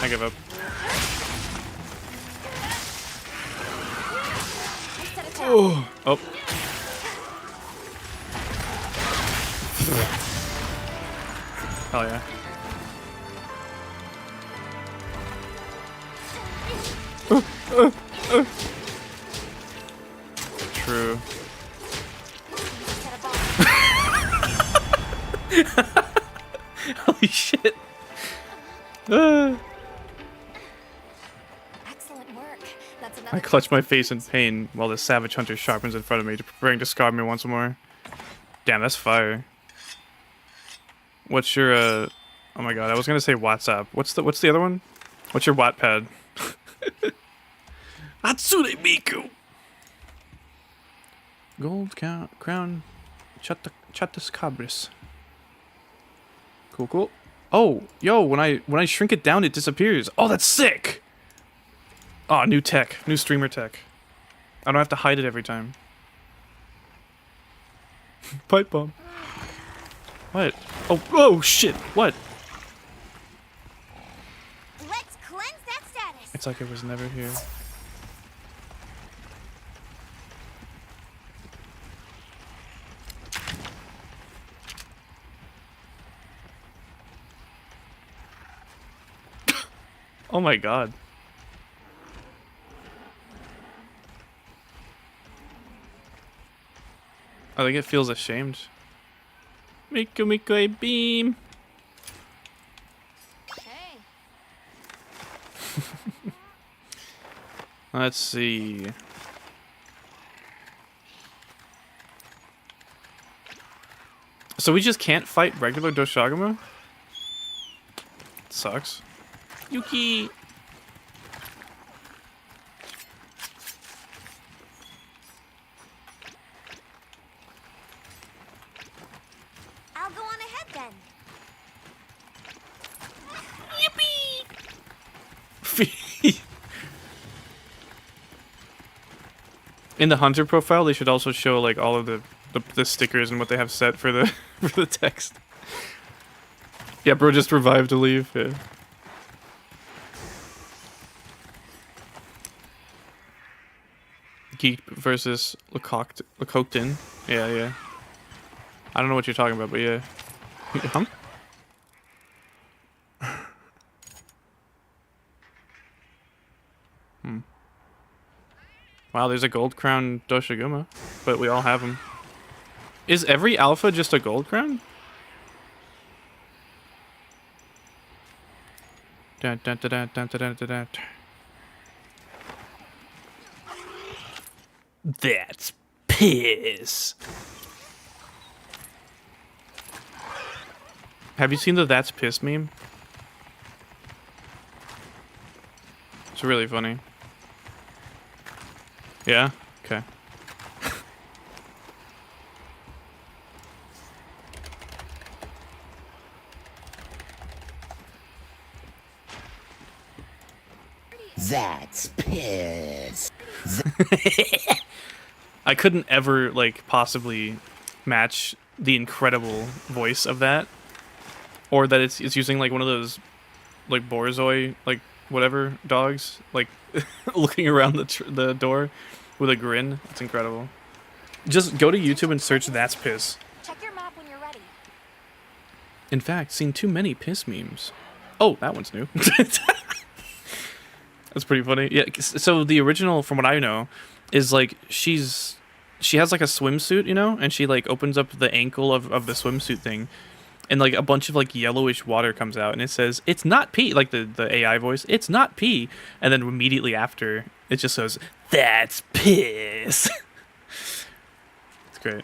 I give up. Oh. Oh. Hell yeah. True. Holy shit. Excellent work. That's I another. clutch my face in pain while the savage hunter sharpens in front of me, preparing to scar me once more. Damn, that's fire. What's your oh my god, I was gonna say WhatsApp. What's the other one? What's your Wattpad? Hatsune Miku. Gold crown Chatacabras. Cool, cool. Oh, yo, when I shrink it down, it disappears. Oh, that's sick. Oh, new tech, new streamer tech. I don't have to hide it every time. Pipe bomb. What? Oh shit! What? Let's cleanse that status. It's like it was never here. Oh my god. I think it feels ashamed. Miku a beam. Hey. Let's see. So we just can't fight regular Doshaguma? Sucks. Yuki! I'll go on ahead then. Yippee! In the hunter profile, they should also show like all of the stickers and what they have set for the for the text. Yeah, bro just revived to leave. Yeah. Geek versus Lacoctin. Yeah, yeah. I don't know what you're talking about, but yeah. Huh? Wow, there's a gold crown Doshaguma, but we all have them. Is every alpha just a gold crown? Dun, dun, dun, dun, dun, dun, dun, dun. That's piss. Have you seen the "That's piss" meme? It's really funny. Yeah? Okay. That's piss. I couldn't ever, like, possibly match the incredible voice of that. Or that it's using, like, one of those, like, Borzoi, like, whatever, dogs. Like, looking around the door with a grin. It's incredible. Just go to YouTube and search "That's piss." Check your map when you're ready. In fact, seen too many piss memes. Oh, that one's new. That's pretty funny. Yeah, so the original, from what I know, is like she has like a swimsuit, you know, and she like opens up the ankle of the swimsuit thing, and like a bunch of like yellowish water comes out, and it says, "It's not pee," like the AI voice, "It's not pee," and then immediately after it just says, "That's piss." It's great.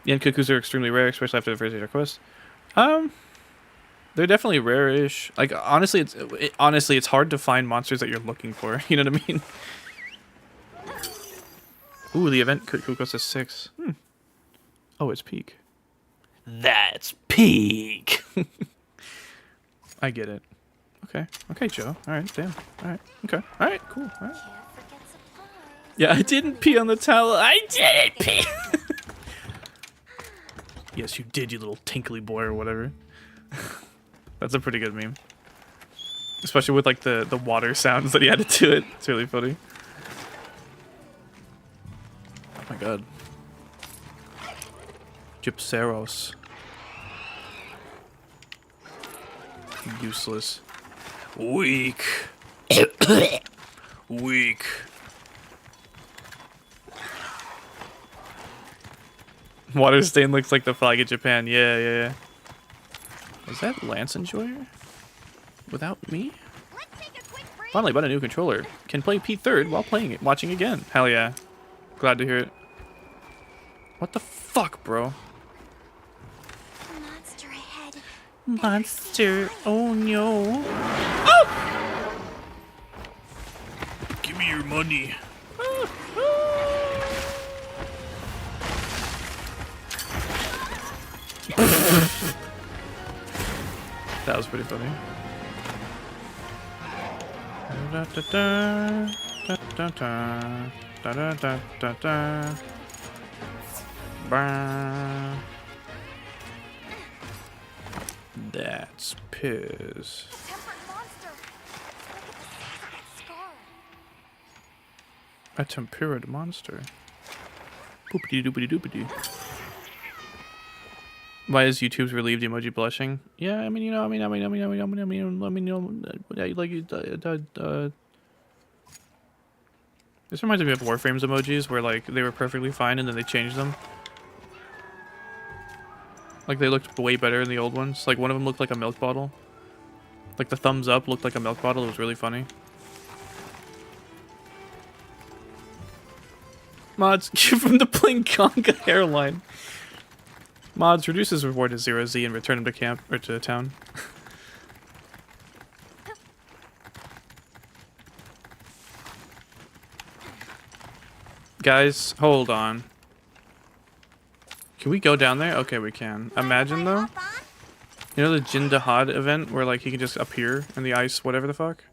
Yian Kut-Kus are extremely rare, especially after the first Ajarakan quest. They're definitely rare-ish. Like, honestly, it's hard to find monsters that you're looking for. You know what I mean? Ooh, the event Kut-Ku goes to 6. Oh, it's peak. That's peak. I get it. Okay. Okay, Joe. All right, damn. All right. Okay. All right, cool. All right. Yeah, I didn't pee on the towel. I didn't pee. Yes, you did, you little tinkly boy or whatever. That's a pretty good meme. Especially with like the water sounds that he added to it. It's really funny. Oh my god. Gypceros. Useless. Weak. Weak. Water stain looks like the flag of Japan. Yeah. Is that Lance Enjoyer? Without me? Finally, bought a new controller. Can play P3rd while playing it, watching again. Hell yeah. Glad to hear it. What the fuck, bro? Monster ahead. Monster. Oh no. Oh! Give me your money. That was pretty funny. That's piss. Tempered monster. Look at the size of that scar. A tempered monster. Poopity doopity doopity. Why is YouTube's relieved emoji blushing? Yeah, I mean, you know, this reminds me of Warframe's emojis, where like they were perfectly fine and then they changed them. Like they looked way better than the old ones. Like one of them looked like a milk bottle. Like the thumbs up looked like a milk bottle. It was really funny. Mods, give him the Plingonga hairline. Mods, reduce his reward to 0Z and return him to camp, or to town. Guys, hold on. Can we go down there? Okay, we can. Imagine though. You know the Jindahad event where like he can just appear in the ice, whatever the fuck?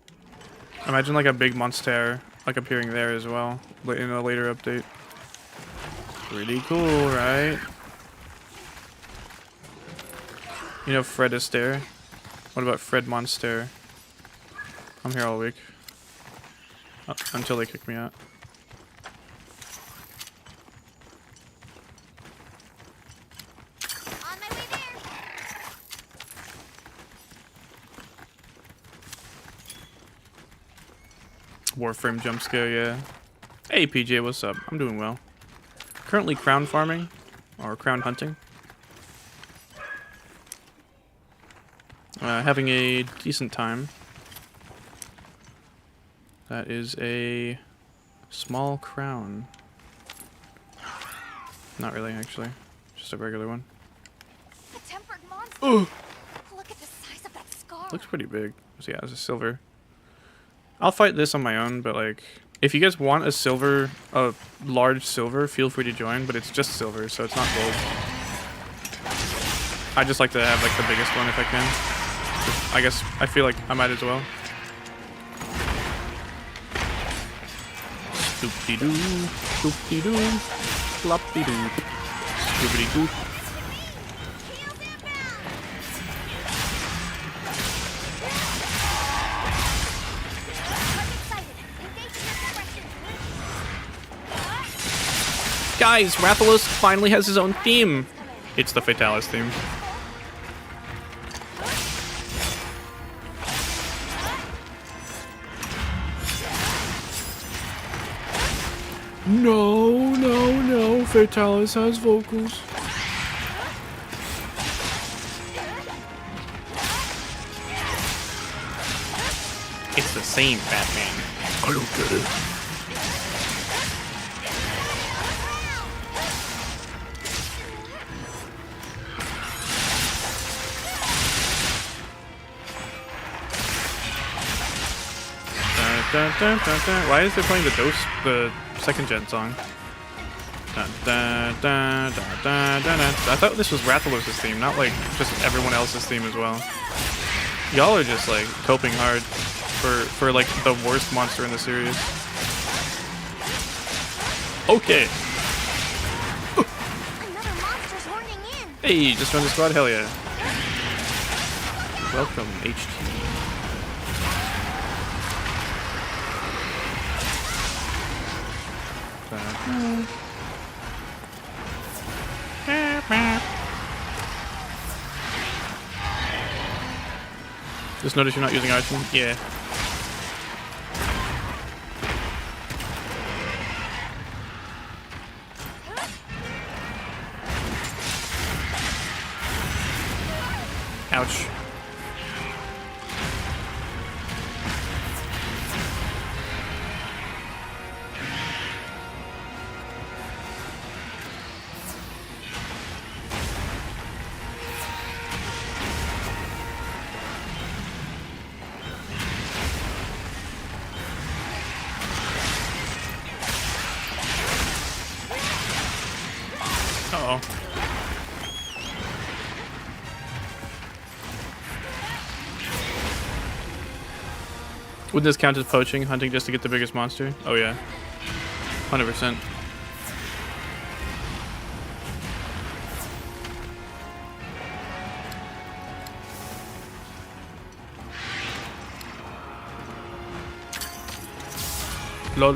Imagine like a big monster like appearing there as well in a later update. Pretty cool, right? You know Fred Astaire? What about Fred Monster? I'm here all week. Until they kick me out. Warframe jump scare, yeah. Hey PJ, what's up? I'm doing well. Currently crown farming, or crown hunting. Having a decent time. That is a small crown. Not really, actually. Just a regular one. A tempered monster. Ugh. Look at the size of that scar. Looks pretty big. So yeah, it's a silver. I'll fight this on my own, but like, if you guys want a silver, a large silver, feel free to join, but it's just silver, so it's not gold. I just like to have like the biggest one if I can. I guess I feel like I might as well. Scoop-de-doo, scoop-de-doo, flop-de-doo, scoop-de-doo. Guys, Rathalos finally has his own theme. It's the Fatalis theme. No, no, no. Fatalis has vocals. It's the same Batman. I don't get it. Dun, dun, dun, dun. Why is they playing the second gen song? Dun, dun, dun, dun, dun, dun, dun. I thought this was Rathalos' theme, not like just everyone else's theme as well. Y'all are just like coping hard for like the worst monster in the series. Okay. Another monster's horning in. Hey, just joined the squad. Hell yeah. Welcome, HT. Just notice you're not using item? Yeah. Ouch. Uh-oh. Would this count as poaching, hunting just to get the biggest monster? Oh yeah. 100%. Lol.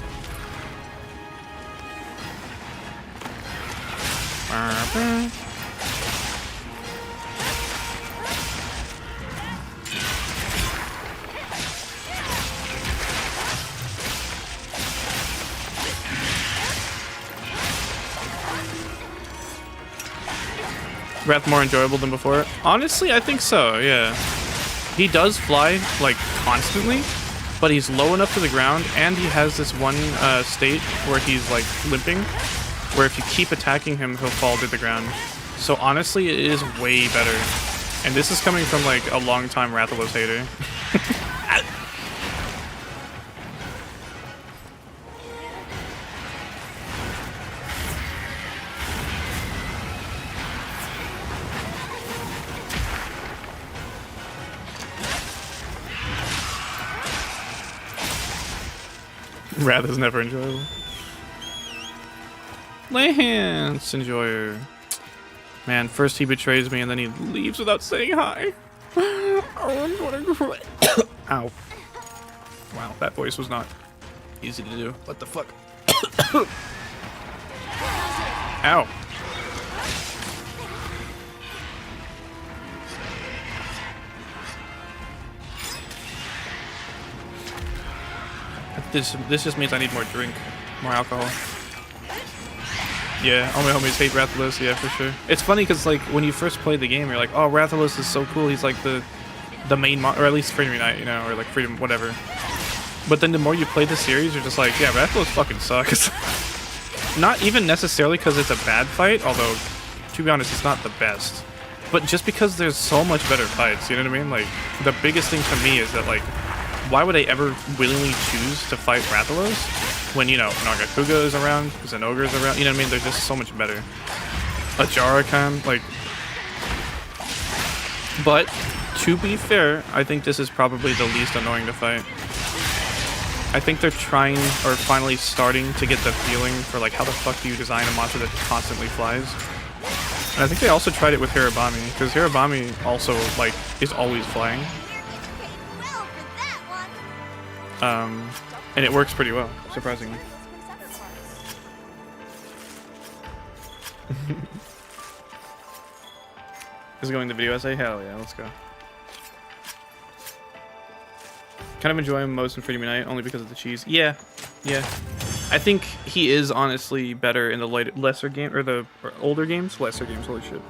Wrath more enjoyable than before? Honestly, I think so, yeah. He does fly, like, constantly, but he's low enough to the ground, and he has this one state where he's, like, limping, where if you keep attacking him, he'll fall to the ground. So honestly, it is way better. And this is coming from, like, a long-time Rathalos hater. Wrath is never enjoyable. Lance Enjoyer. Man, first he betrays me and then he leaves without saying hi. Oh, I'm gonna cry. Ow. Wow, that voice was not easy to do. What the fuck? Ow. This just means I need more drink, more alcohol. Yeah, all my homies hate Rathalos. Yeah, for sure. It's funny because like when you first play the game, you're like, oh, Rathalos is so cool. He's like the main or at least Freedom Unite, you know, or like Freedom whatever. But then the more you play the series, you're just like, yeah, Rathalos fucking sucks. Not even necessarily because it's a bad fight, although to be honest, it's not the best. But just because there's so much better fights, you know what I mean? Like the biggest thing to me is that like, why would I ever willingly choose to fight Rathalos when, you know, Nagakuga is around, Zenogre is around, you know what I mean? They're just so much better. Ajarakan, like... But, to be fair, I think this is probably the least annoying to fight. I think they're trying, or finally starting to get the feeling for like, how the fuck do you design a monster that constantly flies? And I think they also tried it with Hirabami, because Hirabami also, like, is always flying. And it works pretty well, surprisingly. Is it going to video essay? Hell yeah, let's go. Kind of enjoy him most in Freedom Unite, only because of the cheese. Yeah, yeah. I think he is honestly better in the lesser game, or the older games? Lesser games, holy shit.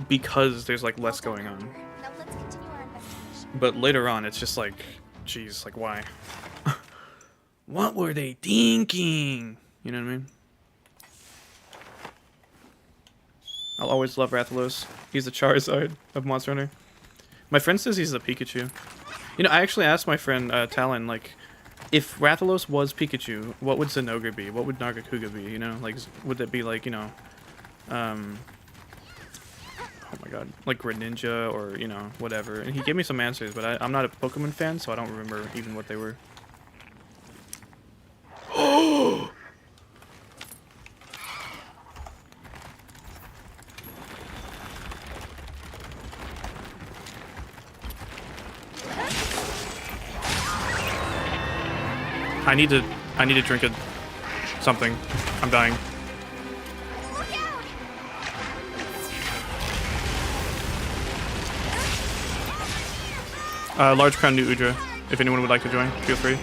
Because there's like less going on. Now let's continue our investigation. But later on, it's just like, geez, like why? What were they thinking? You know what I mean? I'll always love Rathalos. He's the Charizard of Monster Hunter. My friend says he's a Pikachu. You know, I actually asked my friend Talon, like, if Rathalos was Pikachu, what would Zenogre be? What would Nagakuga be? You know, like, would it be like, you know, oh my god, like Greninja or, you know, whatever. And he gave me some answers, but I'm not a Pokemon fan, so I don't remember even what they were. I need to drink something. I'm dying. Large Crown Nu Udra. If anyone would like to join, feel free.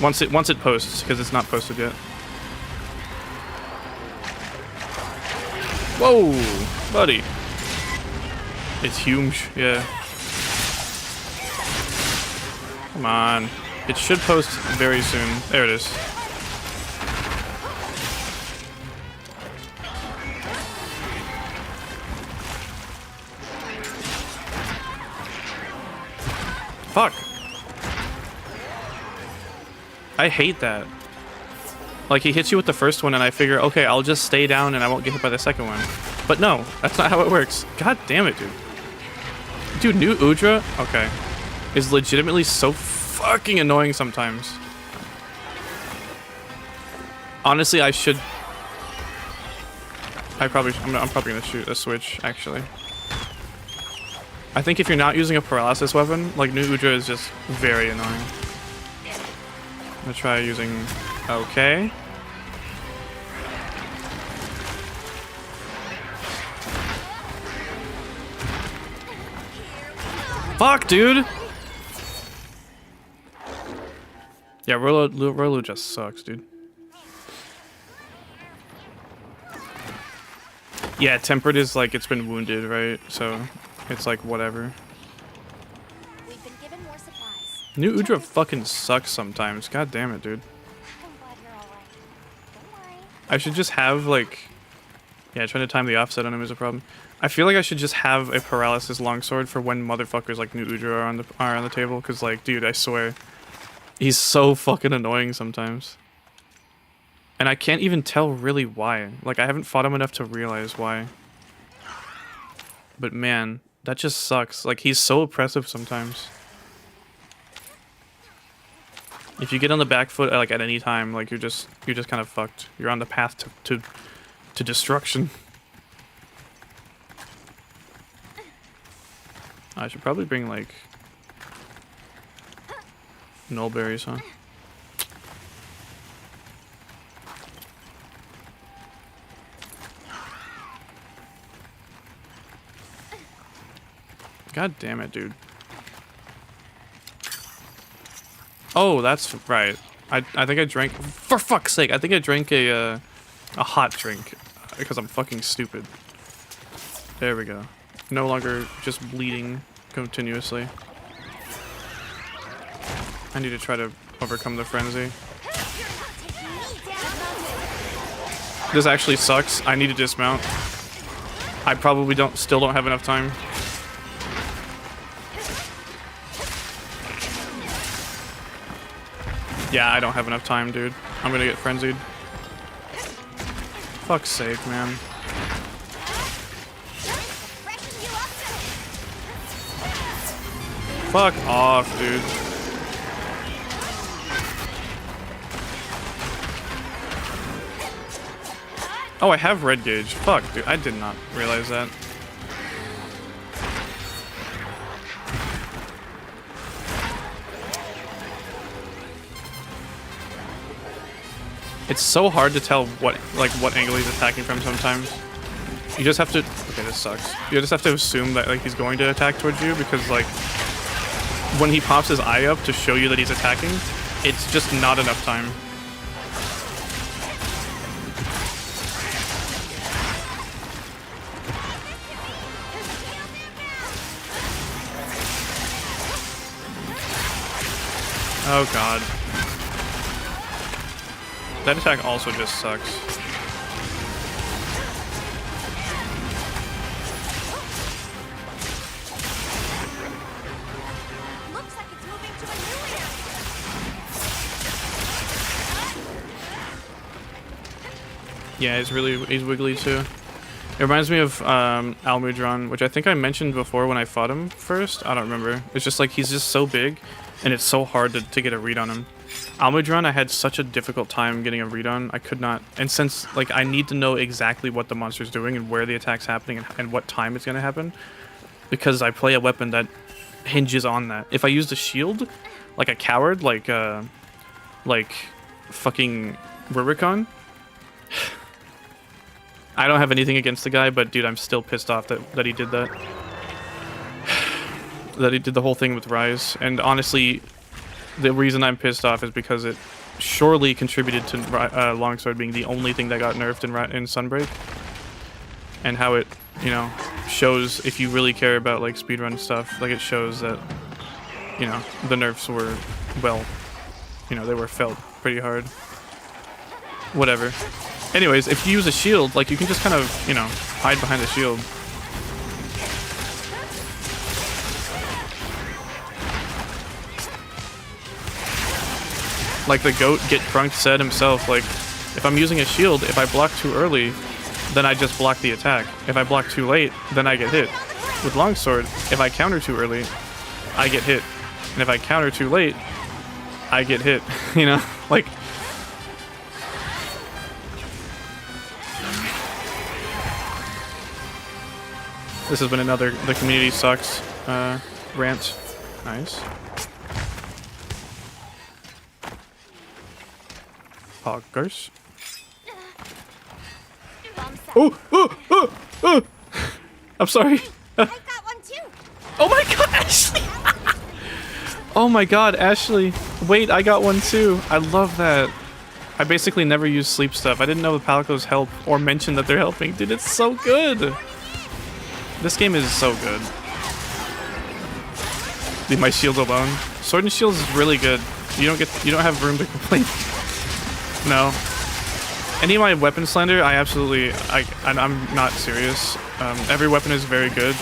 Once it posts, because it's not posted yet. Whoa, buddy. It's huge, yeah. Come on. It should post very soon. There it is. Fuck. I hate that. Like, he hits you with the first one and I figure, okay, I'll just stay down and I won't get hit by the second one. But no, that's not how it works. God damn it, dude. Dude, Nu Udra, okay, is legitimately so fucking annoying sometimes. Honestly, I'm probably gonna shoot a switch, actually. I think if you're not using a paralysis weapon, like Nu Udra is just very annoying. I'm gonna try using... Okay. Fuck, dude! Yeah, Rolo just sucks, dude. Yeah, tempered is like it's been wounded, right? So it's like whatever. We've been given more supplies. Nu Udra fucking sucks sometimes. God damn it, dude. I'm glad you're all right. Don't worry. I should just have like... Yeah, trying to time the offset on him is a problem. I feel like I should just have a paralysis longsword for when motherfuckers like Nu Udra are on the table, because like, dude, I swear, he's so fucking annoying sometimes. And I can't even tell really why. Like, I haven't fought him enough to realize why. But man, that just sucks. Like, he's so oppressive sometimes. If you get on the back foot like at any time, like you're just kind of fucked. You're on the path to destruction. I should probably bring like nullberries, huh? God damn it, dude. Oh, that's right. I think I drank, for fuck's sake, I think I drank a hot drink because I'm fucking stupid. There we go. No longer just bleeding continuously. I need to try to overcome the frenzy. This actually sucks. I need to dismount. I probably still don't have enough time. Yeah, I don't have enough time, dude. I'm gonna get frenzied. Fuck's sake, man. Fuck off, dude. Oh, I have red gauge. Fuck, dude. I did not realize that. It's so hard to tell what angle he's attacking from sometimes. You just have to... Okay, this sucks. You just have to assume that like he's going to attack towards you because like when he pops his eye up to show you that he's attacking, it's just not enough time. Oh god. That attack also just sucks. Looks like it's moving to a new area. Yeah, he's wiggly too. It reminds me of Almudron, which I think I mentioned before when I fought him first. I don't remember. It's just like he's just so big, and it's so hard to get a read on him. Almudron, I had such a difficult time getting a read on. I could not, and since like I need to know exactly what the monster's doing and where the attack's happening and what time it's gonna happen, because I play a weapon that hinges on that. If I used a shield, like a coward, like fucking Rurikon, I don't have anything against the guy, but dude, I'm still pissed off that he did that. That he did the whole thing with Rise, and honestly, the reason I'm pissed off is because it surely contributed to Longsword being the only thing that got nerfed in Sunbreak, and how it, you know, shows if you really care about like speedrun stuff, like it shows that, you know, the nerfs were, well, you know, they were felt pretty hard. Whatever. Anyways, if you use a shield, like you can just kind of, you know, hide behind the shield. Like the goat Get Crunked said himself, like, if I'm using a shield, if I block too early, then I just block the attack. If I block too late, then I get hit. With Longsword, if I counter too early, I get hit. And if I counter too late, I get hit. You know? Like... This has been another the community sucks rant. Nice. Poggers. Oh! I'm sorry. I got one too. Oh my god, Ashley! Oh my god, Ashley. Wait, I got one too. I love that. I basically never use sleep stuff. I didn't know the Palicos help or mention that they're helping. Dude, it's so good. This game is so good. Leave my shield alone. Sword and Shields is really good. You don't have room to complain. No. Any of my weapon slander, I absolutely, I'm not serious. Every weapon is very good.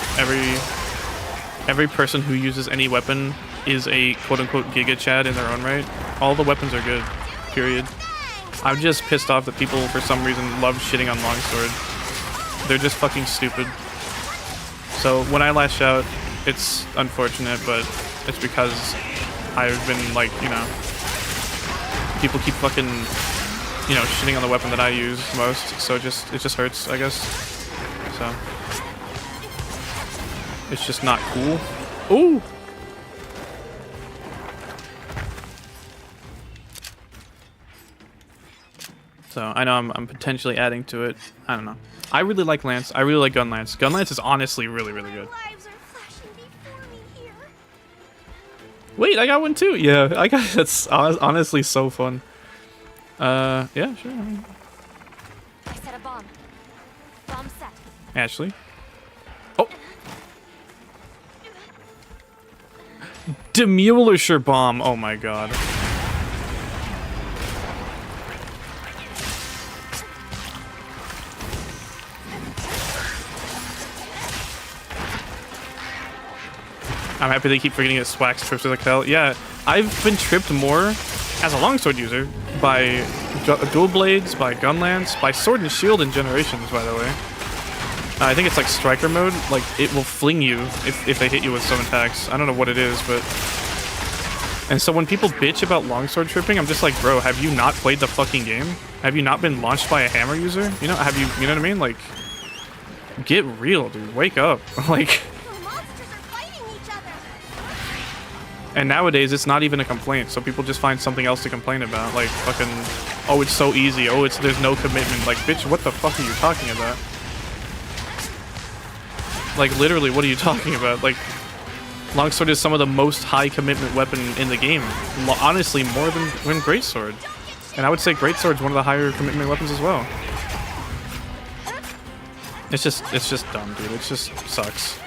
Every person who uses any weapon is a quote-unquote Giga Chad in their own right. All the weapons are good, period. I'm just pissed off that people, for some reason, love shitting on Longsword. They're just fucking stupid. So when I lash out, it's unfortunate, but it's because I've been like, you know, people keep fucking, you know, shitting on the weapon that I use most, so it just hurts, I guess. So it's just not cool. Ooh. So I know I'm potentially adding to it. I don't know. I really like Lance. I really like Gun Lance. Gun Lance is honestly really, really good. Lives are flashing before me here. Wait, I got one too. Yeah, I got. That's honestly so fun. Yeah, sure. I set a bomb. Bomb set. Ashley. Oh. Demulisher bomb. Oh my god. I'm happy they keep forgetting it swacks trips to the hell. Yeah, I've been tripped more as a longsword user by dual blades, by gunlance, by sword and shield in Generations, by the way. I think it's like striker mode. Like, it will fling you if they hit you with some attacks. I don't know what it is, but... And so when people bitch about longsword tripping, I'm just like, bro, have you not played the fucking game? Have you not been launched by a hammer user? You know, have you know what I mean? Like, get real, dude. Wake up. Like... And nowadays, it's not even a complaint, so people just find something else to complain about. Like, fucking, oh, it's so easy. Oh, there's no commitment. Like, bitch, what the fuck are you talking about? Like, literally, what are you talking about? Like, longsword is some of the most high commitment weapon in the game. Honestly, more than greatsword. And I would say greatsword's one of the higher commitment weapons as well. It's just dumb, dude. It just sucks.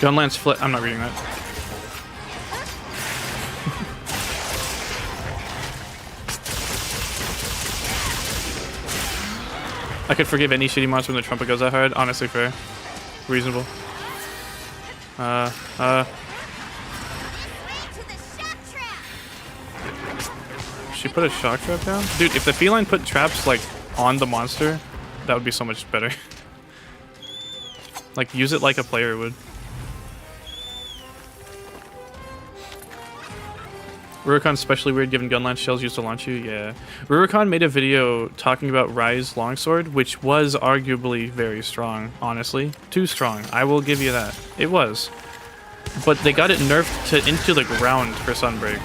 Gunlance flip. I'm not reading that. I could forgive any shitty monster when the trumpet goes that hard. Honestly, fair. Reasonable. She put a shock trap down? Dude, if the feline put traps, like, on the monster, that would be so much better. Like, use it like a player would. Rurikhan's especially weird given gunlance shells used to launch you. Yeah. Rurikhan made a video talking about Rise Longsword, which was arguably very strong, honestly. Too strong. I will give you that. It was. But they got it nerfed into the ground for Sunbreak.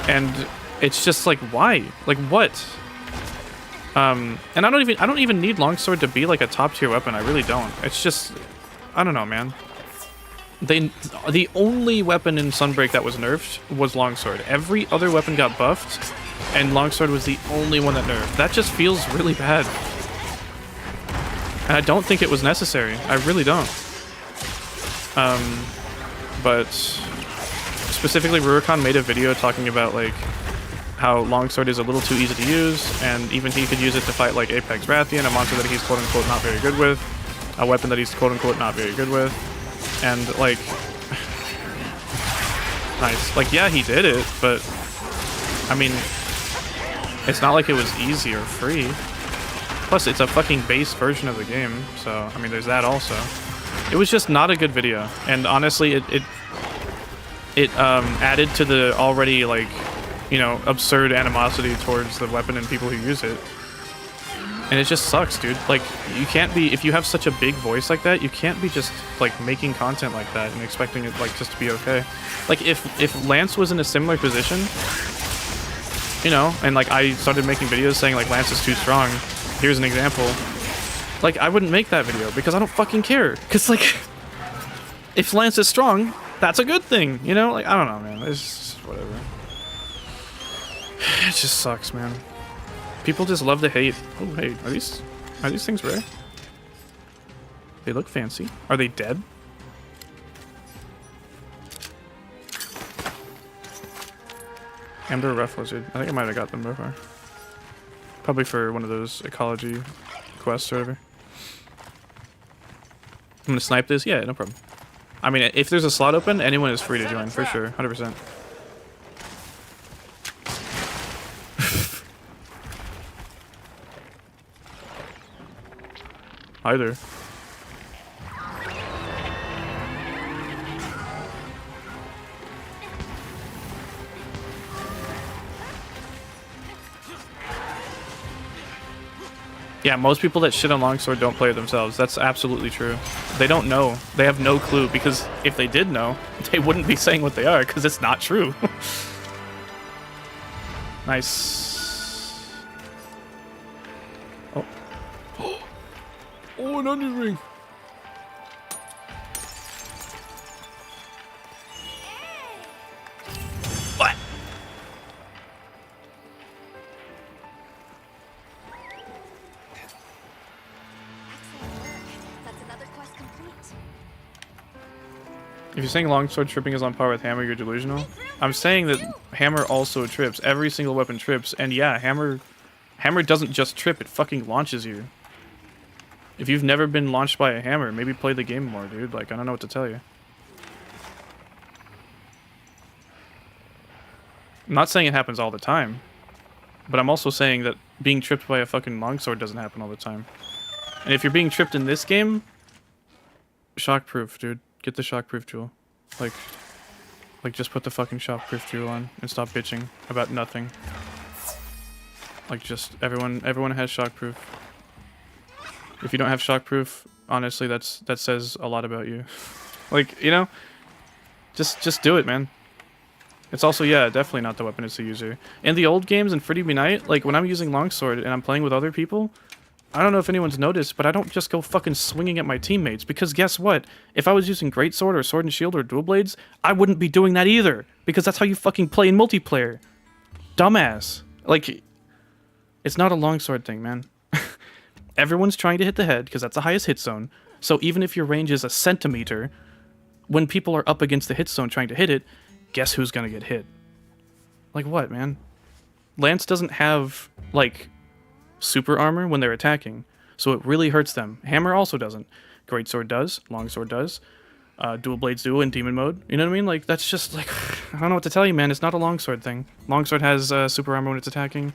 And it's just like, why? Like, what? And I don't even need Longsword to be like a top tier weapon. I really don't. It's just, I don't know, man. The only weapon in Sunbreak that was nerfed was Longsword. Every other weapon got buffed, and Longsword was the only one that nerfed. That just feels really bad. And I don't think it was necessary. I really don't. But specifically, Rurikhan made a video talking about like how Longsword is a little too easy to use, and even he could use it to fight like Apex Rathian, a monster that he's quote-unquote not very good with, a weapon that he's quote-unquote not very good with. And, like, nice. Like, yeah, he did it, but, I mean, it's not like it was easy or free. Plus, it's a fucking base version of the game, so, I mean, there's that also. It was just not a good video, and honestly, it added to the already, like, you know, absurd animosity towards the weapon and people who use it. And it just sucks, dude. Like, you can't be, if you have such a big voice like that, you can't be just, like, making content like that and expecting it, like, just to be okay. Like, if Lance was in a similar position, you know, and, like, I started making videos saying, like, Lance is too strong, here's an example, like, I wouldn't make that video because I don't fucking care. Because, like, if Lance is strong, that's a good thing, you know? Like, I don't know, man. It's just whatever. It just sucks, man. People just love to hate. Oh, hey, are these things rare? They look fancy. Are they dead? Amber Rough Lizard. I think I might have got them before. Probably for one of those ecology quests or whatever. I'm gonna snipe this? Yeah, no problem. I mean, if there's a slot open, anyone is free to join, for sure. 100%. Either. Yeah, most people that shit on Longsword don't play it themselves. That's absolutely true. They don't know. They have no clue, because if they did know, they wouldn't be saying what they are, because it's not true. Nice. Oh. Oh, an onion ring. If you're saying longsword tripping is on par with hammer, you're delusional. I'm saying that hammer also trips. Every single weapon trips, and yeah, hammer doesn't just trip, it fucking launches you. If you've never been launched by a hammer, maybe play the game more, dude. Like, I don't know what to tell you. I'm not saying it happens all the time, but I'm also saying that being tripped by a fucking longsword doesn't happen all the time. And if you're being tripped in this game, shockproof, dude. Get the shockproof jewel. Like just put the fucking shockproof jewel on and stop bitching about nothing. Like, just everyone has shockproof. If you don't have shockproof, honestly, that says a lot about you. Like, you know, just do it, man. It's also, yeah, definitely not the weapon, it's the user. In the old games in Free Be Night, like when I'm using longsword and I'm playing with other people, I don't know if anyone's noticed, but I don't just go fucking swinging at my teammates, because guess what? If I was using greatsword or sword and shield or dual blades, I wouldn't be doing that either, because that's how you fucking play in multiplayer. Dumbass. Like, it's not a longsword thing, man. Everyone's trying to hit the head, because that's the highest hit zone, so even if your range is a centimeter, when people are up against the hit zone trying to hit it, guess who's gonna get hit? Like what, man? Lance doesn't have, like, super armor when they're attacking, so it really hurts them. Hammer also doesn't. Greatsword does, longsword does, dual blades do in demon mode. You know what I mean? Like, that's just, like, I don't know what to tell you, man. It's not a longsword thing. Longsword has super armor when it's attacking.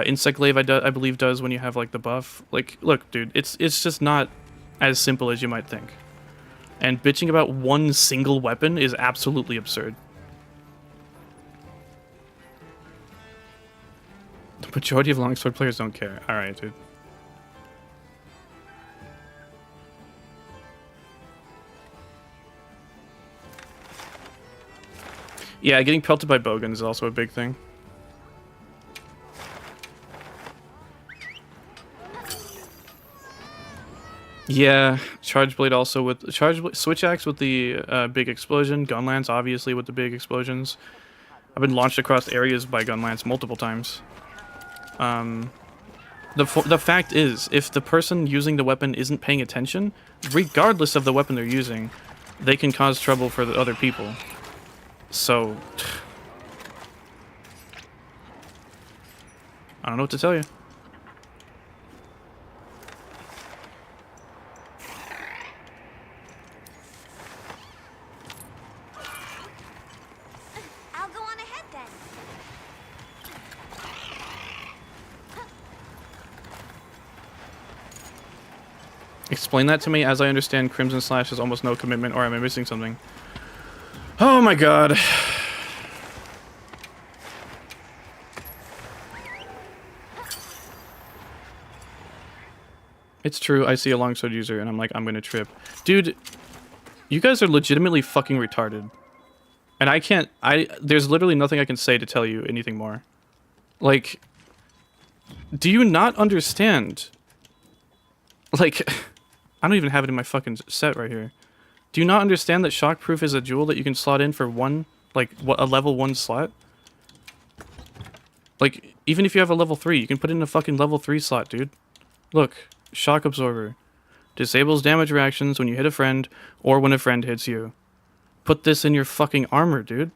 Insect glaive I believe does when you have, like, the buff. Like, look, dude, it's just not as simple as you might think. And bitching about one single weapon is absolutely absurd. The majority of longsword players don't care. Alright, dude. Yeah, getting pelted by bowguns is also a big thing. Yeah, charge blade also with switch axe with the big explosion, gun lance obviously with the big explosions. I've been launched across areas by gun lance multiple times. The fact is, if the person using the weapon isn't paying attention, regardless of the weapon they're using, they can cause trouble for the other people. So, I don't know what to tell you. I'll go on ahead then. Explain that to me. As I understand, Crimson Slash is almost no commitment, or am I missing something? Oh my god. It's true, I see a longsword user and I'm like, I'm gonna trip. Dude, you guys are legitimately fucking retarded. And there's literally nothing I can say to tell you anything more. Like, do you not understand? Like, I don't even have it in my fucking set right here. Do you not understand that shockproof is a jewel that you can slot in for one, like, a level 1 slot? Like, even if you have a level 3, you can put it in a fucking level 3 slot, dude. Look, shock absorber. Disables damage reactions when you hit a friend, or when a friend hits you. Put this in your fucking armor, dude.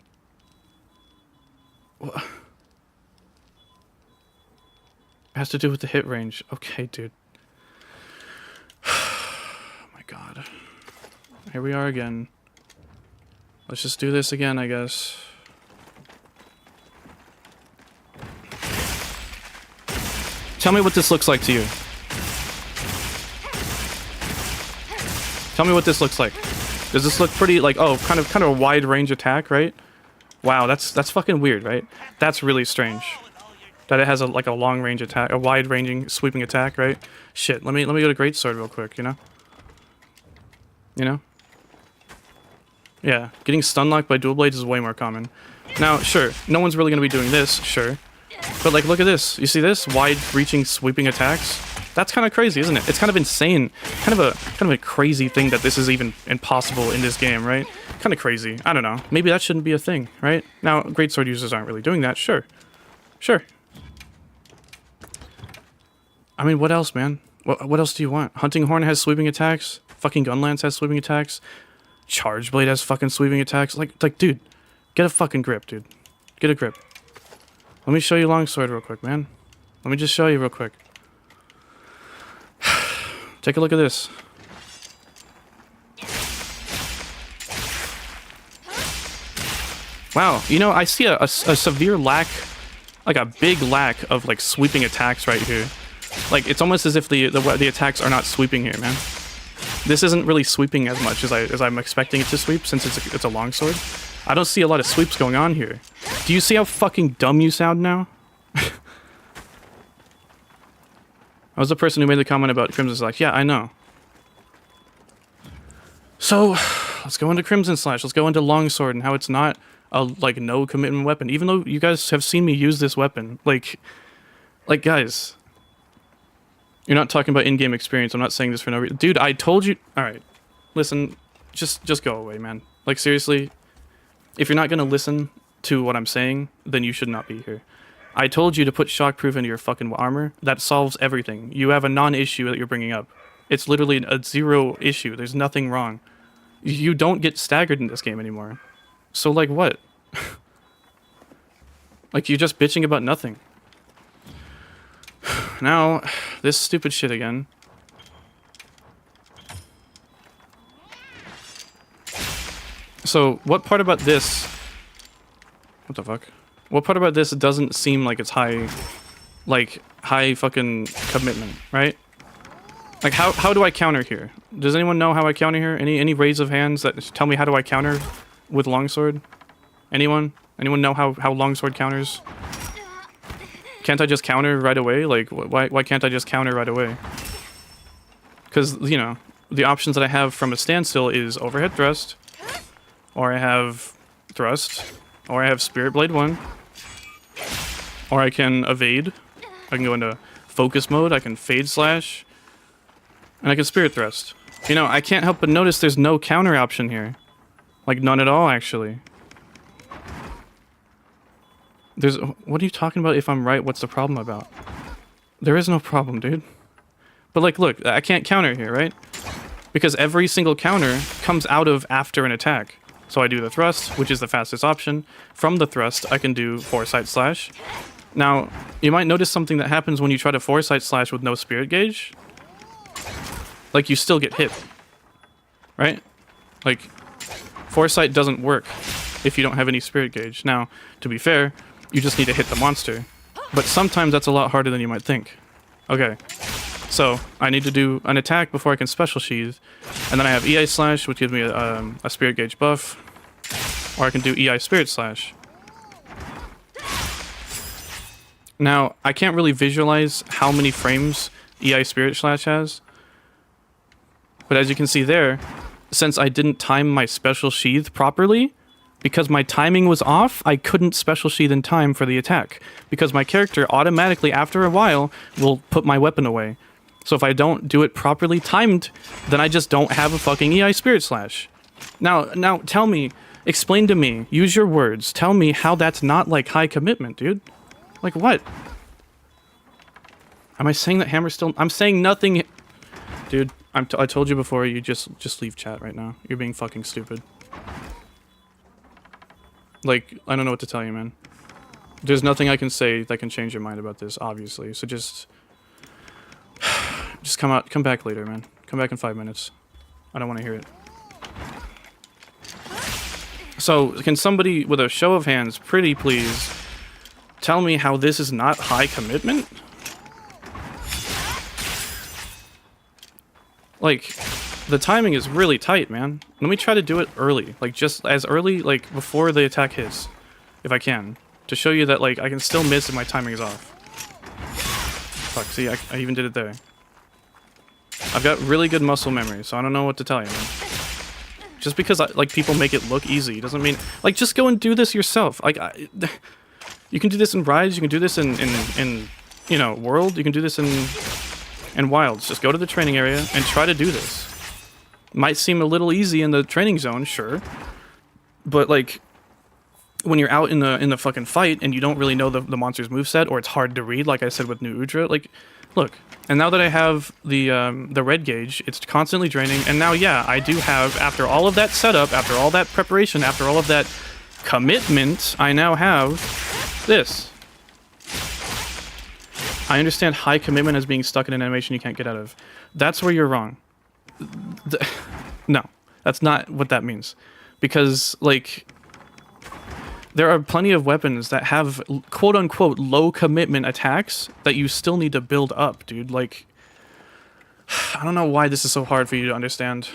What? It has to do with the hit range. Okay, dude. Oh my god. Here we are again. Let's just do this again, I guess. Tell me what this looks like to you. Tell me what this looks like. Does this look pretty, like, oh, kind of a wide range attack, right? Wow, that's fucking weird, right? That's really strange. That it has a long range attack, a wide ranging sweeping attack, right? Shit, let me go to greatsword real quick, you know? You know? Yeah, getting stun locked by dual blades is way more common. Now, sure, no one's really gonna be doing this, sure. But, like, look at this. You see this? Wide-reaching, sweeping attacks? That's kind of crazy, isn't it? It's kind of insane. Kind of a crazy thing that this is even impossible in this game, right? Kind of crazy. I don't know. Maybe that shouldn't be a thing, right? Now, greatsword users aren't really doing that, sure. Sure. I mean, what else, man? What else do you want? Hunting Horn has sweeping attacks. Fucking Gunlance has sweeping attacks. Charge Blade has fucking sweeping attacks. Like, dude, get a fucking grip, dude. Get a grip. Let me show you Longsword real quick, man. Let me just show you real quick. Take a look at this. Wow, you know, I see a severe lack, like a big lack of like sweeping attacks right here. Like, it's almost as if the attacks are not sweeping here, man. This isn't really sweeping as much as I'm expecting it to sweep, since it's a longsword. I don't see a lot of sweeps going on here. Do you see how fucking dumb you sound now? I was the person who made the comment about Crimson Slash. Yeah, I know. So, let's go into Crimson Slash. Let's go into Longsword and how it's not a, like, no commitment weapon. Even though you guys have seen me use this weapon. Like, guys. You're not talking about in-game experience. I'm not saying this for no reason. Dude, I told you... Alright. Listen, just go away, man. Like, seriously. If you're not gonna listen to what I'm saying, then you should not be here. I told you to put shockproof into your fucking armor. That solves everything. You have a non-issue that you're bringing up. It's literally a zero issue. There's nothing wrong. You don't get staggered in this game anymore. So, like, what? Like, you're just bitching about nothing. Now, this stupid shit again. So, what part about this... What the fuck? What part about this doesn't seem like it's high fucking commitment, right? Like, how do I counter here? Does anyone know how I counter here? Any raise of hands that tell me how do I counter with Longsword? Anyone? Anyone know how Longsword counters? Can't I just counter right away? Like, why can't I just counter right away? Because, you know, the options that I have from a standstill is overhead thrust, or I have thrust, or I have Spirit Blade 1, or I can evade. I can go into focus mode, I can fade slash, and I can Spirit Thrust. You know, I can't help but notice there's no counter option here. Like, none at all, actually. What are you talking about if I'm right? What's the problem about? There is no problem, dude. But, like, look, I can't counter here, right? Because every single counter comes out of after an attack. So I do the thrust, which is the fastest option. From the thrust, I can do Foresight Slash. Now, you might notice something that happens when you try to Foresight Slash with no Spirit Gauge. Like, you still get hit. Right? Like, Foresight doesn't work if you don't have any Spirit Gauge. Now, to be fair, you just need to hit the monster. But sometimes that's a lot harder than you might think. Okay. So, I need to do an attack before I can Special Sheath. And then I have EI Slash, which gives me a Spirit Gauge buff. Or I can do EI Spirit Slash. Now, I can't really visualize how many frames EI Spirit Slash has. But as you can see there, since I didn't time my Special Sheath properly, because my timing was off, I couldn't Special Sheath in time for the attack. Because my character automatically, after a while, will put my weapon away. So if I don't do it properly timed, then I just don't have a fucking EI Spirit Slash. Now tell me, explain to me, use your words, tell me how that's not like high commitment, dude. Like what? Am I saying that Hammer's still... I'm saying nothing... Dude, I told you before, you just leave chat right now. You're being fucking stupid. Like, I don't know what to tell you, man. There's nothing I can say that can change your mind about this, obviously. So just come back later, man. Come back in 5 minutes. I don't want to hear it. So, can somebody with a show of hands, pretty please, tell me how this is not high commitment? Like, the timing is really tight, man. Let me try to do it early. Like, just as early, like, before the attack hits. If I can. To show you that, like, I can still miss if my timing is off. Fuck, see, I even did it there. I've got really good muscle memory, so I don't know what to tell you, man. Just because, like, people make it look easy doesn't mean... Like, just go and do this yourself. Like, you can do this in Rise, you can do this in you know, World, you can do this in Wilds. Just go to the training area and try to do this. Might seem a little easy in the training zone, sure. But, like, when you're out in the fucking fight and you don't really know the monster's moveset, or it's hard to read, like I said with Nu Udra, like, Look. And now that I have the red gauge, it's constantly draining. And now, yeah, I do have, after all of that setup, after all that preparation, after all of that commitment, I now have this. I understand high commitment as being stuck in an animation you can't get out of. That's where you're wrong. No, that's not what that means. Because, like, there are plenty of weapons that have quote-unquote low commitment attacks that you still need to build up, dude. Like, I don't know why this is so hard for you to understand.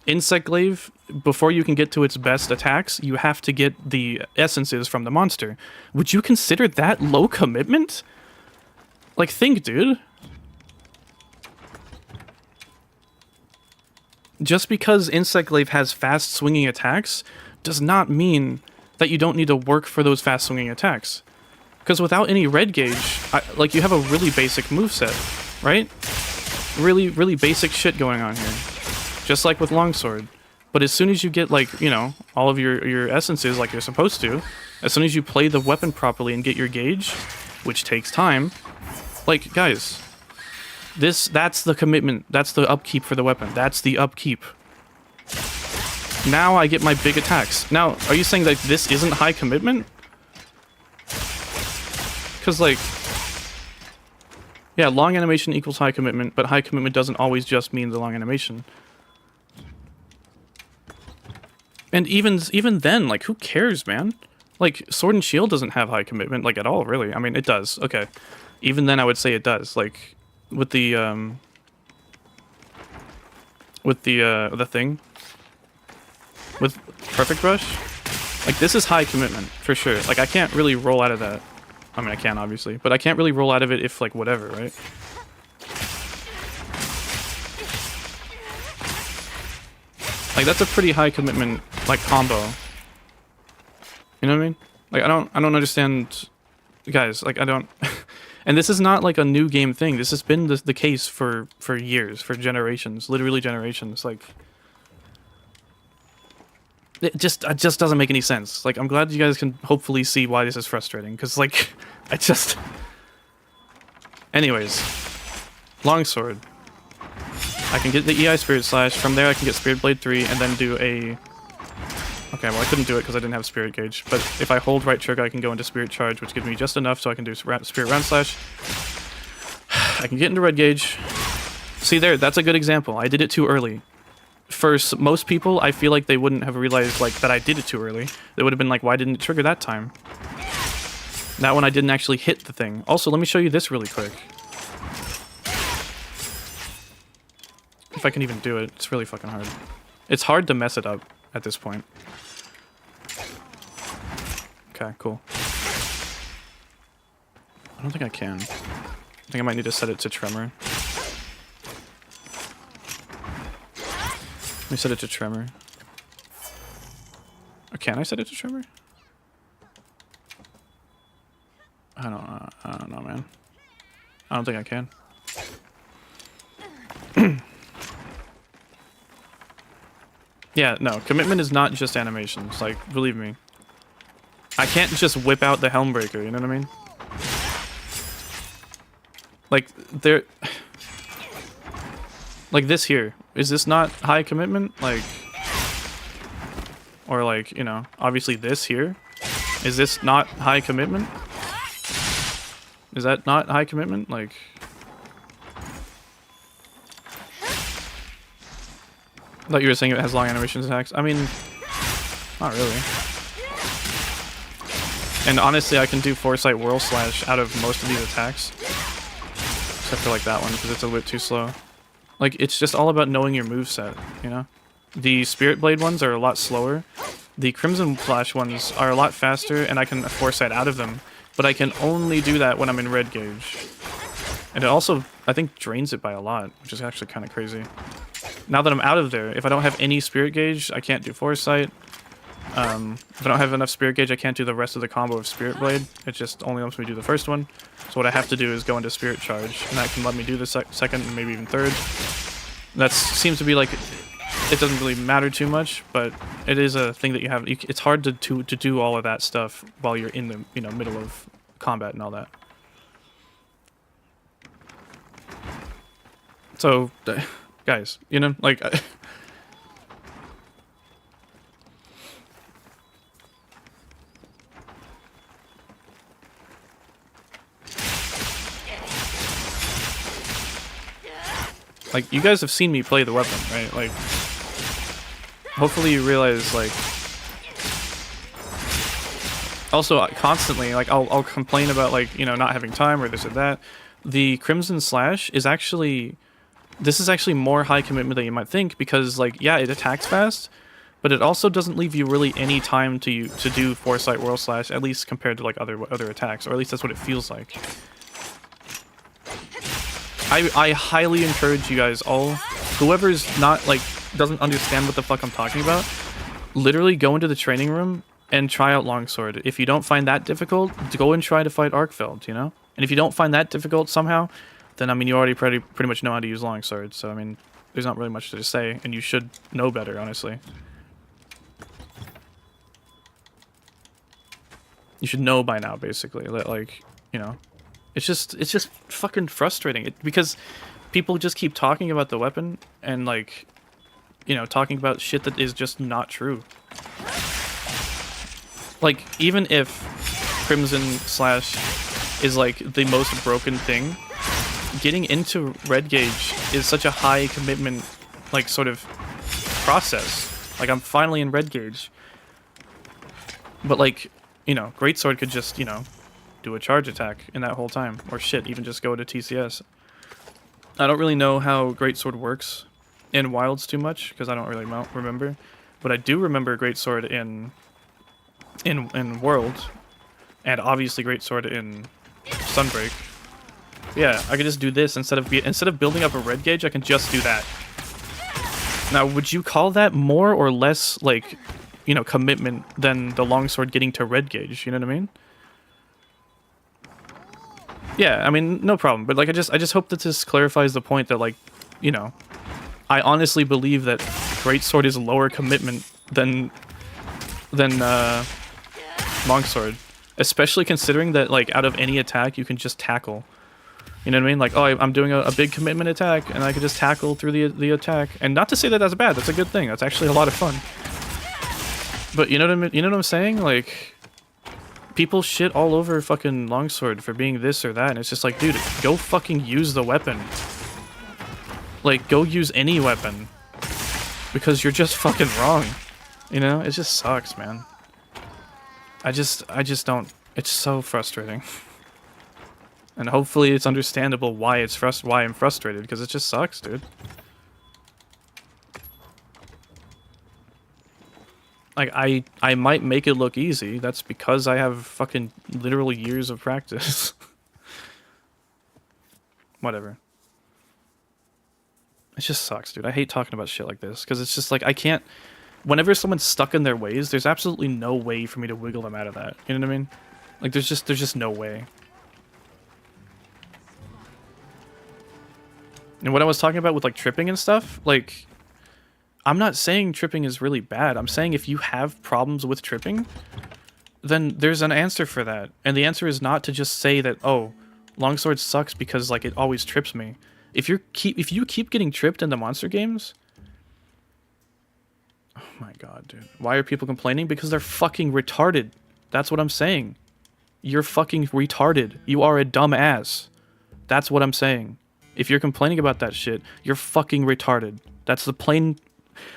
Insect Glaive, before you can get to its best attacks, you have to get the essences from the monster. Would you consider that low commitment? Like, think, dude. Just because Insect Glaive has fast swinging attacks does not mean that you don't need to work for those fast swinging attacks. Because without any red gauge, like, you have a really basic moveset, right? Really, really basic shit going on here. Just like with Longsword. But as soon as you get, like, you know, all of your essences like you're supposed to, as soon as you play the weapon properly and get your gauge, which takes time, like, guys, that's the commitment, that's the upkeep for the weapon, that's the upkeep. Now I get my big attacks. Now, are you saying that this isn't high commitment? Because, like, yeah, long animation equals high commitment, but high commitment doesn't always just mean the long animation. And even then, like, who cares, man? Like, Sword and Shield doesn't have high commitment, like, at all, really. I mean, it does. Okay. Even then, I would say it does. Like, with the thing. With Perfect Rush. Like, this is high commitment, for sure. Like, I can't really roll out of that. I mean, I can, obviously. But I can't really roll out of it if, like, whatever, right? Like, that's a pretty high commitment, like, combo. You know what I mean? Like, I don't understand... Guys, like, I don't... And this is not, like, a new game thing. This has been the case for years, for generations. Literally generations. Like... It just doesn't make any sense. Like, I'm glad you guys can hopefully see why this is frustrating. Because, like, I just... Anyways. Longsword. I can get the EI Spirit Slash. From there I can get Spirit Blade 3 and then do a... Okay, well I couldn't do it because I didn't have Spirit Gauge. But if I hold right trigger I can go into Spirit Charge, which gives me just enough so I can do Spirit Round Slash. I can get into Red Gauge. See there, that's a good example. I did it too early. For most people, I feel like they wouldn't have realized, like, that I did it too early. They would have been like, why didn't it trigger that time? That one I didn't actually hit the thing. Also, let me show you this really quick. If I can even do it. It's really fucking hard. It's hard to mess it up at this point. Okay, cool. I don't think I can. I think I might need to set it to Tremor. Let me set it to Tremor. Or can I set it to Tremor? I don't know, man. I don't think I can. Yeah, no, commitment is not just animations, like, believe me. I can't just whip out the Helmbreaker, you know what I mean? Like, there... Like this here. Is this not high commitment? Like... Or like, you know, obviously this here. Is this not high commitment? Is that not high commitment? Like... I thought you were saying it has long animation attacks. I mean, not really. And honestly, I can do Foresight Whirl Slash out of most of these attacks. Except for like that one, because it's a bit too slow. Like, it's just all about knowing your moveset, you know? The Spirit Blade ones are a lot slower. The Crimson Flash ones are a lot faster, and I can Foresight out of them. But I can only do that when I'm in Red Gauge. And it also, I think, drains it by a lot, which is actually kind of crazy. Now that I'm out of there, if I don't have any Spirit Gauge, I can't do Foresight. If I don't have enough Spirit Gauge, I can't do the rest of the combo of Spirit Blade. It just only lets me do the first one. So what I have to do is go into Spirit Charge, and that can let me do the second and maybe even third. That seems to be like, it doesn't really matter too much, but it is a thing that you have. It's hard to do all of that stuff while you're in the middle of combat and all that. So, guys, you know, like... Like, you guys have seen me play the weapon, right? Like, hopefully you realize, like... Also, constantly, like, I'll complain about, like, you know, not having time or this or that. The Crimson Slash is actually... This is actually more high commitment than you might think, because, like, yeah, it attacks fast, but it also doesn't leave you really any time to do Foresight World Slash, at least compared to, like, other attacks, or at least that's what it feels like. I highly encourage you guys all, whoever's not, like, doesn't understand what the fuck I'm talking about, literally go into the training room and try out Longsword. If you don't find that difficult, go and try to fight Arkveld, you know? And if you don't find that difficult somehow, then, I mean, you already pretty much know how to use Longsword, so, I mean, there's not really much to say, and you should know better, honestly. You should know by now, basically, that, like, you know... It's just fucking frustrating because people just keep talking about the weapon and, like, you know, talking about shit that is just not true. Like, even if Crimson Slash is, like, the most broken thing, getting into Red Gauge is such a high commitment, like, sort of process. Like, I'm finally in Red Gauge. But, like, you know, Greatsword could just, you know, do a charge attack in that whole time. Or shit, even just go to TCS. I don't really know how Greatsword works in Wilds too much, because I don't really remember. But I do remember Greatsword in World, and obviously Greatsword in Sunbreak. Yeah, I could just do this instead of building up a Red Gauge, I can just do that. Now, would you call that more or less, like, you know, commitment than the Longsword getting to Red Gauge? You know what I mean? Yeah, I mean, no problem. But, like, I just hope that this clarifies the point that, like, you know, I honestly believe that Greatsword is lower commitment than Longsword. Especially considering that, like, out of any attack, you can just tackle. You know what I mean? Like, oh, I'm doing a big commitment attack, and I can just tackle through the attack. And not to say that that's bad, that's a good thing. That's actually a lot of fun. But you know what I mean? You know what I'm saying? Like, people shit all over fucking Longsword for being this or that, and it's just like, dude, go fucking use the weapon. Like, go use any weapon. Because you're just fucking wrong. You know? It just sucks, man. I just don't... It's so frustrating. And hopefully it's understandable why I'm frustrated, because it just sucks, dude. Like, I might make it look easy. That's because I have fucking literally years of practice. Whatever. It just sucks, dude. I hate talking about shit like this, because it's just like, I can't... Whenever someone's stuck in their ways, there's absolutely no way for me to wiggle them out of that. You know what I mean? Like, there's just no way. And what I was talking about with, like, tripping and stuff, like, I'm not saying tripping is really bad. I'm saying if you have problems with tripping, then there's an answer for that. And the answer is not to just say that, oh, Longsword sucks because, like, it always trips me. If you keep getting tripped in the monster games... Oh my god, dude. Why are people complaining? Because they're fucking retarded. That's what I'm saying. You're fucking retarded. You are a dumb ass. That's what I'm saying. If you're complaining about that shit, you're fucking retarded. That's the plain...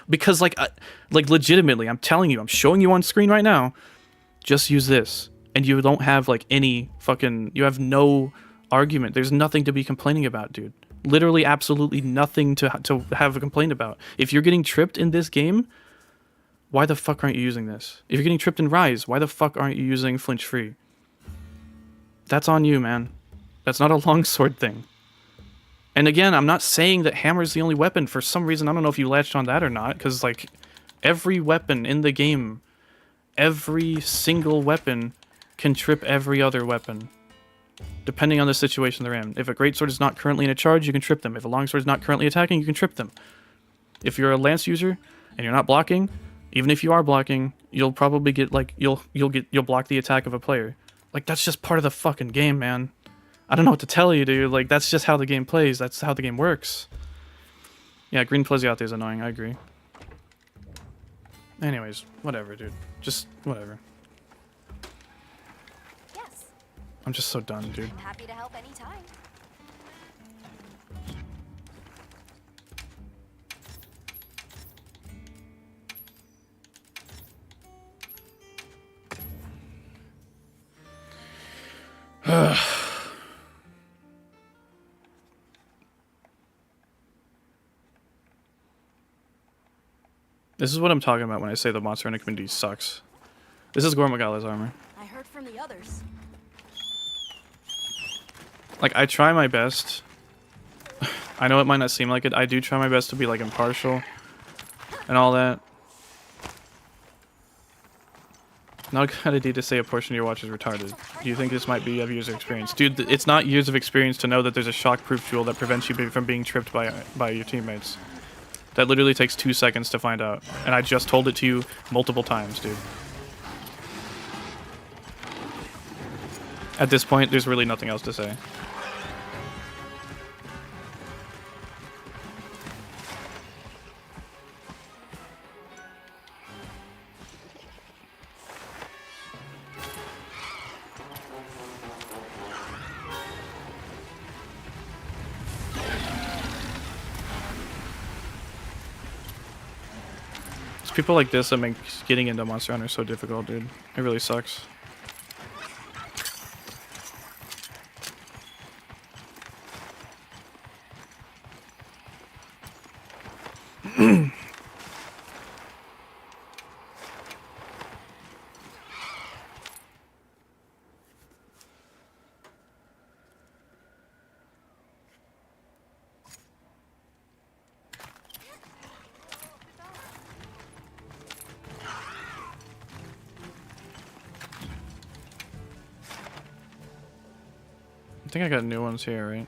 Because, like legitimately, I'm telling you, I'm showing you on screen right now, just use this. And you don't have, like, any fucking... You have no argument. There's nothing to be complaining about, dude. Literally, absolutely nothing to have a complaint about. If you're getting tripped in this game, why the fuck aren't you using this? If you're getting tripped in Rise, why the fuck aren't you using Flinch Free? That's on you, man. That's not a Longsword thing. And again, I'm not saying that Hammer's the only weapon. For some reason, I don't know if you latched on that or not, because, like, every weapon in the game, every single weapon can trip every other weapon, depending on the situation they're in. If a Greatsword is not currently in a charge, you can trip them. If a Longsword is not currently attacking, you can trip them. If you're a Lance user and you're not blocking, even if you are blocking, you'll probably get, like, you'll block the attack of a player. Like, that's just part of the fucking game, man. I don't know what to tell you, dude. Like, that's just how the game plays. That's how the game works. Yeah, green Plesiote is annoying, I agree. Anyways, whatever, dude. Just whatever. Yes, I'm just so done, dude. I'm happy to help anytime. This is what I'm talking about when I say the Monster Hunter community sucks. This is Gormagala's armor. I heard from the others. Like, I try my best. I know it might not seem like it. I do try my best to be, like, impartial and all that. Not a good idea to say a portion of your watch is retarded. Do you think this might be of user experience? Dude, it's not years of experience to know that there's a shock-proof jewel that prevents you from being tripped by your teammates. That literally takes 2 seconds to find out. And I just told it to you multiple times, dude. At this point, there's really nothing else to say. It's people like this that make getting into Monster Hunter so difficult, dude. It really sucks. I think I got new ones here, right?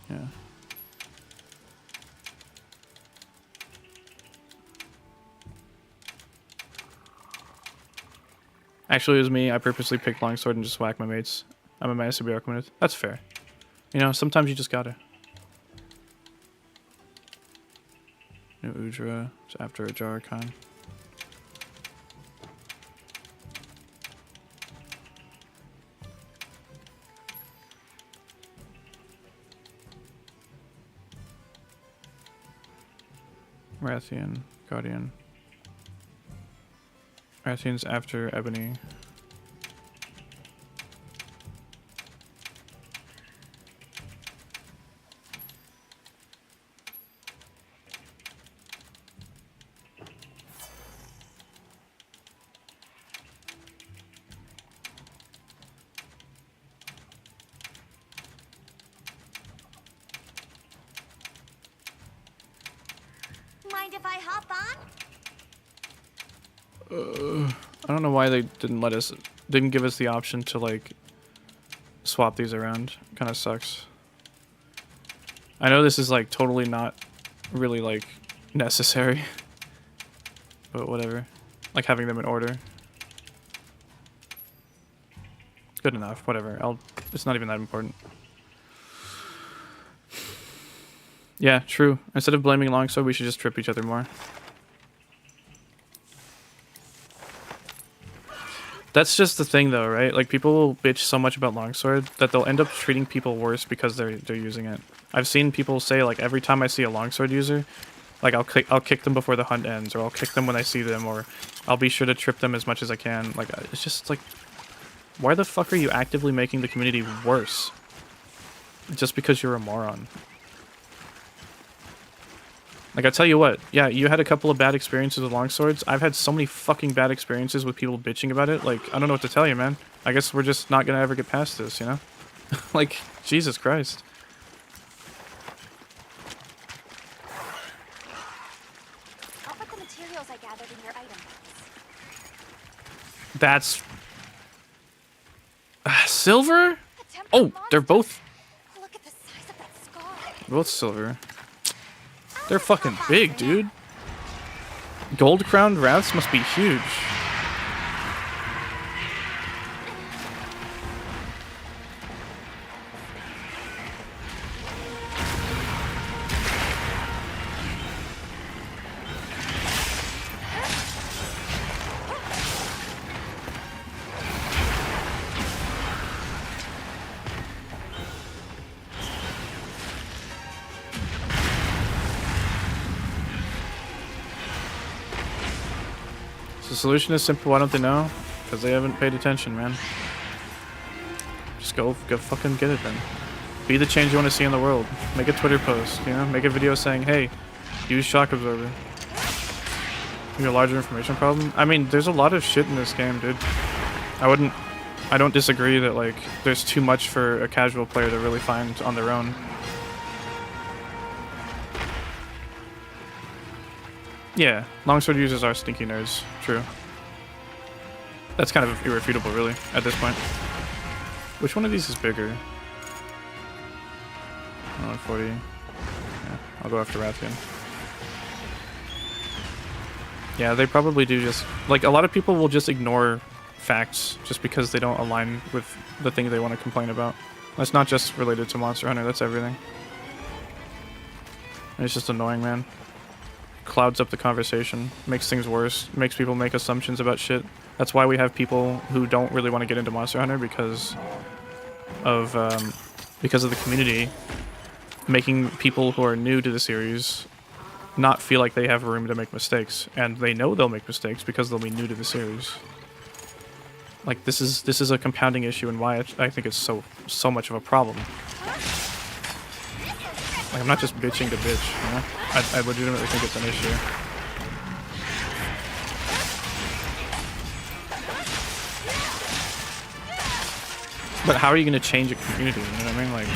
Yeah. Actually, it was me. I purposely picked Longsword and just whack my mates. I'm a man to be recommended. That's fair. You know, sometimes you just gotta. Nu Udra. It's after Ajarakan. Rathian, Guardian. Rathian's after Ebony. Mind if I hop on? I don't know why they didn't give us the option to like swap these around. Kind of sucks. I know this is like totally not really like necessary, but whatever. Like having them in order. Good enough, whatever. It's not even that important. Yeah, true. Instead of blaming Longsword, we should just trip each other more. That's just the thing though, right? Like people will bitch so much about Longsword that they'll end up treating people worse because they're using it. I've seen people say like every time I see a Longsword user, like I'll kick them before the hunt ends, or I'll kick them when I see them, or I'll be sure to trip them as much as I can. Like it's just like, why the fuck are you actively making the community worse? Just because you're a moron. Like, I tell you what, yeah, you had a couple of bad experiences with Longswords. I've had so many fucking bad experiences with people bitching about it. Like, I don't know what to tell you, man. I guess we're just not gonna ever get past this, you know? Like, Jesus Christ. I'll put the materials I gathered in your item box. That's... silver? Oh, they're both... Look at the size of that scar. both silver. They're fucking big, dude. Gold crowned Wraths must be huge. The solution is simple. Why don't they know? Because they haven't paid attention, man. Just go fucking get it then. Be the change you want to see in the world. Make a Twitter post, you know? Make a video saying, hey, use shock absorber. Your larger information problem? I mean, there's a lot of shit in this game, dude. I don't disagree that, like, there's too much for a casual player to really find on their own. Yeah, longsword users are stinky nerds. True. That's kind of irrefutable, really, at this point. Which one of these is bigger? 140. Yeah, I'll go after Rathian. Yeah, they probably do just... Like, a lot of people will just ignore facts just because they don't align with the thing they want to complain about. That's not just related to Monster Hunter, that's everything. And it's just annoying, man. Clouds up the conversation, makes things worse, makes people make assumptions about shit. That's why we have people who don't really want to get into Monster Hunter because of the community, making people who are new to the series not feel like they have room to make mistakes, and they know they'll make mistakes because they'll be new to the series. Like, this is a compounding issue, and why I think it's so much of a problem. Like, I'm not just bitching to bitch, you know? I legitimately think it's an issue. But how are you going to change a community, you know what I mean? Like,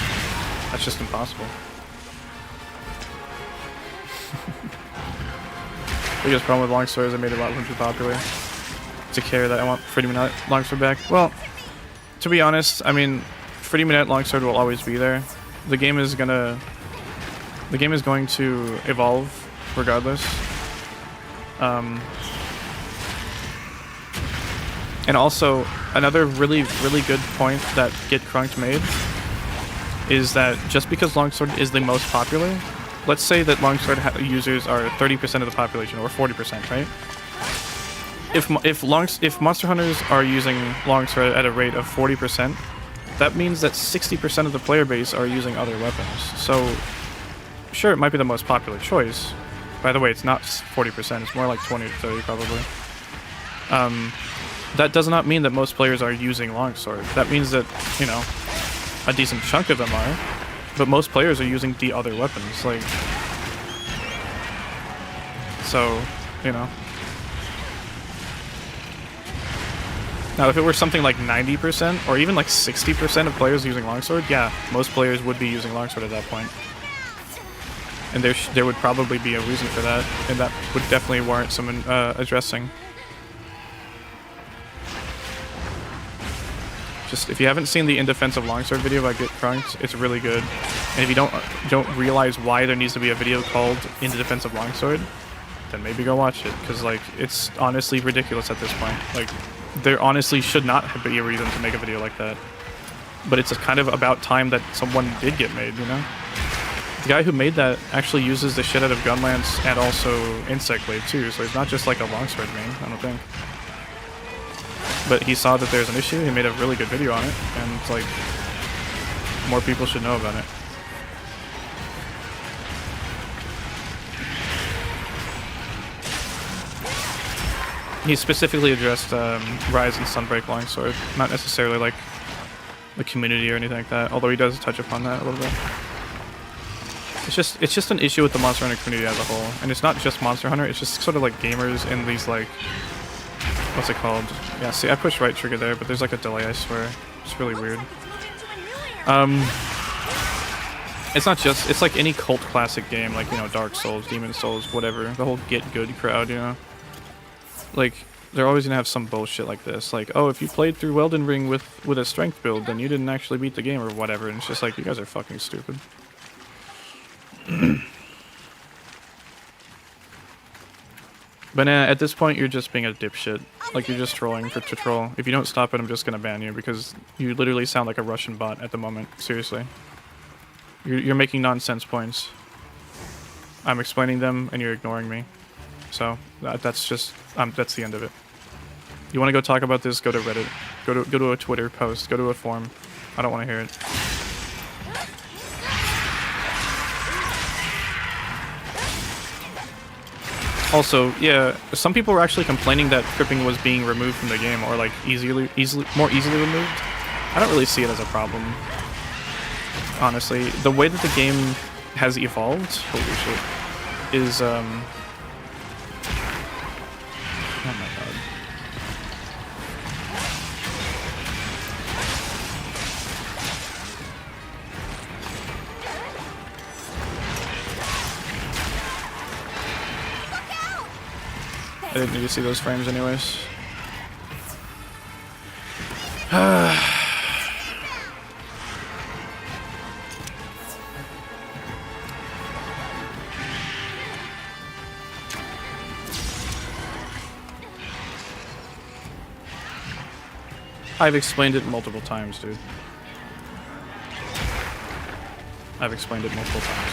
that's just impossible. Biggest problem with longsword is I made it a lot too popular. To care that I want Pretty Minute longsword back. Well, to be honest, I mean, Pretty Minute longsword will always be there. The game is going to evolve regardless. And also, another really good point that Get Crunked made is that just because longsword is the most popular, let's say that longsword users are 30% of the population, or 40%, right? If Monster Hunters are using longsword at a rate of 40%, that means that 60% of the player base are using other weapons. So, sure, it might be the most popular choice. By the way, it's not 40%, it's more like 20 to 30 probably. That does not mean that most players are using longsword. That means that, you know, a decent chunk of them are, but most players are using the other weapons, like... So, you know... Now, if it were something like 90%, or even like 60% of players using longsword, yeah, most players would be using longsword at that point. And there would probably be a reason for that, and that would definitely warrant some addressing. Just, if you haven't seen the In Defense of Longsword video by Get Crunked, it's really good. And if you don't realize why there needs to be a video called In Defense of Longsword, then maybe go watch it, because like, it's honestly ridiculous at this point. Like, there honestly should not be a reason to make a video like that. But it's kind of about time that someone did get made, you know? The guy who made that actually uses the shit out of Gunlance and also Insect Blade too, so he's not just like a longsword main, I don't think. But he saw that there's an issue, he made a really good video on it, and it's like, more people should know about it. He specifically addressed Rise and Sunbreak Longsword, not necessarily like the community or anything like that, although he does touch upon that a little bit. It's just an issue with the Monster Hunter community as a whole, and it's not just Monster Hunter, it's just sort of like gamers in these like, what's it called? Yeah, see, I pushed right trigger there, but there's like a delay, I swear. It's really weird. It's not just, it's like any cult classic game, like, you know, Dark Souls, Demon Souls, whatever, the whole get good crowd, you know? Like, they're always gonna have some bullshit like this, like, oh, if you played through Elden Ring with a strength build, then you didn't actually beat the game, or whatever, and it's just like, you guys are fucking stupid. But at this point, you're just being a dipshit. Like, you're just trolling to troll. If you don't stop it, I'm just gonna ban you, because you literally sound like a Russian bot at the moment, seriously. You're making nonsense points. I'm explaining them, and you're ignoring me. So, that's just, that's the end of it. You want to go talk about this, go to Reddit. Go to a Twitter post, go to a forum. I don't want to hear it. Also, yeah, some people were actually complaining that cripping was being removed from the game, or like more easily removed. I don't really see it as a problem. Honestly, the way that the game has evolved, holy shit, is oh my god. I didn't need to see those frames anyways. I've explained it multiple times, dude. I've explained it multiple times.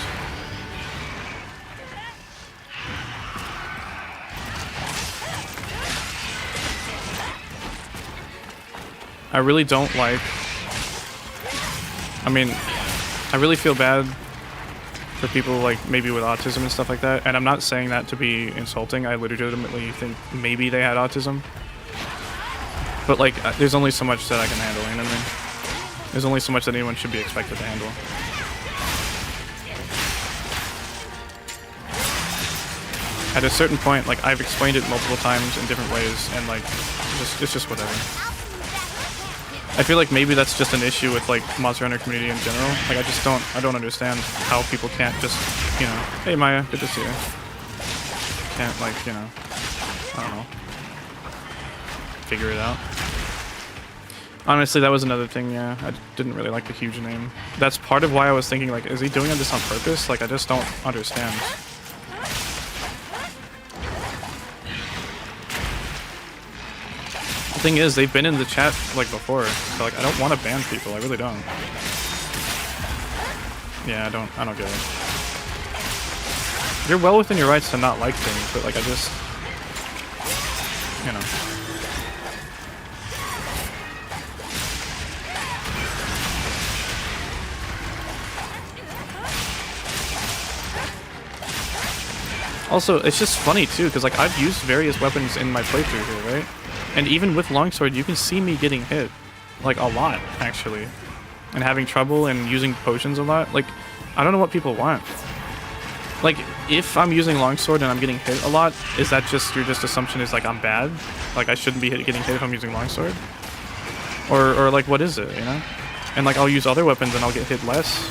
I really don't like... I mean, I really feel bad for people like maybe with autism and stuff like that, and I'm not saying that to be insulting. I legitimately think maybe they had autism. But like, there's only so much that I can handle, you know what I mean? There's only so much that anyone should be expected to handle. At a certain point, like, I've explained it multiple times in different ways, and like, it's just whatever. I feel like maybe that's just an issue with like Monster Hunter community in general. Like, I don't understand how people can't just, you know, hey Maya, good to see you. Can't like, you know, I don't know, figure it out. Honestly, that was another thing, yeah. I didn't really like the huge name. That's part of why I was thinking, like, is he doing this on purpose? Like, I just don't understand. The thing is, they've been in the chat, like, before. So, like, I don't want to ban people. I really don't. Yeah, I don't get it. You're well within your rights to not like things, but, like, I just... You know. Also, it's just funny too, because like I've used various weapons in my playthrough here, right? And even with Longsword, you can see me getting hit, like a lot actually, and having trouble and using potions a lot. Like, I don't know what people want. Like, if I'm using Longsword and I'm getting hit a lot, is that just your assumption is like I'm bad? Like I shouldn't be getting hit if I'm using Longsword? Or like what is it, you know? And like I'll use other weapons and I'll get hit less.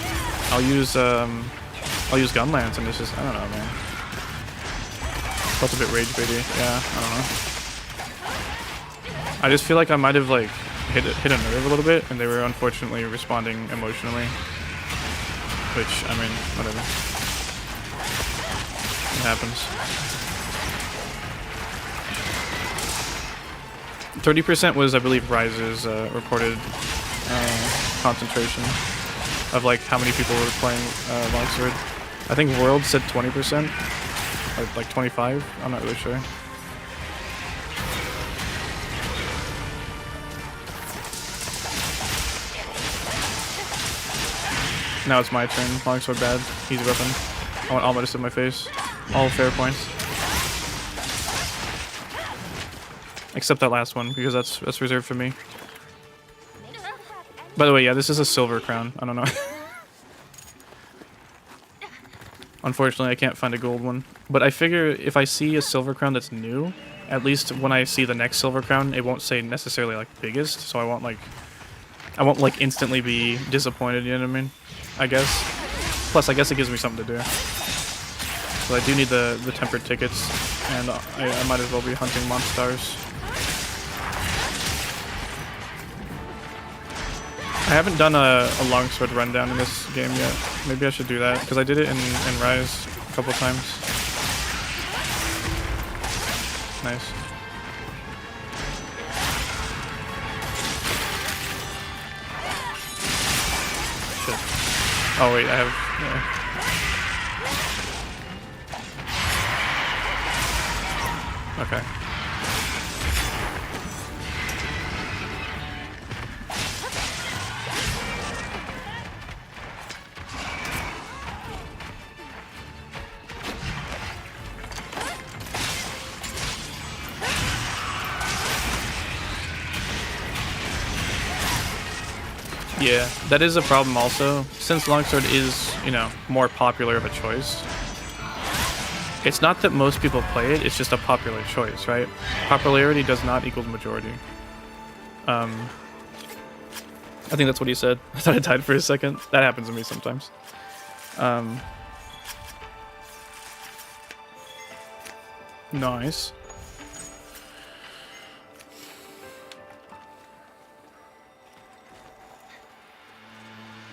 I'll use Gunlance and it's just, I don't know, man. Felt a bit rage baity. Yeah, I don't know. I just feel like I might have like hit a nerve a little bit, and they were unfortunately responding emotionally. Which, I mean, whatever. It happens. 30% was, I believe, Rise's reported concentration of like how many people were playing Longsword. I think World said 20%. Like 25? I'm not really sure. Now it's my turn. Longsword bad. Easy weapon. I want all my in my face. All fair points. Except that last one, because that's reserved for me. By the way, yeah, this is a silver crown. I don't know. Unfortunately, I can't find a gold one. But I figure if I see a silver crown that's new, at least when I see the next silver crown, it won't say necessarily like biggest, so I won't like instantly be disappointed, you know what I mean? I guess. Plus, I guess it gives me something to do. So I do need the tempered tickets, and I might as well be hunting Monstars. I haven't done a Longsword rundown in this game yet. Maybe I should do that, because I did it in Rise a couple times. Nice. Shit. Oh wait, I have... Yeah. Okay. Yeah, that is a problem also. Since Longsword is, you know, more popular of a choice, it's not that most people play it, it's just a popular choice, right? Popularity does not equal majority. I think that's what he said. I thought I died for a second. That happens to me sometimes. Nice.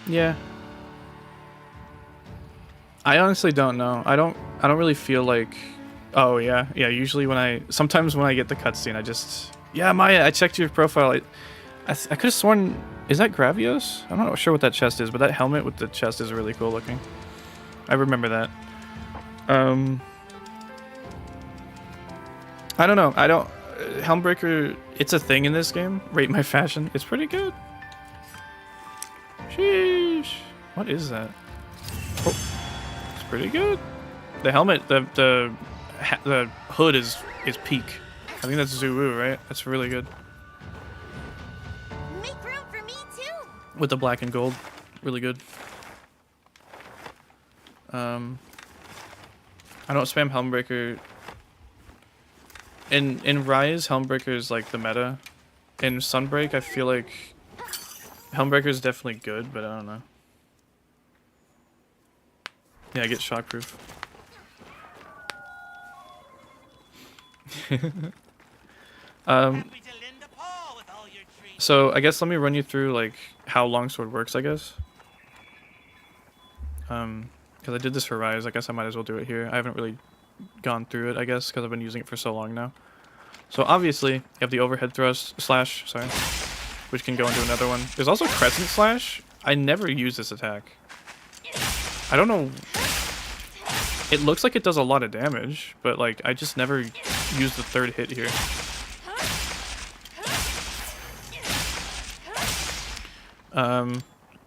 Yeah. I honestly don't know. I don't really feel like... Oh, yeah. Yeah, usually sometimes when I get the cutscene, I just... Yeah, Maya, I checked your profile. I could have sworn... Is that Gravios? I'm not sure what that chest is, but that helmet with the chest is really cool looking. I remember that. I don't know. Helmbreaker, it's a thing in this game. Rate my fashion. It's pretty good. Sheesh. What is that? Oh, it's pretty good. The helmet, the hood is peak. I think that's Zuu, right? That's really good. Make room for me too. With the black and gold, really good. I don't spam Helmbreaker. In Rise, Helmbreaker is like the meta. In Sunbreak, I feel like Helmbreaker is definitely good, but I don't know. Yeah, I get shockproof. So I guess let me run you through like how Longsword works, I guess. Because I did this for Rise, I guess I might as well do it here. I haven't really gone through it, I guess, because I've been using it for so long now. So obviously, you have the overhead thrust slash, sorry, which can go into another one. There's also crescent slash. I never use this attack. I don't know. It looks like it does a lot of damage, but like I just never use the third hit here.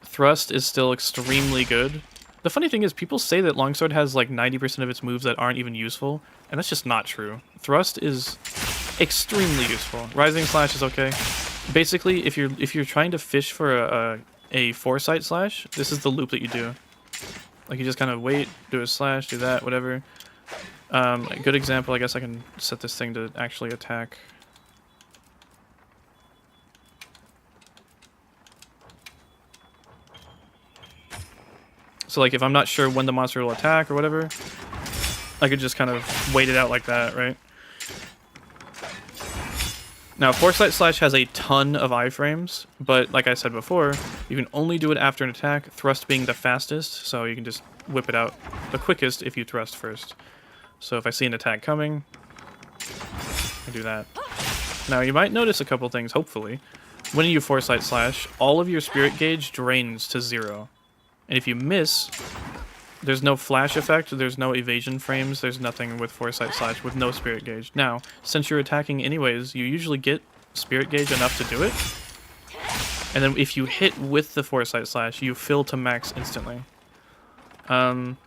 Thrust is still extremely good. The funny thing is, people say that Longsword has like 90% of its moves that aren't even useful, and that's just not true. Thrust is extremely useful. Rising slash is okay. Basically, if you're trying to fish for a foresight slash, this is the loop that you do. Like you just kind of wait, do a slash, do that, whatever. A good example, I guess I can set this thing to actually attack. So like if I'm not sure when the monster will attack or whatever, I could just kind of wait it out like that, right? Now, Foresight Slash has a ton of iframes, but like I said before, you can only do it after an attack, thrust being the fastest, so you can just whip it out the quickest if you thrust first. So if I see an attack coming, I do that. Now, you might notice a couple things, hopefully. When you Foresight Slash, all of your spirit gauge drains to 0. And if you miss, there's no flash effect, there's no evasion frames, there's nothing with Foresight Slash with no spirit gauge. Now, since you're attacking anyways, you usually get spirit gauge enough to do it. And then if you hit with the Foresight Slash, you fill to max instantly. Out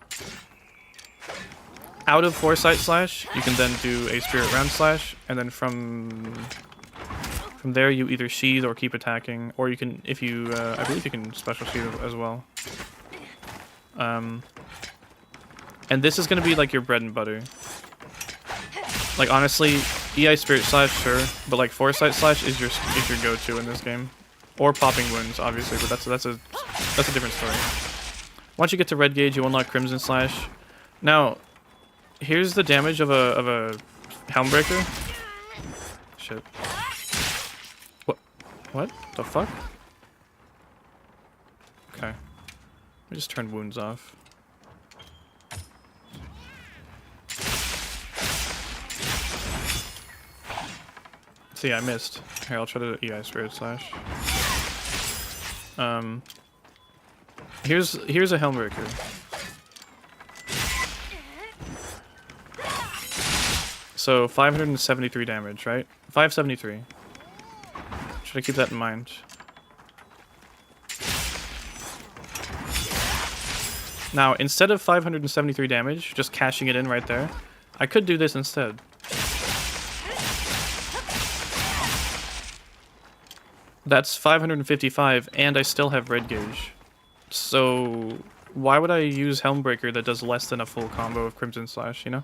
of Foresight Slash, you can then do a Spirit Round Slash, and then from there you either sheath or keep attacking, or you can, if you, I believe you can special sheath as well. And this is going to be like your bread and butter. Like honestly, EI Spirit Slash, sure, but like Foresight Slash is your go-to in this game, or popping wounds, obviously, but that's a different story. Once you get to red gauge, you unlock Crimson Slash. Now, here's the damage of a Helmbreaker. Shit. What the fuck? Okay. I just turned wounds off. See, I missed. Here, I'll try to EI Spirit Slash. Here's a Helmbreaker. So 573 damage, right? 573. Should I keep that in mind? Now, instead of 573 damage, just cashing it in right there, I could do this instead. That's 555, and I still have red gauge. So why would I use Helmbreaker that does less than a full combo of Crimson Slash, you know?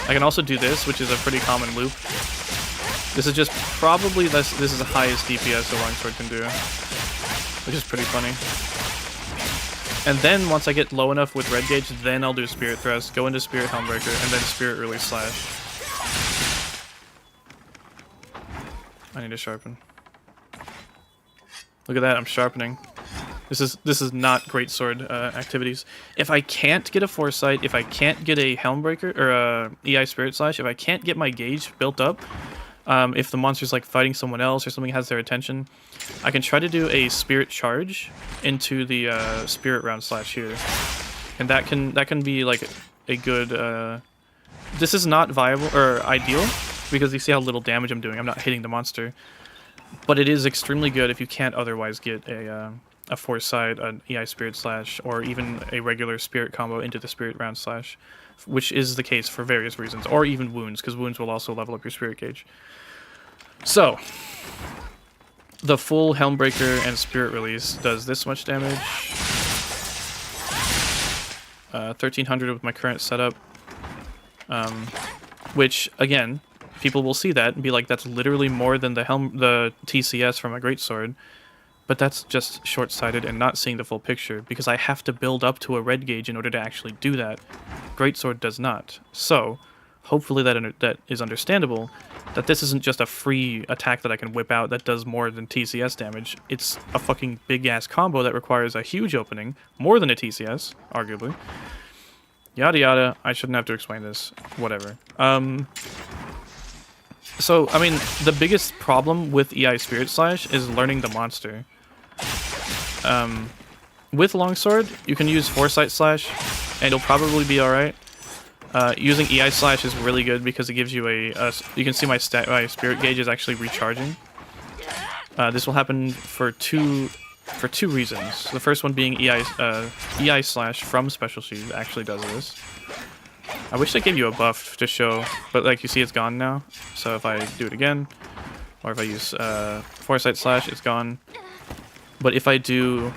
I can also do this, which is a pretty common loop. This is just probably this is the highest DPS a Longsword can do, which is pretty funny. And then once I get low enough with red gauge, then I'll do Spirit Thrust, go into Spirit Helmbreaker, and then Spirit Release Slash. I need to sharpen. Look at that, I'm sharpening. This is not greatsword activities. If I can't get a Foresight, if I can't get a Helmbreaker or a EI Spirit Slash, if I can't get my gauge built up, if the monster's like fighting someone else or something has their attention, I can try to do a Spirit Charge into the Spirit Round Slash here, and that can be like a good. This is not viable or ideal because you see how little damage I'm doing. I'm not hitting the monster, but it is extremely good if you can't otherwise get a Foresight, an EI Spirit Slash, or even a regular Spirit combo into the Spirit Round Slash, which is the case for various reasons, or even wounds, because wounds will also level up your Spirit Gauge. So, the full Helmbreaker and Spirit Release does this much damage. 1300 with my current setup, which, again, people will see that and be like, that's literally more than the TCS from a Greatsword. But that's just short-sighted and not seeing the full picture, because I have to build up to a red gauge in order to actually do that. Greatsword does not. So, hopefully that is understandable, that this isn't just a free attack that I can whip out that does more than TCS damage. It's a fucking big-ass combo that requires a huge opening, more than a TCS, arguably. Yada yada, I shouldn't have to explain this. Whatever. So, I mean, the biggest problem with EI Spirit Slash is learning the monster. With Longsword, you can use Foresight Slash, and it'll probably be alright. Using EI Slash is really good because it gives you you can see my Spirit Gauge is actually recharging. This will happen for two reasons. The first one being EI Slash from Special Shield actually does this. I wish they gave you a buff to show, but like you see it's gone now. So if I do it again, or if I use Foresight Slash, it's gone. But if I do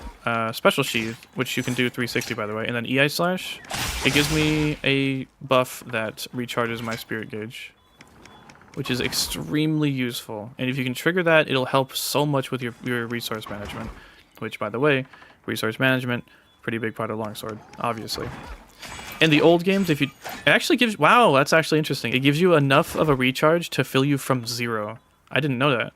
Special Sheath, which you can do 360 by the way, and then EI Slash, it gives me a buff that recharges my Spirit Gauge, which is extremely useful. And if you can trigger that, it'll help so much with your resource management, which by the way, resource management, pretty big part of Longsword, obviously. In the old games, it actually gives, wow, that's actually interesting. It gives you enough of a recharge to fill you from 0. I didn't know that.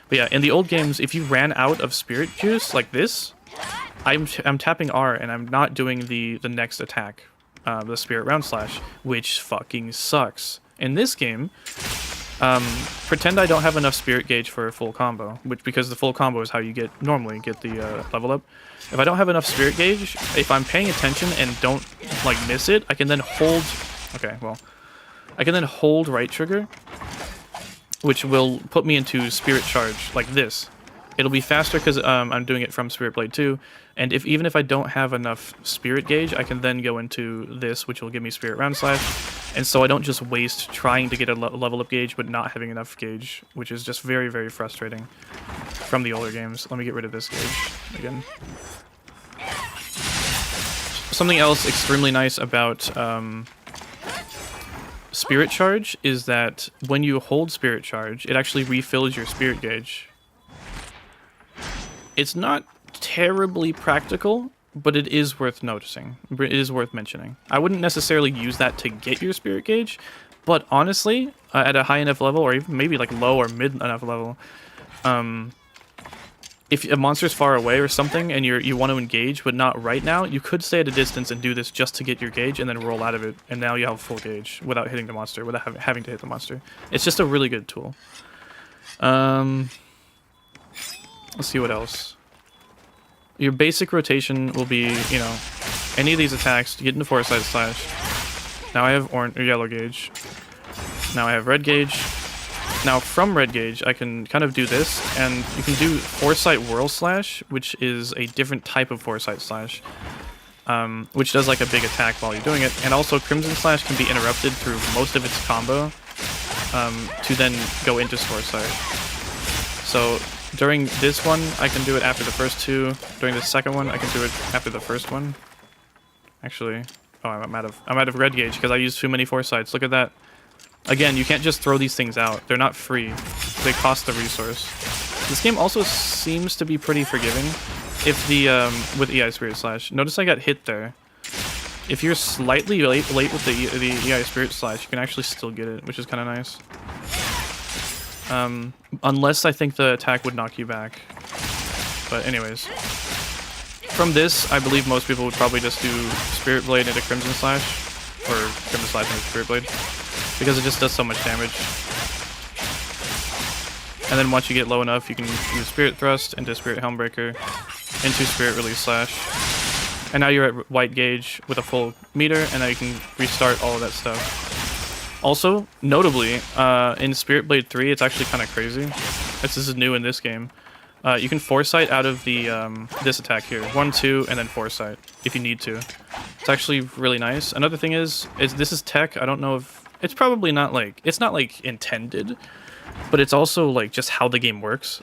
But yeah, in the old games, if you ran out of Spirit Juice like this, I'm tapping R and I'm not doing the next attack, the Spirit Round Slash, which fucking sucks. In this game, pretend I don't have enough Spirit Gauge for a full combo, because the full combo is how you normally get the level up. If I don't have enough Spirit Gauge, if I'm paying attention and don't like miss it, I can then hold. Okay, well, I can then hold right trigger, which will put me into Spirit Charge like this. It'll be faster because I'm doing it from Spirit Blade 2, and even if I don't have enough Spirit Gauge, I can then go into this, which will give me Spirit Round Slash, and so I don't just waste trying to get a level up gauge but not having enough gauge, which is just very, very frustrating from the older games. Let me get rid of this gauge again. Something else extremely nice about Spirit Charge is that when you hold Spirit Charge, it actually refills your Spirit Gauge. It's not terribly practical, but it is worth noticing. It is worth mentioning. I wouldn't necessarily use that to get your Spirit Gauge, but honestly, at a high enough level, or even maybe like low or mid enough level, if a monster's far away or something and you want to engage, but not right now, you could stay at a distance and do this just to get your gauge and then roll out of it, and now you have full gauge without hitting the monster, without having to hit the monster. It's just a really good tool. Let's see what else. Your basic rotation will be, you know, any of these attacks to get into Foresight Slash. Now I have orange or yellow gauge. Now I have red gauge. Now from red gauge, I can kind of do this, and you can do Foresight Whirl Slash, which is a different type of Foresight Slash, which does like a big attack while you're doing it. And also Crimson Slash can be interrupted through most of its combo. to then go into Foresight. So during this one, I can do it after the first two. During the second one, I can do it after the first one. Actually, oh, I'm out of red gauge because I used too many Foresights. Look at that. Again, you can't just throw these things out. They're not free. They cost the resource. This game also seems to be pretty forgiving. If the with EI Spirit Slash, notice I got hit there. If you're slightly late with the EI Spirit Slash, you can actually still get it, which is kind of nice. Unless I think the attack would knock you back. But anyways, from this, I believe most people would probably just do Spirit Blade into Crimson Slash, or Crimson Slash into Spirit Blade, because it just does so much damage. And then once you get low enough, you can use Spirit Thrust into Spirit Helmbreaker, into Spirit Release Slash. And now you're at white gauge with a full meter, and now you can restart all of that stuff. Also, notably, in Spirit Blade 3, it's actually kind of crazy. This is new in this game. You can Foresight out of the this attack here. 1, 2, and then Foresight, if you need to. It's actually really nice. Another thing is this is tech. I don't know if... It's probably not like... It's not like intended, but it's also like just how the game works.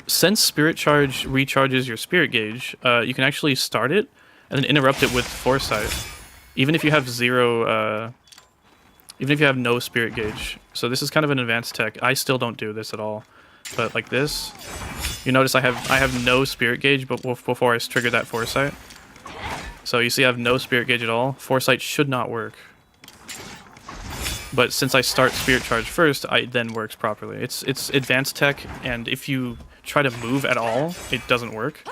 Since Spirit Charge recharges your Spirit Gauge, you can actually start it and then interrupt it with Foresight, even if you have even if you have no Spirit Gauge. So this is kind of an advanced tech. I still don't do this at all, but like this, you notice I have no Spirit Gauge, but before I trigger that Foresight. So you see I have no Spirit Gauge at all. Foresight should not work. But since I start Spirit Charge first, it then works properly. It's advanced tech, and if you try to move at all, it doesn't work.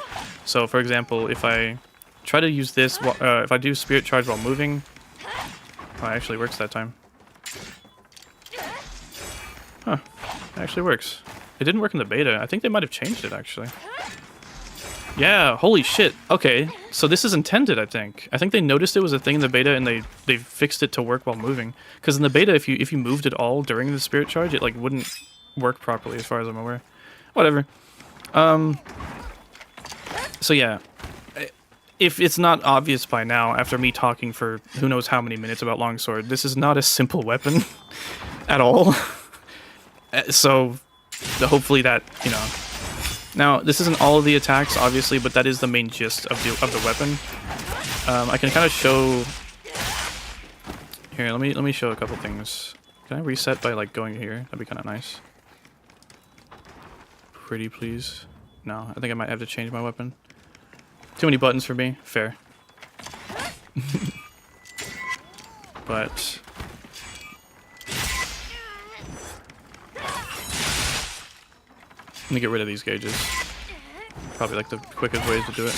So for example, if I try to use this, if I do Spirit Charge while moving, oh, it actually works that time. Huh, it actually works. It didn't work in the beta. I think they might have changed it, actually. Yeah, holy shit. Okay, so this is intended, I think. I think they noticed it was a thing in the beta and they fixed it to work while moving. Because in the beta, if you moved at all during the Spirit Charge, it like wouldn't work properly as far as I'm aware. Whatever. So yeah, if it's not obvious by now, after me talking for who knows how many minutes about Longsword, this is not a simple weapon at all. So hopefully that, you know. Now, this isn't all of the attacks, obviously, but that is the main gist of the weapon. I can kind of show... Here, let me show a couple things. Can I reset by, like, going here? That'd be kind of nice. Pretty please. No, I think I might have to change my weapon. Too many buttons for me. Fair. But... Let me get rid of these gauges. Probably like the quickest way to do it.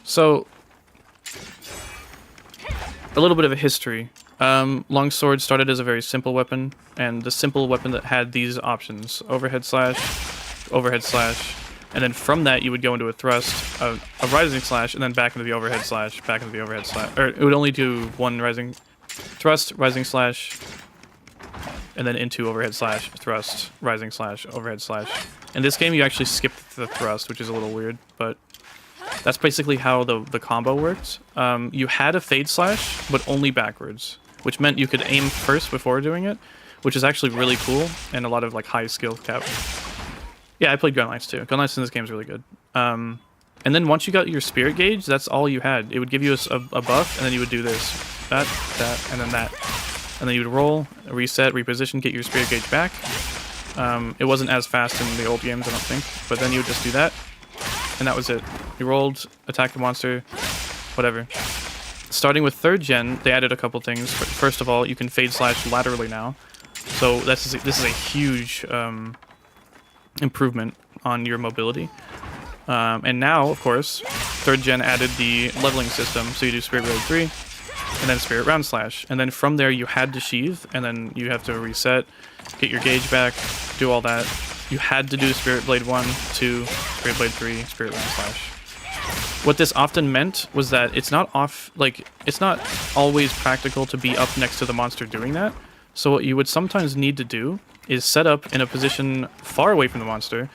So, a little bit of a history. Longsword started as a very simple weapon, and the simple weapon that had these options: overhead slash, and then from that you would go into a thrust, a rising slash, and then back into the overhead slash, back into the overhead slash. Or it would only do one rising thrust, rising slash, and then into overhead slash, thrust, rising slash, overhead slash. In this game, you actually skipped the thrust, which is a little weird, but that's basically how the combo worked. You had a fade slash, but only backwards, which meant you could aim first before doing it, which is actually really cool, and a lot of like high skill cap. Yeah, I played Gunlights too. Gunlights in this game is really good. And then once you got your Spirit Gauge, that's all you had. It would give you a buff, and then you would do this. That, and then that. And then you would roll, reset, reposition, get your Spirit Gauge back. It wasn't as fast in the old games, I don't think, but then you would just do that, and that was it. You rolled, attacked the monster, whatever. Starting with 3rd gen, they added a couple things. First of all, you can fade slash laterally now, so this is a huge improvement on your mobility. And now, of course, 3rd gen added the leveling system, so you do Spirit Blade 3, and then Spirit Round Slash, and then from there you had to sheath, and then you have to reset, get your gauge back, do all that. You had to do Spirit Blade 1, 2, Spirit Blade 3, Spirit Round Slash. What this often meant was that it's not always practical to be up next to the monster doing that. So what you would sometimes need to do is set up in a position far away from the monster,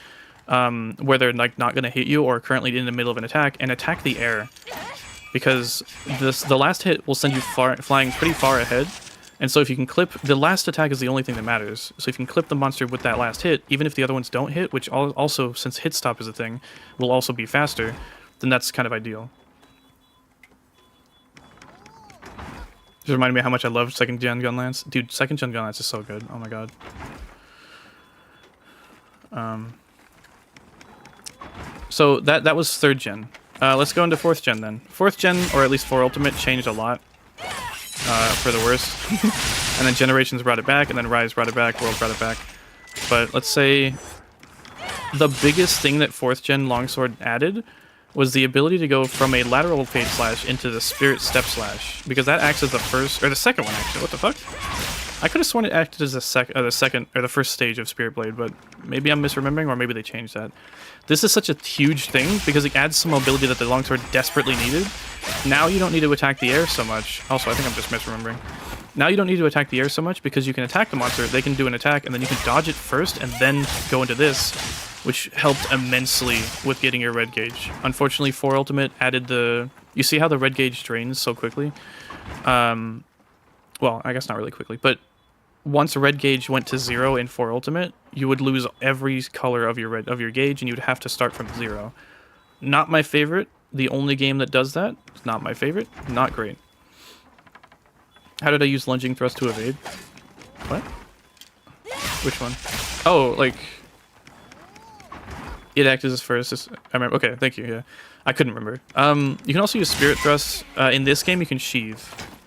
where they're like not going to hit you or currently in the middle of an attack, and attack the air. Because the last hit will send you flying pretty far ahead, And so if you can clip, the last attack is the only thing that matters. So if you can clip the monster with that last hit, even if the other ones don't hit, which also, since hit stop is a thing, will also be faster, then that's kind of ideal. Just reminded me how much I love 2nd gen Gunlance. Dude, 2nd gen Gunlance is so good. Oh my god. So that was 3rd gen. Let's go into 4th gen then. 4th gen, or at least 4 Ultimate, changed a lot. For the worst. And then Generations brought it back, and then Rise brought it back, World brought it back. But let's say the biggest thing that 4th gen Longsword added was the ability to go from a lateral Fade Slash into the Spirit Step Slash. Because that acts as the first, or the second one actually, what the fuck? I could have sworn it acted as the first stage of Spirit Blade, but maybe I'm misremembering, or maybe they changed that. This is such a huge thing, because it adds some mobility that the Longsword desperately needed. Now you don't need to attack the air so much. Also, I think I'm just misremembering. Now you don't need to attack the air so much, because you can attack the monster, they can do an attack, and then you can dodge it first, and then go into this, which helped immensely with getting your red gauge. Unfortunately, 4 Ultimate added the... You see how the red gauge drains so quickly? Well, I guess not really quickly, but once red gauge went to 0 in 4 Ultimate, you would lose every color of your gauge, and you would have to start from 0. Not my favorite. The only game that does that. It's not my favorite. Not great. How did I use Lunging Thrust to evade? What? Which one? Oh, like... It acted as first. I remember. Okay, thank you. Yeah, I couldn't remember. You can also use Spirit Thrust. In this game, you can Sheathe,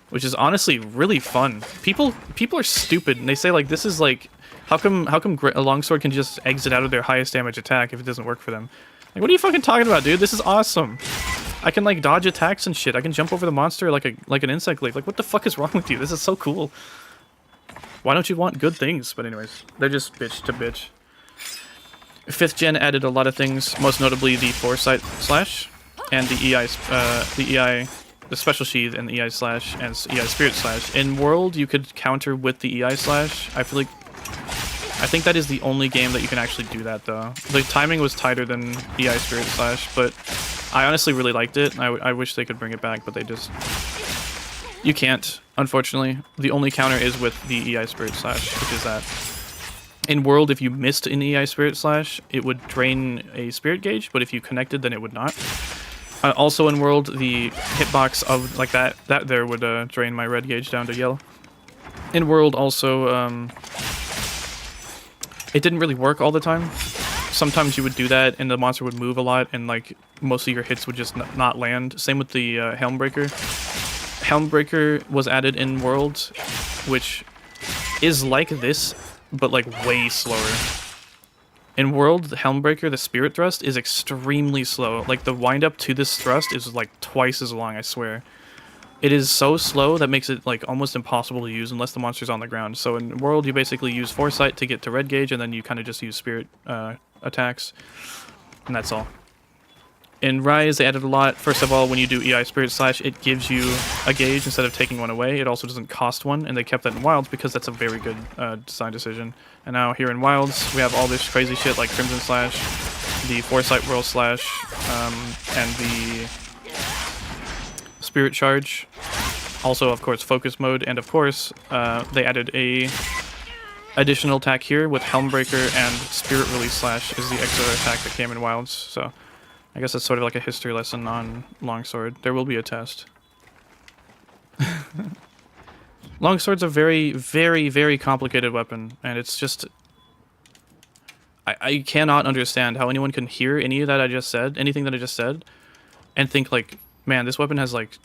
which is honestly really fun. People are stupid, and they say like this is like, how come a Longsword can just exit out of their highest damage attack if it doesn't work for them? Like, what are you fucking talking about, dude? This is awesome. I can like dodge attacks and shit. I can jump over the monster like an insect leaf. Like, what the fuck is wrong with you? This is so cool. Why don't you want good things? But anyways, they're just bitch to bitch. 5th gen added a lot of things, most notably the Foresight Slash and the the Special Sheath and the EI Slash and EI Spirit Slash. In World, you could counter with the EI Slash. I think that is the only game that you can actually do that, though. The timing was tighter than EI Spirit Slash, but I honestly really liked it. I wish they could bring it back, but they just... You can't, unfortunately. The only counter is with the EI Spirit Slash, which is that. In World, if you missed an EI Spirit Slash, it would drain a Spirit Gauge, but if you connected, then it would not. Also in World, the hitbox of like that there would drain my red gauge down to yellow. In World, also, it didn't really work all the time. Sometimes you would do that, and the monster would move a lot, and like most of your hits would just not land. Same with the Helmbreaker. Helmbreaker was added in World, which is like this, but like way slower. In World, the Helmbreaker, the Spirit Thrust, is extremely slow. Like the wind up to this thrust is like twice as long, I swear. It is so slow that makes it like almost impossible to use unless the monster's on the ground. So in World, you basically use Foresight to get to red gauge, and then you kind of just use Spirit attacks, and that's all. In Rise, they added a lot. First of all, when you do EI Spirit Slash, it gives you a gauge instead of taking one away. It also doesn't cost one, and they kept that in Wilds because that's a very good design decision. And now here in Wilds, we have all this crazy shit like Crimson Slash, the Foresight Whirl Slash, and the Spirit Charge. Also, of course, Focus Mode, and of course, they added a additional attack here with Helmbreaker, and Spirit Release Slash is the extra attack that came in Wilds, so... I guess it's sort of like a history lesson on Longsword. There will be a test. Longsword's a very, very, very complicated weapon, and it's just... I cannot understand how anyone can hear any of that I just said, anything that I just said, and think like, man, this weapon has like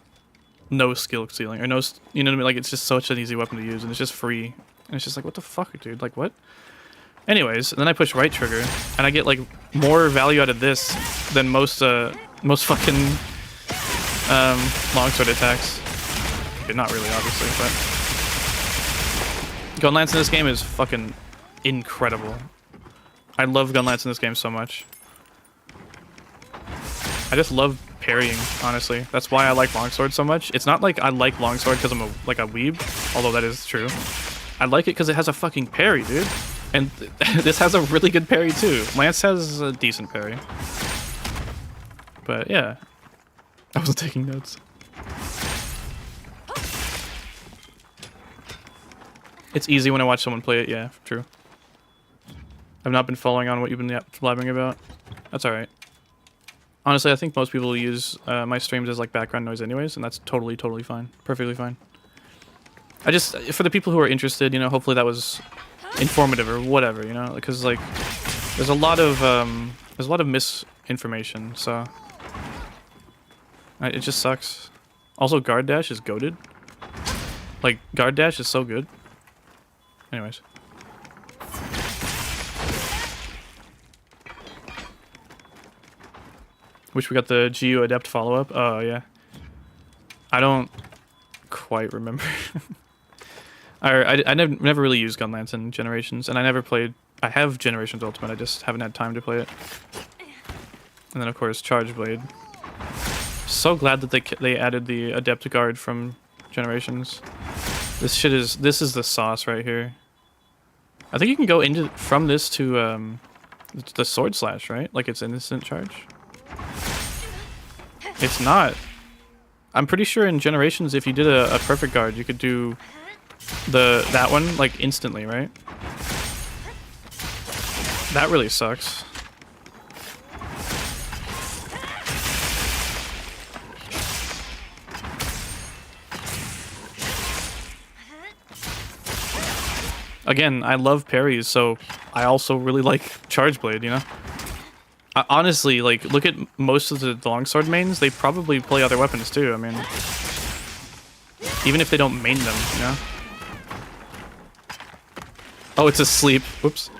no skill ceiling, or no, you know what I mean? Like, it's just such an easy weapon to use, and it's just free. And it's just like, what the fuck, dude? Like, what? Anyways, and then I push right trigger, and I get like more value out of this than most fucking longsword attacks. Okay, not really, obviously, but Gunlance in this game is fucking incredible. I love Gunlance in this game so much. I just love parrying, honestly. That's why I like longsword so much. It's not like I like longsword because I'm a weeb, although that is true. I like it because it has a fucking parry, dude. And this has a really good parry too. Lance has a decent parry. But yeah. I wasn't taking notes. It's easy when I watch someone play it. Yeah, true. I've not been following on what you've been blabbing about. That's all right. Honestly, I think most people use my streams as like background noise anyways, and that's totally fine. Perfectly fine. I just, for the people who are interested, you know, hopefully that was informative or whatever, you know, because like there's a lot of misinformation, so it just sucks. Also, guard dash is goated. Like, guard dash is so good. Anyways. Wish we got the GU Adept follow-up. Oh, yeah. I don't quite remember. I never really used Gunlance in Generations, and I never played... I have Generations Ultimate, I just haven't had time to play it. And then, of course, Charge Blade. So glad that they added the Adept Guard from Generations. This is the sauce right here. I think you can go from this to the Sword Slash, right? Like it's instant charge. It's not. I'm pretty sure in Generations, if you did a perfect guard, you could do that one like instantly, right? That really sucks. Again, I love parries, so I also really like Charge Blade, you know? Honestly, like, look at most of the Longsword mains, they probably play other weapons too, I mean... Even if they don't main them, you know? Oh, it's asleep. Whoops.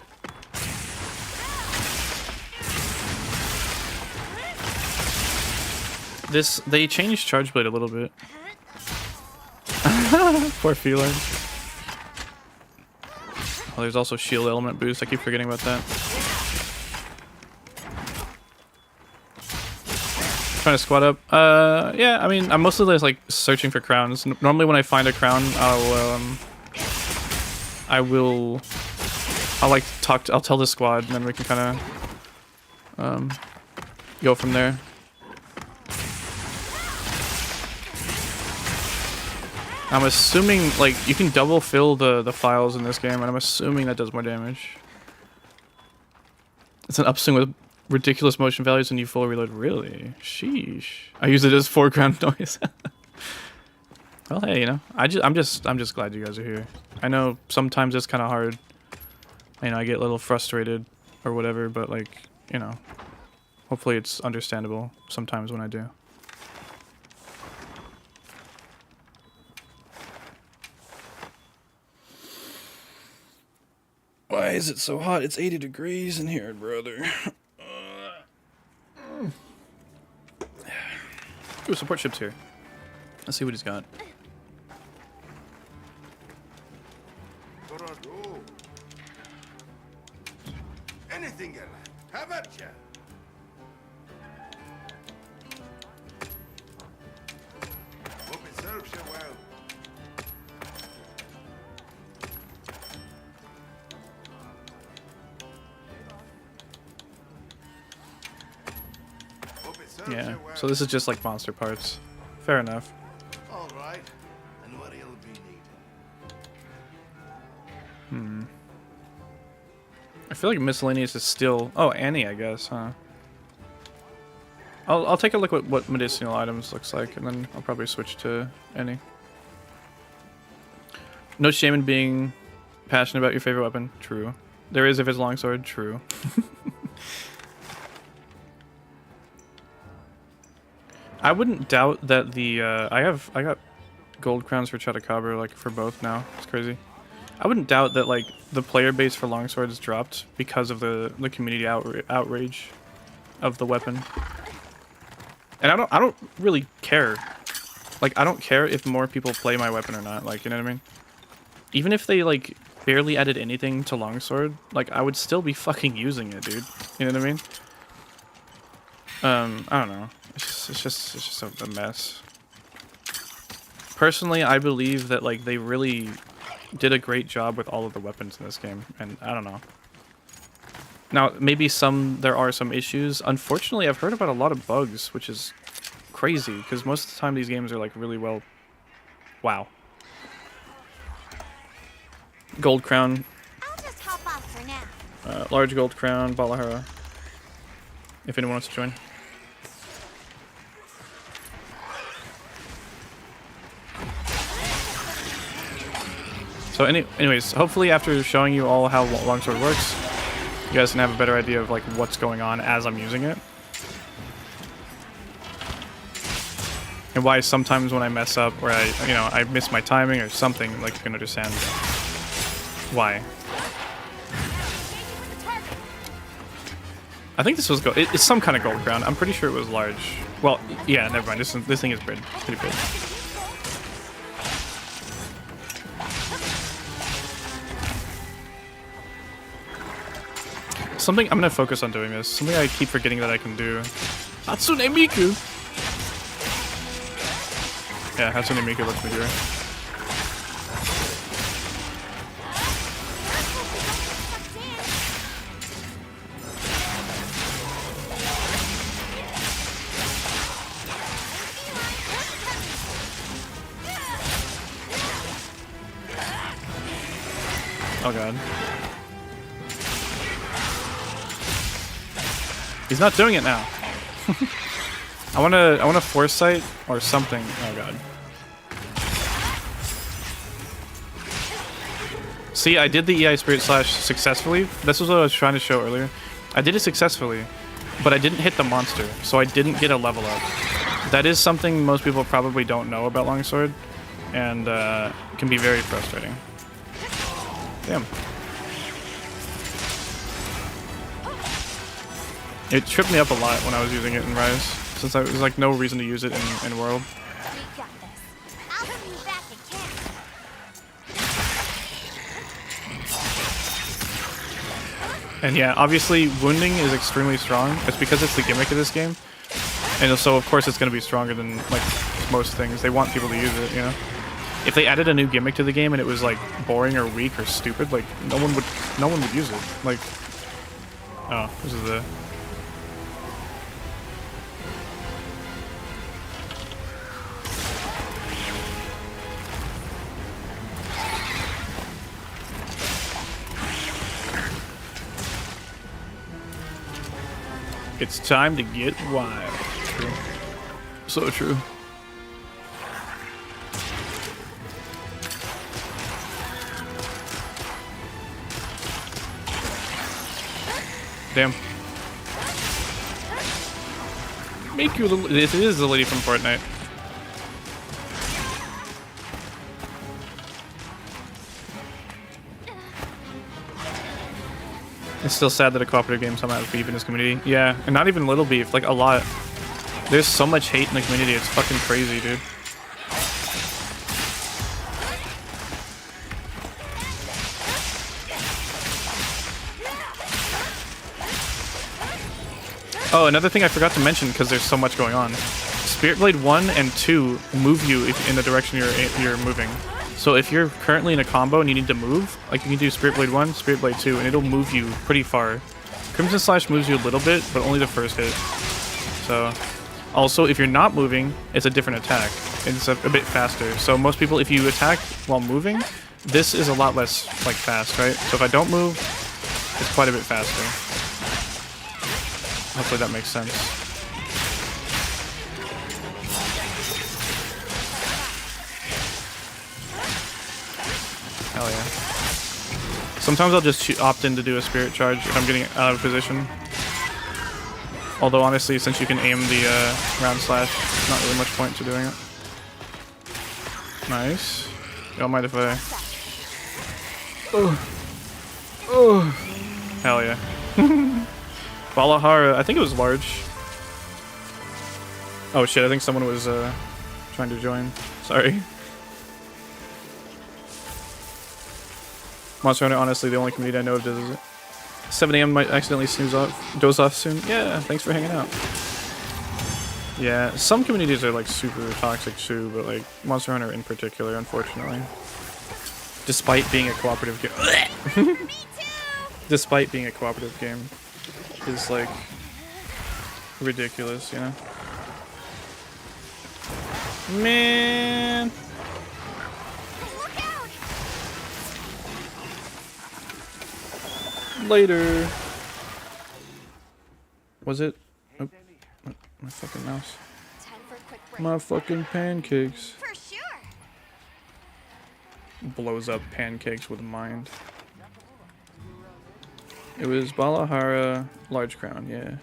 They changed Charge Blade a little bit. Poor feline. Oh, there's also shield element boost. I keep forgetting about that. Trying to squat up. Yeah, I mean, I'm mostly just like searching for crowns. Normally when I find a crown, I'll tell the squad, and then we can kind of go from there. I'm assuming, like, you can double fill the files in this game, and I'm assuming that does more damage. It's an upswing with ridiculous motion values when you full reload. Really? Sheesh. I use it as foreground noise. Well, hey, you know, I'm just glad you guys are here. I know sometimes it's kind of hard. You know, I get a little frustrated or whatever, but like, you know, hopefully it's understandable sometimes when I do. Why is it so hot? It's 80 degrees in here, brother. Ooh, support ship's here. Let's see what he's got. Anything, Ella. How about ya? Hope it serves you well. Yeah, so this is just like monster parts. Fair enough. All right. And what he'll be needing. I feel like miscellaneous is still... Oh, Annie, I guess, huh? I'll take a look at what medicinal items looks like, and then I'll probably switch to Annie. No shame in being passionate about your favorite weapon. True. There is if it's longsword. True. I wouldn't doubt that the I got gold crowns for Chatacabra, like for both now. It's crazy. I wouldn't doubt that like the player base for longswords dropped because of the community outrage of the weapon. And I don't really care. Like I don't care if more people play my weapon or not. Like, you know what I mean? Even if they like barely added anything to longsword, like I would still be fucking using it, dude. You know what I mean? I don't know. It's just a mess. Personally, I believe that like they really did a great job with all of the weapons in this game, and I don't know. Now, maybe there are some issues. Unfortunately, I've heard about a lot of bugs, which is crazy because most of the time these games are like really well. Wow. Gold crown. I'll just hop off for now. Large gold crown, Balahara. If anyone wants to join. So anyways, hopefully after showing you all how Longsword works, you guys can have a better idea of like what's going on as I'm using it. And why sometimes when I mess up or I miss my timing or something, like you can understand why. I think this was gold. It's some kind of gold crown. I'm pretty sure it was large. Well, yeah, never mind. This thing is pretty big. Something I'm gonna focus on doing this. Something I keep forgetting that I can do. Hatsune Miku. Yeah, Hatsune Miku lets me do it. Oh god. He's not doing it now. I wanna foresight or something. Oh god. See, I did the EI Spirit Slash successfully. This was what I was trying to show earlier. I did it successfully, but I didn't hit the monster, so I didn't get a level up. That is something most people probably don't know about Longsword, and can be very frustrating. Damn. It tripped me up a lot when I was using it in Rise, since there was like no reason to use it in World. We got this. I'll bring you back at camp. And yeah, obviously wounding is extremely strong. It's because it's the gimmick of this game, and so of course it's going to be stronger than like most things. They want people to use it, you know. If they added a new gimmick to the game and it was like boring or weak or stupid, like no one would use it. Like, oh, this is the. It's time to get wild. True. So true. Damn. Make you this is the lady from Fortnite. It's still sad that a cooperative game somehow has beef in this community. Yeah, and not even little beef, like a lot. There's so much hate in the community, it's fucking crazy, dude. Oh, another thing I forgot to mention because there's so much going on. Spirit Blade 1 and 2 move you in the direction you're moving. So if you're currently in a combo and you need to move, like you can do Spirit Blade 1, Spirit Blade 2, and it'll move you pretty far. Crimson Slash moves you a little bit, but only the first hit. So, also, if you're not moving, it's a different attack. It's a bit faster. So most people, if you attack while moving, this is a lot less, like, fast, right? So if I don't move, it's quite a bit faster. Hopefully that makes sense. Hell yeah. Sometimes I'll just opt in to do a spirit charge if I'm getting out of position. Although honestly, since you can aim the round slash, not really much point to doing it. Nice. You don't mind if I... Oh. Hell yeah. Balahara, I think it was large. Oh shit, I think someone was trying to join. Sorry. Monster Hunter, honestly, the only community I know of does it. 7 AM might accidentally doze off soon. Yeah, thanks for hanging out. Yeah, some communities are like super toxic too, but like Monster Hunter in particular, unfortunately. Despite being a cooperative game. Despite being a cooperative game. Is like ridiculous, you know? Man. Later. Was it? Oh, my fucking mouse. Time for a quick break. My fucking pancakes. For sure. Blows up pancakes with mind. It was Balahara, large crown, yeah.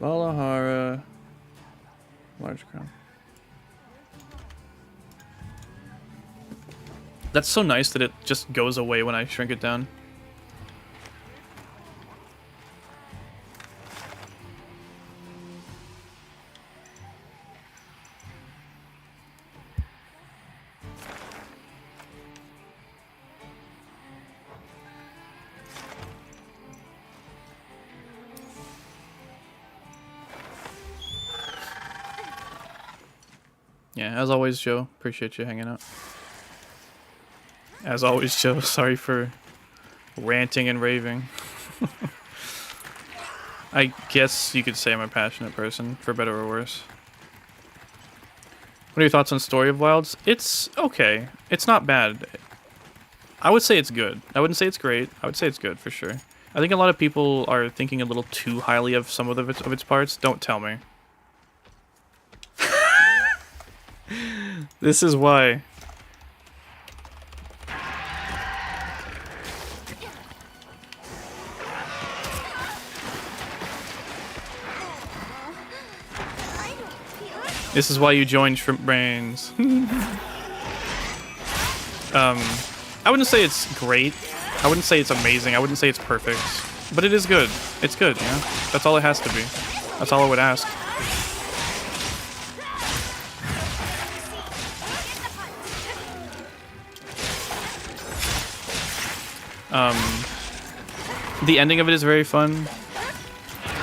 Balahara, large crown. That's so nice that it just goes away when I shrink it down. Yeah, as always, Joe. Appreciate you hanging out. As always, Joe. Sorry for ranting and raving. I guess you could say I'm a passionate person, for better or worse. What are your thoughts on Story of Wilds? It's okay. It's not bad. I would say it's good. I wouldn't say it's great. I would say it's good, for sure. I think a lot of people are thinking a little too highly of some of its parts. Don't tell me. This is why. This is why you joined Shrimpbrains. I wouldn't say it's great. I wouldn't say it's amazing. I wouldn't say it's perfect. But it is good. It's good, you know? That's all it has to be. That's all I would ask. The ending of it is very fun.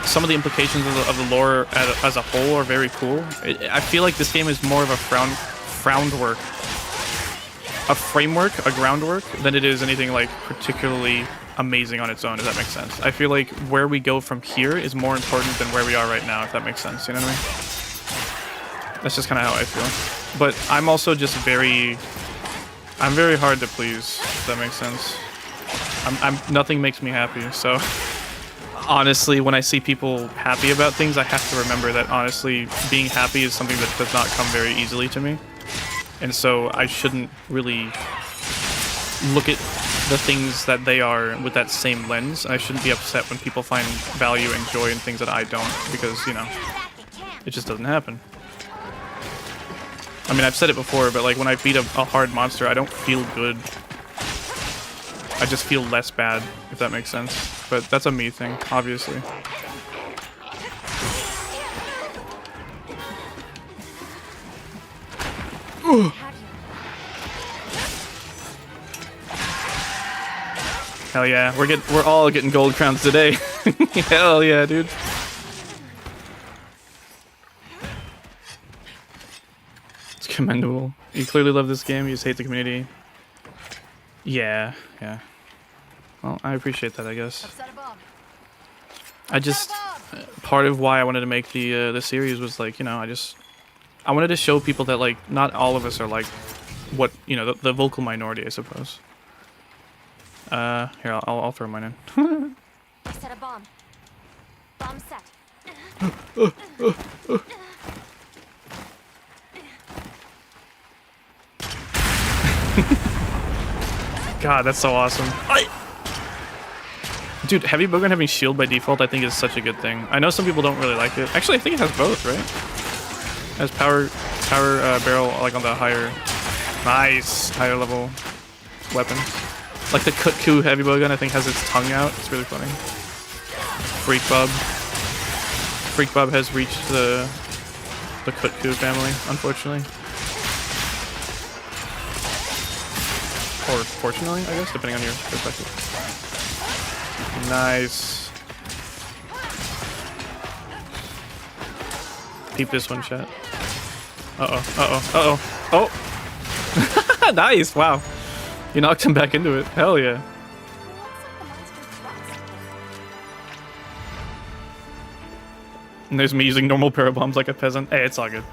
Some of the implications of the lore as a whole are very cool. I feel like this game is more of a framework, a groundwork, than it is anything like particularly amazing on its own, if that makes sense. I feel like where we go from here is more important than where we are right now, if that makes sense, you know what I mean? That's just kind of how I feel. But I'm also just I'm very hard to please, if that makes sense. Nothing makes me happy, so honestly, when I see people happy about things, I have to remember that honestly, being happy is something that does not come very easily to me. And so I shouldn't really look at the things that they are with that same lens. I shouldn't be upset when people find value and joy in things that I don't, because, you know, it just doesn't happen. I mean, I've said it before, but like when I beat a hard monster, I don't feel good. I just feel less bad, if that makes sense. But that's a me thing, obviously. Hell yeah, we're all getting gold crowns today. Hell yeah, dude. It's commendable. You clearly love this game, you just hate the community. Yeah. Well, I appreciate that, I guess. I just part of why I wanted to make the series was like, you know, I wanted to show people that like not all of us are like what, you know, the vocal minority, I suppose. Here, I'll throw mine in. I set a bomb. Bomb set. God, that's so awesome. Dude, heavy bowgun having shield by default I think is such a good thing. I know some people don't really like it. Actually, I think it has both, right? It has power barrel like on the higher level weapons. Like the Kut-Ku heavy bowgun I think has its tongue out. It's really funny. Freak Bub has reached the Kut-Ku family, unfortunately. Or fortunately, I guess, depending on your perspective. Nice. Peep this one, chat. Oh! Nice, wow. You knocked him back into it. Hell yeah. And there's me using normal parabombs like a peasant. Hey, it's all good.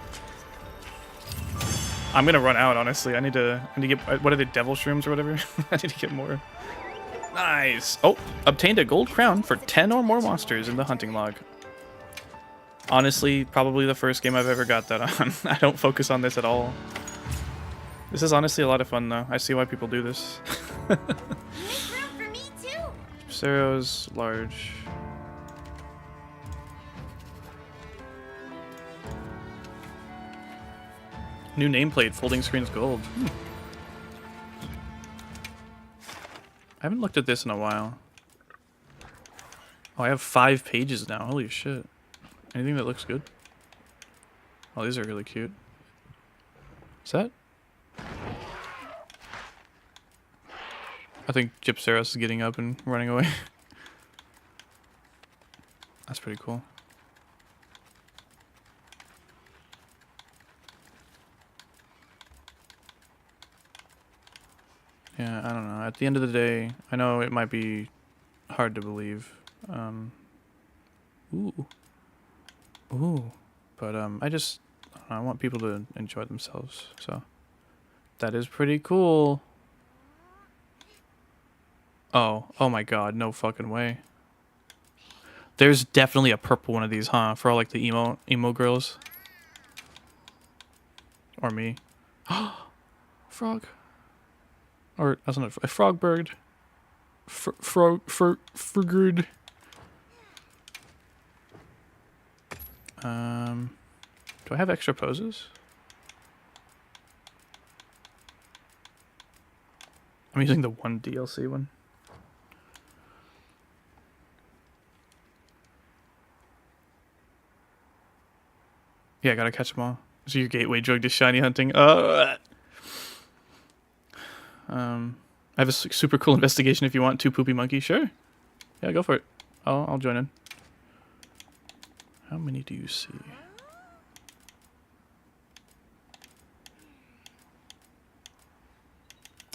I'm gonna run out, honestly. I need to get, what are they, devil shrooms or whatever? I need to get more. Nice. Oh, obtained a gold crown for 10 or more monsters in the hunting log. Honestly, probably the first game I've ever got that on. I don't focus on this at all. This is honestly a lot of fun, though. I see why people do this. Make room for me too. Gypceros, large. New nameplate, folding screens gold. I haven't looked at this in a while. Oh, I have 5 pages now. Holy shit. Anything that looks good? Oh, these are really cute. Is that? I think Gypceros is getting up and running away. That's pretty cool. Yeah, I don't know. At the end of the day, I know it might be hard to believe. Ooh. But I want people to enjoy themselves. So that is pretty cool. Oh my god, no fucking way. There's definitely a purple one of these, huh? For all like the emo girls. Or me. Frog. Or that's not a frog bird. Fulgur. Do I have extra poses? I'm using the one DLC one. Yeah, I gotta catch them all. So your gateway drug to shiny hunting. I have a super cool investigation if you want. 2 poopy monkeys. Sure. Yeah, go for it. I'll join in. How many do you see?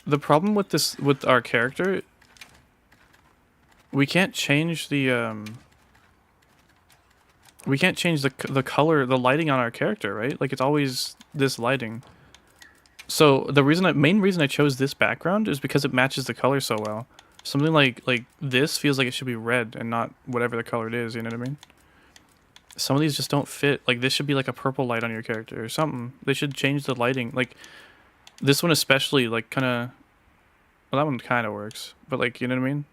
The problem with this, with our character, we can't change the we can't change the color, the lighting on our character, right? Like it's always this lighting. So the main reason I chose this background is because it matches the color so well. Something like this feels like it should be red and not whatever the color it is, you know what I mean? Some of these just don't fit. Like this should be like a purple light on your character or something. They should change the lighting. Like this one especially, like kind of, well, that one kind of works, but like, you know what I mean?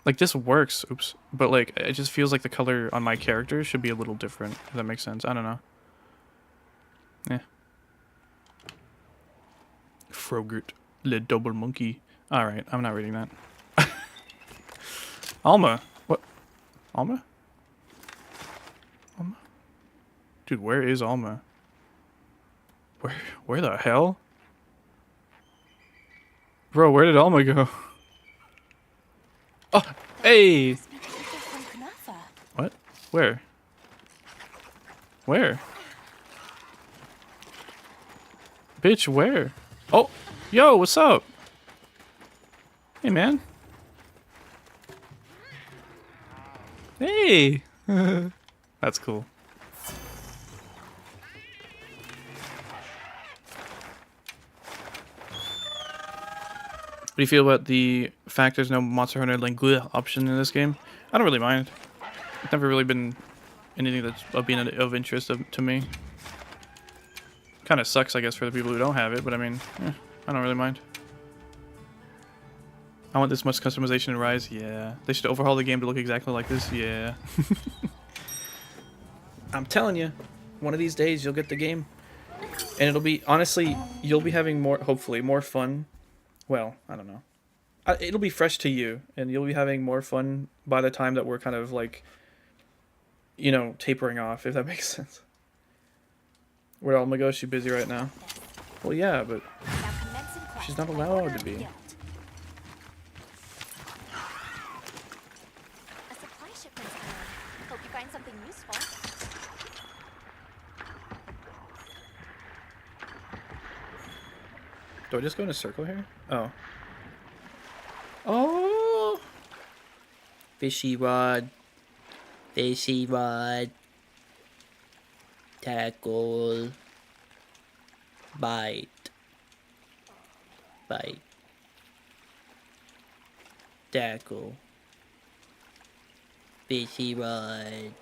Like this works, oops, but like it just feels like the color on my character should be a little different, if that makes sense. I don't know. Yeah. Frogurt, le double monkey. Alright, I'm not reading that. Alma. What? Alma? Alma? Dude, where is Alma? Where the hell? Bro, where did Alma go? Oh, hey! What? Where? Where? Bitch, where? Oh, yo, what's up? Hey, man. Hey! That's cool. What do you feel about the fact there's no Monster Hunter Lingua option in this game? I don't really mind. It's never really been anything that's of interest to me. Kind of sucks, I guess, for the people who don't have it, but I mean, I don't really mind. I want this much customization in Rise? Yeah. They should overhaul the game to look exactly like this? Yeah. I'm telling you, one of these days you'll get the game. And it'll be, honestly, you'll be having more, hopefully, more fun. Well, I don't know. It'll be fresh to you, and you'll be having more fun by the time that we're kind of like, you know, tapering off, if that makes sense. Where'd Alma go? She's busy right now. Well, yeah, but she's not allowed to be. A supply shipment's coming. Hope you find something useful. Do I just go in a circle here? Oh. Oh! Fishy rod. Fishy rod. Tackle. Bite. Bite. tackle. Fishy rod.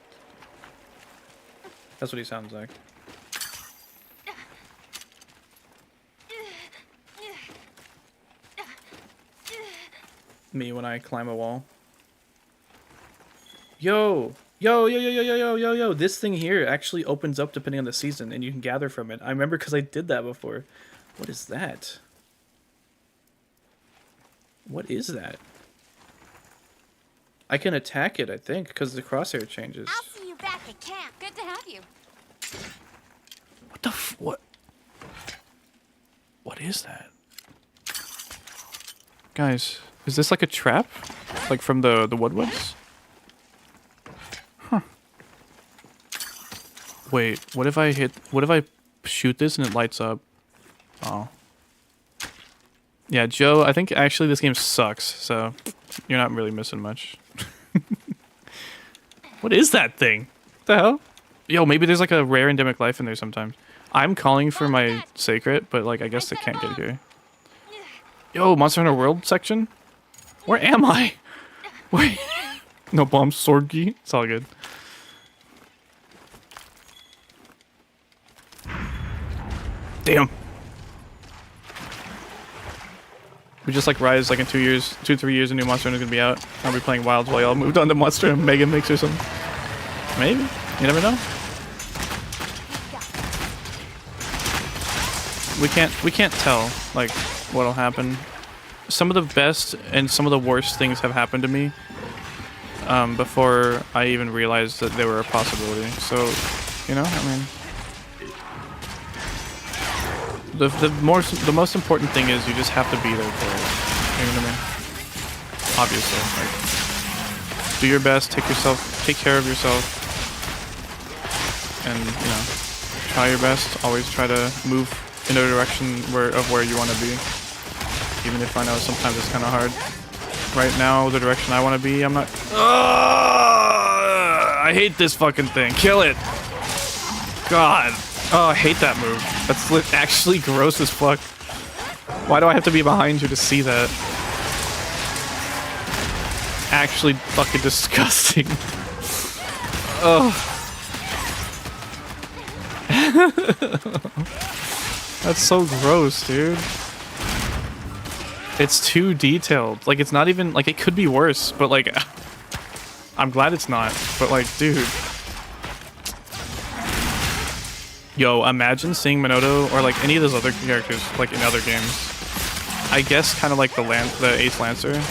That's what he sounds like. Me when I climb a wall. Yo! Yo! This thing here actually opens up depending on the season, and you can gather from it. I remember because I did that before. What is that? What is that? I can attack it, I think, because the crosshair changes. I'll see you back at camp. Good to have you. What the what? What is that? Guys, is this like a trap? Like from the Wudwoods? Huh. Wait, what if I shoot this and it lights up? Oh. Yeah, Joe, I think actually this game sucks, so you're not really missing much. What is that thing? What the hell? Yo, maybe there's like a rare endemic life in there sometimes. I'm calling for my sacred, but like I guess they can't get here. Yo, Monster Hunter World section? Where am I? Wait. No bombs, Sorgi. It's all good. Damn. We just like rise like in 2 years, 2-3 years, a new Monster Hunter is gonna be out. I'll be playing Wilds while y'all moved on to Monster and Mega Mix or something. Maybe. You never know. We can't tell like what'll happen. Some of the best and some of the worst things have happened to me before I even realized that they were a possibility. So, you know, I mean, the most important thing is you just have to be there for it. You know what I mean? Obviously, like, do your best, take care of yourself, and you know, try your best. Always try to move in a direction of where you want to be, even if I know sometimes it's kind of hard. Right now, the direction I want to be, I'm not. I hate this fucking thing. Kill it. God. Oh, I hate that move. That's actually gross as fuck. Why do I have to be behind you to see that? Actually fucking disgusting. Oh. That's so gross, dude. It's too detailed. Like, it's not even, like, it could be worse, but like, I'm glad it's not. But like, dude. Yo, imagine seeing Minoto or like any of those other characters like in other games. I guess kind of like the Ace Lancer.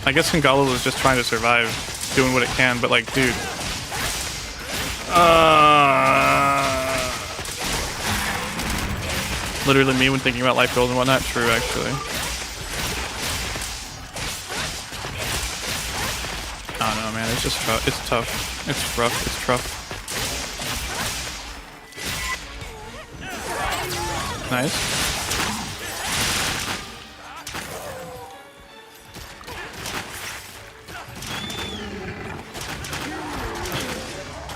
I guess Congalala is just trying to survive, doing what it can, but like, dude. Literally me when thinking about life goals and whatnot. True, actually. I don't know, man. It's just tough. It's tough. It's rough. It's rough. Nice.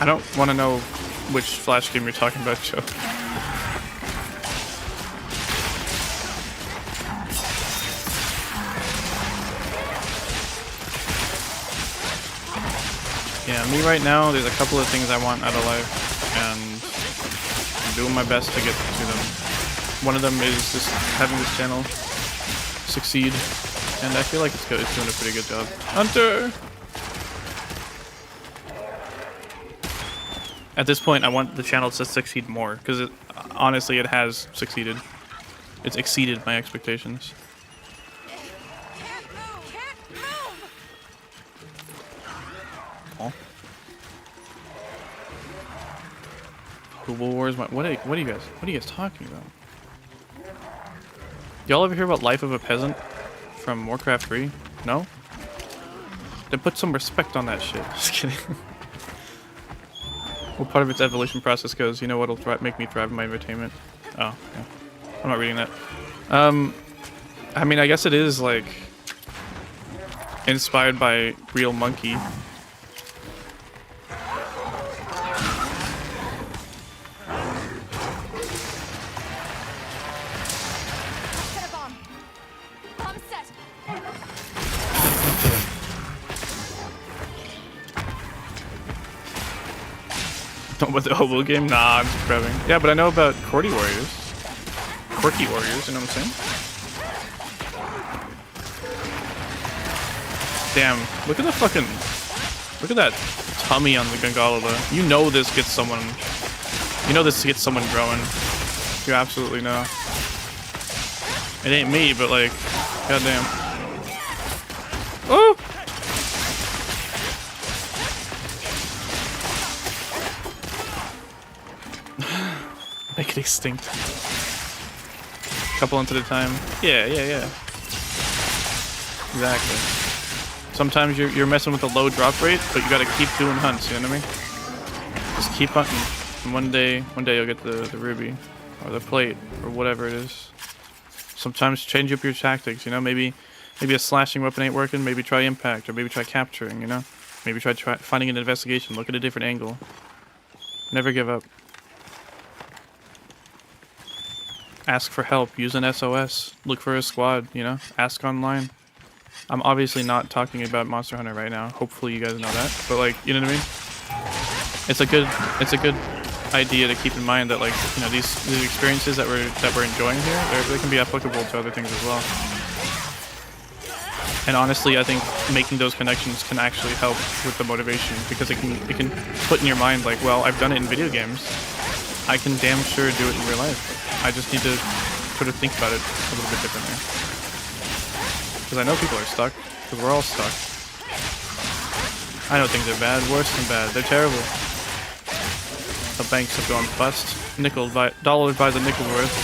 I don't want to know which Flash game you're talking about, Joe. Yeah, me right now, there's a couple of things I want out of life, and I'm doing my best to get to them. One of them is just having this channel succeed, and I feel like it's doing a pretty good job. Hunter! At this point, I want the channel to succeed more, because honestly, it has succeeded. It's exceeded my expectations. Google Wars. What are you guys talking about? Y'all ever hear about Life of a Peasant from Warcraft 3? No? Then put some respect on that shit. Just kidding. What part of its evolution process goes? You know what'll make me thrive in my entertainment? Oh, yeah. I'm not reading that. I mean, I guess it is like inspired by Real Monkey. Know about the hobo game? Nah, I'm just prepping. Yeah, but I know about Quirky Warriors. Quirky Warriors, you know what I'm saying? Damn, look at the fucking... Look at that tummy on the Congalala. You know this gets someone... You know this gets someone growing. You absolutely know. It ain't me, but like... Goddamn. Oh! Make it extinct. Couple into the time. Yeah. Exactly. Sometimes you're messing with a low drop rate, but you gotta keep doing hunts, you know what I mean? Just keep hunting. And one day you'll get the ruby. Or the plate, or whatever it is. Sometimes change up your tactics, you know? Maybe a slashing weapon ain't working, maybe try impact, or maybe try capturing, you know? Maybe try finding an investigation, look at a different angle. Never give up. Ask for help, use an SOS, look for a squad, you know? Ask online. I'm obviously not talking about Monster Hunter right now. Hopefully you guys know that. But like, you know what I mean? It's a good idea to keep in mind that, like, you know, these experiences that we're enjoying here, they can be applicable to other things as well. And honestly, I think making those connections can actually help with the motivation, because it can put in your mind like, well, I've done it in video games. I can damn sure do it in real life. I just need to sort of think about it a little bit differently. Because I know people are stuck, because we're all stuck. I know things are bad, worse than bad. They're terrible. The banks have gone bust. Dollars by the nickel worth.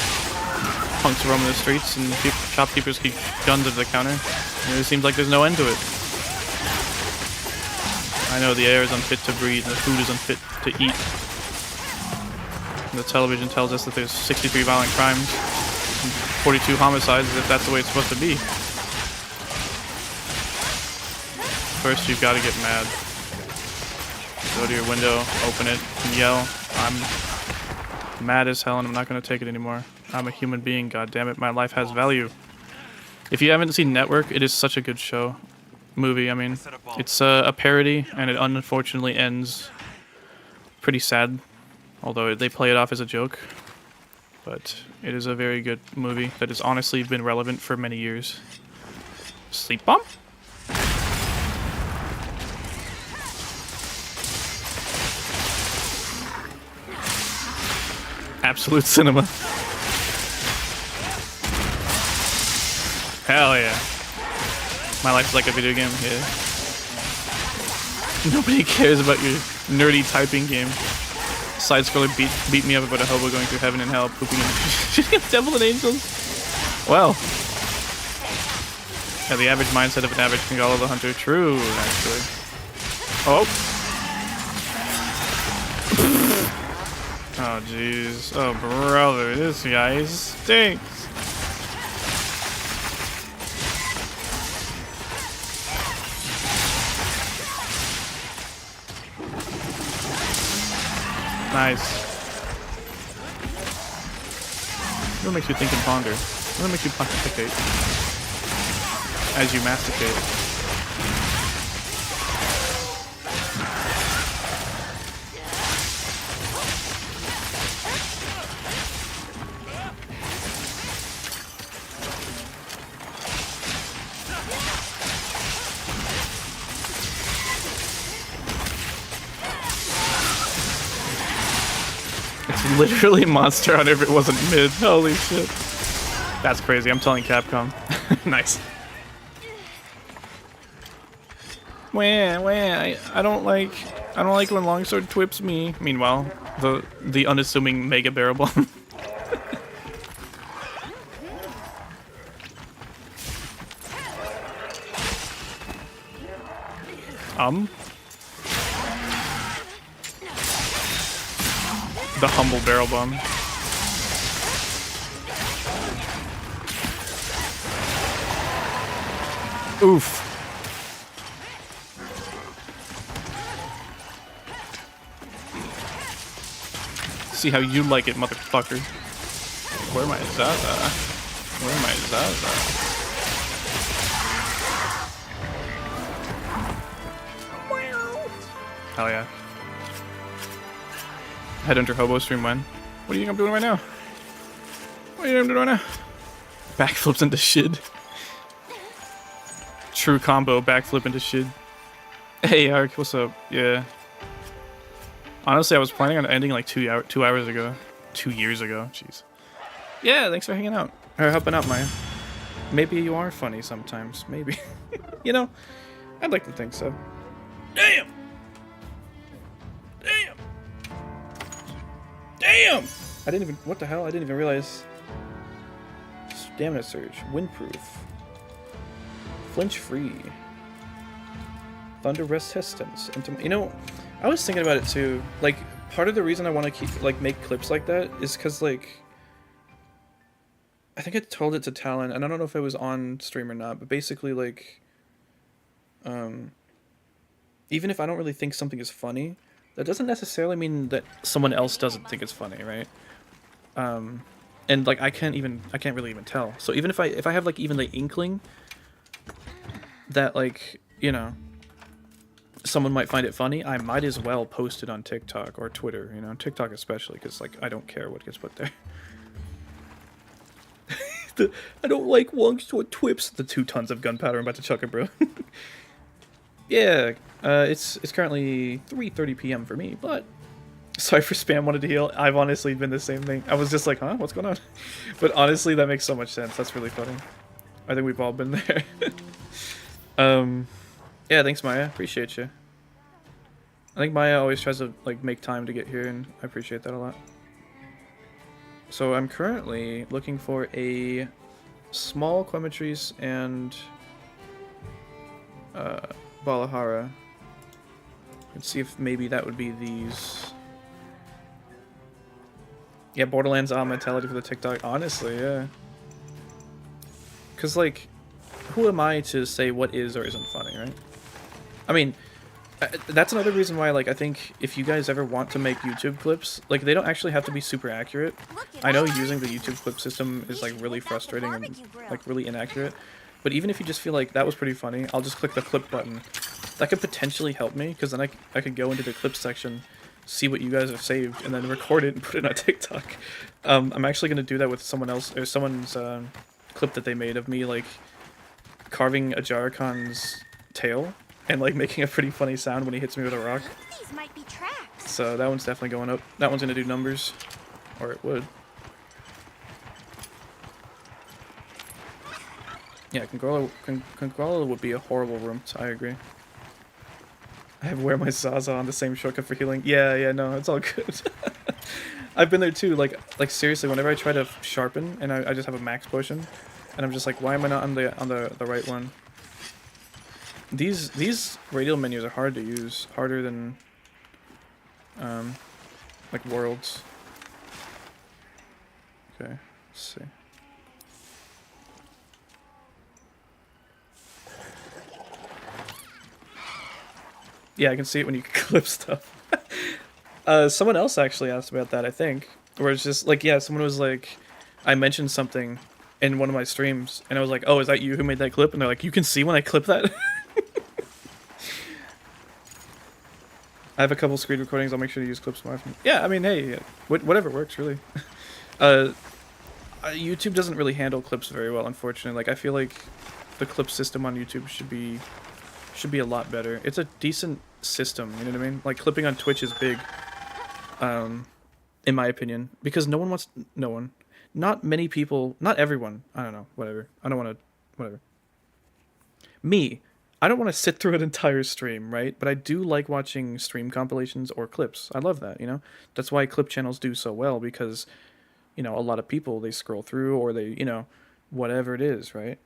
Punks roaming the streets, and shopkeepers keep guns at the counter. And it seems like there's no end to it. I know the air is unfit to breathe, and the food is unfit to eat. And the television tells us that there's 63 violent crimes, and 42 homicides, as if that's the way it's supposed to be. First, you've got to get mad. Go to your window, open it, and yell, I'm mad as hell and I'm not going to take it anymore. I'm a human being, goddammit, my life has value. If you haven't seen Network, it is such a good show. Movie, I mean. It's a parody, and it unfortunately ends pretty sad. Although they play it off as a joke. But it is a very good movie that has honestly been relevant for many years. Sleep bomb? Absolute cinema. Hell yeah. My life's like a video game, yeah. Nobody cares about your nerdy typing game. Side-scroller beat me up about a hobo going through heaven and hell, pooping and devil and angels. Well. Yeah, the average mindset of an average Congalala hunter. True, actually. Oh. Oh, jeez. Oh, brother, this guy stinks. Nice. What makes you think and ponder? What makes you pontificate? As you masticate. Literally Monster Hunter if it wasn't mid. Holy shit. That's crazy. I'm telling Capcom. Nice. I don't like when Longsword twips me. Meanwhile, the unassuming Mega Barrel Bomb. The humble barrel bomb. Oof. See how you like it, motherfucker. Where am I, Zaza? Where am I, Zaza? Hell yeah. Headhunter Hobo stream when? What do you think I'm doing right now? What do you think I'm doing right now? Backflips into shit. True combo, backflip into shit. Hey Ark, what's up? Yeah. Honestly, I was planning on ending like 2 hours ago. 2 years ago. Jeez. Yeah, thanks for hanging out. Or helping out, Maya. Maybe you are funny sometimes. Maybe. You know, I'd like to think so. Damn! Damn! Damn! I didn't even... What the hell? I didn't even realize... Stamina surge. Windproof. Flinch free. Thunder resistance. You know, I was thinking about it too. Like, part of the reason I want to keep, like, make clips like that is because, like... I think I told it to Talon, and I don't know if it was on stream or not, but basically, like... even if I don't really think something is funny, that doesn't necessarily mean that someone else doesn't think it's funny, right? And like I can't really even tell. So even if I have like even the inkling that, like, you know, someone might find it funny, I might as well post it on TikTok or Twitter, you know, TikTok especially, because like I don't care what gets put there. I don't like wonks or twips. The 2 tons of gunpowder I'm about to chuck it, bro. Yeah, it's currently 3:30 p.m. for me, but sorry for spam wanted to heal. I've honestly been the same thing. I was just like, huh, what's going on? But honestly, that makes so much sense. That's really funny. I think we've all been there. Yeah, thanks Maya. Appreciate you. I think Maya always tries to like make time to get here, and I appreciate that a lot. So I'm currently looking for a small Quematrice and Balahara. Let's see if maybe that would be these. Yeah, Borderlands mentality for the TikTok. Honestly, yeah. Because, like, who am I to say what is or isn't funny, right? I mean, that's another reason why, like, I think if you guys ever want to make YouTube clips, like, they don't actually have to be super accurate. I know using the YouTube clip system is, like, really frustrating and, like, really inaccurate. But even if you just feel like that was pretty funny, I'll just click the clip button. That could potentially help me, because then I could go into the clip section, see what you guys have saved, and then record it and put it on TikTok. I'm actually going to do that with someone else, or someone's clip that they made of me, like, carving Ajarakan's tail, and, like, making a pretty funny sound when he hits me with a rock. These might be tracks. So that one's definitely going up. That one's going to do numbers. Or it would. Yeah, Congalala would be a horrible room, so I agree. I have wear my Zaza on the same shortcut for healing. Yeah, no, it's all good. I've been there too, like seriously, whenever I try to sharpen and I just have a max potion, and I'm just like, why am I not on the right one? These radial menus are hard to use, harder than like worlds. Okay, let's see. Yeah, I can see it when you clip stuff. Someone else actually asked about that, I think. Where it's just like, yeah, someone was like, I mentioned something in one of my streams, and I was like, oh, is that you who made that clip? And they're like, you can see when I clip that? I have a couple screen recordings, I'll make sure to use clips more often. Yeah, I mean, hey, whatever works, really. YouTube doesn't really handle clips very well, unfortunately. Like, I feel like the clip system on YouTube should be a lot better. It's a decent system, you know what I mean? Like, clipping on Twitch is big, in my opinion, because not many people, not everyone, I don't know, whatever. I don't want to, whatever. Me, I don't want to sit through an entire stream, right? But I do like watching stream compilations or clips. I love that, you know? That's why clip channels do so well, because, you know, a lot of people, they scroll through, or they, you know, whatever it is, right?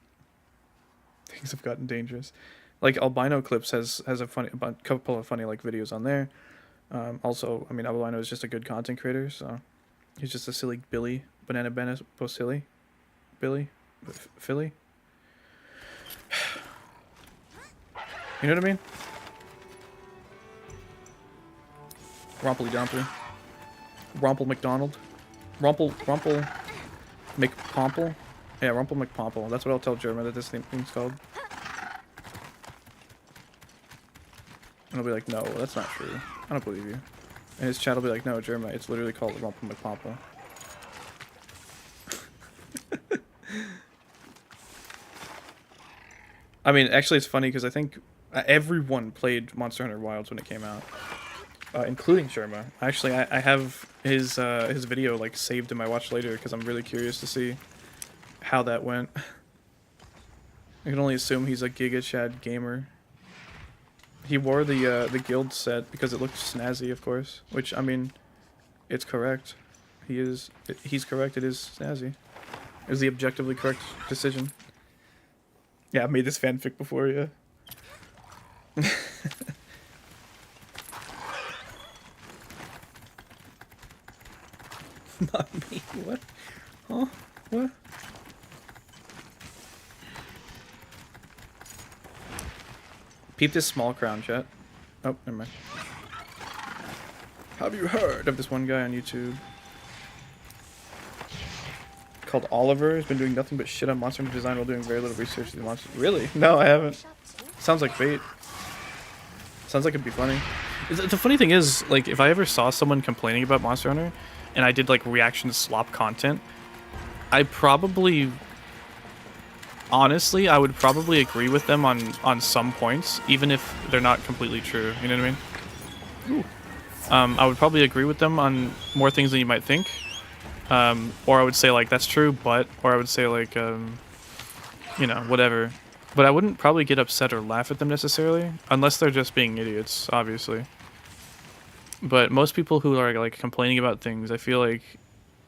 Things have gotten dangerous. Like, Albino Clips has a couple of funny, like, videos on there. Also, I mean, Albino is just a good content creator, so he's just a silly Billy. Banana Silly? Billy? Philly? You know what I mean? Rompley Dompley. Romple McDonald. Romple McPomple. Yeah, Romple McPomple. That's what I'll tell Jerma that this thing's called. And I'll be like, no, that's not true. I don't believe you. And his chat will be like, no, Jeremiah, it's literally called Rompopolo. I mean, actually, it's funny because I think everyone played Monster Hunter Wilds when it came out, including Sherma. Actually, I have his video like saved in my watch later because I'm really curious to see how that went. I can only assume he's a Giga Chad gamer. He wore the guild set because it looked snazzy, of course. Which, I mean, it's correct. He's correct. It is snazzy. It was the objectively correct decision. Yeah, I've made this fanfic before, yeah. Not me. What? Huh? What? Peep this small crown, chat. Oh, never mind. Have you heard of this one guy on YouTube? Called Oliver. He's been doing nothing but shit on monster hunter design while doing very little research to the monster. Really? No, I haven't. Sounds like bait. Sounds like it'd be funny. The funny thing is, like, if I ever saw someone complaining about Monster Hunter, and I did like reaction to slop content, I probably, honestly, I would probably agree with them on some points, even if they're not completely true. You know what I mean? Ooh. I would probably agree with them on more things than you might think. Or I would say like that's true, but, or I would say like, you know, whatever. But I wouldn't probably get upset or laugh at them necessarily, unless they're just being idiots, obviously. But most people who are like complaining about things, I feel like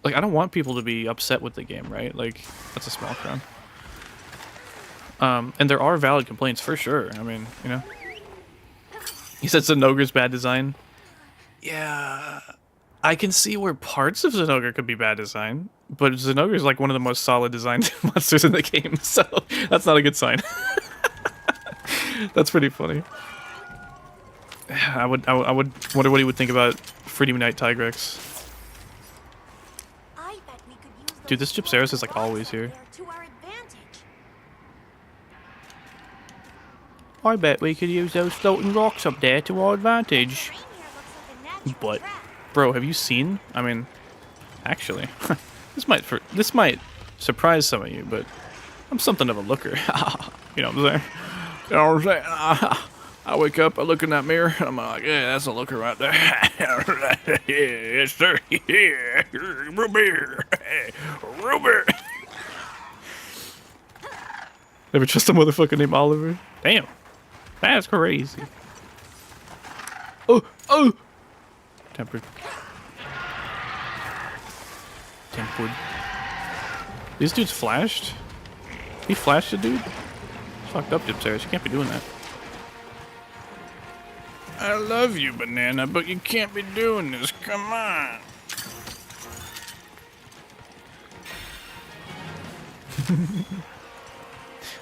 I don't want people to be upset with the game, right? Like, that's a small crown. And there are valid complaints for sure. I mean, you know. He said Zenogre's bad design. Yeah, I can see where parts of Zenogre could be bad design, but Zenogre is like one of the most solid designed monsters in the game, so that's not a good sign. That's pretty funny. I would wonder what he would think about Freedom Unite Tigrex. Dude, this Gypceros is like always here. I bet we could use those floating rocks up there to our advantage. But, bro, have you seen? I mean, actually, this might surprise some of you, but I'm something of a looker. You know what I'm saying? You know what I'm saying? I wake up, I look in that mirror, and I'm like, yeah, that's a looker right there. Yeah, yes, sir. Yeah, Ruber. Ruber. Never trust a motherfucker named Oliver. Damn. That's crazy. Oh! Tempered. These dudes flashed? He flashed a dude? Fucked up, Gypceros. You can't be doing that. I love you, Banana, but you can't be doing this. Come on.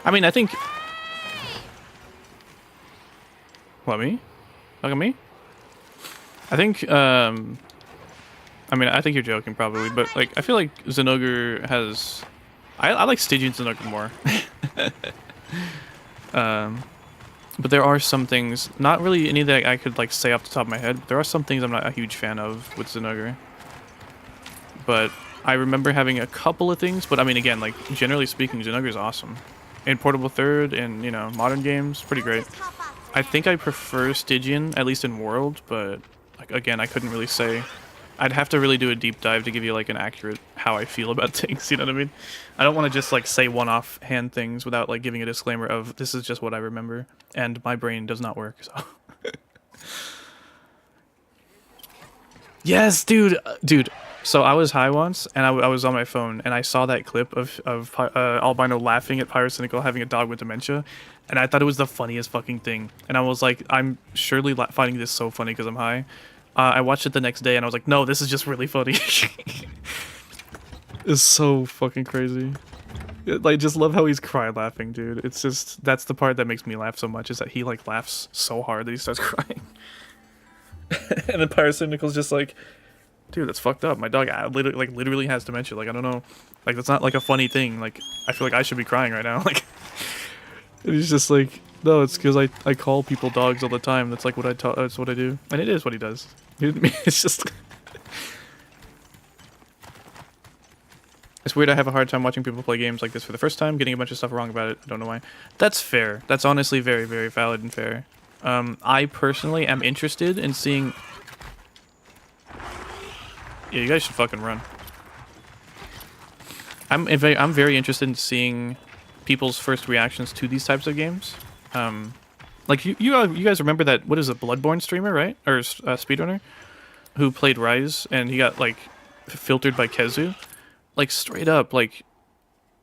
I mean, I think... What, me? Look at me? I think, I mean, I think you're joking probably, but, like, I feel like Zenogre has... I like Stygian Zenogre more. But there are some things, not really any that I could, like, say off the top of my head, but there are some things I'm not a huge fan of with Zenogre. But I remember having a couple of things, but I mean, again, like, generally speaking, Zenogre is awesome. In Portable Third, and, you know, modern games, pretty great. I think I prefer Stygian, at least in World, but, like, again, I couldn't really say. I'd have to really do a deep dive to give you, like, an accurate how I feel about things, you know what I mean? I don't want to just, like, say one-off hand things without, like, giving a disclaimer of, this is just what I remember, and my brain does not work, so. Yes, dude! Dude, so I was high once, and I was on my phone, and I saw that clip of Albino laughing at Pyrocynical having a dog with dementia, and I thought it was the funniest fucking thing. And I was like, I'm surely finding this so funny because I'm high. I watched it the next day, and I was like, no, this is just really funny. It's so fucking crazy. Like, just love how he's cry laughing, dude. It's just, that's the part that makes me laugh so much, is that he, like, laughs so hard that he starts crying. And then Pyrocynical's just like, dude, that's fucked up. My dog literally has dementia. Like, I don't know. Like, that's not, like, a funny thing. Like, I feel like I should be crying right now. Like, and he's just like, no, it's because I call people dogs all the time. That's, like, what that's what I do. And it is what he does. It's just... It's weird I have a hard time watching people play games like this for the first time, getting a bunch of stuff wrong about it. I don't know why. That's fair. That's honestly very, very valid and fair. I personally am interested in seeing... Yeah, you guys should fucking run. I'm very interested in seeing people's first reactions to these types of games. Like, you guys remember that, what is a Bloodborne streamer, right? Or speedrunner? Who played Rise, and he got, like, filtered by Kezu? Like, straight up, like,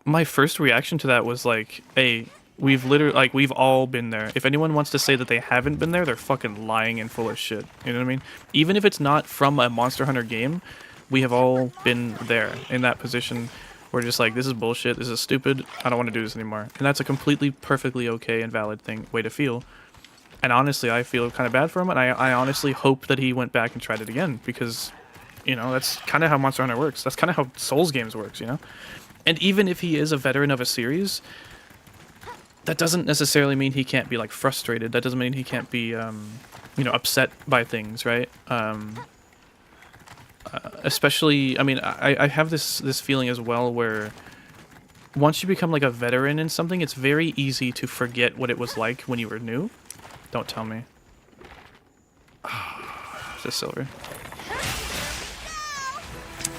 my first reaction to that was like, hey, we've literally, like, we've all been there. If anyone wants to say that they haven't been there, they're fucking lying and full of shit. You know what I mean? Even if it's not from a Monster Hunter game, we have all been there in that position. We're just like, this is bullshit, this is stupid, I don't want to do this anymore. And that's a completely, perfectly okay and valid way to feel. And honestly, I feel kind of bad for him, and I honestly hope that he went back and tried it again, because... You know, that's kind of how Monster Hunter works. That's kind of how Souls games works, you know? And even if he is a veteran of a series, that doesn't necessarily mean he can't be, like, frustrated. That doesn't mean he can't be, you know, upset by things, right? Especially, I mean, I have this feeling as well where once you become, like, a veteran in something, it's very easy to forget what it was like when you were new. Don't tell me. It's a silver.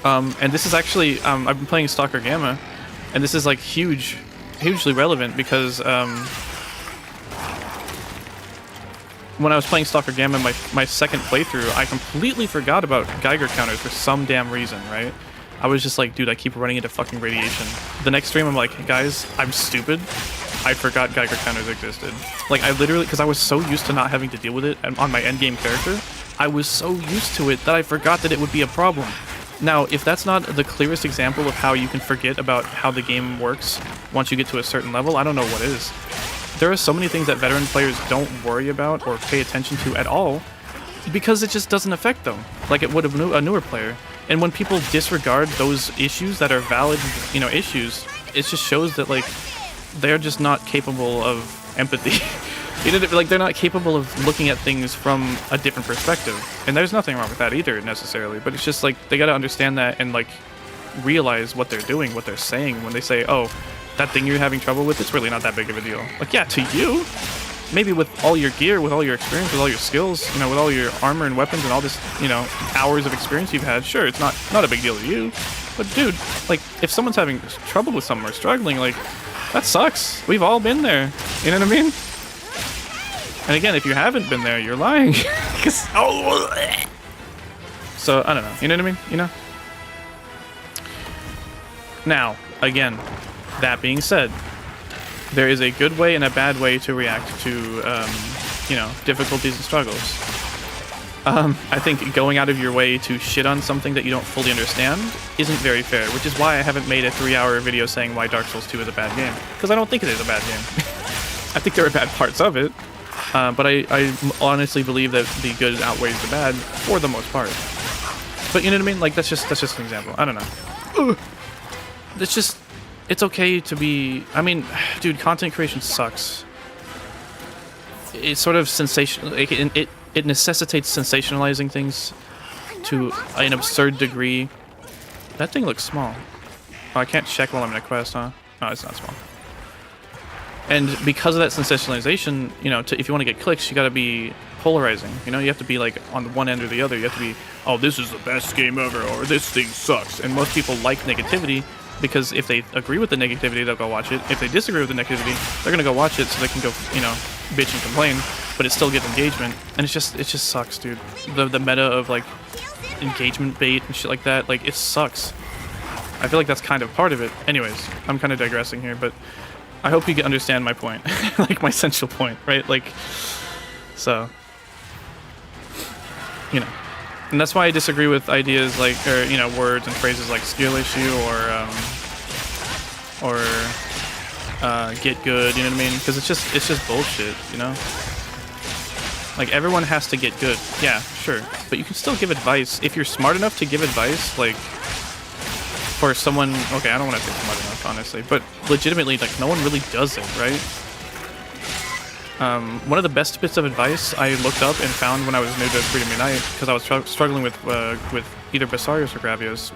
And this is actually, I've been playing Stalker Gamma, and this is like hugely relevant because when I was playing Stalker Gamma, my second playthrough, I completely forgot about Geiger counters for some damn reason, right? I was just like, dude, I keep running into fucking radiation. The next stream, I'm like, hey guys, I'm stupid. I forgot Geiger counters existed. Like, I literally, because I was so used to not having to deal with it on my endgame character, I was so used to it that I forgot that it would be a problem. Now, if that's not the clearest example of how you can forget about how the game works once you get to a certain level, I don't know what is. There are so many things that veteran players don't worry about or pay attention to at all because it just doesn't affect them like it would a newer player. And when people disregard those issues that are valid, you know, issues, it just shows that, like, they're just not capable of empathy. You know, like, they're not capable of looking at things from a different perspective. And there's nothing wrong with that either, necessarily. But it's just, like, they gotta understand that and, like, realize what they're doing, what they're saying when they say, oh, that thing you're having trouble with, it's really not that big of a deal. Like, yeah, to you, maybe with all your gear, with all your experience, with all your skills, you know, with all your armor and weapons and all this, you know, hours of experience you've had, sure, it's not a big deal to you. But, dude, like, if someone's having trouble with something or struggling, like, that sucks. We've all been there. You know what I mean? And again, if you haven't been there, you're lying. So, I don't know. You know what I mean? You know? Now, again, that being said, there is a good way and a bad way to react to, you know, difficulties and struggles. I think going out of your way to shit on something that you don't fully understand isn't very fair, which is why I haven't made a 3-hour video saying why Dark Souls 2 is a bad game. Because I don't think it is a bad game. I think there are bad parts of it. But I honestly believe that the good outweighs the bad for the most part. But you know what I mean? Like, that's just an example. I don't know. It's okay to be... I mean, dude, content creation sucks. It's sort of sensational. It necessitates sensationalizing things to an absurd degree. That thing looks small. Oh, I can't check while I'm in a quest, huh? No, it's not small. And because of that sensationalization, you know, if you want to get clicks, you got to be polarizing. You know, you have to be like on one end or the other. You have to be, oh, this is the best game ever, or this thing sucks. And most people like negativity because if they agree with the negativity, they'll go watch it. If they disagree with the negativity, they're gonna go watch it so they can go, you know, bitch and complain. But it still gets engagement, and it just sucks, dude. The meta of like engagement bait and shit like that, like it sucks. I feel like that's kind of part of it. Anyways, I'm kind of digressing here, but I hope you can understand my point, like my central point, right? Like, so, you know, and that's why I disagree with ideas like, or you know, words and phrases like skill issue or get good. You know what I mean? Because it's just bullshit, you know. Like everyone has to get good, yeah, sure, but you can still give advice if you're smart enough to give advice, like. For someone, okay, I don't want to say smart enough, honestly, but legitimately, like, no one really does it, right? One of the best bits of advice I looked up and found when I was new to Freedom Unite, because I was struggling with either Basarios or Gravios,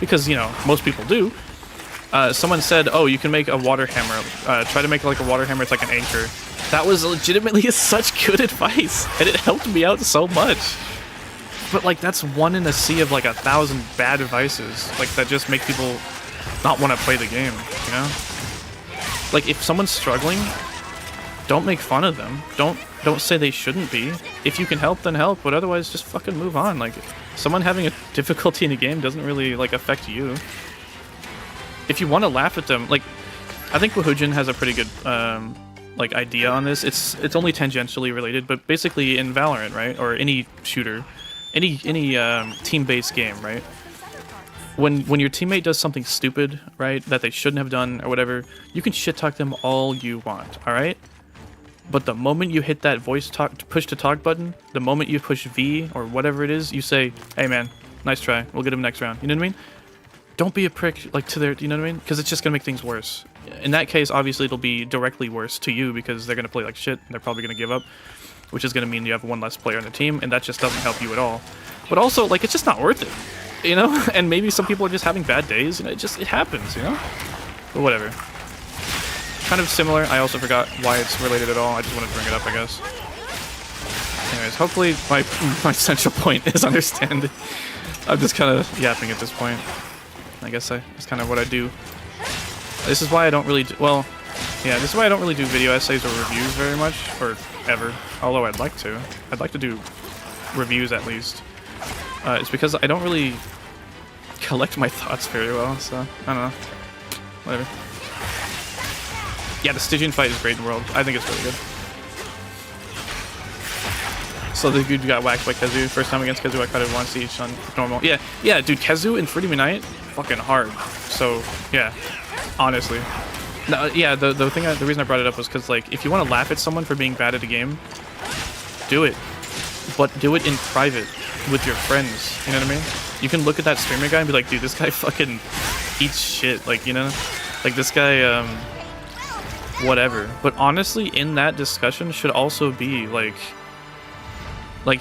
because, you know, most people do. Someone said, oh, you can make a water hammer. Try to make like a water hammer, it's like an anchor. That was legitimately such good advice, and it helped me out so much. But like, that's one in a sea of like 1,000 bad advices, like that just make people not want to play the game, you know? Like, if someone's struggling, don't make fun of them. Don't say they shouldn't be. If you can help, then help, but otherwise just fucking move on. Like, someone having a difficulty in a game doesn't really like affect you. If you want to laugh at them, like, I think Wahujin has a pretty good like idea on this. It's only tangentially related, but basically in Valorant, right, or any shooter, any team-based game, right? When your teammate does something stupid, right, that they shouldn't have done or whatever, you can shit talk them all you want, all right? But the moment you hit that push to talk button, the moment you push V or whatever it is, you say, "Hey man, nice try. We'll get him next round." You know what I mean? Don't be a prick like to their, you know what I mean? Because it's just gonna make things worse. In that case, obviously it'll be directly worse to you because they're gonna play like shit and they're probably gonna give up, which is gonna mean you have one less player on the team, and that just doesn't help you at all. But also, like, it's just not worth it, you know? And maybe some people are just having bad days, and it happens, you know? But whatever. Kind of similar. I also forgot why it's related at all. I just wanted to bring it up, I guess. Anyways, hopefully my central point is understanding. I'm just kind of yapping at this point. I guess that's kind of what I do. This is why I don't really do, well, yeah, this is why I don't really do video essays or reviews very much, or ever. Although I'd like to. I'd like to do reviews at least. It's because I don't really collect my thoughts very well, so I don't know. Whatever. Yeah, the Stygian fight is great in World. I think it's really good. So the dude got whacked by Khezu. First time against Khezu, I cut it once each on normal. Yeah, dude, Khezu in Freedom Unite, fucking hard. So, yeah, honestly. No, yeah, the reason I brought it up was because, like, if you want to laugh at someone for being bad at a game, do it. But do it in private with your friends, you know what I mean? You can look at that streamer guy and be like, dude, this guy fucking eats shit, like, you know? Like, this guy, whatever. But honestly, in that discussion should also be, like,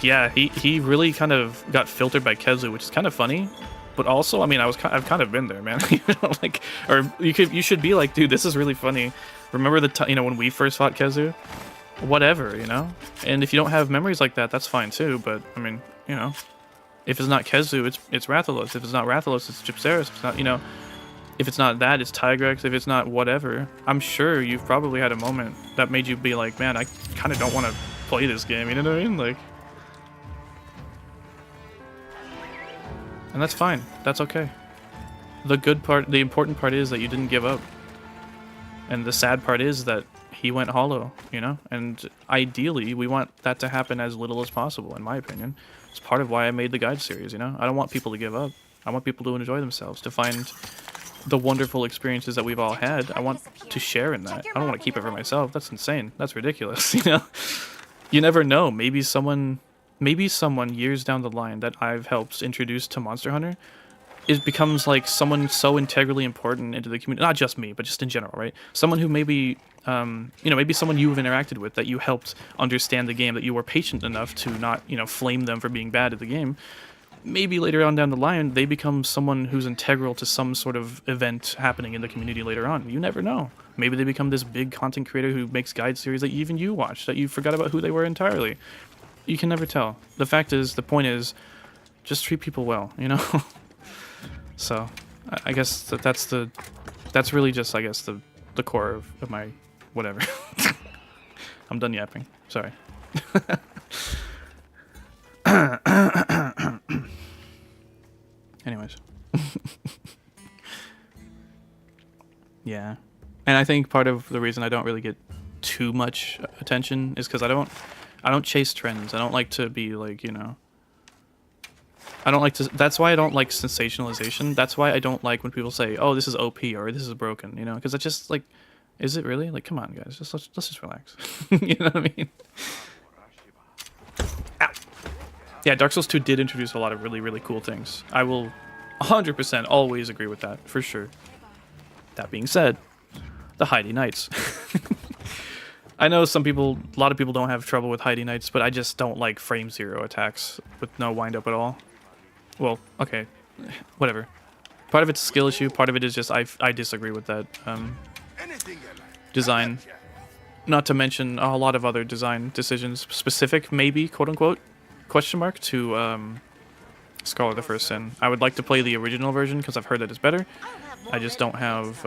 yeah, he really kind of got filtered by Khezu, which is kind of funny. But also, I mean, I've kind of been there, man. You know, like, or you should be like, dude, this is really funny. Remember the you know, when we first fought Khezu? Whatever, you know? And if you don't have memories like that, that's fine too. But, I mean, you know, if it's not Khezu, it's Rathalos. If it's not Rathalos, it's Gypceros. If it's not, you know, if it's not that, it's Tigrex. If it's not whatever, I'm sure you've probably had a moment that made you be like, man, I kind of don't want to play this game. You know what I mean? Like, and that's fine. That's okay. The good part, the important part is that you didn't give up. And the sad part is that he went hollow, you know? And ideally, we want that to happen as little as possible, in my opinion. It's part of why I made the guide series, you know? I don't want people to give up. I want people to enjoy themselves, to find the wonderful experiences that we've all had. I want to share in that. I don't want to keep it for myself. That's insane. That's ridiculous, you know? You never know. Maybe someone years down the line that I've helped introduce to Monster Hunter, it becomes like someone so integrally important into the community. Not just me, but just in general, right? Someone who maybe, you know, maybe someone you've interacted with that you helped understand the game, that you were patient enough to not, you know, flame them for being bad at the game. Maybe later on down the line, they become someone who's integral to some sort of event happening in the community later on. You never know. Maybe they become this big content creator who makes guide series that even you watch, that you forgot about who they were entirely. You can never tell. The point is, just treat people well, you know? So, I guess that's really just, I guess, the core of my whatever. I'm done yapping. Sorry. Anyways. Yeah. And I think part of the reason I don't really get too much attention is because I don't chase trends. I don't like to be like, you know, I don't like to, that's why I don't like sensationalization. That's why I don't like when people say, oh, this is OP or this is broken, you know, because I just like, is it really? Like, come on, guys, let's just relax. You know what I mean? Ow. Yeah, Dark Souls 2 did introduce a lot of really, really cool things. I will 100% always agree with that, for sure. That being said, the Heidi Knights. I know a lot of people don't have trouble with Heidi Knights, but I just don't like frame 0 attacks with no wind up at all. Well, okay, whatever. Part of it's a skill issue, part of it is just I disagree with that design. Not to mention a lot of other design decisions, specific maybe, quote unquote, question mark, to Scholar of the First Sin. I would like to play the original version because I've heard that it's better. I just don't have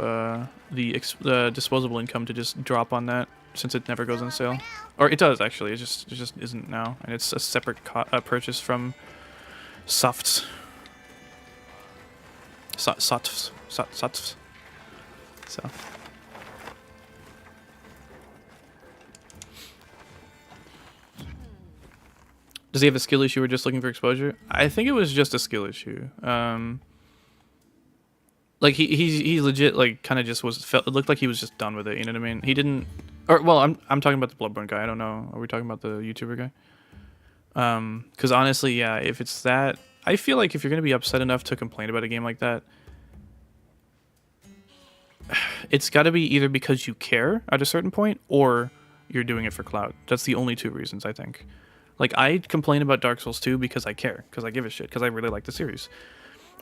the disposable income to just drop on that since it never goes on sale. Or it does actually, it just isn't now, and it's a separate purchase from Softs. Softs. So. Does he have a skill issue or just looking for exposure? I think it was just a skill issue. Like he legit like kind of just it looked like he was just done with it. You know what I mean? He didn't. Or well, I'm talking about the Bloodborne guy. I don't know. Are we talking about the YouTuber guy? Because honestly, yeah, if it's that, I feel like if you're gonna be upset enough to complain about a game like that, it's got to be either because you care at a certain point or you're doing it for clout. That's the only two reasons I think. Like, I complain about Dark Souls 2 because I care, because I give a shit, because I really like the series.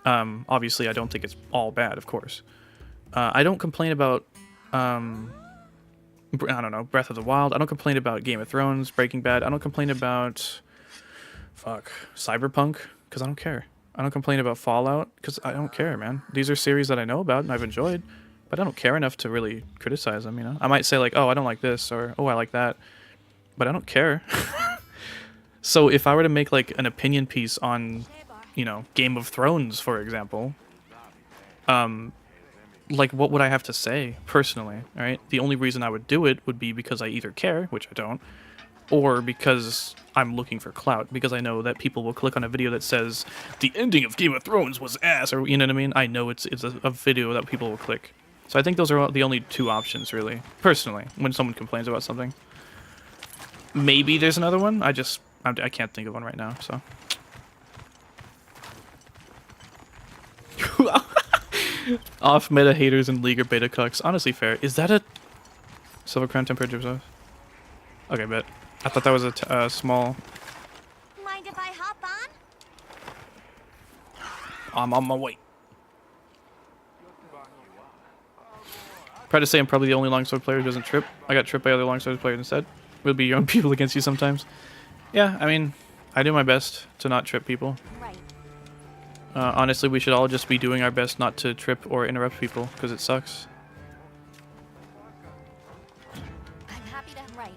Obviously, I don't think it's all bad, of course. I don't complain about, I don't know, Breath of the Wild. I don't complain about Game of Thrones, Breaking Bad. I don't complain about, Cyberpunk, because I don't care. I don't complain about Fallout, because I don't care, man. These are series that I know about and I've enjoyed, but I don't care enough to really criticize them, you know? I might say, like, oh, I don't like this, or, oh, I like that, but I don't care. So if I were to make like an opinion piece on, you know, Game of Thrones, for example, like what would I have to say personally, right? The only reason I would do it would be because I either care, which I don't, or because I'm looking for clout, because I know that people will click on a video that says the ending of Game of Thrones was ass, or you know what I mean? I know it's a video that people will click. So I think those are the only two options, really, personally, when someone complains about something. Maybe there's another one. I can't think of one right now, so. Off meta haters and leaguer beta cucks. Honestly, fair. Is that a Silver Crown temperature zone? Okay, bet. I thought that was a small. Mind if I hop on? I'm on my way. Proud to say I'm probably the only longsword player who doesn't trip. I got tripped by other longsword players instead. Will be your own people against you sometimes. Yeah, I mean, I do my best to not trip people. Right. Honestly, we should all just be doing our best not to trip or interrupt people, because it sucks. I'm happy to write.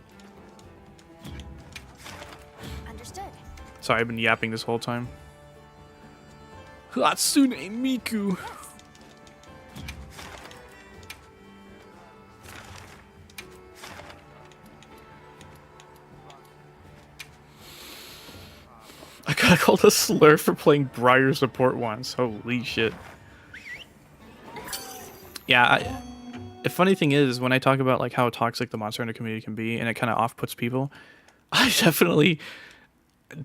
Understood. Sorry, I've been yapping this whole time. Hatsune Miku. I got called a slur for playing Briar support once. Holy shit. Yeah, the funny thing is, when I talk about like how toxic the Monster Hunter community can be, and it kind of off-puts people, I definitely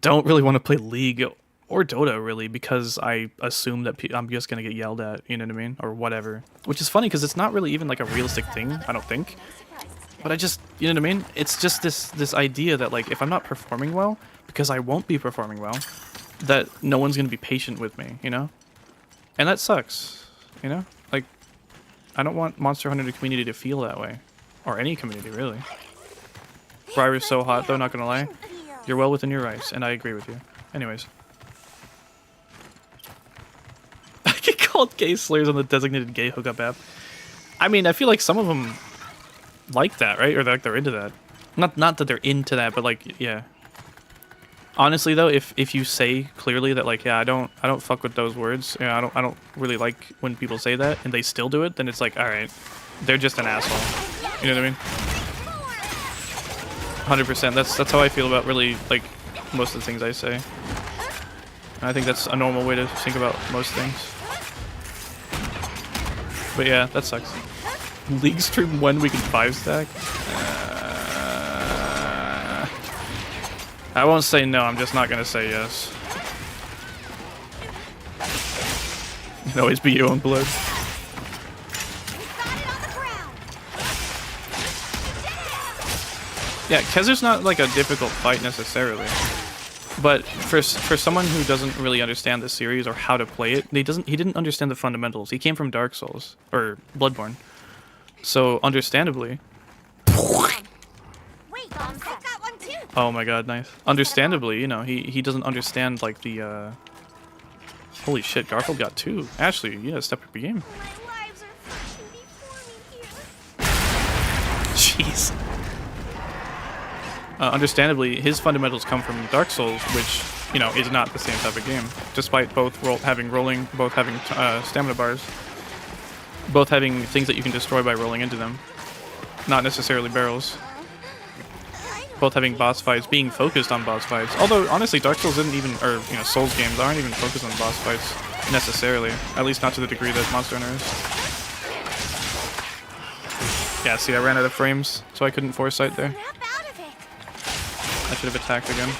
don't really want to play League or Dota, really, because I assume that I'm just going to get yelled at, you know what I mean? Or whatever. Which is funny, because it's not really even like a realistic thing, I don't think. But I just, you know what I mean? It's just this idea that like, if I'm not performing well, because I won't be performing well, that no one's going to be patient with me, you know? And that sucks, you know? Like, I don't want Monster Hunter community to feel that way. Or any community, really. Briar is so hot, though, not gonna lie. You're well within your rights, and I agree with you. Anyways. I get called gay slurs on the designated gay hookup app. I mean, I feel like some of them like that, right? Or like they're into that. Not that they're into that, but like, yeah. Honestly though, if you say clearly that like, yeah, I don't fuck with those words, yeah, I don't really like when people say that, and they still do it, then it's like, all right, they're just an asshole. You know what I mean? 100%. That's how I feel about really like most of the things I say. And I think that's a normal way to think about most things. But yeah, that sucks. League stream 1 week in 5 stack. I won't say no, I'm just not gonna say yes. You can always be your own blood. Yeah, Kezer's not like a difficult fight necessarily. But for someone who doesn't really understand the series or how to play it, he didn't understand the fundamentals. He came from Dark Souls or Bloodborne. So understandably. Wait, I got one too. Oh my god, nice. Understandably, you know, he doesn't understand like the holy shit, Garfield got 2. Ashley, you gotta step up your game. My lives are flashing before me here. Jeez. Understandably, his fundamentals come from Dark Souls, which, you know, is not the same type of game. Despite both having stamina bars, both having things that you can destroy by rolling into them, not necessarily barrels. Both having boss fights, being focused on boss fights. Although, honestly, Dark Souls didn't even, or, you know, Souls games aren't even focused on boss fights necessarily. At least not to the degree that Monster Hunter is. Yeah, see, I ran out of frames, so I couldn't foresight there. I should have attacked again.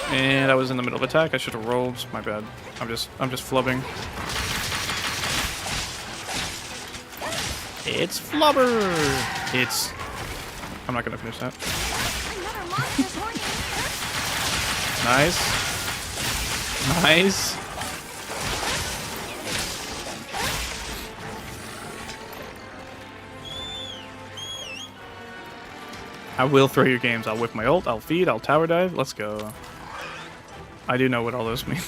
And I was in the middle of attack. I should have rolled. My bad. I'm just flubbing. It's flubber. It's. I'm not gonna finish that. Nice. Nice. I will throw your games. I'll whip my ult, I'll feed, I'll tower dive. Let's go. I do know what all those mean.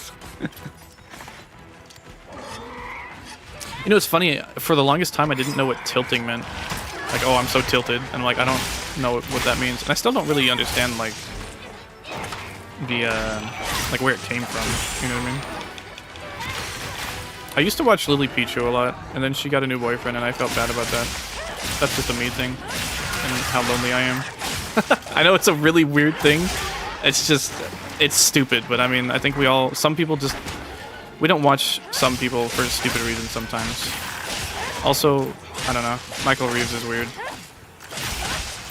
You know, it's funny. For the longest time, I didn't know what tilting meant. Like, oh, I'm so tilted. And, like, I don't know what that means. And I still don't really understand, like, the, like, where it came from. You know what I mean? I used to watch Lily Pichu a lot. And then she got a new boyfriend, and I felt bad about that. That's just a me thing. And how lonely I am. I know it's a really weird thing. It's just, it's stupid. But I mean, I think some people just, we don't watch some people for stupid reasons sometimes. Also, I don't know. Michael Reeves is weird.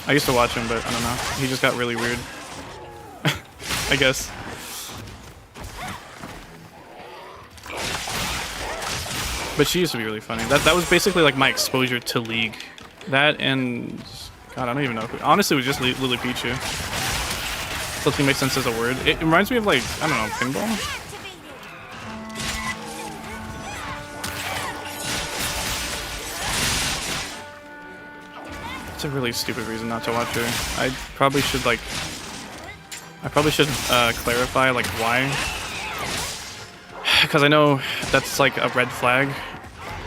I used to watch him, but I don't know. He just got really weird. I guess. But she used to be really funny. That was basically like my exposure to League. That and God, I don't even know. Honestly, it was just Lily Pichu. Doesn't make sense as a word. It reminds me of, like, I don't know, pinball. It's a really stupid reason not to watch her. I probably should clarify like why. Because I know that's like a red flag,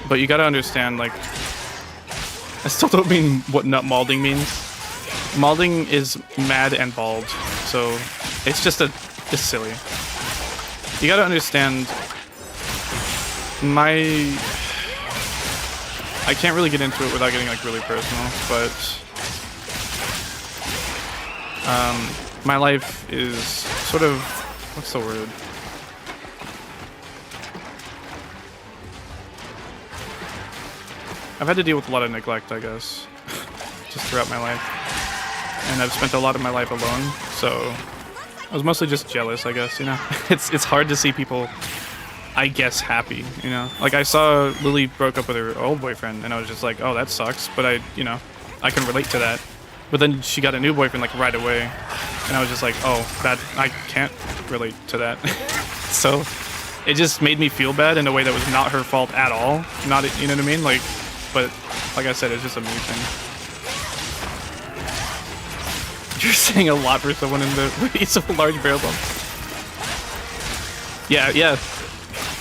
but you gotta understand, like, I still don't mean what nut malding means. Malding is mad and bald, so it's just it's silly. You gotta understand, I can't really get into it without getting like really personal, but my life is sort of, what's the word? I've had to deal with a lot of neglect, I guess, just throughout my life. And I've spent a lot of my life alone, so I was mostly just jealous, I guess, you know? It's hard to see people, I guess, happy, you know? Like, I saw Lily broke up with her old boyfriend, and I was just like, oh, that sucks, but I can relate to that. But then she got a new boyfriend, like, right away, and I was just like, oh, I can't relate to that. So it just made me feel bad in a way that was not her fault at all. Not, you know what I mean? Like, but like I said, it's just a me thing. You're saying a lot for someone in the race of a large barrel bump. Yeah.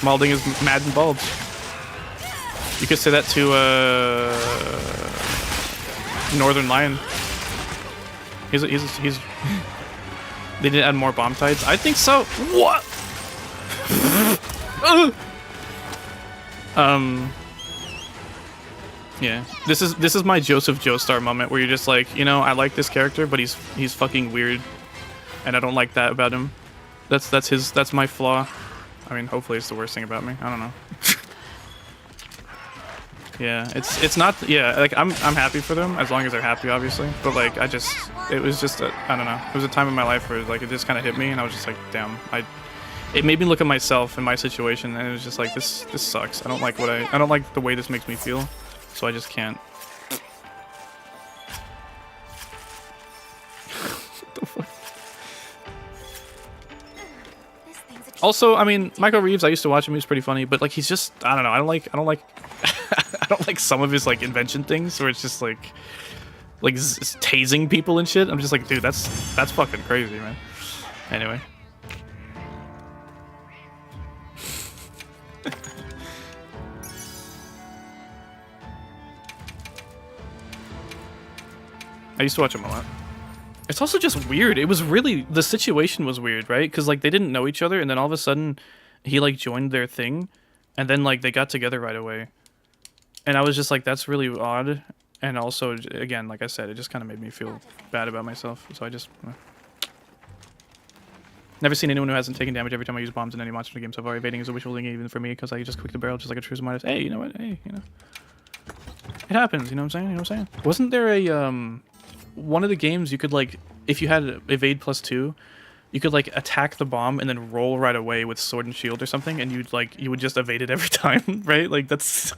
Malding is mad and bald. You could say that to Northern Lion. He's They didn't add more bomb tides? I think so. What? Yeah. This is my Joseph Joestar moment where you're just like, you know, I like this character, but he's fucking weird, and I don't like that about him. That's my flaw. I mean, hopefully it's the worst thing about me. I don't know. Yeah, it's not. Yeah, like I'm happy for them as long as they're happy, obviously. But like it was just I don't know. It was a time in my life where like it just kind of hit me, and I was just like, damn. It made me look at myself and my situation, and it was just like this sucks. I don't like the way this makes me feel, so I just can't. Also, I mean, Michael Reeves, I used to watch him. He was pretty funny, but like he's just, I don't know. I don't like I don't like some of his like invention things where it's just like tasing people and shit. I'm just like, dude, that's fucking crazy, man. Anyway. I used to watch him a lot. It's also just weird. It was really, the situation was weird, right? Because like they didn't know each other, and then all of a sudden he like joined their thing, and then like they got together right away. And I was just like, that's really odd. And also, again, like I said, it just kind of made me feel bad about myself. So I just... Never seen anyone who hasn't taken damage every time I use bombs in any monster game so far. Evading is a wishful thinking even for me, because I just quick the barrel just like a true Midas. Hey, you know what? Hey, you know. It happens, you know what I'm saying? You know what I'm saying? Wasn't there a, one of the games you could, like, if you had evade +2, you could, like, attack the bomb and then roll right away with sword and shield or something, and you'd, like, you would just evade it every time, right? Like, that's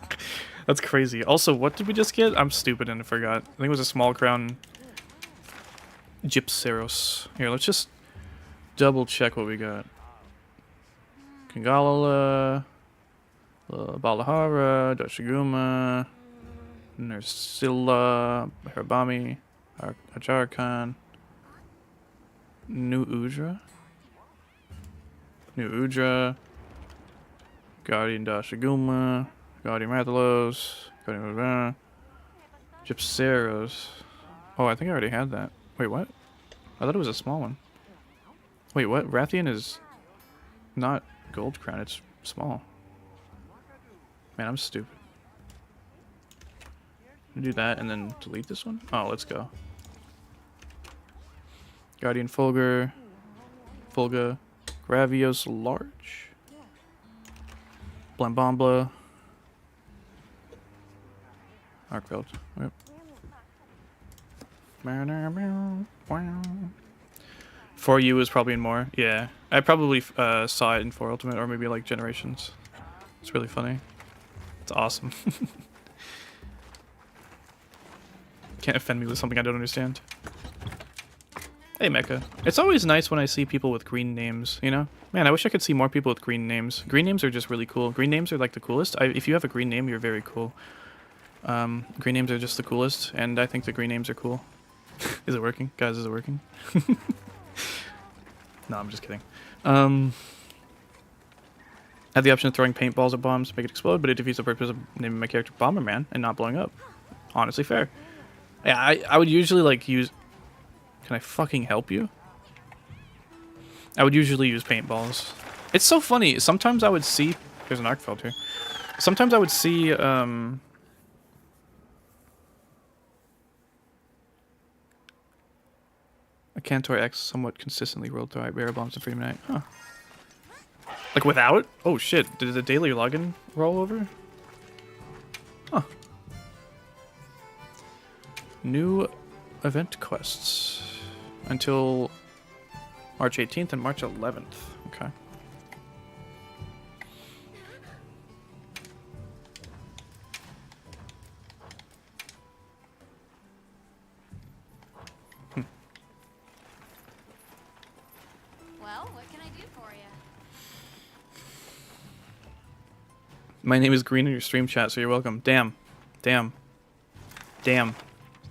crazy. Also, what did we just get? I'm stupid and I forgot. I think it was a small crown Gypceros. Here, let's just double check what we got. Congalala, Balahara, Doshaguma, Nerscylla, Hirabami, Ajarakan, Nu Udra, Guardian Doshaguma, Guardian Rathalos, Guardian Gypceros. Oh, I think I already had that. Wait, what? I thought it was a small one. Wait, what? Rathian is not gold crown, it's small. Man, I'm stupid. Do that and then delete this one? Oh, let's go. Guardian Fulgur, Gravios large, Blambambla, Arkveld. Yep. 4U is probably in more. Yeah, I probably saw it in 4 Ultimate or maybe like Generations. It's really funny. It's awesome. Can't offend me with something I don't understand. Hey, Mecha. It's always nice when I see people with green names, you know? Man, I wish I could see more people with green names. Green names are just really cool. Green names are like the coolest. If you have a green name, you're very cool. Green names are just the coolest, and I think the green names are cool. Is it working? Guys, is it working? No, I'm just kidding. Have the option of throwing paintballs at bombs to make it explode, but it defeats the purpose of naming my character Bomberman and not blowing up. Honestly fair. Yeah, I would usually like use... Can I fucking help you? I would usually use paintballs. It's so funny. Sometimes I would see... There's an Arkveld here. Sometimes I would see... A Cantor X somewhat consistently rolled through barrel bombs in Freedom Night. Huh. Like without? Oh shit. Did the daily login roll over? Huh. New event quests. Until March 18th and March 11th. Okay. Well, what can I do for you? My name is Green in your stream chat, so you're welcome. Damn. Damn. Damn.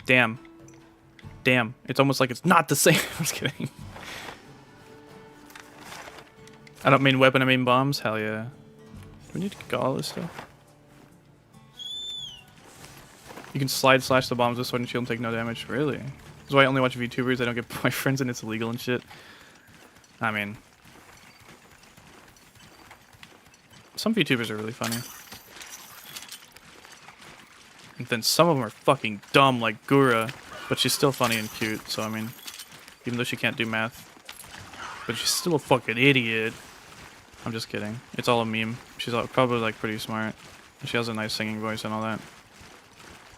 Damn. Damn. It's almost like it's not the same. I'm just kidding. I don't mean weapon, I mean bombs. Hell yeah. Do we need to get all this stuff? You can slide slash the bombs with sword and shield and take no damage. Really? That's why I only watch VTubers. I don't get boyfriends and it's illegal and shit. I mean... Some VTubers are really funny. And then some of them are fucking dumb, like Gura. But she's still funny and cute, so I mean... Even though she can't do math. But she's still a fucking idiot. I'm just kidding. It's all a meme. She's probably like pretty smart. And she has a nice singing voice and all that.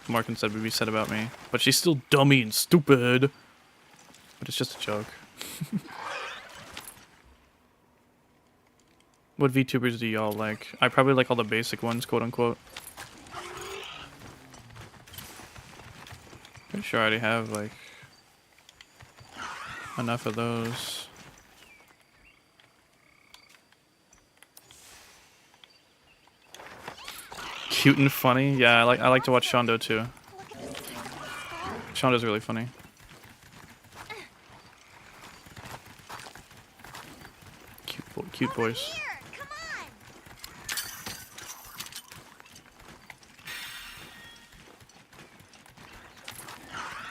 More can be said about me. But she's still dummy and stupid. But it's just a joke. What VTubers do y'all like? I probably like all the basic ones, quote unquote. Pretty sure I already have like enough of those. Cute and funny. Yeah, I like to watch Shondo too. Shondo's really funny. Cute voice.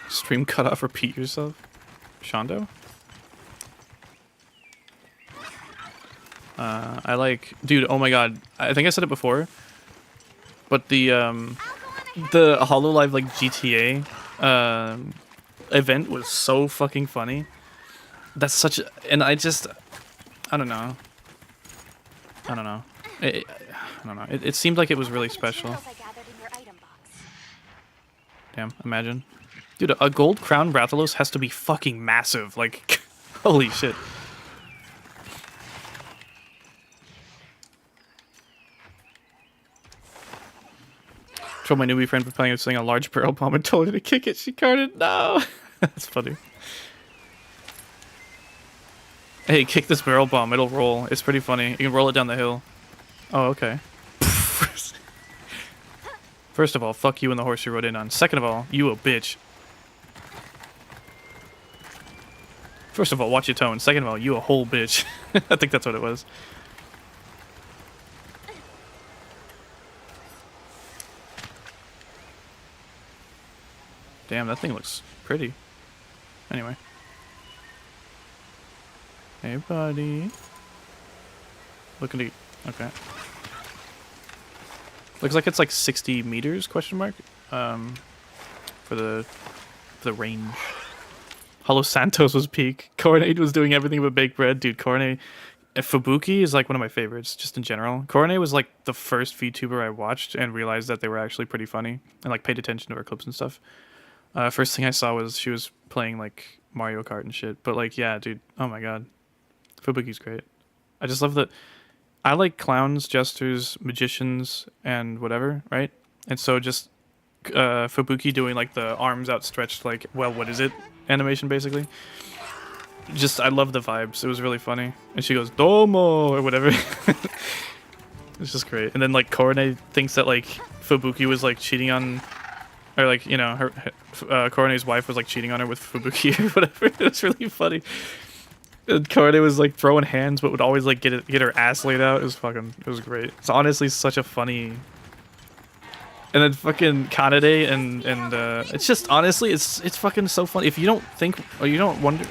Stream cut off, repeat yourself. Shondo? I like, dude, oh my god. I think I said it before. But the HoloLive like GTA event was so fucking funny. That's such a, and I don't know. I don't know. I don't know. It seemed like it was really special. Damn, imagine. Dude, a gold crown Rathalos has to be fucking massive. Like, holy shit. Told my newbie friend for playing with a large barrel bomb and told her to kick it. She carded. No. That's funny. Hey, kick this barrel bomb. It'll roll. It's pretty funny. You can roll it down the hill. Oh, okay. First of all, fuck you and the horse you rode in on. Second of all, you a bitch. First of all, watch your tone. Second of all, you a whole bitch. I think that's what it was. Damn, that thing looks pretty. Anyway. Hey, buddy. Looking to... Okay. Looks like it's like 60 meters, question mark? For the range. Hollow Santos was peak. Coronet was doing everything but baked bread. Dude, Coronet... Fubuki is like one of my favorites, just in general. Coronet was like the first VTuber I watched and realized that they were actually pretty funny. And like paid attention to her clips and stuff. First thing I saw was she was playing like Mario Kart and shit. But like, yeah, dude. Oh my god. Fubuki's great. I just love that. I like clowns, jesters, magicians, and whatever, right? And so just Fubuki doing like the arms outstretched, like, well, what is it? Animation, basically. Just, I love the vibes. It was really funny. And she goes, Domo, or whatever. It's just great. And then like Coronet thinks that like Fubuki was like cheating on, or like, you know, her Coronet's wife was like cheating on her with Fubuki or whatever. It was really funny. And Coronet was like throwing hands, but would always like get her ass laid out. It was great. It's honestly such a funny. And then fucking Kanade and it's just honestly it's fucking so funny. If you don't think or you don't wonder,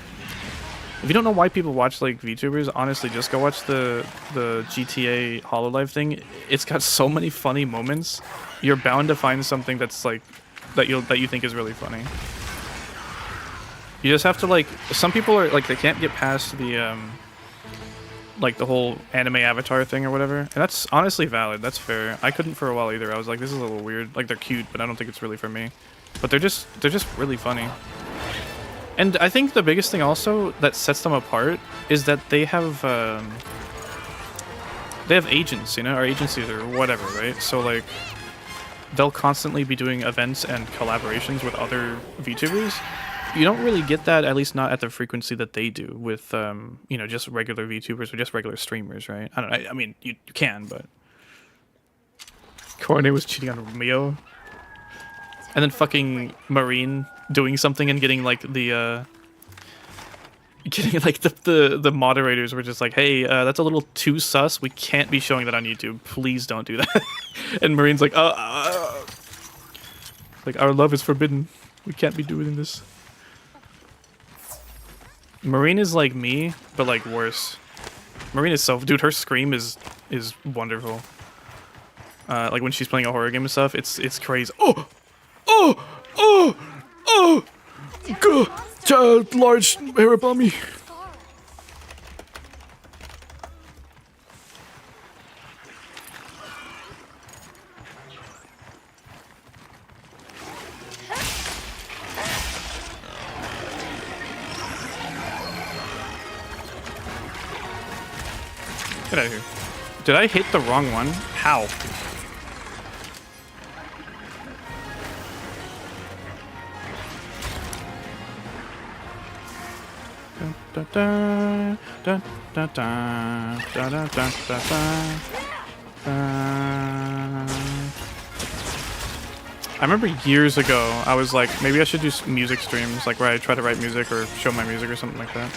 if you don't know why people watch like VTubers, honestly just go watch the GTA HoloLive thing. It's got so many funny moments. You're bound to find something that's like that you think is really funny. You just have to like, some people are like, they can't get past the like the whole anime avatar thing or whatever, and that's honestly valid. That's fair. I couldn't for a while either. I was like, this is a little weird. Like, they're cute, but I don't think it's really for me. But they're just really funny. And I think the biggest thing also that sets them apart is that they have agents, you know, or agencies or whatever, right? So like, they'll constantly be doing events and collaborations with other VTubers. You don't really get that, at least not at the frequency that they do with, you know, just regular VTubers or just regular streamers, right? I don't know. I mean, you can, but... Coronet was cheating on Mio. And then fucking Marine doing something and getting, like, the moderators were just like, hey, that's a little too sus. We can't be showing that on YouTube. Please don't do that. And Marine's like, like, our love is forbidden. We can't be doing this. Marine is like me, but like worse. Marine is so... Dude, her scream is wonderful. Like when she's playing a horror game and stuff, it's crazy. Oh! Oh! Oh! Oh! Go! Large Hirabami. Get out of here. Did I hit the wrong one? How? I remember years ago, I was like, maybe I should do music streams, like where I try to write music or show my music or something like that.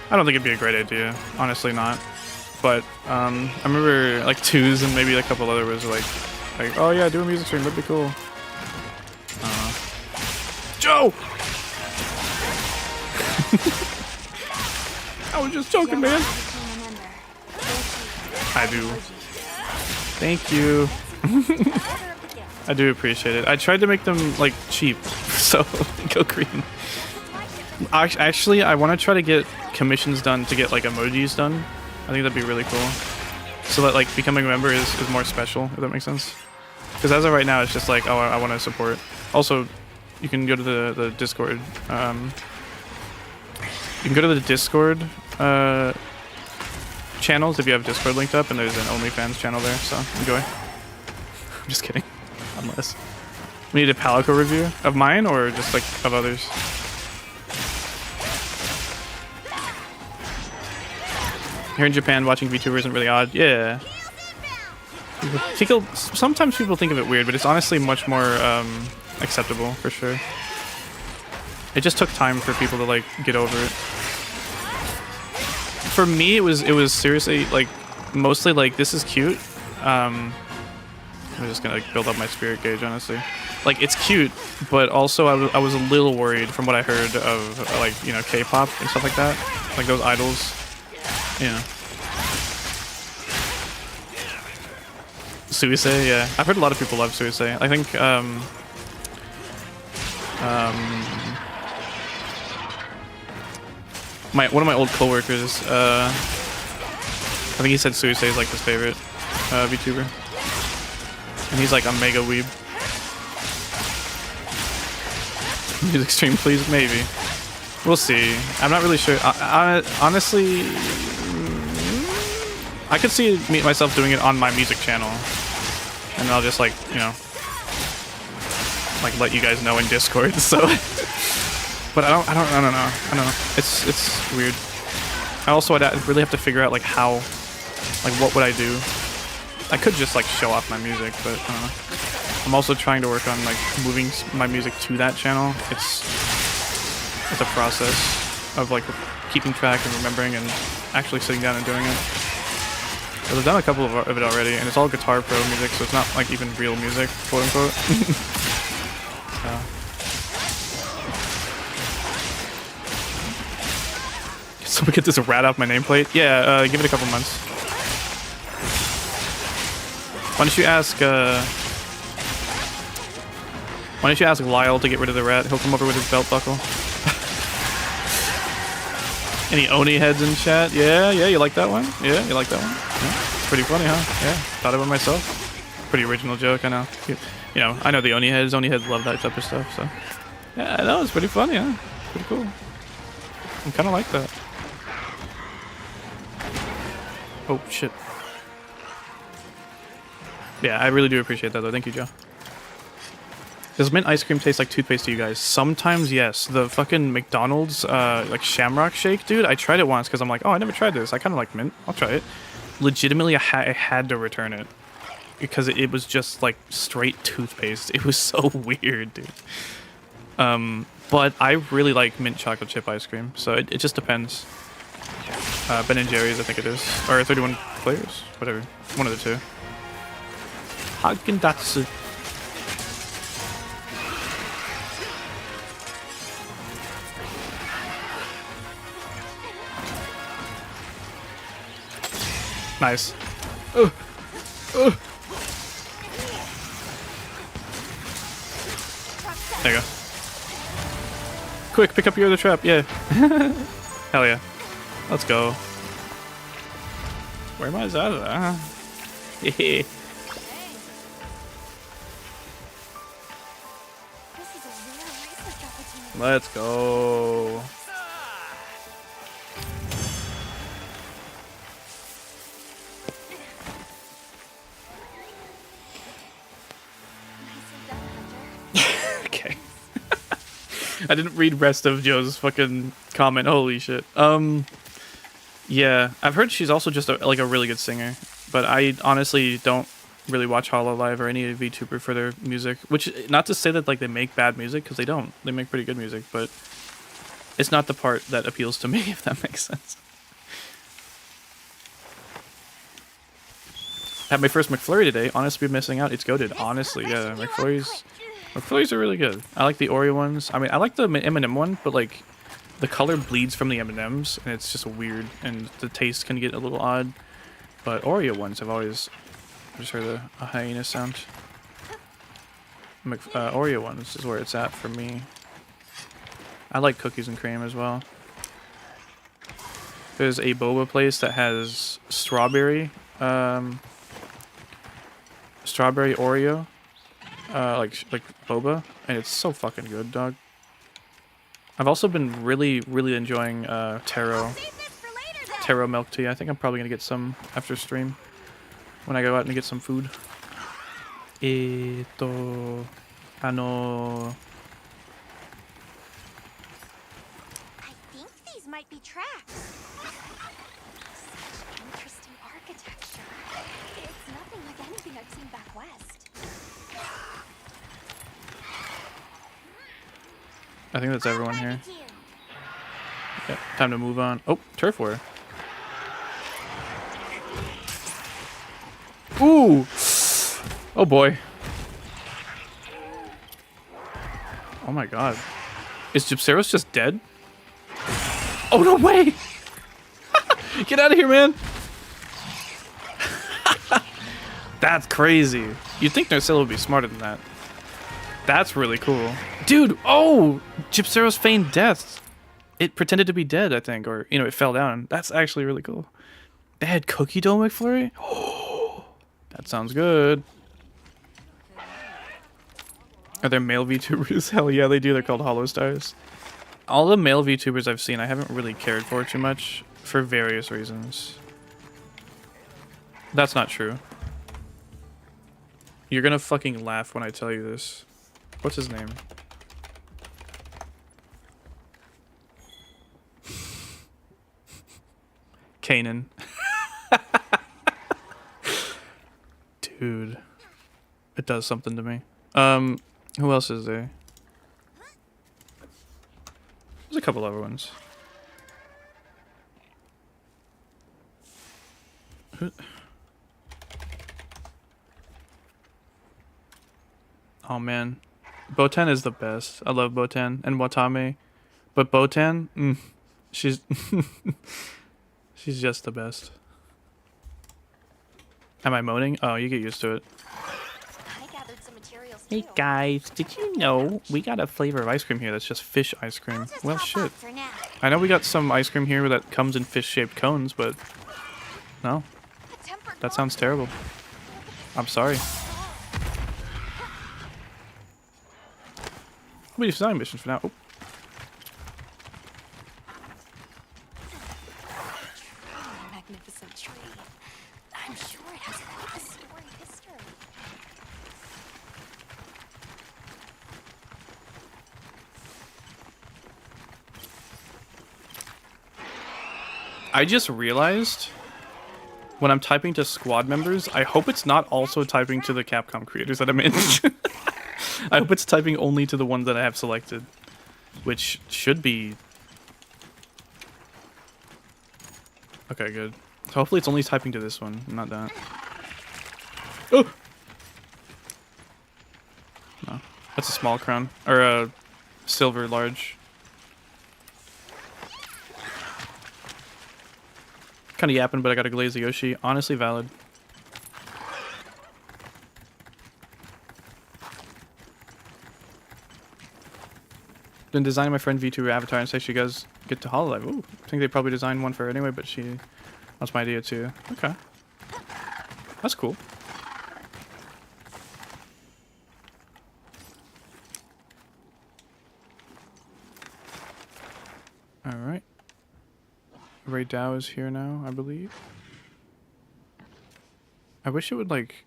I don't think it'd be a great idea, honestly not. But I remember like Twos and maybe a couple other was like, oh yeah, do a music stream, that'd be cool. Joe! I was just joking, man. I do. Thank you. I do appreciate it. I tried to make them like cheap, so go green. Actually, I want to try to get commissions done to get like emojis done. I think that'd be really cool. So that like becoming a member is more special, if that makes sense. Because as of right now, it's just like, oh, I want to support. Also, you can go to the Discord. You can go to the Discord channels if you have Discord linked up, and there's an OnlyFans channel there, so enjoy. I'm just kidding. Unless. We need a Palico review of mine or just like of others. Here in Japan, watching VTuber isn't really odd. Yeah. Sometimes people think of it weird, but it's honestly much more acceptable for sure. It just took time for people to like get over it. For me, it was seriously like mostly like this is cute. I'm just gonna like build up my spirit gauge, honestly. Like it's cute, but also I was a little worried from what I heard of like, you know, K-pop and stuff like that, like those idols. Yeah. Suisei, yeah. I've heard a lot of people love Suisei. I think one of my old coworkers, I think he said Suisei is like his favorite VTuber. And he's like a mega weeb. Music stream, please? Maybe. We'll see. I'm not really sure. Honestly, I could see myself doing it on my music channel. And I'll just like, you know, like let you guys know in Discord, so. But I don't know. It's weird. I'd really have to figure out like how, like what would I do? I could just like show off my music, but I don't know. I'm also trying to work on like moving my music to that channel. It's a process of like keeping track and remembering and actually sitting down and doing it. But I've done a couple of it already, and it's all Guitar Pro music, so it's not like even real music, quote unquote. So we get this rat off my nameplate? Yeah, give it a couple months. Why don't you ask Lyle to get rid of the rat? He'll come over with his belt buckle. Any Oni heads in chat? Yeah, you like that one? Yeah, you like that one? Yeah. Pretty funny, huh? Yeah, thought of it myself. Pretty original joke, I know. You know, I know the Oni heads love that type of stuff, so. Yeah, I know, it's pretty funny, huh? Pretty cool. I kinda like that. Oh, shit. Yeah, I really do appreciate that, though. Thank you, Joe. Does mint ice cream taste like toothpaste to you guys? Sometimes, yes. The fucking McDonald's, like, Shamrock Shake, dude, I tried it once because I'm like, oh, I never tried this. I kind of like mint. I'll try it. Legitimately, I had to return it because it was just, like, straight toothpaste. It was so weird, dude. But I really like mint chocolate chip ice cream, so it just depends. Ben & Jerry's, I think it is. Or 31 flavors? Whatever. One of the two. Haagen-Dazs. Nice. There you go. Quick, pick up your other trap. Yeah. Hell yeah. Let's go. Where am I out of that? Hehe. Let's go. Okay. I didn't read rest of Joe's fucking comment. Holy shit. Yeah, I've heard she's also just like a really good singer, but I honestly don't really watch Hololive or any VTuber for their music. Which, not to say that like they make bad music, because they don't. They make pretty good music, but it's not the part that appeals to me, if that makes sense. Had my first McFlurry today. Honestly, missing out. It's goated. Honestly, yeah. McFlurries are really good. I like the Oreo ones. I mean, I like the M&M one, but like the color bleeds from the M&Ms, and it's just weird, and the taste can get a little odd. But Oreo ones have always... I just heard a hyena sound. Oreo ones is where it's at for me. I like cookies and cream as well. There's a boba place that has strawberry Oreo, like boba, and it's so fucking good, dog. I've also been really enjoying taro milk tea. I think I'm probably gonna get some after stream when I go out and get some food. Ano. I think these might be tracks. Such interesting architecture. It's nothing like anything I've seen back west. I think that's everyone here. Yep, time to move on. Oh, turf war. Ooh! Oh boy. Oh my god. Is Gypceros just dead? Oh no way! Get out of here, man! That's crazy. You'd think Nerscylla would be smarter than that. That's really cool. Dude, oh! Gypceros feigned death. It pretended to be dead, I think, or, you know, it fell down. That's actually really cool. They had Cookie Dough McFlurry? Oh, that sounds good. Are there male VTubers? Hell yeah, they do. They're called Hollow Stars. All the male VTubers I've seen, I haven't really cared for too much, for various reasons. That's not true. You're gonna fucking laugh when I tell you this. What's his name? Kanan. Dude. It does something to me. Who else is there? There's a couple other ones. Oh man. Botan is the best. I love Botan and Watame. But Botan, she's she's just the best. Am I moaning? Oh, you get used to it. I gathered some materials Hey too. guys, did you know we got a flavor of ice cream here that's just fish ice cream? Well, shit. For now. I know we got some ice cream here that comes in fish-shaped cones, but no, A tempered that sounds terrible. I'm sorry. We do design missions for now. Oh. magnificent tree. I'm sure it has quite a storied history. I just realized when I'm typing to squad members, I hope it's not also typing to the Capcom creators that I'm in. I hope it's typing only to the ones that I have selected, which should be... Okay, good. So hopefully it's only typing to this one, not that. Oh! No, that's a small crown, or a silver large. Kind of yapping, but I got a glaze of Yoshi. Honestly valid. Been designing my friend VTuber avatar and say she guys get to Hololive. Ooh, I think they probably designed one for her anyway, but that's my idea too. Okay. That's cool. Alright. Ray Dow is here now, I believe. I wish it would like...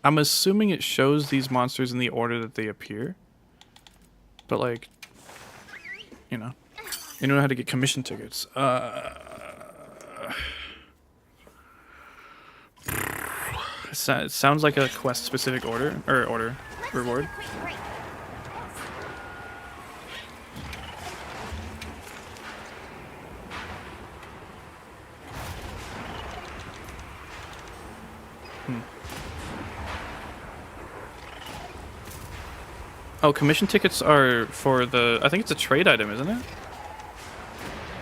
I'm assuming it shows these monsters in the order that they appear. But like... You know how to get commission tickets. It sounds like a quest specific order reward. Oh, commission tickets are for the... I think it's a trade item, isn't it?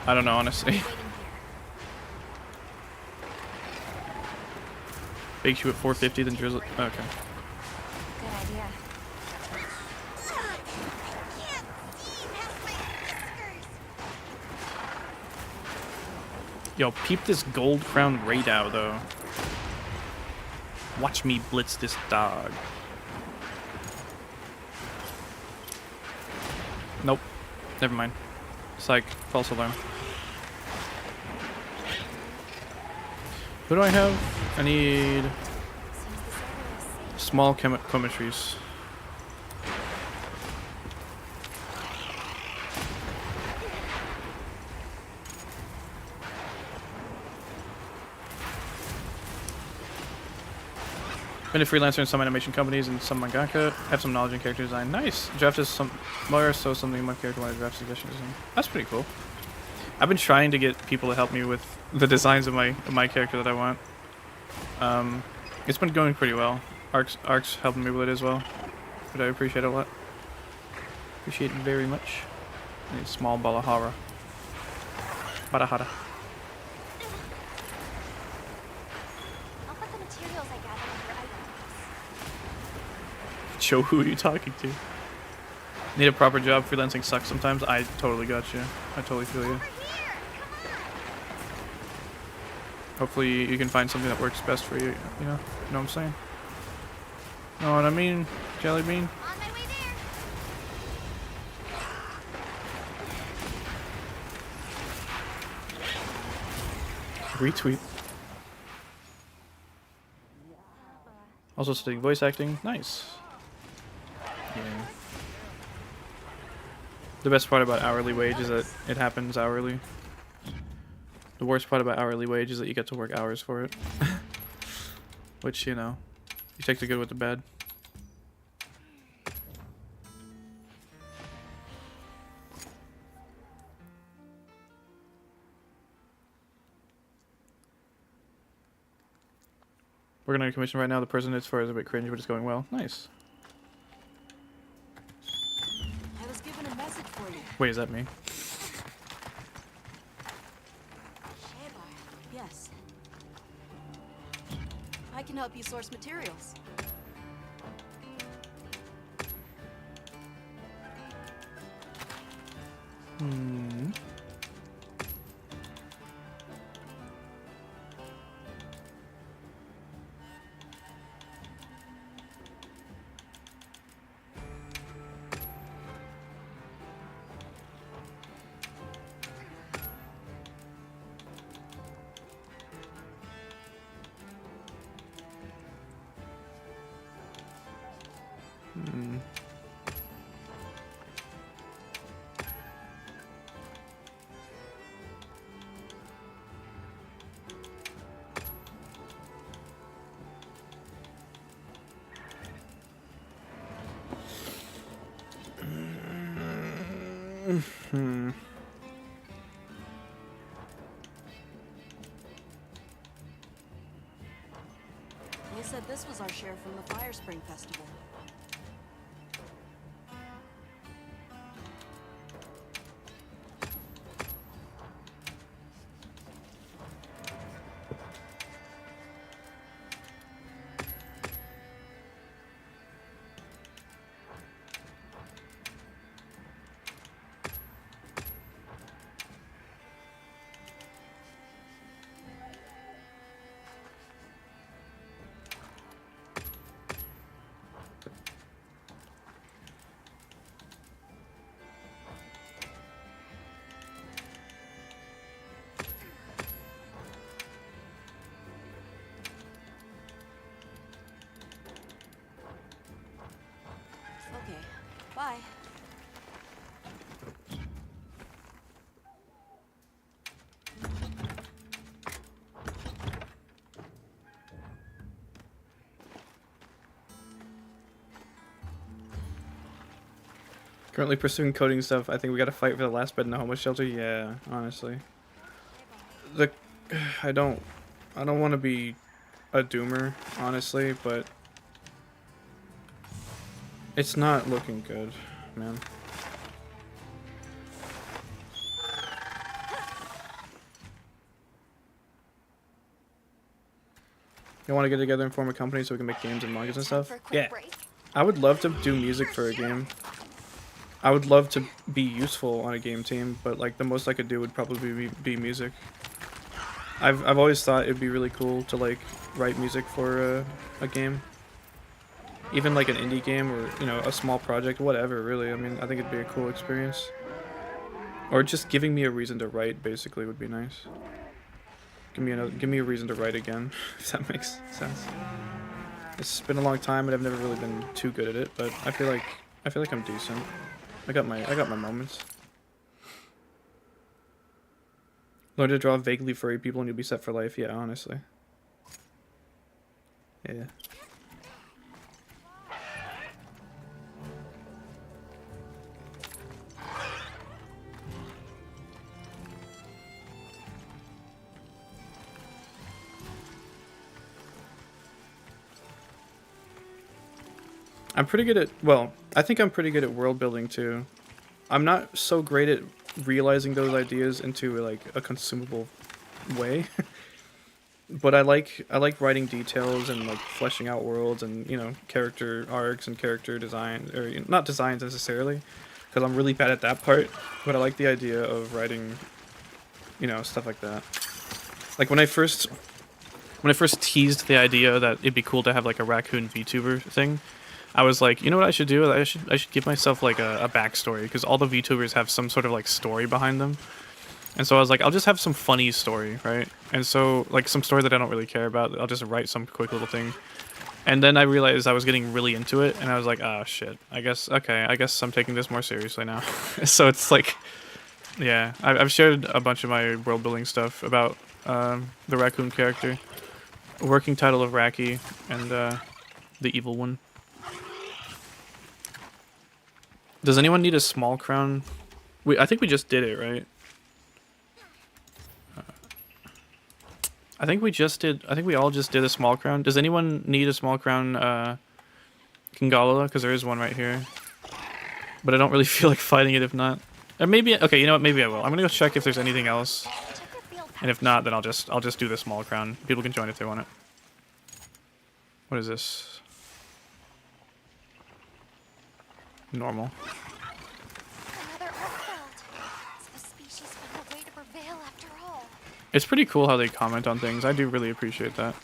I don't know, honestly. Bakes you at 450, then drizzle... Okay. Good idea. Yo, peep this gold crown Radow, though. Watch me blitz this dog. Nope. Never mind. Psych. False alarm. Who do I have? I need... small Quematrice. Been a freelancer in some animation companies and some mangaka. Have some knowledge in character design. Nice. Drafted some more, so something in my character wanted to draft suggestions. That's pretty cool. I've been trying to get people to help me with the designs of my character that I want. It's been going pretty well. Ark's helping me with it as well, but I appreciate it a lot. Appreciate it very much. I need a small Balahara. Balahara. Joe, who are you talking to? Need a proper job. Freelancing sucks sometimes. I totally got you. I totally feel you. Hopefully you can find something that works best for you. You know what I'm saying? Know what I mean, Jelly Bean? On my way there. Retweet. Also studying voice acting. Nice. Yeah. The best part about hourly wage is that it happens hourly. The worst part about hourly wage is that you get to work hours for it. Which, you know, you take the good with the bad. Working on a commission right now. The person it's for is a bit cringe, but it's going well. Nice. I was given a message for you. Wait, is that me? Yes. I can help you source materials. They said this was our share from the Fire Spring Festival. Okay, bye. Currently pursuing coding stuff. I think we gotta fight for the last bed in the homeless shelter. Yeah, honestly. I don't want to be a doomer, honestly, but it's not looking good, man. You want to get together and form a company so we can make games and mangas and stuff? Yeah. I would love to do music for a game. I would love to be useful on a game team, but like the most I could do would probably be music. I've always thought it'd be really cool to like write music for a game. Even like an indie game or, you know, a small project, whatever, really. I mean, I think it'd be a cool experience. Or just giving me a reason to write basically would be nice. Give me a reason to write again, if that makes sense. It's been a long time and I've never really been too good at it, but I feel like I'm decent. I got my moments. Learn to draw vaguely furry people and you'll be set for life. Yeah, honestly. Yeah. I'm pretty good at, well, I think I'm pretty good at world building too. I'm not so great at realizing those ideas into like a consumable way. But I like writing details and like fleshing out worlds and, you know, character arcs and character design, or not designs necessarily, because I'm really bad at that part, but I like the idea of writing, you know, stuff like that. Like when I first teased the idea that it'd be cool to have like a raccoon VTuber thing, I was like, you know what I should do? I should give myself like a backstory, because all the VTubers have some sort of like story behind them. And so I was like, I'll just have some funny story, right? And so like some story that I don't really care about, I'll just write some quick little thing. And then I realized I was getting really into it, and I was like, ah, shit. I guess I'm taking this more seriously now. So it's like, yeah, I've shared a bunch of my world building stuff about the raccoon character, working title of Raki, and the evil one. Does anyone need a small crown? I think we just did it, right? I think we all just did a small crown. Does anyone need a small crown Congalala? Because there is one right here. But I don't really feel like fighting it if not. Or maybe, okay, you know what, maybe I will. I'm gonna go check if there's anything else. And if not, then I'll just do the small crown. People can join if they want it. What is this? Normal. Another Arkveld. The species found a way to prevail after all. It's pretty cool how they comment on things. I do really appreciate that.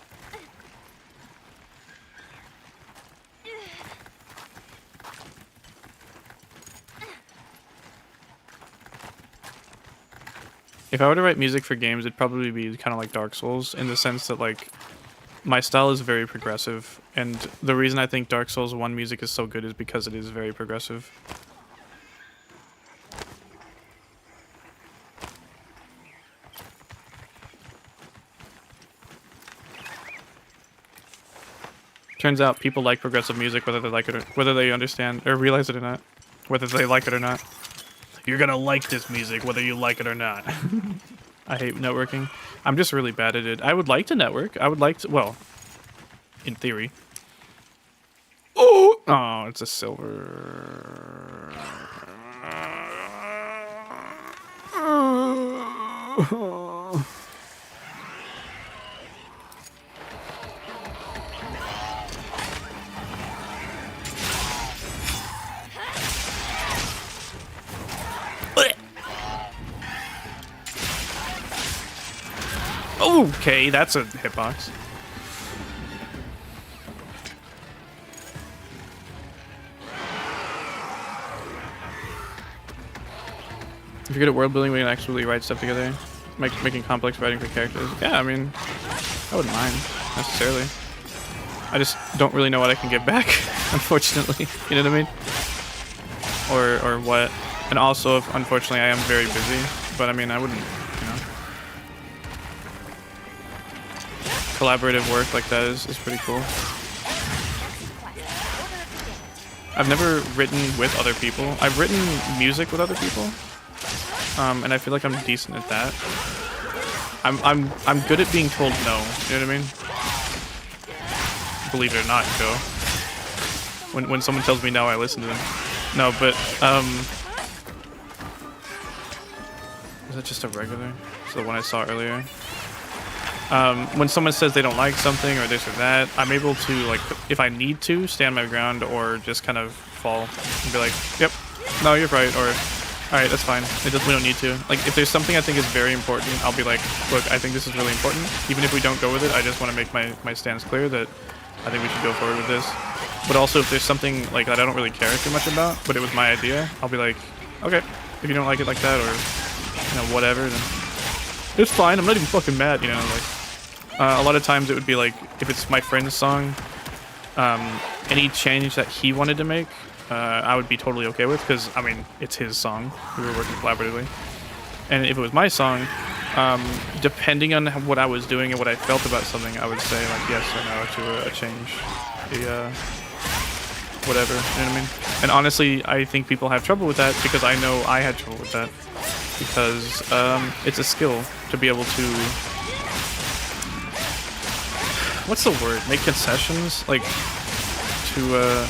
If I were to write music for games, it'd probably be kind of like Dark Souls, in the sense that like my style is very progressive, and the reason I think Dark Souls 1 music is so good is because it is very progressive. Turns out people like progressive music whether they like it or whether they understand or realize it or not. Whether they like it or not. You're gonna like this music whether you like it or not. I hate networking. I'm just really bad at it. I would like to network. I would like to, well, in theory. Oh, it's a silver. Okay, that's a hitbox. If you're good at world building, we can actually write stuff together. Making complex writing for characters. Yeah, I mean, I wouldn't mind, necessarily. I just don't really know what I can give back, unfortunately. You know what I mean? Or what. And also, unfortunately, I am very busy. But I mean, I wouldn't, you know. Collaborative work like that is pretty cool. I've never written with other people. I've written music with other people, and I feel like I'm decent at that. I'm good at being told no. You know what I mean? Believe it or not, Joe. When someone tells me no, I listen to them. No, but is that just a regular? It's the one I saw earlier. When someone says they don't like something or this or that, I'm able to, like, if I need to, stand my ground or just kind of fall and be like, yep, no, you're right, or alright, that's fine. We don't need to. Like, if there's something I think is very important, I'll be like, look, I think this is really important. Even if we don't go with it, I just want to make my stance clear that I think we should go forward with this. But also, if there's something like that I don't really care too much about, but it was my idea, I'll be like, okay, if you don't like it like that, or, you know, whatever, then it's fine. I'm not even fucking mad, you know, like. A lot of times it would be like, if it's my friend's song, any change that he wanted to make, I would be totally okay with, because, I mean, it's his song. We were working collaboratively. And if it was my song, depending on what I was doing and what I felt about something, I would say, like, yes or no to a change. Whatever, you know what I mean? And honestly, I think people have trouble with that, because I know I had trouble with that. Because it's a skill to be able to... What's the word? Make concessions? Like, to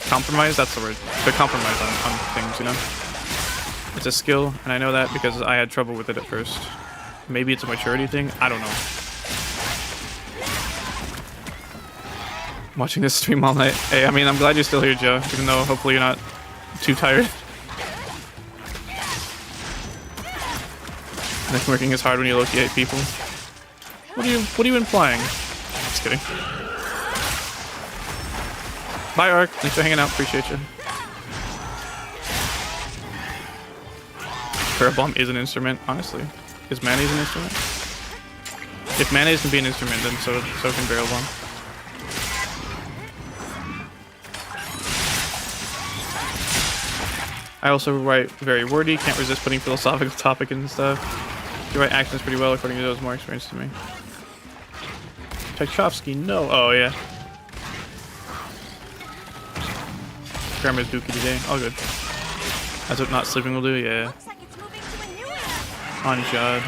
compromise? That's the word. To compromise on things, you know? It's a skill, and I know that because I had trouble with it at first. Maybe it's a maturity thing? I don't know. Watching this stream all night. Hey, I mean, I'm glad you're still here, Joe, even though hopefully you're not too tired. Like, working is hard when you low-key hate people. What are you implying? Just kidding. Bye, Ark. Thanks for hanging out. Appreciate you. Hirabami is an instrument, honestly. Is mayonnaise an instrument? If mayonnaise can be an instrument, then so can barrel bomb. I also write very wordy. Can't resist putting philosophical topic and stuff. You write accents pretty well, according to those more experienced to me. Tchaikovsky, no. Oh, yeah. Grandma's dookie today. All good. That's what not sleeping will do, yeah. Looks like it's moving to a new era. On Jod.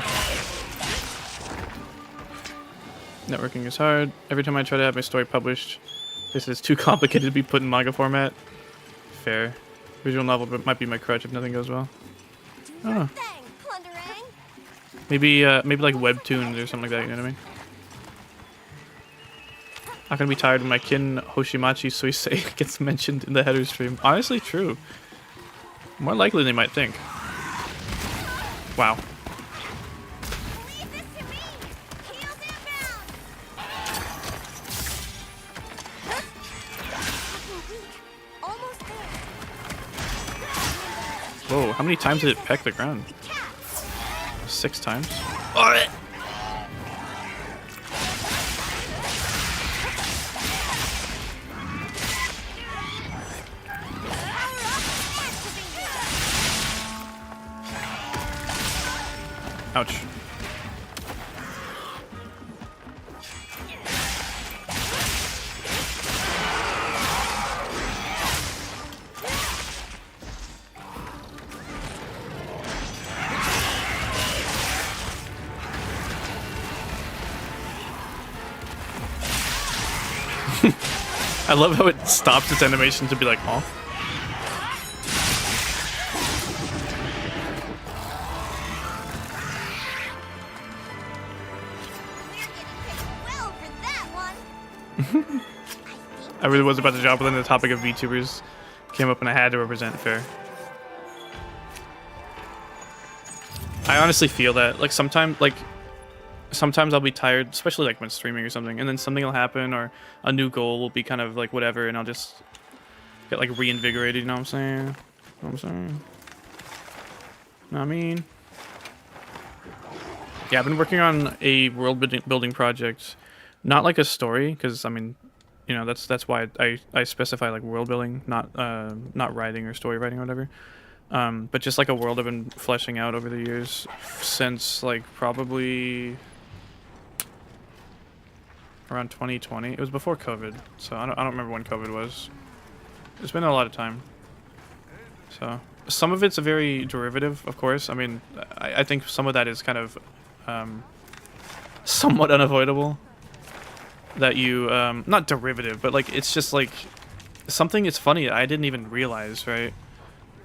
Networking is hard. Every time I try to have my story published, this is too complicated to be put in manga format. Fair. Visual novel might be my crutch if nothing goes well. Oh. Maybe like webtoons or something like that, you know what I mean? Not gonna be tired when my kin Hoshimachi Suisei gets mentioned in the header stream. Honestly, true. More likely than they might think. Wow. Whoa, how many times did it peck the ground? 6 times? Ouch. I love how it stops its animation to be like, oh. I really was about to drop, but then the topic of VTubers came up and I had to represent fair. I honestly feel that, like, sometimes I'll be tired, especially like when streaming or something, and then something will happen or a new goal will be kind of like whatever, and I'll just get like reinvigorated, you know what I'm saying? You know what I'm saying? Know what I mean? Yeah, I've been working on a world building project, not like a story, because I mean, you know, that's why I specify like world building, not writing or story writing or whatever. But just like a world I've been fleshing out over the years since like probably around 2020. It was before COVID, so I don't remember when COVID was. It's been a lot of time. So some of it's a very derivative, of course. I mean, I think some of that is kind of somewhat unavoidable. That you not derivative, but like it's just like something. It's funny. I didn't even realize, right?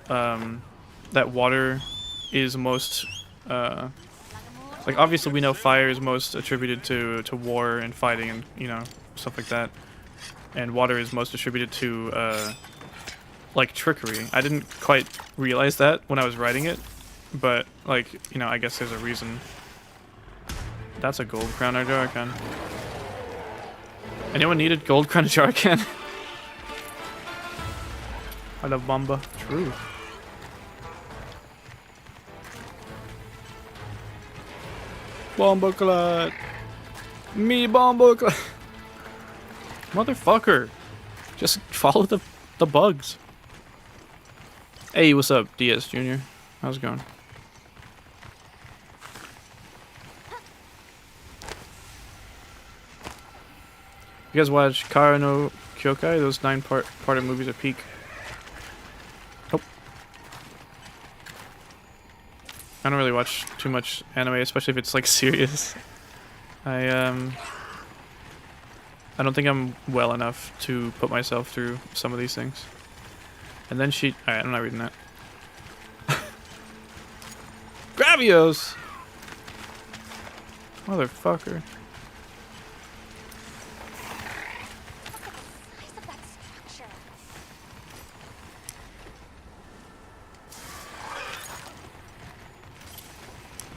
That water is most like obviously we know fire is most attributed to war and fighting and you know stuff like that, and water is most attributed to like trickery. I didn't quite realize that when I was writing it, but like you know I guess there's a reason. That's a gold crown Ajarakan. Anyone needed gold crown Ajarakan? I love Bomba. True. Bomba clat. Me bomba clat. Motherfucker. Just follow the bugs. Hey, what's up, DS Jr.? How's it going? You guys watch Kara no Kyokai? Those 9-part movies are peak. Nope. I don't really watch too much anime, especially if it's like serious. I don't think I'm well enough to put myself through some of these things. And then she... Alright, I'm not reading that. Gravios! Motherfucker.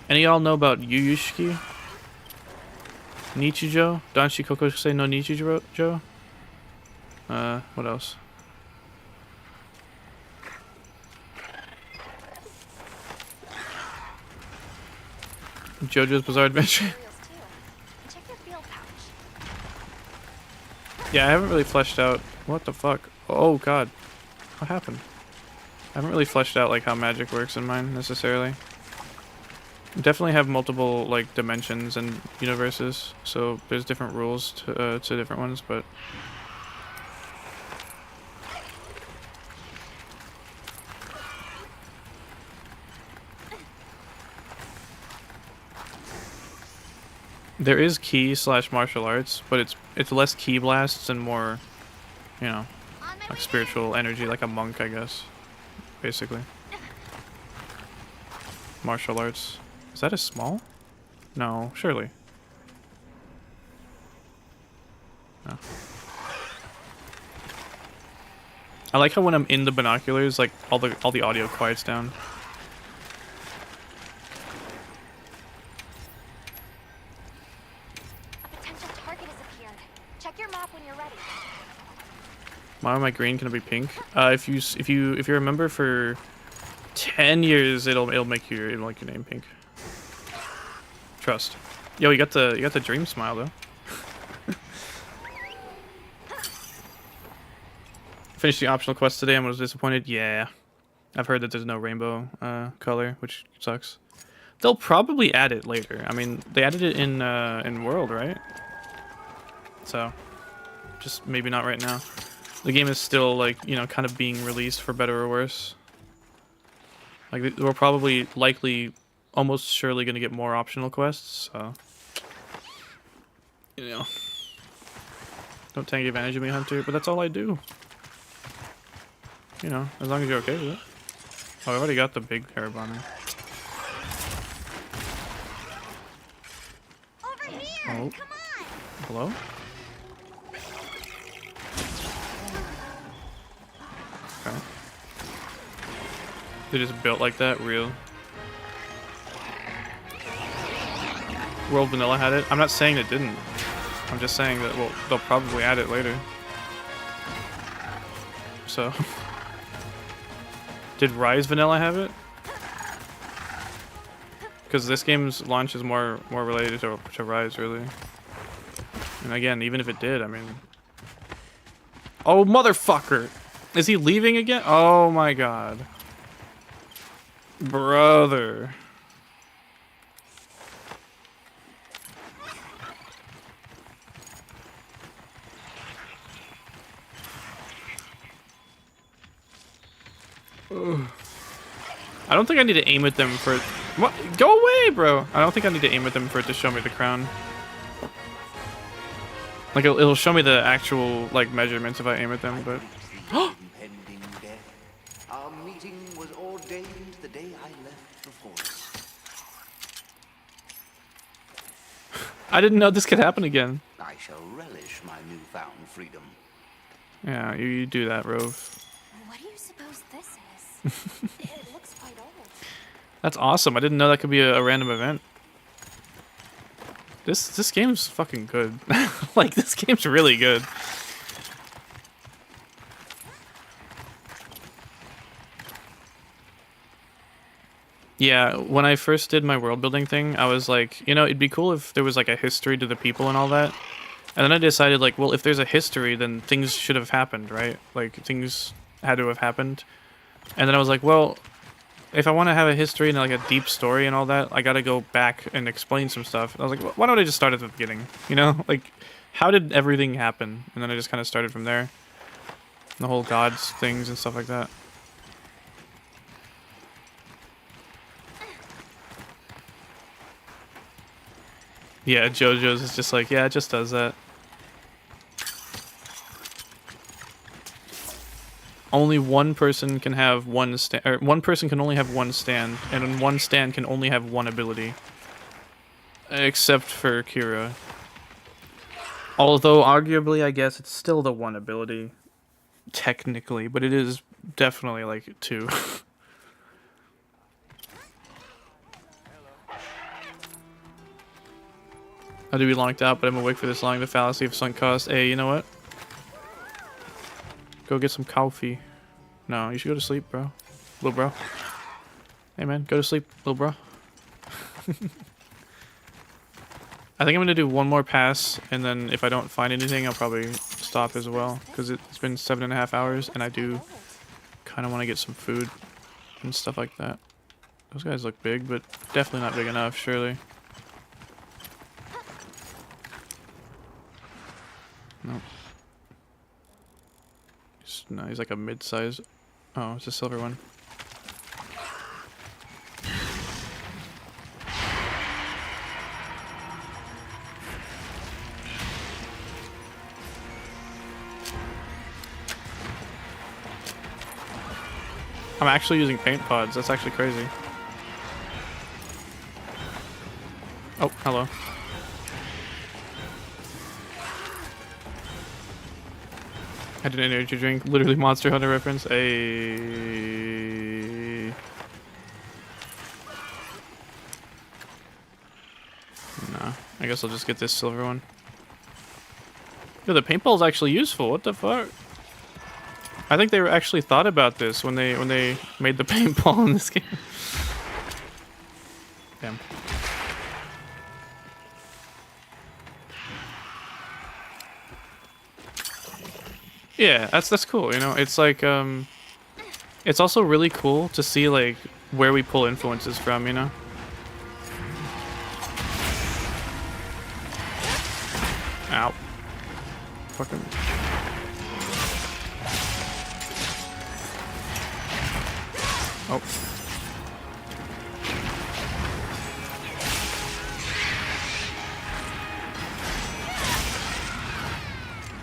Any of y'all know about Yuyushiki? Nichijo? Danshi Kokosei no Nichijo? What else? JoJo's Bizarre Adventure? Yeah, I haven't really fleshed out... What the fuck? Oh god. What happened? I haven't really fleshed out like how magic works in mine, necessarily. Definitely have multiple like dimensions and universes, so there's different rules to different ones, but there is ki / martial arts, but it's less ki blasts and more, you know, like spiritual energy, like a monk, I guess, basically. Martial arts. Is that a small? No, surely. No. I like how when I'm in the binoculars, like all the audio quiets down. A potential target has appeared. Check your map when you're ready. Why am I green? Can it be pink? If you remember for 10 years, it'll make your name pink. Trust. Yo, you got the dream smile though. Finished the optional quest today and was disappointed. Yeah, I've heard that there's no rainbow color, which sucks. They'll probably add it later. I mean, they added it in World, right? So, just maybe not right now. The game is still like kind of being released for better or worse. Like we're probably likely. Almost surely gonna get more optional quests, so don't take advantage of me, Hunter. But that's all I do. You know, as long as you're okay with it. Oh, I've already got the big Hirabami. Over here! Oh, Come on! hello. Okay. They just built like that, real. World Vanilla had it. I'm not saying it didn't. I'm just saying that, well, they'll probably add it later. So. Did Rise Vanilla have it? Because this game's launch is more related to Rise, really. And again, even if it did, I mean... Oh, motherfucker! Is he leaving again? Oh my god. Brother. I don't think I need to aim at them for it. What? Go away, bro! I don't think I need to aim at them for it to show me the crown. Like, it'll show me the actual, like, measurements if I aim at them, but... Impending death. Our meeting was ordained the day I left the forest. I didn't know this could happen again. I shall relish my newfound freedom. Yeah, you do that, Rove. What do you suppose this is? It looks quite old. That's awesome. I didn't know that could be a random event. This game's fucking good. Like, this game's really good. Yeah, when I first did my world building thing, I was like, you know, it'd be cool if there was like a history to the people and all that. And then I decided, like, well, if there's a history, then things should have happened, right? Like, things had to have happened. And then I was like, well, if I want to have a history and like a deep story and all that, I gotta go back and explain some stuff. And I was like, well, why don't I just start at the beginning? You know, like, how did everything happen? And then I just kind of started from there. The whole gods things and stuff like that. Yeah, JoJo's is just like, yeah, it just does that. Only one person can have one stand, or one person can only have one stand, and one stand can only have one ability. Except for Kira. Although, arguably, I guess it's still the one ability. Technically, but it is definitely, like, two. I do be locked out, but I'm awake for this long. The fallacy of sunk cost. Hey, you know what? Go get some coffee. No, you should go to sleep, bro. Little bro. Hey, man, go to sleep, little bro. I think I'm going to do one more pass, and then if I don't find anything, I'll probably stop as well. Because it's been 7.5 hours, and I do kind of want to get some food and stuff like that. Those guys look big, but definitely not big enough, surely. Nope. No, he's like a mid-size. Oh, it's a silver one. I'm actually using paint pods. That's actually crazy. Oh, hello. I did an energy drink, literally Monster Hunter reference. Nah, I guess I'll just get this silver one. Yo, the paintball's actually useful. What the fuck? I think they were actually thought about this when they made the paintball in this game. Damn. Yeah, that's cool, you know? It's like, it's also really cool to see, like, where we pull influences from, you know? Ow. Fucking... Oh.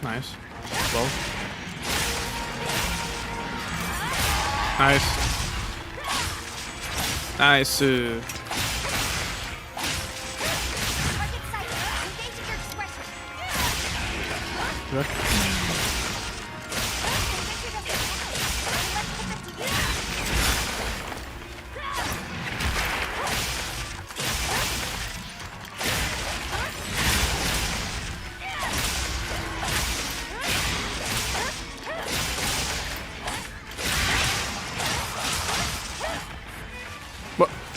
Nice. Well. Nice. Nice. Look.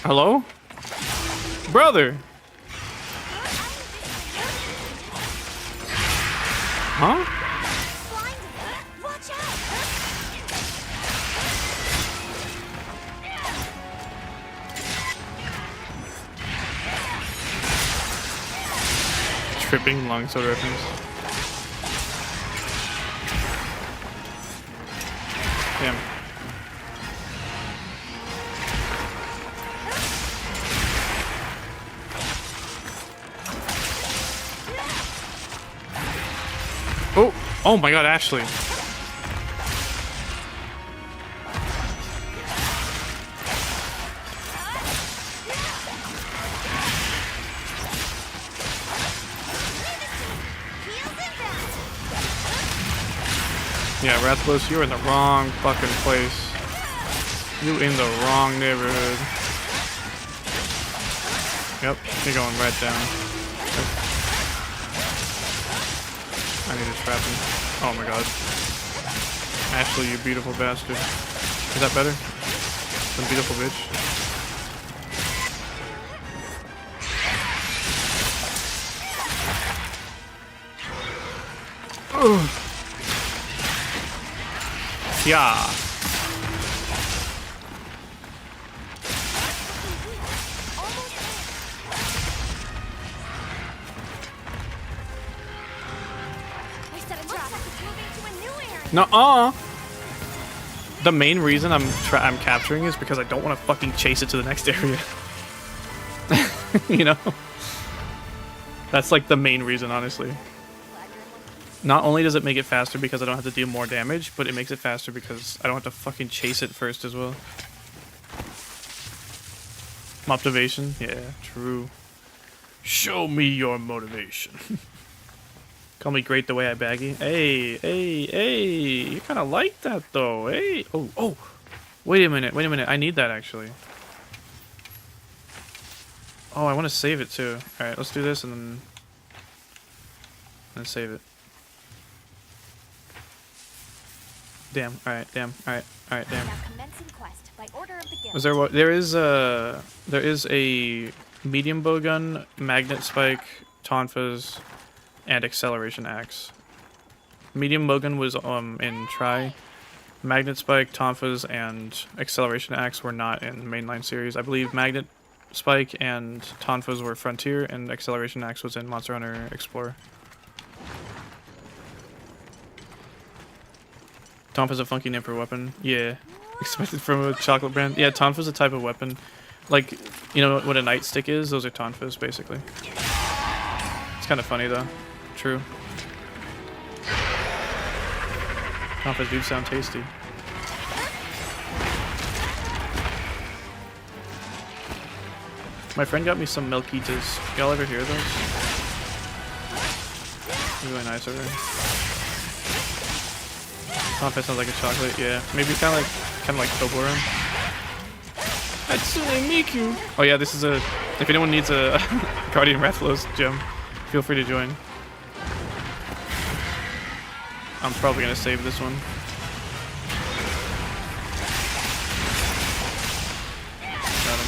Hello? Brother! Huh? Tripping longsword reference. Damn. Oh my god, Ashley. Yeah, Rathalos, you're in the wrong fucking place. You in the wrong neighborhood. Yep, you're going right down. I need to trap him. Oh my god. Ashley, you beautiful bastard. Is that better? Some beautiful bitch. Ugh. Yeah. Nuh-uh. The main reason I'm capturing is because I don't want to fucking chase it to the next area. You know? That's like the main reason, honestly. Not only does it make it faster because I don't have to deal more damage, but it makes it faster because I don't have to fucking chase it first as well. Motivation? Yeah, true. Show me your motivation. Call me great the way I baggy. Hey, hey, hey. You kind of like that though. Hey. Oh, oh. Wait a minute. Wait a minute. I need that actually. Oh, I want to save it too. All right, let's do this and then save it. Damn. All right. Damn. All right. All right. Damn. Was there what? There is a medium bowgun, magnet spike, tonfas, and acceleration axe. Medium bowgun was in try. Magnet spike, tonfas, and acceleration axe were not in mainline series. I believe magnet spike and tonfas were frontier, and acceleration axe was in Monster Hunter Explorer. Tonfa's a funky name for a weapon. Yeah. Expected from a chocolate brand. Yeah, tonfa's a type of weapon. Like, you know what a nightstick is? Those are tonfas, basically. It's kind of funny, though. True. Tonfas do sound tasty. My friend got me some Milkitas. Y'all ever hear of those? Really nice over there. Tonfa sounds like a chocolate, yeah. Maybe kind of like Toblerone. Hatsune Miku! Oh yeah, this is a... If anyone needs a Guardian Rathalos gem, feel free to join. I'm probably gonna save this one. Got him.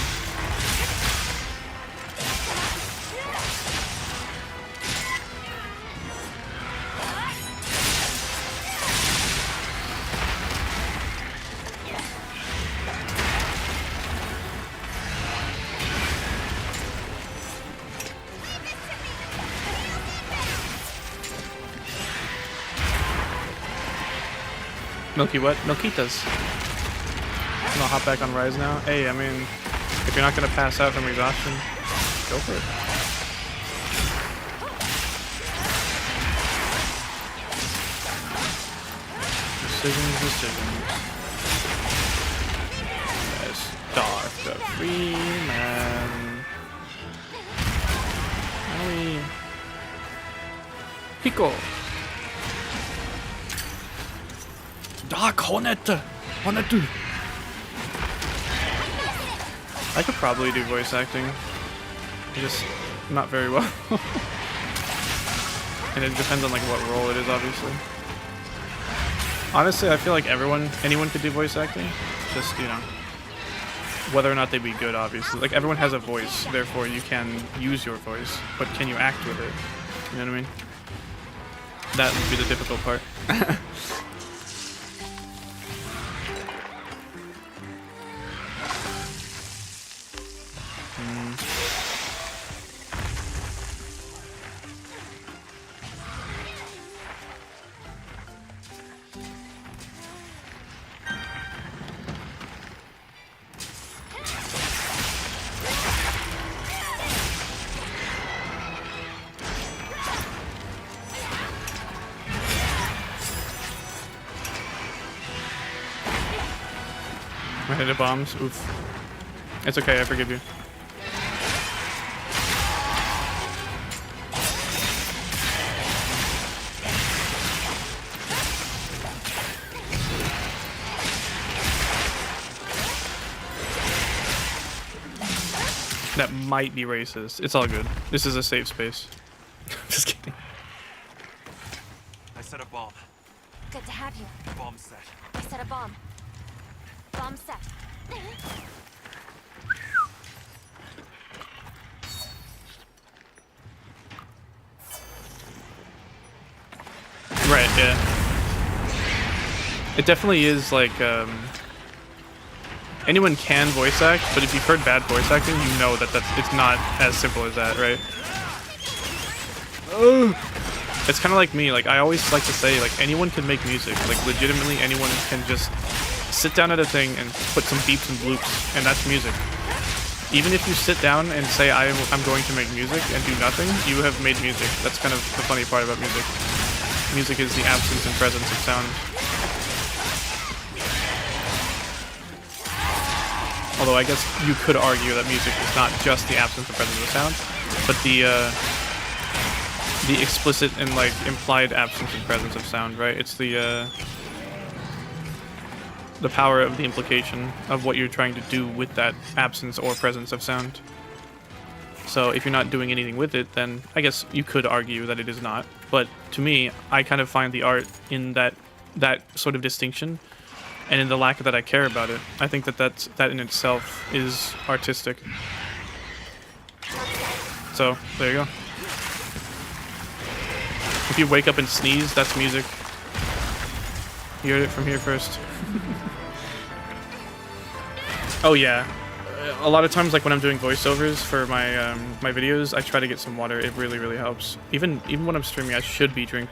Milky what? Milkitas. I'm gonna hop back on Rise now. Hey, I mean, if you're not gonna pass out from exhaustion, go for it. Decisions, decisions. Yes, Dark the Free Man. Hey. Pico. Dark Hornet! Hornet! I could probably do voice acting. Just not very well. And it depends on like what role it is, obviously. Honestly, I feel like anyone could do voice acting. Just, you know, whether or not they'd be good, obviously. Like, everyone has a voice, therefore you can use your voice, but can you act with it? You know what I mean? That would be the difficult part. I hit the bombs. Oof. It's okay, I forgive you. That might be racist. It's all good. This is a safe space. Just kidding. I set a bomb. Good to have you. Bomb set. I set a bomb. Bomb set. Right, yeah. It definitely is like, anyone can voice act, but if you've heard bad voice acting, you know that it's not as simple as that, right? It's kind of like me. Like, I always like to say, like, anyone can make music. Like, legitimately, anyone can just sit down at a thing and put some beeps and bloops, and that's music. Even if you sit down and say, I'm going to make music and do nothing, you have made music. That's kind of the funny part about music. Music is the absence and presence of sound. Although I guess you could argue that music is not just the absence and presence of sound, but the explicit and like implied absence and presence of sound, right? It's the power of the implication of what you're trying to do with that absence or presence of sound. So if you're not doing anything with it, then I guess you could argue that it is not. But to me, I kind of find the art in that sort of distinction, and in the lack that I care about it. I think that in itself is artistic. So there you go. If you wake up and sneeze, that's music. You heard it from here first. Oh yeah. A lot of times, like when I'm doing voiceovers for my my videos, I try to get some water. It really, really helps. Even when I'm streaming, I should be drinking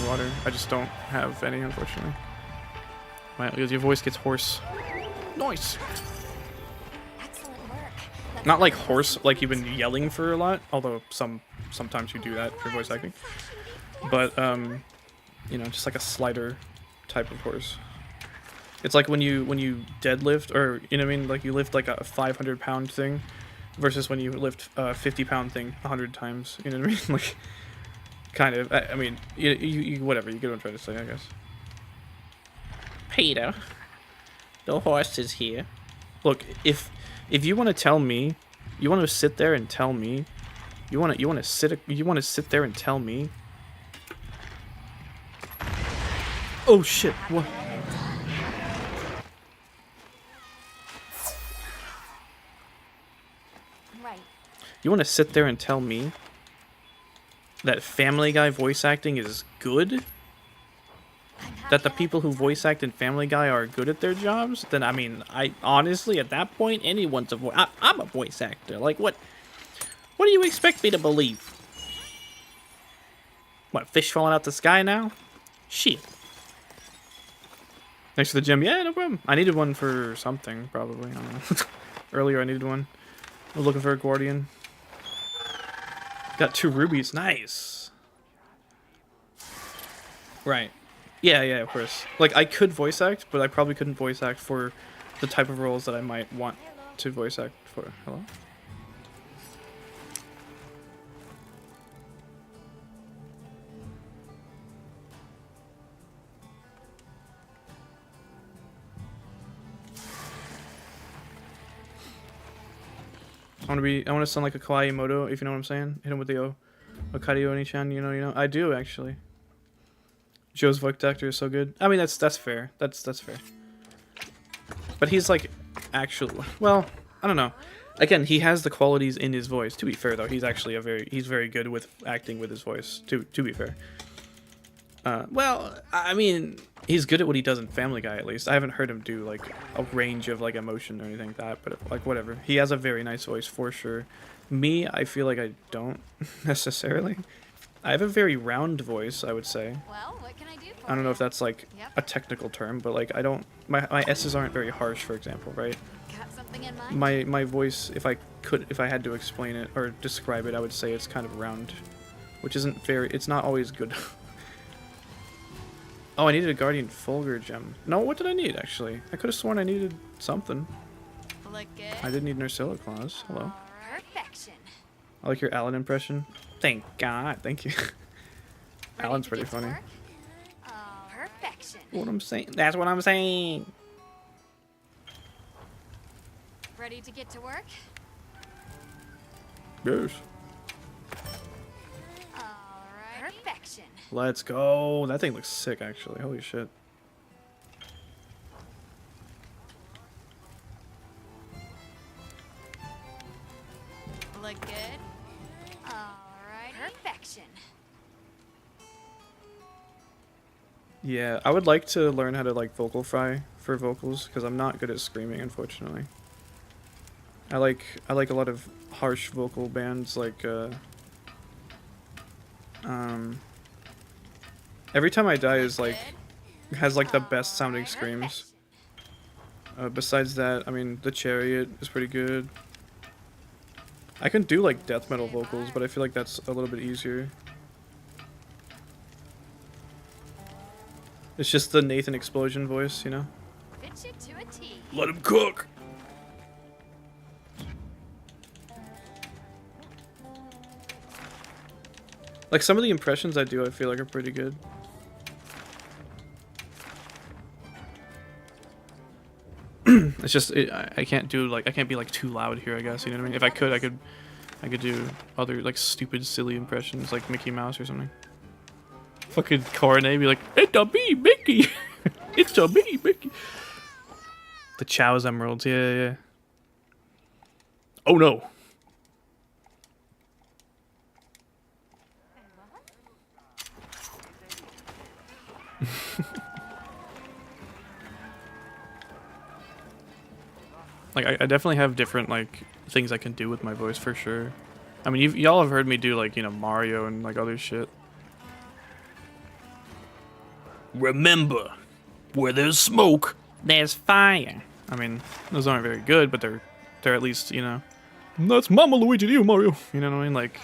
water. I just don't have any, unfortunately. Because your voice gets hoarse. Nice. Excellent work. Not like hoarse, like you've been yelling for a lot. Although sometimes you do that for voice acting. But you know, just like a slighter type of hoarse. It's like when you deadlift, or you know what I mean, like you lift like a 500-pound thing, versus when you lift a 50-pound thing 100 times. You know what I mean? Like, kind of. I mean, you whatever. You get what I'm trying to say, I guess. Peter, the horse is here. Look, if you want to tell me, you want to sit there and tell me, you want to sit there and tell me. Oh shit! What? Right. You want to sit there and tell me that Family Guy voice acting is good? That the people who voice act in Family Guy are good at their jobs? Then, I mean, I honestly, at that point, anyone's a voice... I'm a voice actor. Like, what do you expect me to believe? What, fish falling out the sky now? Shit. Thanks for the gem. Yeah, no problem. I needed one for something, probably. I don't know. Earlier, I needed one. I was looking for a Guardian. Got 2 rubies. Nice. Right. Yeah, of course. Like, I could voice act, but I probably couldn't voice act for the type of roles that I might want to voice act for. Hello? I want to sound like a Kawaii Moto, if you know what I'm saying. Hit him with the Okari Oni-chan, you know. I do, actually. Joe's voice actor is so good. I mean, that's fair. That's fair. But he's like, actually, well, I don't know. Again, he has the qualities in his voice. To be fair, though, he's actually he's very good with acting with his voice. To be fair. Well, I mean, he's good at what he does in Family Guy, at least. I haven't heard him do like a range of like emotion or anything like that, but like whatever. He has a very nice voice for sure. Me, I feel like I don't necessarily. I have a very round voice, I would say. Well, what can I do for I don't know you? if that's like a technical term, but like I don't, my S's aren't very harsh, for example, right? Got something in mind? My voice, if I had to explain it or describe it, I would say it's kind of round, which isn't very, it's not always good. Oh, I needed a Guardian Fulgur gem. No, what did I need, actually? I could have sworn I needed something. Look good. I did need Nerscylla claws. Hello. Perfection. I like your Alan impression. Thank God. Thank you. Ready Alan's to pretty get to funny. work? Perfection. What I'm saying. That's what I'm saying. Ready to get to work? Yes. Alright. Perfection. Let's go. That thing looks sick, actually. Holy shit. Look good. Alright. Perfection. Yeah, I would like to learn how to like vocal fry for vocals because I'm not good at screaming, unfortunately. I like a lot of harsh vocal bands like Every Time I Die is like has like the best sounding screams. Besides that, I mean, The Chariot is pretty good. I can do like death metal vocals, but I feel like that's a little bit easier. It's just the Nathan Explosion voice, you know? Fit you to a T. Let him cook! Like, some of the impressions I do, I feel like are pretty good. It's just, I can't do, like, I can't be, like, too loud here, I guess, you know what I mean? If I could, I could do other, like, stupid, silly impressions, like Mickey Mouse or something. Fucking Coronet be like, it's a me, Mickey! It's a me, Mickey! The Chow's Emeralds, yeah. Oh no! Like, I definitely have different, like, things I can do with my voice, for sure. I mean, y'all have heard me do, like, you know, Mario and, like, other shit. Remember, where there's smoke, there's fire. I mean, those aren't very good, but they're at least, you know. That's Mama Luigi to you, Mario. You know what I mean? Like,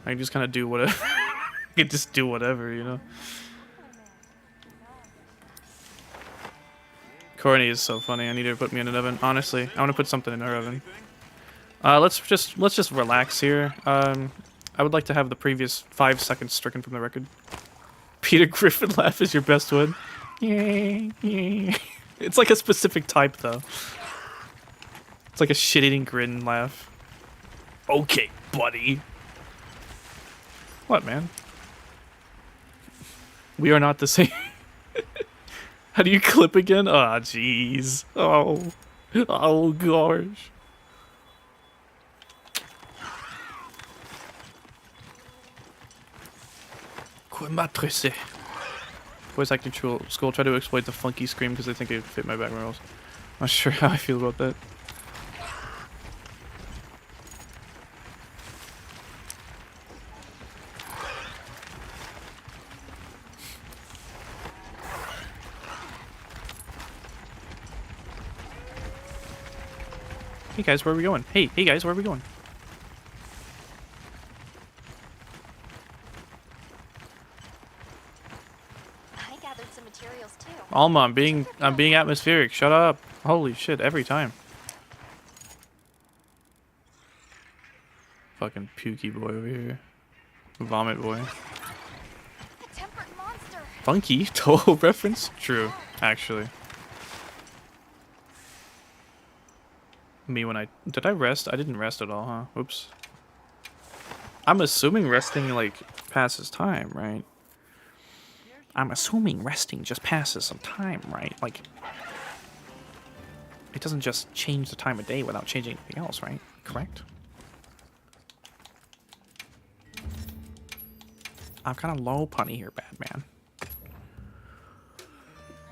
I can just kind of do whatever. I can just do whatever, you know. Corny is so funny. I need her to put me in an oven. Honestly, I want to put something in her oven. Let's just relax here. I would like to have the previous 5 seconds stricken from the record. Peter Griffin laugh is your best one. It's like a specific type, though. It's like a shit-eating grin laugh. Okay, buddy. What, man? We are not the same. How do you clip again? Oh, jeez. Oh. Oh, gosh. Quematrice. Voice acting school try to exploit the funky scream because they think it fit my background rolls. Not sure how I feel about that. Hey guys, where are we going? Hey guys, where are we going? I gathered some materials too. Alma, I'm being atmospheric. Shut up. Holy shit, every time. Fucking pukey boy over here. Vomit boy. A tempered monster. Funky Toho reference? True, actually. Me when did I rest? I didn't rest at all, huh? Oops. I'm assuming resting, like, passes time, right? I'm assuming resting just passes some time, right? Like, it doesn't just change the time of day without changing anything else, right? Correct? I'm kind of low punny here, Batman.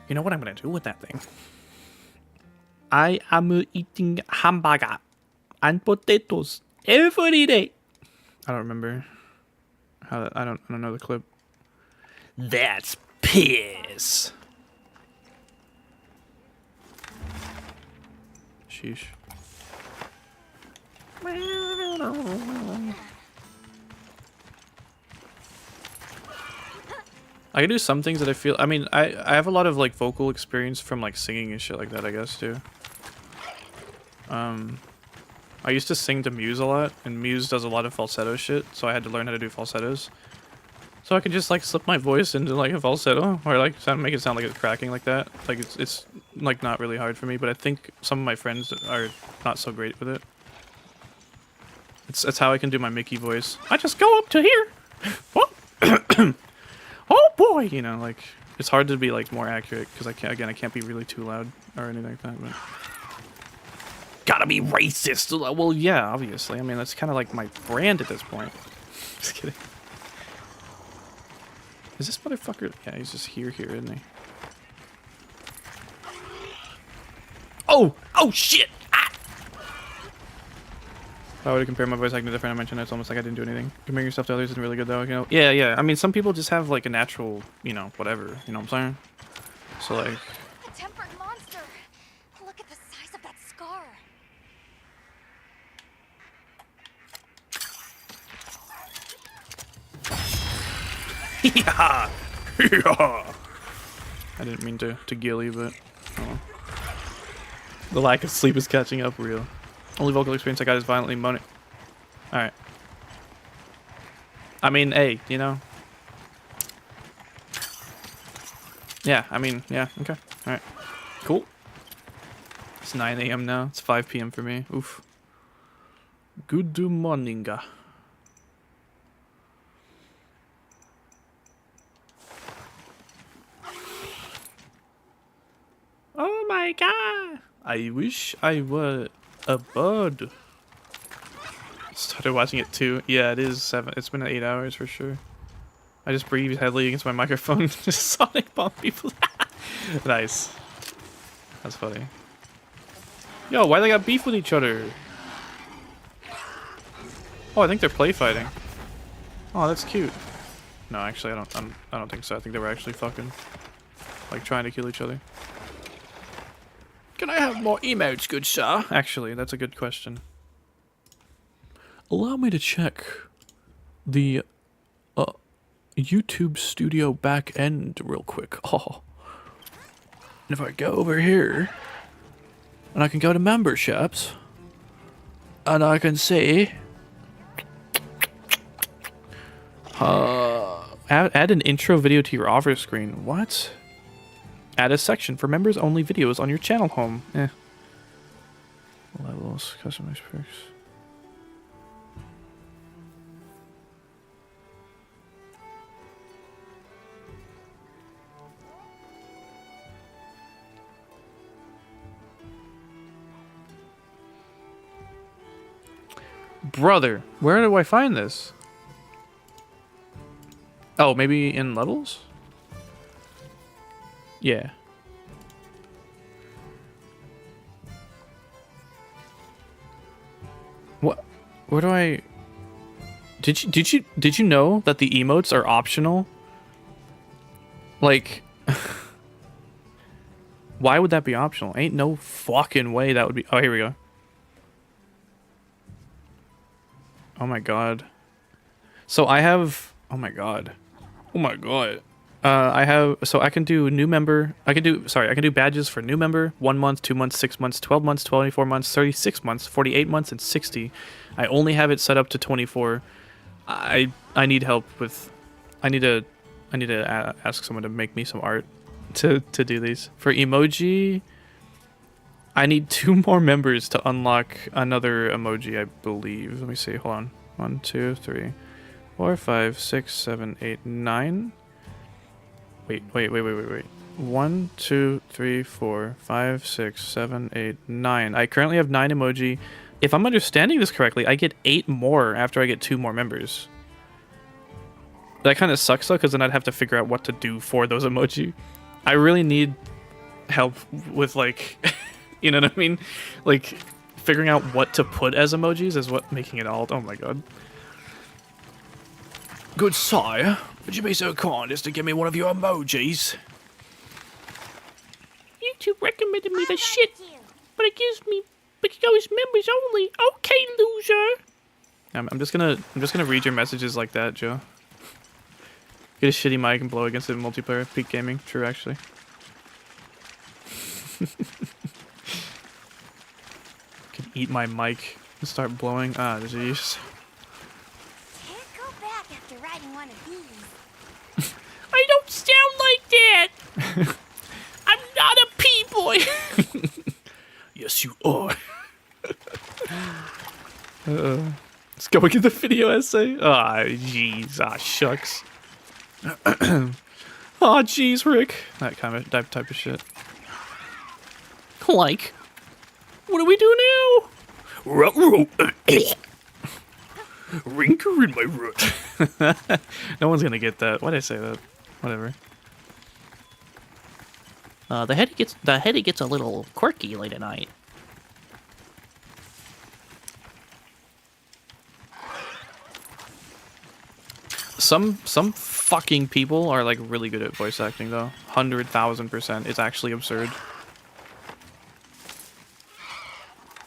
You know what I'm gonna do with that thing? I am eating hamburger and potatoes every day. I don't remember how. I don't know the clip. That's piss. Sheesh. I can do some things that I feel. I mean, I have a lot of like vocal experience from like singing and shit like that, I guess too. I used to sing to Muse a lot, and Muse does a lot of falsetto shit, so I had to learn how to do falsettos. So I can just like slip my voice into like a falsetto, or like make it sound like it's cracking like that. Like it's like not really hard for me, but I think some of my friends are not so great with it. It's how I can do my Mickey voice. I just go up to here. Oh boy, you know, like it's hard to be like more accurate because I can't be really too loud or anything like that. But gotta be racist. Well, yeah, obviously. I mean, that's kind of like my brand at this point. Just kidding. Is this motherfucker? Yeah, he's just here, isn't he? Oh shit! Ah! If I were to compare my voice acting to different, I mentioned it's almost like I didn't do anything. Comparing yourself to others isn't really good though, you know? Yeah. I mean, some people just have like a natural, you know, whatever. You know what I'm saying? So like. A tempered monster. Look at the size of that scar. Yeah. I didn't mean to gilly, but oh. The lack of sleep is catching up real. Only vocal experience I got is violently moaning. Alright. I mean, hey, you know. Yeah, I mean, yeah, okay. Alright. Cool. It's 9 a.m. now. It's 5 p.m. for me. Oof. Good morning. Oh my god! I wish I were a bird. Started watching it too. Yeah, it is 7. It's been 8 hours for sure. I just breathed heavily against my microphone. Just sonic bomb people. Nice. That's funny. Yo, why they got beef with each other? Oh, I think they're play fighting. Oh, that's cute. No, actually, I don't think so. I think they were actually fucking, like, trying to kill each other. Can I have more emotes, good sir? Actually, that's a good question. Allow me to check the YouTube studio back end real quick. Oh. And if I go over here, and I can go to memberships, and I can see add an intro video to your offer screen. What? Add a section for members only videos on your channel home. Levels, customized perks. Brother, where do I find this? Oh, maybe in levels? Yeah. What? Where do I? Did you know that the emotes are optional? Like, why would that be optional? Ain't no fucking way that would be. Oh, here we go. Oh my god. So I have. Oh my god. Oh my god. I have, so I can do new member, I can do badges for new member, 1 month, 2 months, 6 months, 12 months, 24 months, 36 months, 48 months, and 60. I only have it set up to 24. I need help with, I need to ask someone to make me some art to do these. For emoji, I need 2 more members to unlock another emoji, I believe. Let me see, hold on. 1, 2, 3, 4, 5, 6, 7, 8, 9. Wait. 1, 2, 3, 4, 5, 6, 7, 8, 9. I currently have 9 emoji. If I'm understanding this correctly, I get 8 more after I get 2 more members. That kind of sucks though, because then I'd have to figure out what to do for those emoji. I really need help with like, you know what I mean? Like, figuring out what to put as emojis is what making it all. Oh my god. Good sire, would you be so kind as to give me one of your emojis? YouTube recommended me the shit, but it goes members only. Okay, loser. I'm just gonna read your messages like that, Joe. Get a shitty mic and blow against it in multiplayer. Peak gaming. True, actually. Can eat my mic and start blowing. Ah, jeez. Can't go back after riding one of these. I don't sound like that. I'm not a P-boy. Yes, you are. Let's go get the video essay. Ah, jeez. Ah, shucks. Ah, jeez, Rick. That kind of type of shit. Like, what do we do now? Rinker in my root. No one's gonna get that. Why'd I say that? Whatever. The heady gets a little quirky late at night. Some fucking people are like really good at voice acting though. 100,000%. It's actually absurd.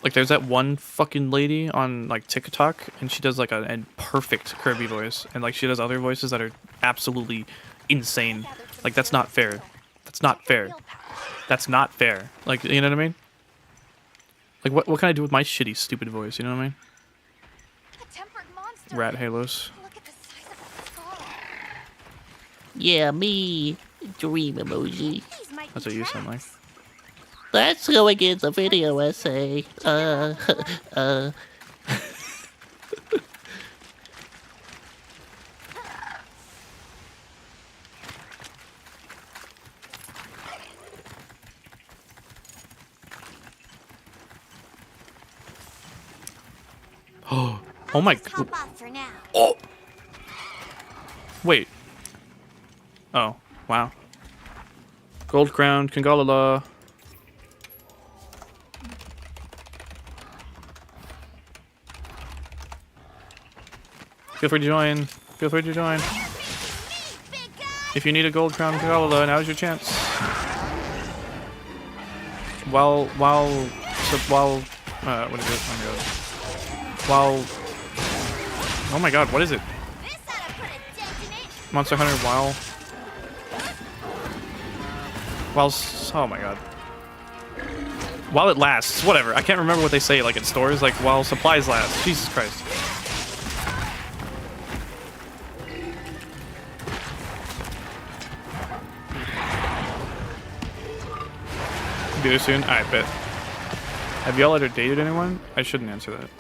Like there's that one fucking lady on like TikTok and she does like a perfect Kirby voice and like she does other voices that are absolutely insane. Like that's not fair. That's not fair. That's not fair. Like, you know what I mean? Like what can I do with my shitty stupid voice, you know what I mean? A tempered monster. Rat halos. Look at the size of that skull. Yeah, me. Dream emoji. These might That's be what you sound like. traps. Let's go against a video essay. Oh my Just hop off for now. Oh. Wait. Oh, wow. Gold crown, Congalala. Feel free to join. Feel free to join. If you need a gold crown, Congalala, now's your chance. What is it? Oh my god. Oh my god, what is it? Monster Hunter oh my god. While it lasts, whatever. I can't remember what they say like in stores, like while supplies last. Jesus Christ. Be there soon? I bet. Have y'all ever dated anyone? I shouldn't answer that.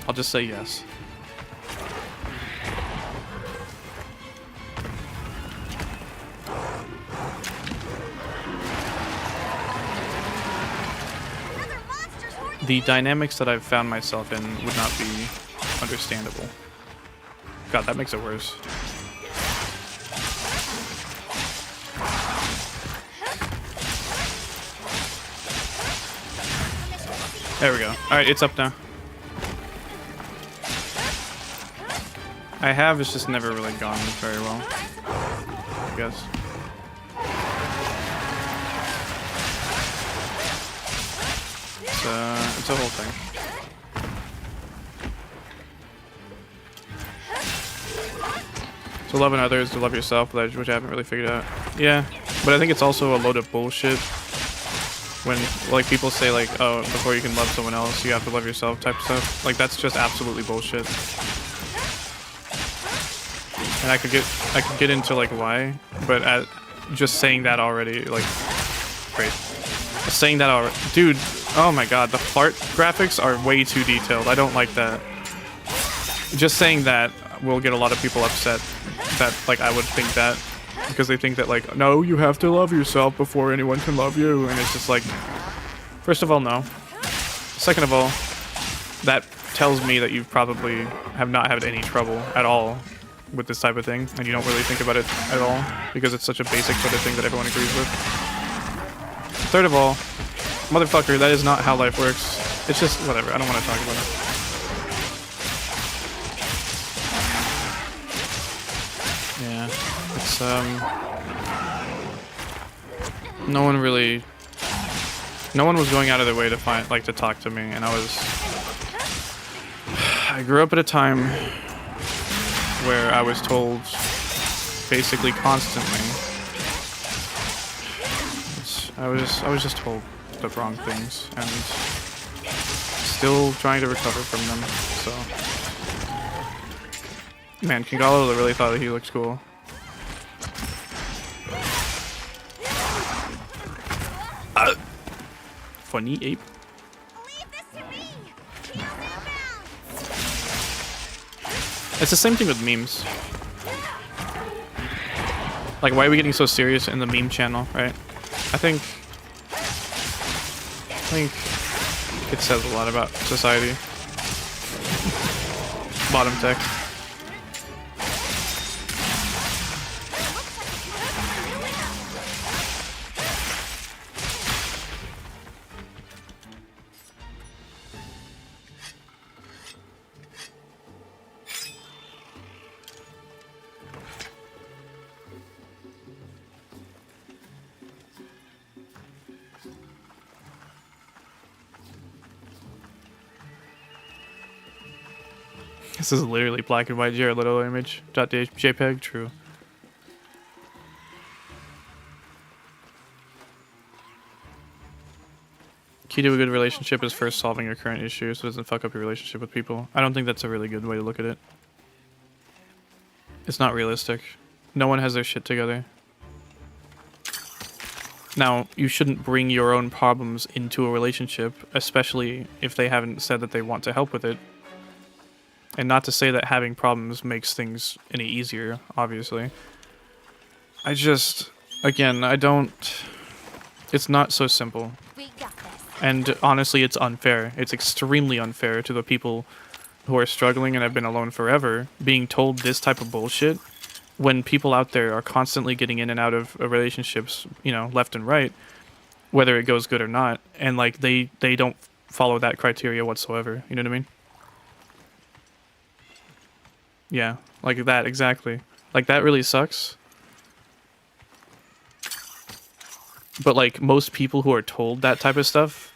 I'll just say yes. The dynamics that I've found myself in would not be understandable. God, that makes it worse. There we go. Alright, it's up now. I have, it's just never really gone very well, I guess. It's a whole thing. To love others, to love yourself, which I haven't really figured out. Yeah, but I think it's also a load of bullshit. When like people say like, oh, before you can love someone else, you have to love yourself type stuff. Like that's just absolutely bullshit. And I could get into like why, but just saying that already, like, great. Saying that already, dude. Oh my god, the fart graphics are way too detailed. I don't like that. Just saying that will get a lot of people upset. That like I would think that because they think that like, no, you have to love yourself before anyone can love you, and it's just like, first of all, no. Second of all, that tells me that you probably have not had any trouble at all with this type of thing, and you don't really think about it at all because it's such a basic sort of thing that everyone agrees with. Third of all, motherfucker, that is not how life works. It's just whatever. I don't want to talk about it. Yeah, it's no one was going out of their way to to talk to me, and I grew up at a time where I was told basically constantly. I was just told the wrong things and still trying to recover from them. So, man, Congalala really thought that he looked cool. Funny ape. It's the same thing with memes. Like, why are we getting so serious in the meme channel, right? I think it says a lot about society. Bottom tech. This is literally black and white Jared Leto image. .jpeg, true. Key to a good relationship is first solving your current issue so it doesn't fuck up your relationship with people. I don't think that's a really good way to look at it. It's not realistic. No one has their shit together. Now, you shouldn't bring your own problems into a relationship, especially if they haven't said that they want to help with it. And not to say that having problems makes things any easier, obviously. I just, again, it's not so simple. And honestly, it's unfair. It's extremely unfair to the people who are struggling and have been alone forever, being told this type of bullshit, when people out there are constantly getting in and out of relationships, you know, left and right, whether it goes good or not, and like they don't follow that criteria whatsoever, you know what I mean? Yeah, like that, exactly. Like, that really sucks. But, like, most people who are told that type of stuff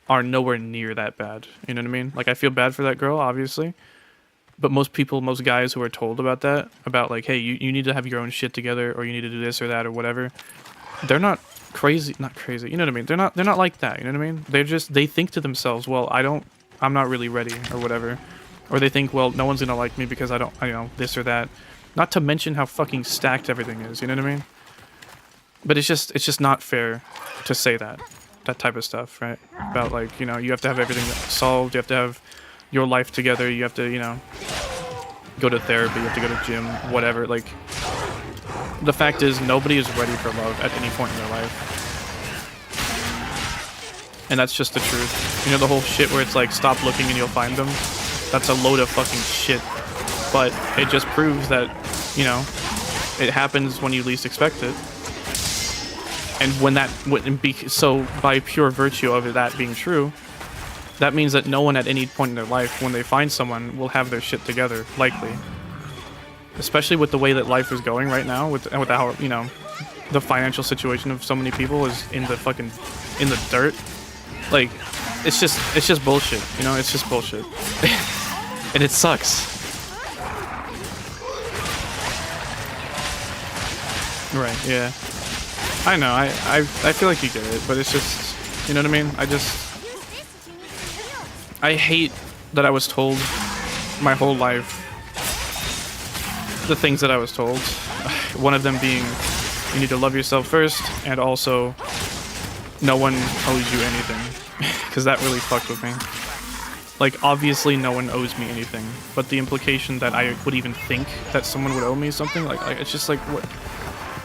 are nowhere near that bad. You know what I mean? Like, I feel bad for that girl, obviously. But most people, most guys who are told about that, about, like, hey, you need to have your own shit together, or you need to do this or that or whatever, they're not crazy, not crazy, you know what I mean? They're not like that, you know what I mean? They think to themselves, well, I'm not really ready, or whatever. Or they think, well, no one's gonna like me because I know, this or that. Not to mention how fucking stacked everything is, you know what I mean? But it's just not fair to say that type of stuff, right? About, like, you know, you have to have everything solved, you have to have your life together, you have to, you know, go to therapy, you have to go to gym, whatever. Like, the fact is, nobody is ready for love at any point in their life. And that's just the truth. You know, the whole shit where it's like, stop looking and you'll find them? That's a load of fucking shit. But it just proves that, you know, it happens when you least expect it. And when that wouldn't be so, by pure virtue of that being true, that means that no one at any point in their life, when they find someone, will have their shit together, likely. Especially with the way that life is going right now, with how, you know, the financial situation of so many people is in the dirt. Like, it's just bullshit, you know, it's just bullshit. And it sucks. Right, yeah. I know, I feel like you get it, but it's just, you know what I mean? I hate that I was told my whole life the things that I was told. One of them being, you need to love yourself first, and also, no one owes you anything. Because that really fucked with me. Like, obviously no one owes me anything, but the implication that I would even think that someone would owe me something, like it's just like,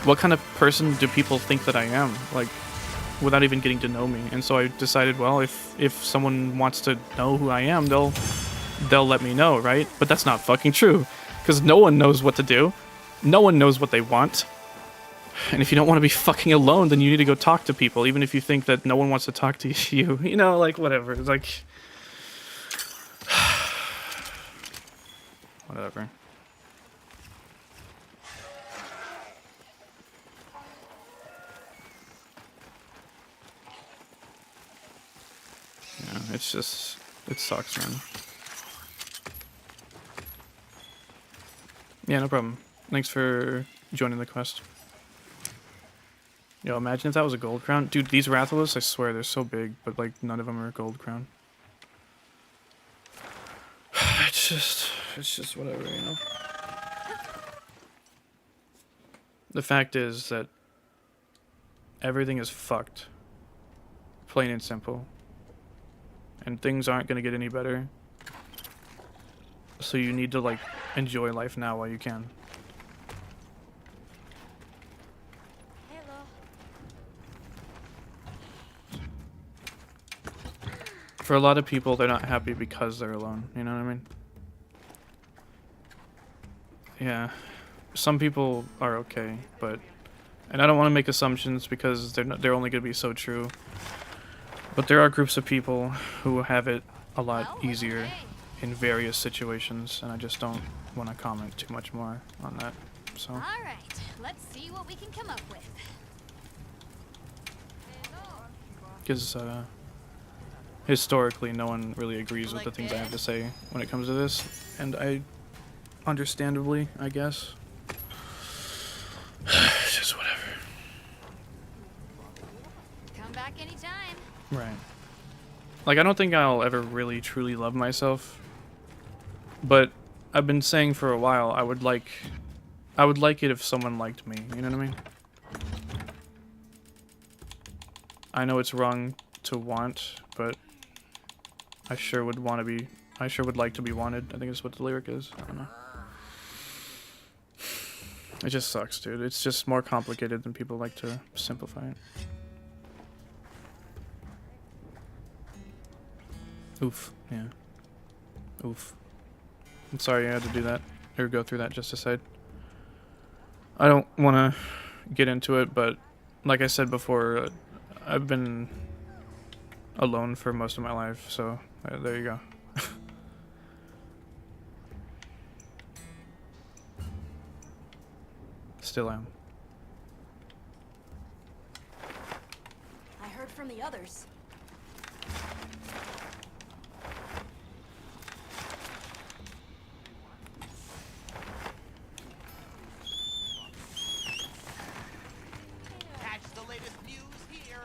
what kind of person do people think that I am? Like, without even getting to know me. And so I decided, well, if someone wants to know who I am, they'll let me know, right? But that's not fucking true, because no one knows what to do. No one knows what they want. And if you don't want to be fucking alone, then you need to go talk to people, even if you think that no one wants to talk to you. You know, like, whatever. It's like, whatever. Yeah, it's just, it sucks, man. Yeah, no problem. Thanks for joining the quest. Yo, imagine if that was a gold crown. Dude, these Rathalos, I swear, they're so big, but like none of them are a gold crown. It's just whatever, you know? The fact is that everything is fucked. Plain and simple. And things aren't gonna get any better. So you need to, like, enjoy life now while you can. For a lot of people, they're not happy because they're alone. You know what I mean? Yeah. Some people are okay, but... And I don't want to make assumptions because they're only going to be so true. But there are groups of people who have it a lot easier in various situations, and I just don't want to comment too much more on that. So. All right, let's see what we can come up with. Because historically, no one really agrees with the things I have to say when it comes to this, and I, understandably, I guess. It's just whatever. Come back anytime. Right. Like, I don't think I'll ever really truly love myself. But I've been saying for a while I would like it if someone liked me, you know what I mean? I know it's wrong to want, but I sure would like to be wanted. I think that's what the lyric is. I don't know. It just sucks, dude. It's just more complicated than people like to simplify it. Oof, yeah. Oof. I'm sorry I had to do that, or go through that just aside. I don't want to get into it, but like I said before, I've been alone for most of my life, so there you go. Still am. I heard from the others. Catch the latest news here.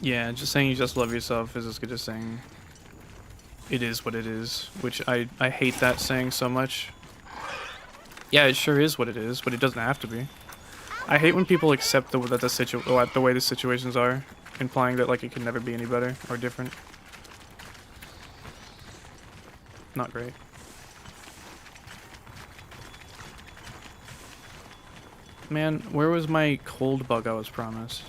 Yeah, just saying you just love yourself is as good as saying it is what it is, which I hate that saying so much. Yeah, it sure is what it is, but it doesn't have to be. I hate when people accept the way the situations are, implying that like it can never be any better or different. Not great. Man, where was my cold bug I was promised?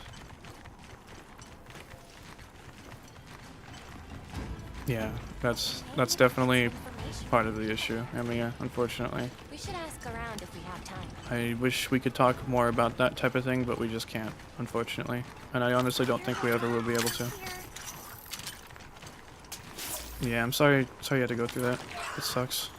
Yeah, that's definitely part of the issue. I mean, yeah, unfortunately. We should ask around if we have time. I wish we could talk more about that type of thing, but we just can't, unfortunately. And I honestly don't think we ever will be able to. Yeah, I'm sorry you had to go through that. It sucks.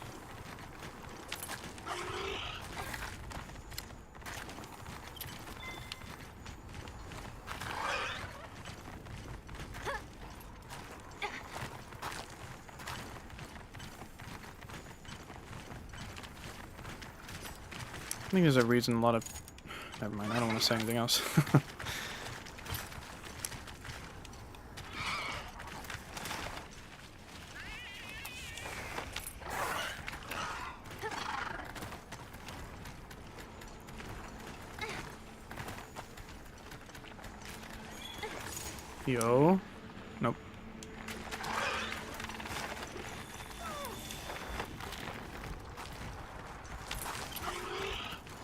I think there's a reason a lot of... Never mind, I don't want to say anything else. Yo. Nope.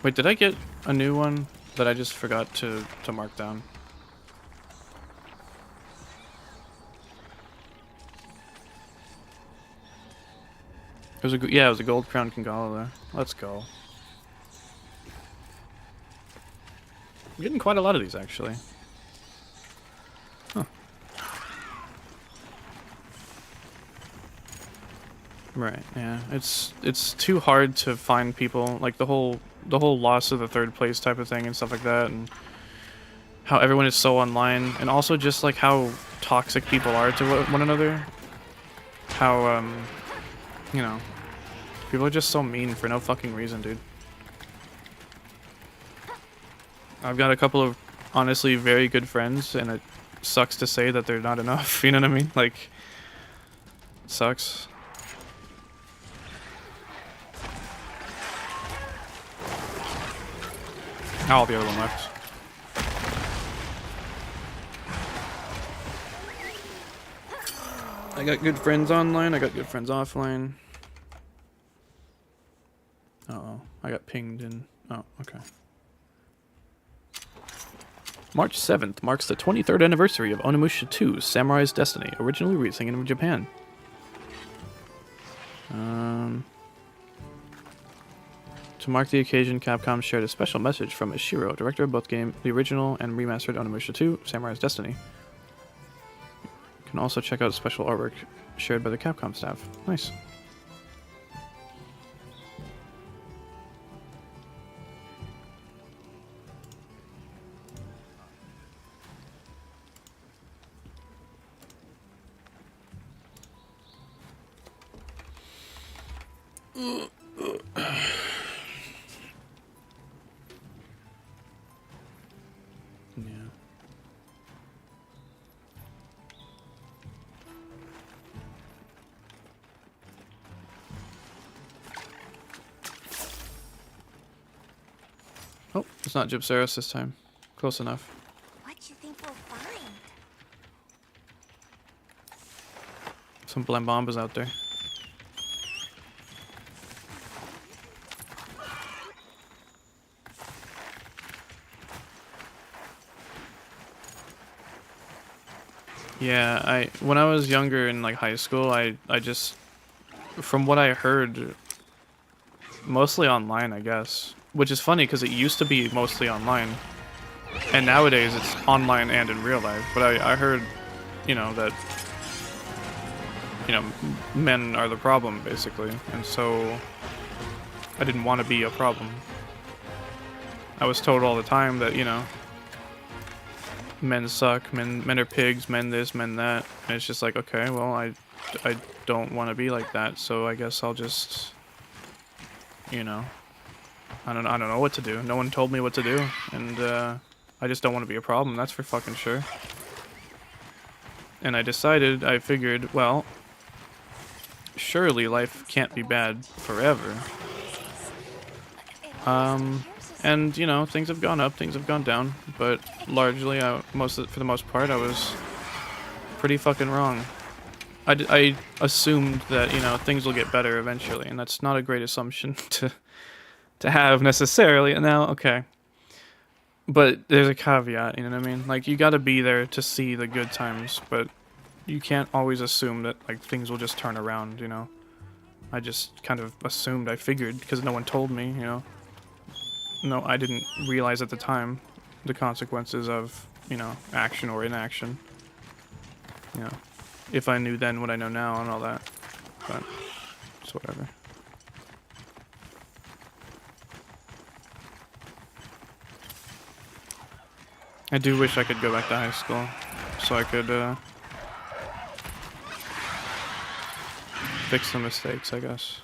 Wait, did I get a new one that I just forgot to mark down? It was it was a gold crown Congalala. Let's go. I'm getting quite a lot of these actually. Huh. Right, yeah. It's too hard to find people, like the whole loss of the third place type of thing and stuff like that, and how everyone is so online, and also just like how toxic people are to one another. How you know, people are just so mean for no fucking reason, dude. I've got a couple of honestly very good friends, and it sucks to say that they're not enough. You know what I mean? Like, it sucks. Oh, the other one left. I got good friends online, I got good friends offline. Uh-oh, I got pinged in. Oh, okay. March 7th marks the 23rd anniversary of Onimusha 2, Samurai's Destiny, originally releasing in Japan. To mark the occasion, Capcom shared a special message from Ishiro, director of both the original and remastered Onimusha 2, Samurai's Destiny. You can also check out special artwork shared by the Capcom staff. Nice. Oh, it's not Gypceros this time. Close enough. What do you think we'll find? Some Blambambas out there. Yeah, when I was younger in like high school, I just, from what I heard, mostly online, I guess. Which is funny because it used to be mostly online, and nowadays it's online and in real life. But I heard, you know, that, you know, men are the problem basically, and so I didn't want to be a problem. I was told all the time that, you know, men suck, men are pigs, men this, men that, and it's just like, okay, well, I don't want to be like that, so I guess I'll just, you know, I don't know what to do. No one told me what to do, and I just don't want to be a problem, that's for fucking sure. And I figured, well, surely life can't be bad forever. And, you know, things have gone up, things have gone down, but largely, for the most part, I was pretty fucking wrong. I assumed that, you know, things will get better eventually, and that's not a great assumption to have necessarily. And now, okay. But there's a caveat, you know what I mean? Like, you gotta be there to see the good times, but you can't always assume that, like, things will just turn around, you know? I just kind of assumed, I figured, because no one told me, you know? No, I didn't realize at the time the consequences of, you know, action or inaction. You know, if I knew then what I know now and all that. But it's whatever. I do wish I could go back to high school so I could fix the mistakes, I guess.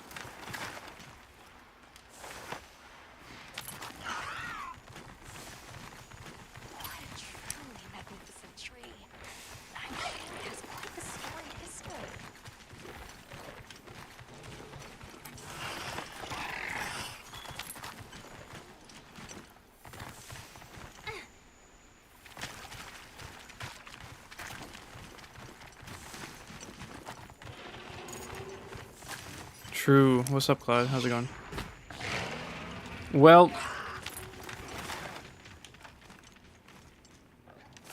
True. What's up, Clyde? How's it going? Well,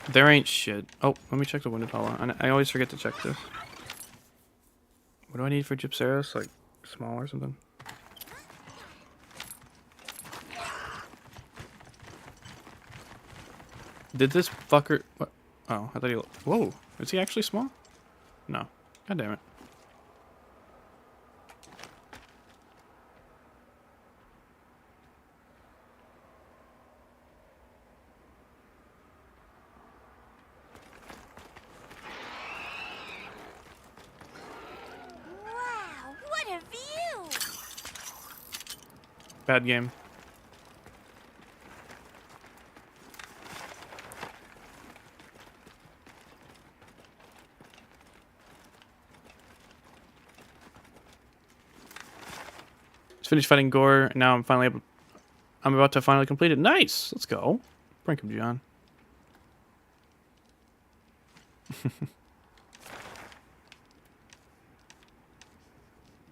there ain't shit. Oh, let me check the Wudwud Bonfire. I always forget to check this. What do I need for Gypceros? Like, small or something? Did this fucker... What? Oh, I thought he... Whoa, is he actually small? No. God damn it. Bad game. Just finished fighting Gore, and now I'm finally able. I'm about to finally complete it. Nice! Let's go. Bring him, John.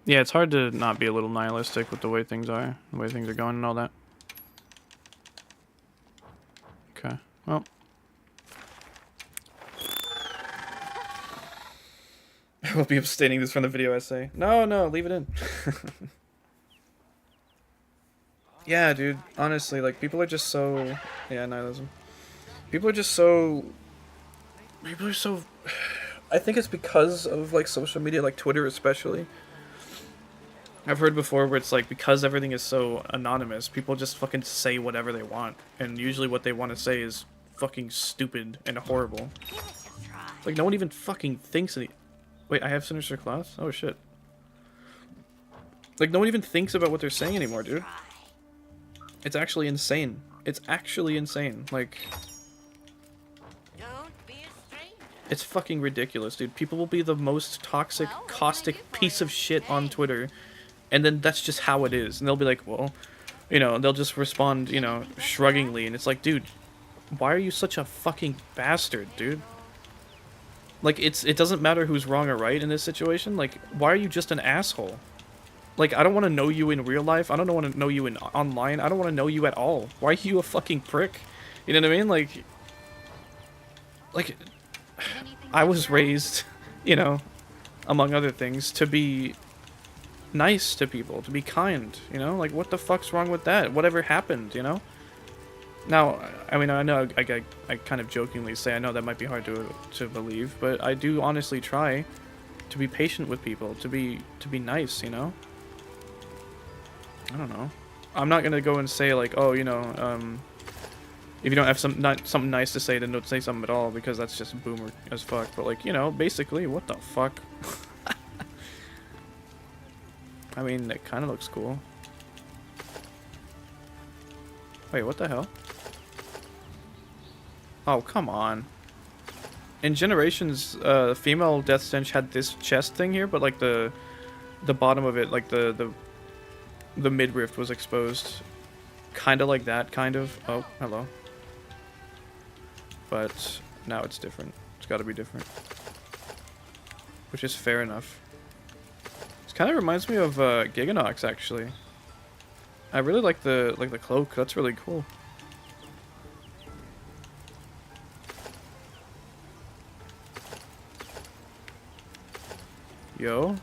Yeah, it's hard to not be a little nihilistic with the way things are, the way things are going and all that. Okay, well. I will be abstaining this from the video essay. No, no, leave it in. Yeah, dude, honestly, like, people are just so... Yeah, nihilism. People are just so... People are so... I think it's because of, like, social media, like Twitter especially. I've heard before where it's like, because everything is so anonymous, people just fucking say whatever they want. And usually what they want to say is fucking stupid and horrible. Like, no one even fucking thinks any... Wait, I have Sinister Cloth? Oh, shit. Like, no one even thinks about what they're saying anymore, dude. It's actually insane. It's actually insane. Like... It's fucking ridiculous, dude. People will be the most toxic, caustic piece of shit on Twitter, and then that's just how it is. And they'll be like, well, you know, they'll just respond, you know, shruggingly, and it's like, dude, why are you such a fucking bastard, dude? Like, it doesn't matter who's wrong or right in this situation. Like, why are you just an asshole? Like, I don't want to know you in real life. I don't want to know you in online. I don't want to know you at all. Why are you a fucking prick? You know what I mean? Like, I was raised, you know, among other things, to be nice to people, to be kind, you know? Like, what the fuck's wrong with that? Whatever happened, you know? Now, I mean, I know I kind of jokingly say I know that might be hard to believe, but I do honestly try to be patient with people, to be nice, you know? I don't know. I'm not gonna go and say, like, oh, you know, if you don't have something nice to say, then don't say something at all, because that's just boomer as fuck. But, like, you know, basically, what the fuck? I mean, it kind of looks cool. Wait, what the hell? Oh, come on. In Generations, the female Death Stench had this chest thing here, but, like, the bottom of it, like, the midriff was exposed. Kind of like that, kind of. Oh, hello. But now it's different. It's got to be different. Which is fair enough. This kind of reminds me of Giganox, actually. I really like the cloak. That's really cool. Yo.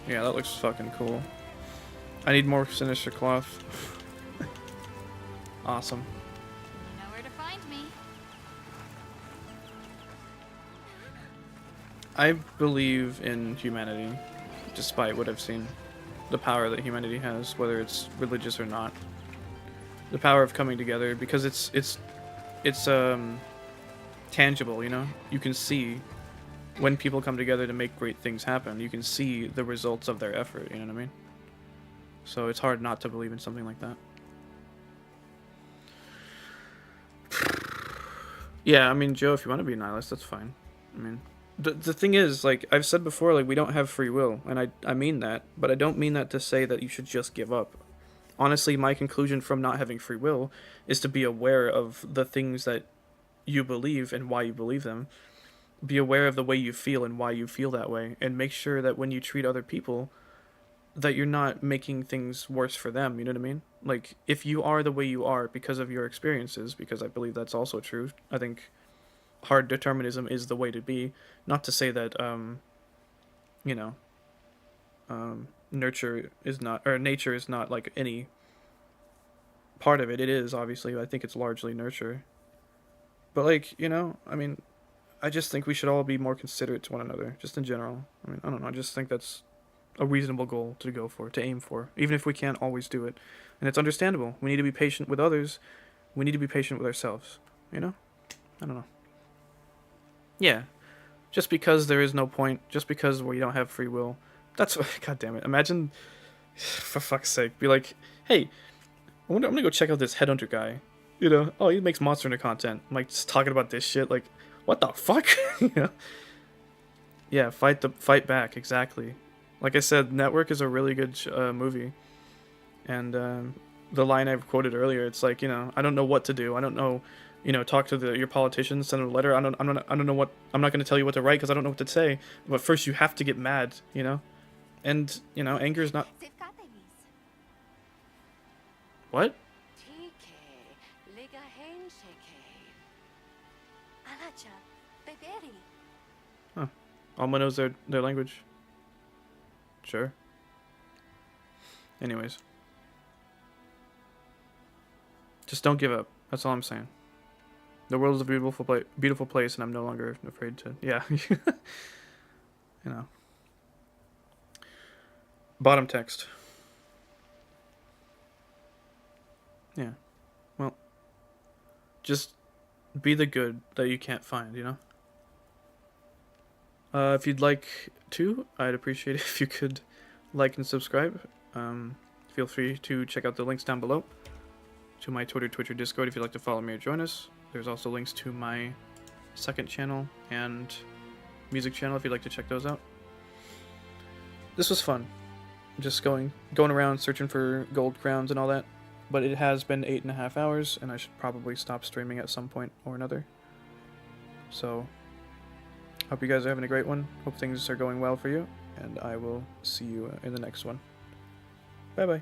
Yeah, that looks fucking cool. I need more Sinister Cloth. Awesome. You know where to find me. I believe in humanity, despite what I've seen. The power that humanity has, whether it's religious or not. The power of coming together, because it's tangible, you know? You can see when people come together to make great things happen. You can see the results of their effort, you know what I mean? So it's hard not to believe in something like that. Yeah, I mean, Joe, if you want to be a nihilist, that's fine. I mean, the thing is, like, I've said before, like, we don't have free will, and I mean that, but I don't mean that to say that you should just give up. Honestly, my conclusion from not having free will is to be aware of the things that you believe and why you believe them. Be aware of the way you feel and why you feel that way, and make sure that when you treat other people, that you're not making things worse for them, you know what I mean? Like, if you are the way you are because of your experiences, because I believe that's also true, I think hard determinism is the way to be. Not to say that, you know, nature is not like any part of it. It is, obviously. I think it's largely nurture. But, like, you know, I mean, I just think we should all be more considerate to one another, just in general. I mean, I don't know, I just think that's a reasonable goal to go for, to aim for, even if we can't always do it. And it's understandable. We need to be patient with others. We need to be patient with ourselves, you know? I don't know. Yeah. Just because there is no point, just because we don't have free will. That's god damn it. Imagine, for fuck's sake, be like, hey, I'm gonna go check out this headhunter guy. You know, oh, he makes Monster Hunter content. I'm like just talking about this shit. Like, what the fuck? You know? Yeah, fight back, exactly. Like I said, Network is a really good movie, and the line I've quoted earlier, it's like, you know, I don't know what to do. I don't know, you know, talk to your politicians, send them a letter. I don't know what. I'm not going to tell you what to write because I don't know what to say. But first, you have to get mad, you know, and you know, anger is not. What? Huh. Alma knows their language. Sure. Anyways. Just don't give up. That's all I'm saying. The world is a beautiful place, and I'm no longer afraid to... Yeah. You know. Bottom text. Yeah. Well. Just be the good that you can't find, you know? If you'd like to, I'd appreciate it if you could like and subscribe. Feel free to check out the links down below to my Twitter, Twitch, or Discord if you'd like to follow me or join us. There's also links to my second channel and music channel if you'd like to check those out. This was fun. Just going around searching for gold crowns and all that. But it has been 8.5 hours, and I should probably stop streaming at some point or another. So, hope you guys are having a great one. Hope things are going well for you, and I will see you in the next one. Bye-bye.